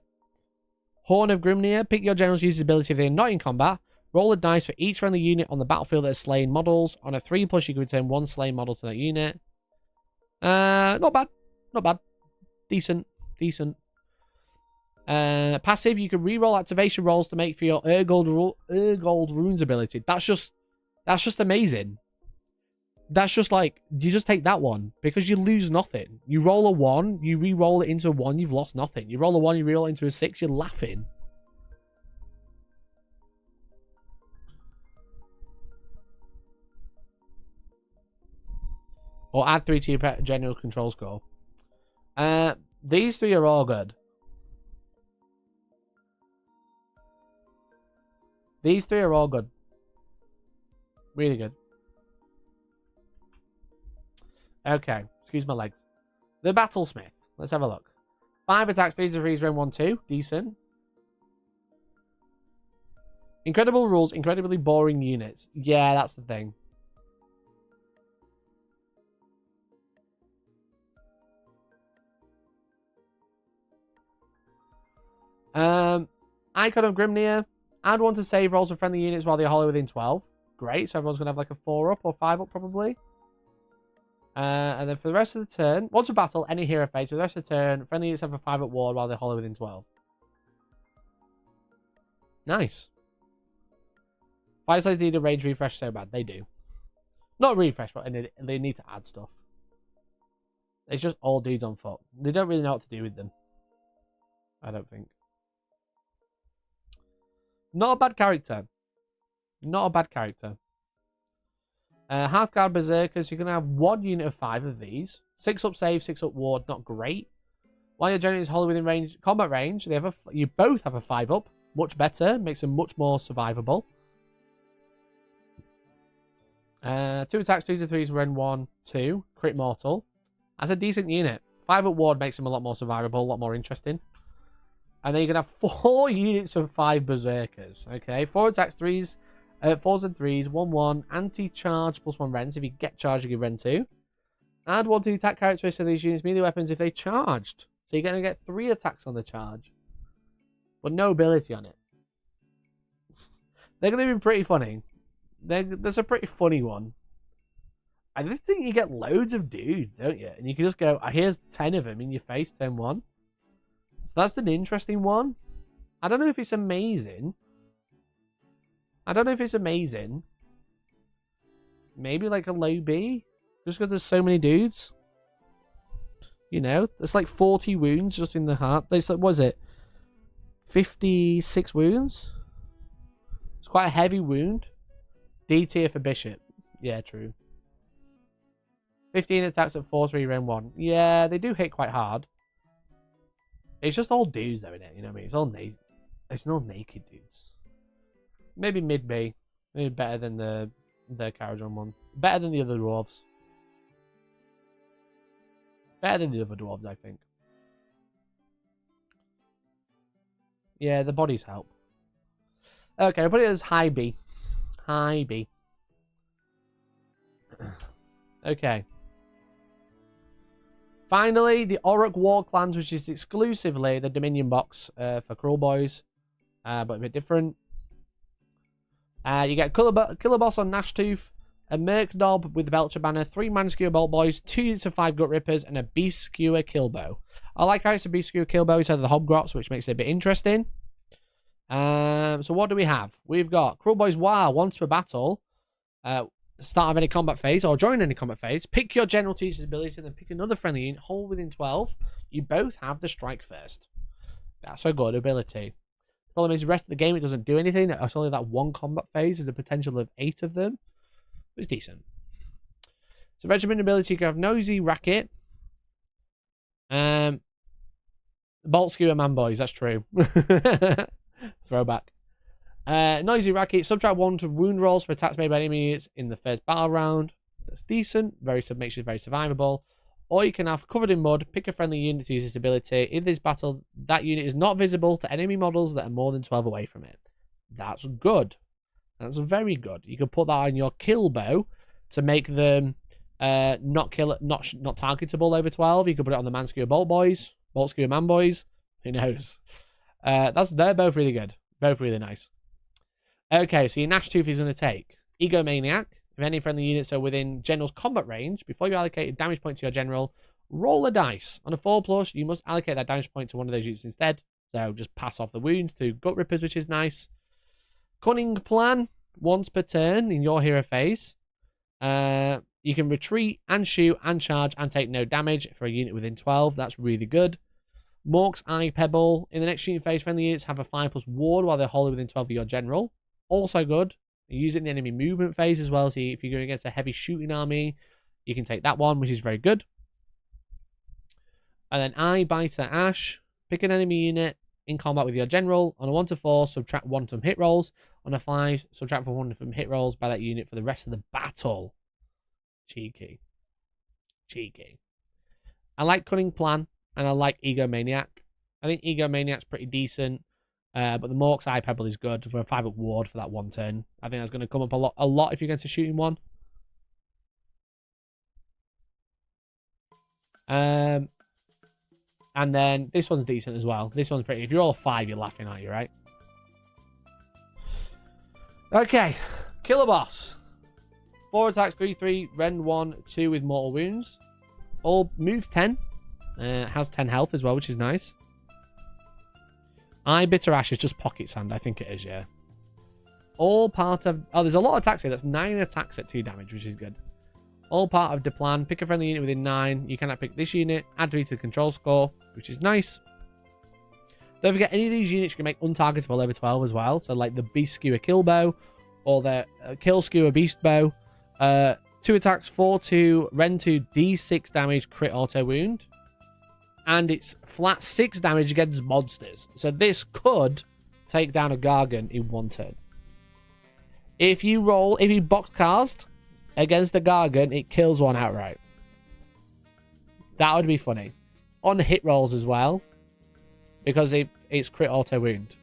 Horn of Grimnir. Pick your general's use ability if they're not in combat. Roll a dice for each friendly unit on the battlefield that has slain models. On a 3+, you can return 1 slain model to that unit. Not bad. Not bad. Decent. Decent. Passive, you can reroll activation rolls to make for your Urgold runes ability. That's just amazing. That's just like, you just take that one because you lose nothing. You roll a 1, you re-roll it into a 1, you've lost nothing. You roll a 1, you re-roll it into a 6, you're laughing. Or add 3 to your general control score. These 3 are all good. These 3 are all good. Really good. Okay, excuse my legs. The Battlesmith. Let's have a look. 5 attacks, 3 to freeze, round 1, 2. Decent. Incredible rules, incredibly boring units. Yeah, that's the thing. Icon of Grimnir. Add 1 to save rolls for friendly units while they're wholly within 12. Great, so everyone's going to have like a 4 up or 5 up probably. And then for the rest of the turn, once a battle, any hero phase, for the rest of the turn, friendly units have a 5 up ward while they're wholly within 12. Nice. Fyreslayers need a range refresh so bad. They do. Not refresh, but they need to add stuff. It's just all dudes on foot. They don't really know what to do with them. I don't think. Not a bad character. Not a bad character. Hearthguard Berserkers, you're going to have 1 unit of 5 of these. 6 up save, 6 up ward, not great. While your general is wholly within range, combat range, you both have a 5 up. Much better, makes them much more survivable. 2 attacks, 2 to 3s, Ren 1, 2. Crit Mortal. That's a decent unit. 5 up ward makes them a lot more survivable, a lot more interesting. And then you're going to have 4 units of 5 Berserkers. Okay, 4 attacks, 3s, 4s and 3s, 1-1, anti-charge, +1 Rens. If you get charged, you give Ren 2. Add 1 to the attack characteristics of these units, melee weapons if they charged. So you're going to get 3 attacks on the charge. But no ability on it. They're going to be pretty funny. There's a pretty funny one. I just think you get loads of dudes, don't you? And you can just go, here's 10 of them in your face, turn 1. So that's an interesting one. I don't know if it's amazing. Maybe like a low B. Just because there's so many dudes. You know, there's like 40 wounds just in the heart. There's like, what is it? 56 wounds? It's quite a heavy wound. D tier for Bishop. Yeah, true. 15 attacks at 4-3 Ren 1. Yeah, they do hit quite hard. It's just all dudes though, isn't it? You know what I mean? It's all naked dudes. Maybe mid B. Maybe better than the Kharadron one. Better than the other dwarves. Better than the other dwarves, I think. Yeah, the bodies help. Okay, I'll put it as high B. High B. Okay. Finally, the Orruk War Clans, which is exclusively the Dominion box for Kruleboyz, but a bit different. You get Killer Boss on Gnashtooth, a Merc Knob with the Belcher Banner, 3 Man Skewer Bolt Boys, 2 units of 5 Gut Rippers, and a Beast Skewer Killbow. I like how it's a Beast Skewer Killbow instead of the Hobgrots, which makes it a bit interesting. So what do we have? We've got Kruleboyz War once per battle. Start of any combat phase or during any combat phase, pick your general to use his ability and then pick another friendly unit, hold within 12. You both have the strike first. That's a good ability. The problem is the rest of the game, it doesn't do anything. It's only that one combat phase. There's a potential of 8 of them. It's decent. So regiment ability, you can have Noisy Racket. Bolt Skewer Man Boys, that's true. Throwback. Noisy Racket, subtract 1 to wound rolls for attacks made by enemies in the first battle round. That's decent. Makes it very survivable. Or you can have Covered in Mud, pick a friendly unit to use this ability. In this battle, that unit is not visible to enemy models that are more than 12 away from it. That's good. That's very good. You can put that on your kill bow to make them not targetable over 12. You can put it on the Man Skewer Bolt Boys, Bolt Skewer Man Boys. Who knows? They're both really good. Both really nice. Okay, so your Gnashtooth is going to take Egomaniac. If any friendly units are within General's combat range, before you allocate a damage point to your General, roll a dice. On a 4+, you must allocate that damage point to one of those units instead. So just pass off the wounds to Gut Rippers, which is nice. Cunning Plan, once per turn in your hero phase. You can retreat and shoot and charge and take no damage for a unit within 12. That's really good. Mork's Eye Pebble. In the next shooting phase, friendly units have a 5+ ward while they're wholly within 12 of your General. Also good. You use it in the enemy movement phase as well. So if you're going against a heavy shooting army, you can take that one, which is very good. And then Eye Biter Ash. Pick an enemy unit in combat with your General. On a 1-4, subtract 1 from hit rolls. On a 5, subtract 1 from hit rolls by that unit for the rest of the battle. Cheeky. Cheeky. I like Cunning Plan, and I like Egomaniac. I think Egomaniac's pretty decent. But the Mork's Eye Pebble is good for a 5+ ward for that one turn. I think that's going to come up a lot if you're going to shooting one. And then this one's decent as well. This one's pretty. If you're all 5, you're laughing, aren't you, right? Okay. Killer Boss. 4 attacks, 3/3, Rend 1, 2 with mortal wounds. All moves 10. Has 10 health as well, which is nice. Eye Bitter Ash is just pocket sand. I think it is, yeah. All part of... Oh, there's a lot of attacks here. That's 9 attacks at 2 damage, which is good. All part of the plan. Pick a friendly unit within 9. You cannot pick this unit. Add 3 to the control score, which is nice. Don't forget, any of these units you can make untargetable over 12 as well. So, like the Beast Skewer Kill Bow or the Kill Skewer Beast Bow. 2 attacks, 4/2, Rend 2, D6 damage, crit auto wound. And it's flat 6 damage against monsters. So this could take down a Gargant in 1 turn. If you box cast against the Gargant, it kills one outright. That would be funny. On hit rolls as well. Because it's crit auto wound.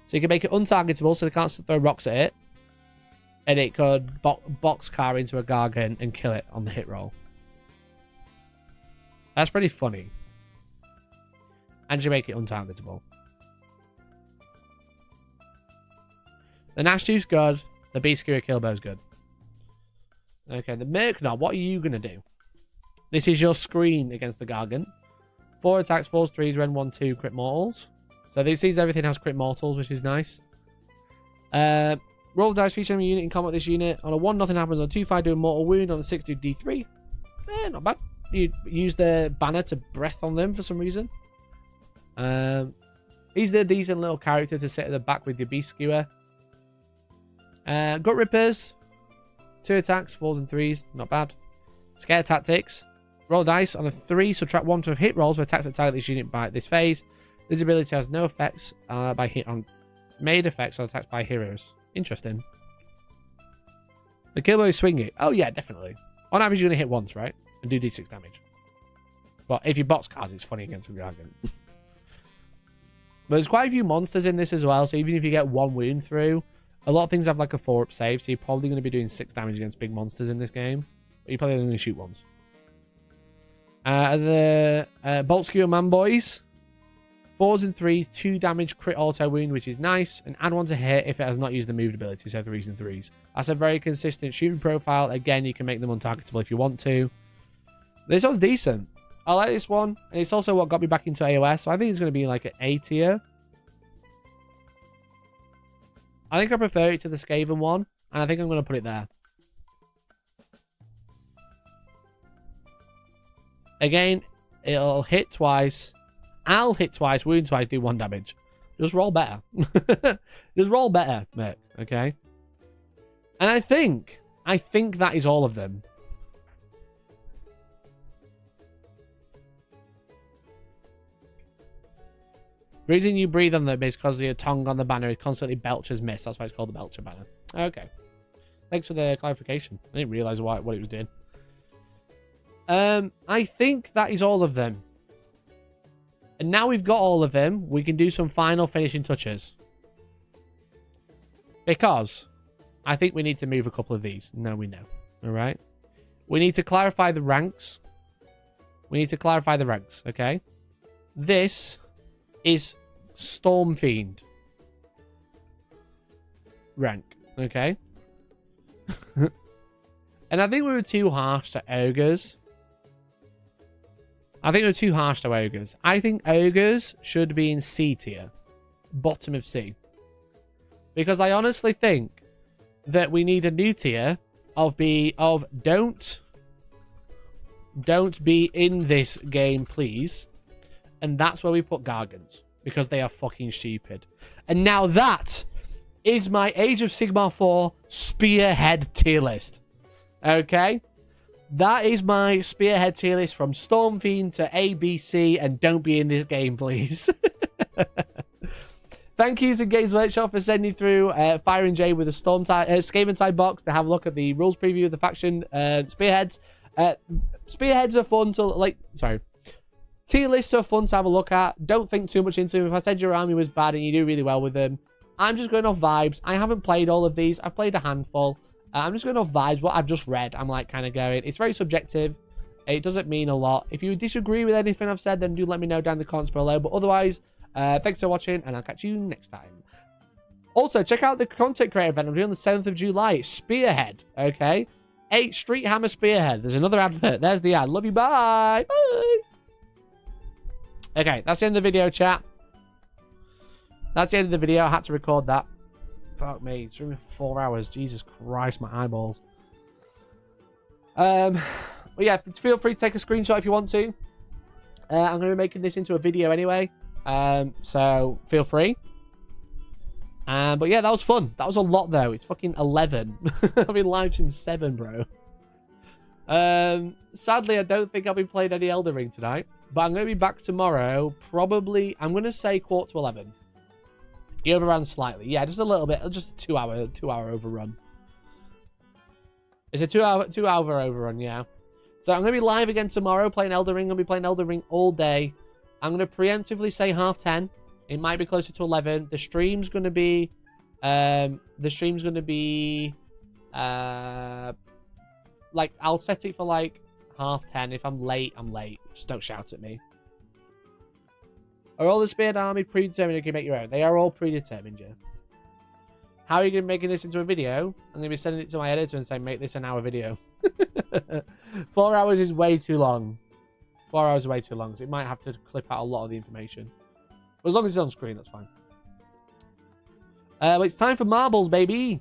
So you can make it untargetable so they can't throw rocks at it. And it could boxcar into a Gargant and kill it on the hit roll. That's pretty funny. And you make it untargetable. The Nash Juice good. The Beast Skewer Kill Bow is good. Okay, the Merknob, what are you going to do? This is your screen against the Gargant. 4 attacks, 4/3, Rend 1, 2, crit mortals. So this seems everything has crit mortals, which is nice. Roll the dice, feature enemy unit in combat this unit. On a 1, nothing happens. On a 2/5, do a mortal wound. On a 6, do D3. Not bad. You use the banner to breath on them for some reason. He's a decent little character to sit at the back with your Beast Skewer. Gut Rippers. 2 attacks, 4s and 3s. Not bad. Scare Tactics. Roll dice. On a 3, subtract 1 to hit rolls for attacks that target this unit by this phase. This ability has no effects by hit on made effects on attacks by heroes. Interesting. The Kill Bow is swinging. Oh, yeah, definitely. On average, you're going to hit once, right? And do D6 damage. But if you box cards, it's funny against a Dragon. But there's quite a few monsters in this as well, so even if you get 1 wound through, a lot of things have like a 4-up save, so you're probably going to be doing 6 damage against big monsters in this game. But you're probably only going to shoot once. The Bolt Skewer Man Boys. 4s and 3s, 2 damage, crit auto wound, which is nice. And add 1 to hit if it has not used the moved ability, so 3s and 3s. That's a very consistent shooting profile. Again, you can make them untargetable if you want to. This one's decent. I like this one. And it's also what got me back into AOS, so I think it's going to be like an A tier. I think I prefer it to the Skaven one, and I think I'm going to put it there. Again, it'll hit twice. I'll hit twice, wound twice, do 1 damage. Just roll better. Just roll better, mate. Okay? And I think that is all of them. The reason you breathe on them is because your tongue on the banner constantly belches mist. That's why it's called the Belcher banner. Okay. Thanks for the clarification. I didn't realise what it was doing. I think that is all of them. And now we've got all of them, we can do some final finishing touches. Because I think we need to move a couple of these. Now we know. Alright? We need to clarify the ranks. Okay? This is Storm Fiend rank. Okay? And I think we were too harsh to ogres. I think ogres should be in C tier. Bottom of C. Because I honestly think that we need a new tier of don't be in this game, please. And that's where we put Gargants. Because they are fucking stupid. And now that is my Age of Sigmar 4 Spearhead tier list. Okay? That is my Spearhead tier list from Stormfiend to ABC, and don't be in this game, please. Thank you to Games Workshop for sending through Fire and J with a Skaven type box to have a look at the rules preview of the faction Spearheads. Spearheads are fun to, tier lists are fun to have a look at. Don't think too much into them. If I said your army was bad and you do really well with them, I'm just going off vibes. I haven't played all of these. I've played a handful. I'm just going off vibes. What I've just read, I'm like kind of going. It's very subjective. It doesn't mean a lot. If you disagree with anything I've said, then do let me know down in the comments below. But otherwise, thanks for watching, and I'll catch you next time. Also, check out the content creator event I'm doing on the 7th of July. Spearhead, okay? 8 Street Hammer Spearhead. There's another advert. There's the ad. Love you. Bye. Bye. Okay, that's the end of the video, chat. That's the end of the video. I had to record that. Fuck me. It's streaming for 4 hours. Jesus Christ, my eyeballs. But yeah, feel free to take a screenshot if you want to. I'm going to be making this into a video anyway. So feel free. But yeah, that was fun. That was a lot though. It's fucking 11. I've been live since 7, bro. Sadly, I don't think I'll be playing any Elden Ring tonight. But I'm going to be back tomorrow. Probably, I'm going to say 11:15. He overran slightly. Yeah, just a little bit. Just a 2 hour overrun. It's a 2 hour overrun, yeah. So I'm going to be live again tomorrow playing Elden Ring. I'm going to be playing Elden Ring all day. I'm going to preemptively say 10:30. It might be closer to 11. The stream's going to be... like, I'll set it for, like, 10:30. If I'm late, I'm late. Just don't shout at me. Are all the Spearhead army predetermined you can make your own? They are all predetermined, yeah. How are you going to be making this into a video? I'm going to be sending it to my editor and saying, make this an hour video. 4 hours is way too long. 4 hours is way too long, so it might have to clip out a lot of the information. But as long as it's on screen, that's fine. But it's time for marbles, baby.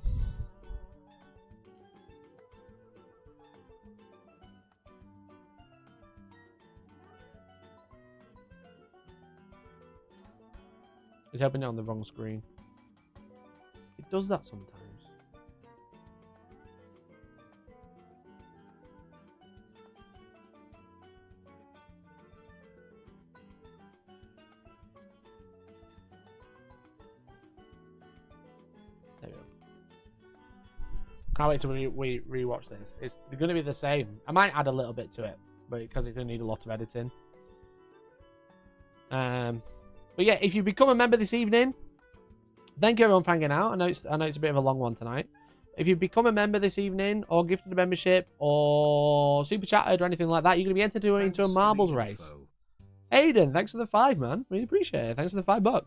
It's opening it on the wrong screen. It does that sometimes. There we go. Can't wait till we rewatch this. It's going to be the same. I might add a little bit to it, but because it's going to need a lot of editing. But yeah, if you become a member this evening, thank you everyone for hanging out. I know it's a bit of a long one tonight. If you become a member this evening, or gifted a membership, or super chatted, or anything like that, you're going to be entered into a marbles race. Aiden, thanks for the 5, man. Really appreciate it. Thanks for the $5.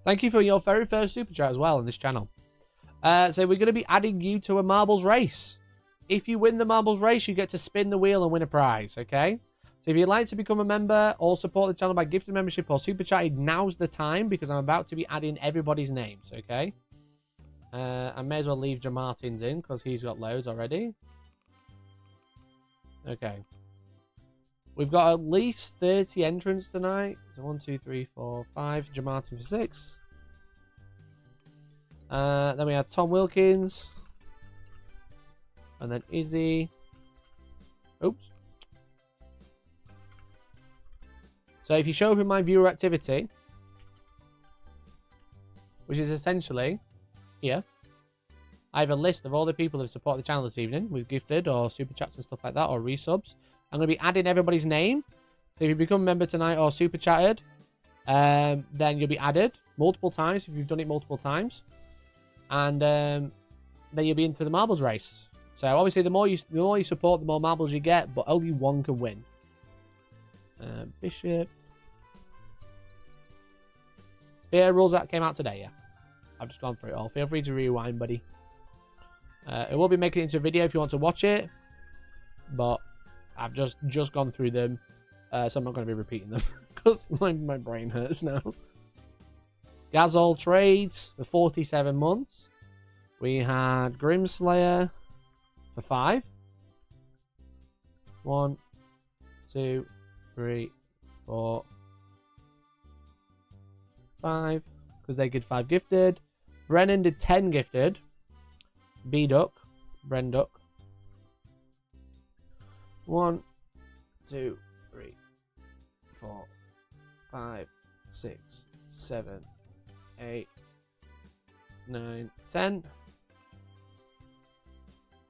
Thank you for your very first super chat as well on this channel. So we're going to be adding you to a marbles race. If you win the marbles race, you get to spin the wheel and win a prize, okay? So if you'd like to become a member or support the channel by gifted membership or super chatting, now's the time because I'm about to be adding everybody's names, okay? I may as well leave Jamartin's in because he's got loads already. Okay. We've got at least 30 entrants tonight. So 1, 2, 3, 4, 5. Jamartin for 6. Then we have Tom Wilkins. And then Izzy. Oops. So if you show up in my viewer activity, which is essentially here, I have a list of all the people who support the channel this evening with gifted or super chats and stuff like that, or resubs. I'm going to be adding everybody's name. So if you become a member tonight or super chatted, then you'll be added multiple times if you've done it multiple times. And then you'll be into the marbles race. So obviously the more you support, the more marbles you get, but only one can win. Bishop. Yeah, rules that came out today, yeah. I've just gone through it all. Feel free to rewind, buddy. It will be making it into a video if you want to watch it. But I've just gone through them. So I'm not going to be repeating them. Because my brain hurts now. Gazol trades for 47 months. We had Grimslayer for 5. 1, 2, 3, 4, 5. Because they did 5 gifted. Brennan did 10 gifted. B-Duck. Brenduck. 1, 2, 3, 4, 5, 6, 7, 8, 9, 10.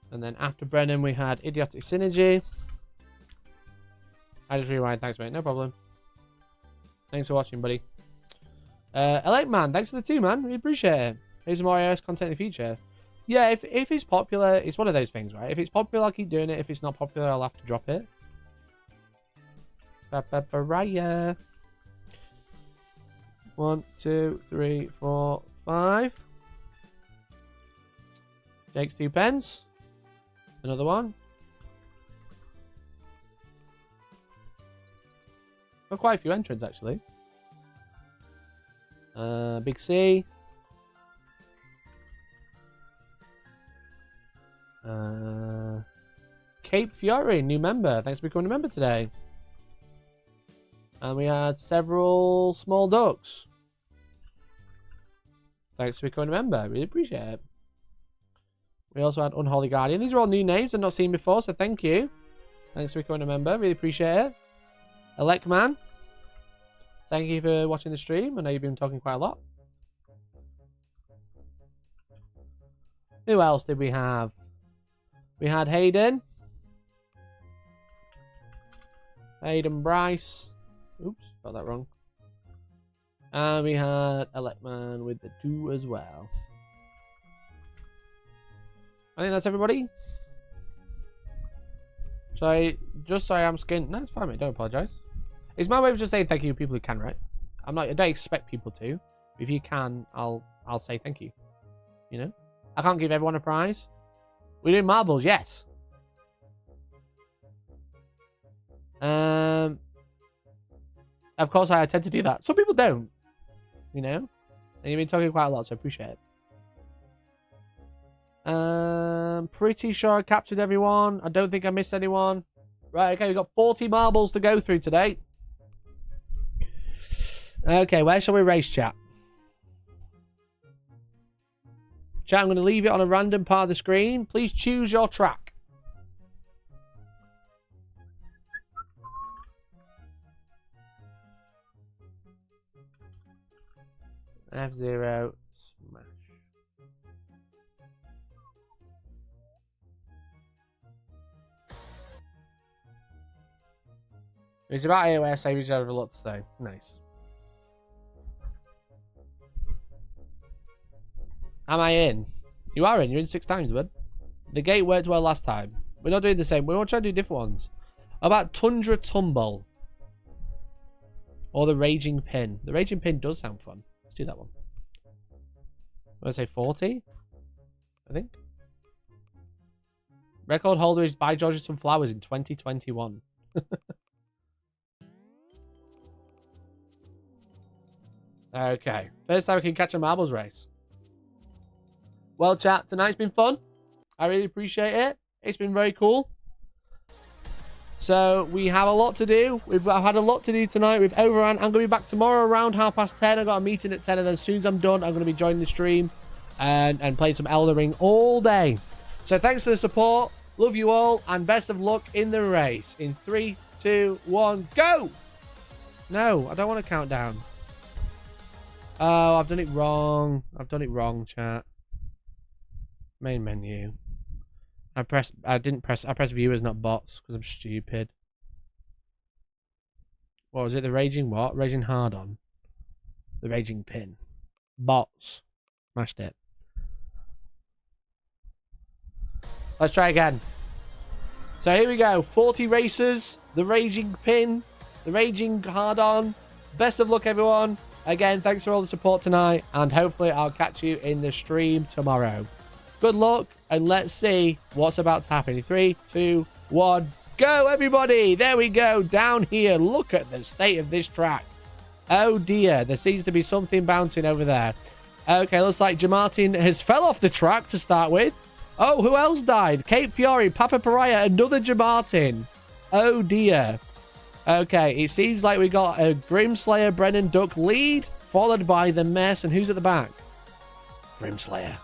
And then after Brennan, we had Idiotic Synergy. I just rewind. Thanks, mate. No problem. Thanks for watching, buddy. Elect Man, thanks for the 2, man. We appreciate it. Here's more iOS content in the future. Yeah, if it's popular, it's one of those things, right? If it's popular, I'll keep doing it. If it's not popular, I'll have to drop it. Papa-pariah. 1, 2, 3, 4, 5. Jake's 2 pence. Another one. Got quite a few entrants, actually. Big C. Cape Fury, new member. Thanks for becoming a member today. And we had several small ducks. Thanks for becoming a member. Really appreciate it. We also had Unholy Guardian. These are all new names I've not seen before, so thank you. Thanks for becoming a member. Really appreciate it. Electman. Thank you for watching the stream. I know you've been talking quite a lot. Who else did we have? We had Hayden. Hayden Bryce. Oops, got that wrong. And we had Electman with the 2 as well. I think that's everybody. Sorry, just sorry I'm skinned. No, it's fine, mate. Don't apologise. It's my way of just saying thank you to people who can, right? I don't expect people to. If you can, I'll say thank you. You know? I can't give everyone a prize. We're doing marbles, yes. Of course, I tend to do that. Some people don't. You know? And you've been talking quite a lot, so I appreciate it. Pretty sure I captured everyone. I don't think I missed anyone. Right, okay, we've got 40 marbles to go through today. Okay, where shall we race, chat? Chat, I'm going to leave it on a random part of the screen. Please choose your track. F0 smash. It's about AOS, I usually have a lot to say. Nice. Am I in? You are in. You're in 6 times, bud. The gate worked well last time. We're not doing the same. We're all trying to do different ones. How about Tundra Tumble? Or the Raging Pin. The Raging Pin does sound fun. Let's do that one. I'm going to say 40. I think. Record holder is By George Some Flowers in 2021. Okay. First time we can catch a marbles race. Well, chat, tonight's been fun. I really appreciate it. It's been very cool. So, we have a lot to do. I've had a lot to do tonight. We've overrun. I'm going to be back tomorrow around 10:30. I've got a meeting at 10, and then as soon as I'm done, I'm going to be joining the stream and playing some Elden Ring all day. So, thanks for the support. Love you all, and best of luck in the race. In 3, 2, 1, go! No, I don't want to count down. Oh, I've done it wrong. I've done it wrong, chat. Main menu. I pressed viewers, not bots, because I'm stupid. What was it? The Raging what? Raging Hard On. The Raging Pin. Bots. Smashed it. Let's try again. So here we go. 40 races. The Raging Pin. The Raging Hard On. Best of luck, everyone. Again, thanks for all the support tonight, and hopefully I'll catch you in the stream tomorrow. Good luck, and let's see what's about to happen. 3, 2, 1, go, everybody! There we go, down here. Look at the state of this track. Oh, dear. There seems to be something bouncing over there. Okay, looks like Jamartin has fell off the track to start with. Oh, who else died? Cape Fury, Papa Pariah, another Jamartin. Oh, dear. Okay, it seems like we got a Grimslayer, Brennan Duck lead, followed by the Mess, and who's at the back? Grimslayer.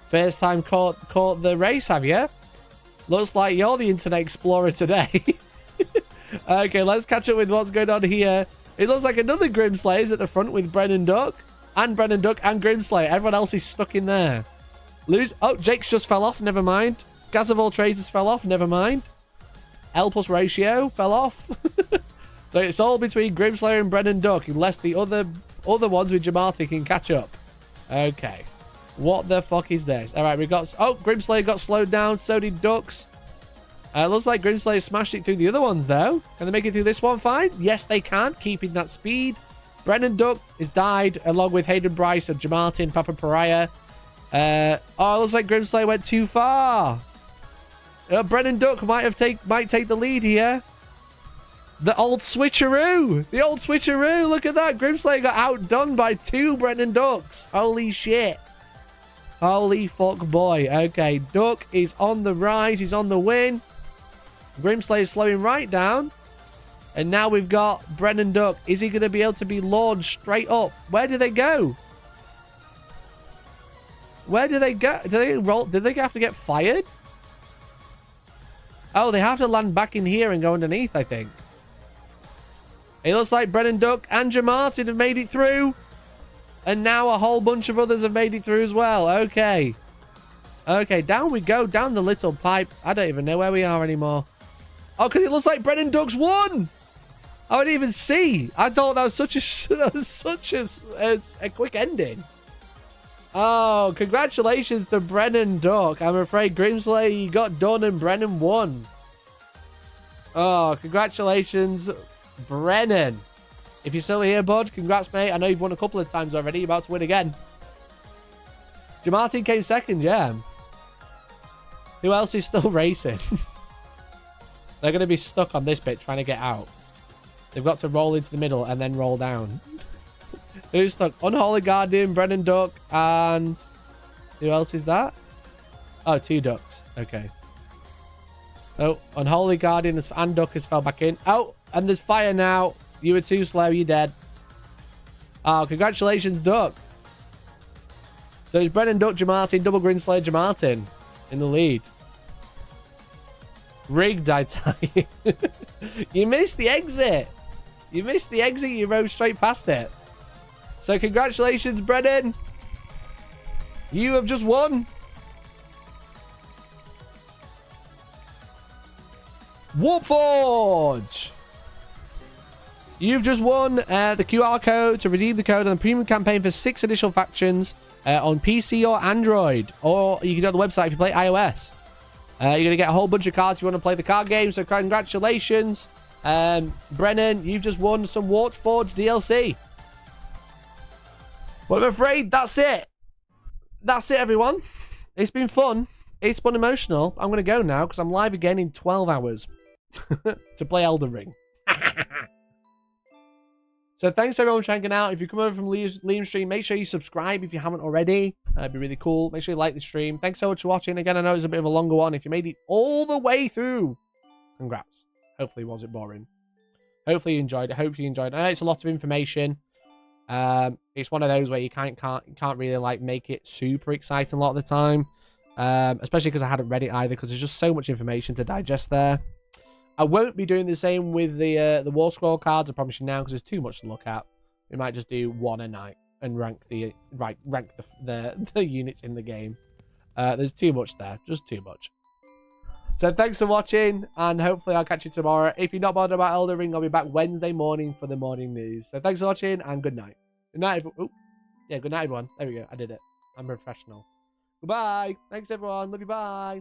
First time caught the race, have you? Looks like you're the Internet Explorer today. Okay, let's catch up with what's going on here. It looks like another Grimslayer's at the front with Brennan Duck, and Grimslayer. Everyone else is stuck in there. Oh, Jake's just fell off, never mind. Gaz of all Traitors fell off, never mind. L plus ratio fell off. So it's all between Grimslayer and Brennan Duck, unless the other ones with Jamarti can catch up. Okay. What the fuck is this? Alright, we got... Oh, Grimslayer got slowed down. So did Ducks. Looks like Grimslayer smashed it through the other ones, though. Can they make it through this one fine? Yes, they can, keeping that speed. Brennan Duck has died, along with Hayden Bryce and Jamartin, Papa Pariah. Looks like Grimslayer went too far. Brennan Duck might take the lead here. The old switcheroo. The old switcheroo. Look at that. Grimslayer got outdone by 2 Brennan Ducks. Holy shit. Holy fuck boy. Okay, Duck is on the rise. He's on the win. Grimslayer is slowing right down. And now we've got Brennan Duck. Is he going to be able to be launched straight up? Where do they go? Where do they go? Do they roll? Did they have to get fired? Oh, they have to land back in here and go underneath, I think. It looks like Brennan Duck and Jamartin have made it through. And now a whole bunch of others have made it through as well. Okay. Okay, down we go. Down the little pipe. I don't even know where we are anymore. Oh, because it looks like Brennan Duck's won. I didn't even see. I thought that was such a quick ending. Oh, congratulations to Brennan Duck. I'm afraid Grimslayer, you got done and Brennan won. Oh, congratulations, Brennan. If you're still here, bud, congrats, mate. I know you've won a couple of times already. You're about to win again. Jamartin came second, yeah. Who else is still racing? They're going to be stuck on this bit trying to get out. They've got to roll into the middle and then roll down. Who's stuck? Unholy Guardian, Brennan Duck, and... Who else is that? Oh, 2 ducks. Okay. Oh, Unholy Guardian and Duck has fell back in. Oh, and there's fire now. You were too slow. You're dead. Oh, congratulations, Duck. So it's Brennan Duck, Jamartin, double Grimslayer, Jamartin in the lead. Rigged, I tell you. You missed the exit. You missed the exit. You rode straight past it. So congratulations, Brennan. You have just won. Warforge. You've just won the QR code to redeem the code on the premium campaign for 6 additional factions on PC or Android. Or you can go to the website if you play iOS. You're going to get a whole bunch of cards if you want to play the card game. So congratulations. Brennan, you've just won some Warforge DLC. Well, I'm afraid that's it. That's it, everyone. It's been fun. It's been emotional. I'm going to go now because I'm live again in 12 hours to play Elden Ring. So thanks everyone for hanging out. If you come over from Liam's stream, make sure you subscribe if you haven't already. That'd be really cool. Make sure you like the stream. Thanks so much for watching. Again, I know it's a bit of a longer one. If you made it all the way through, congrats. Hopefully it wasn't boring. Hopefully you enjoyed it. I hope you enjoyed it. I know it's a lot of information. It's one of those where you can't really like make it super exciting a lot of the time. Especially because I hadn't read it either, because there's just so much information to digest there. I won't be doing the same with the War Scroll cards, I promise you now, because there's too much to look at. We might just do one a night and rank the units in the game. There's too much there, just too much. So thanks for watching, and hopefully I'll catch you tomorrow. If you're not bothered about Elden Ring, I'll be back Wednesday morning for the morning news. So thanks for watching, and good night. Good night, good night, everyone. There we go. I did it. I'm a professional. Goodbye. Thanks, everyone. Love you. Bye.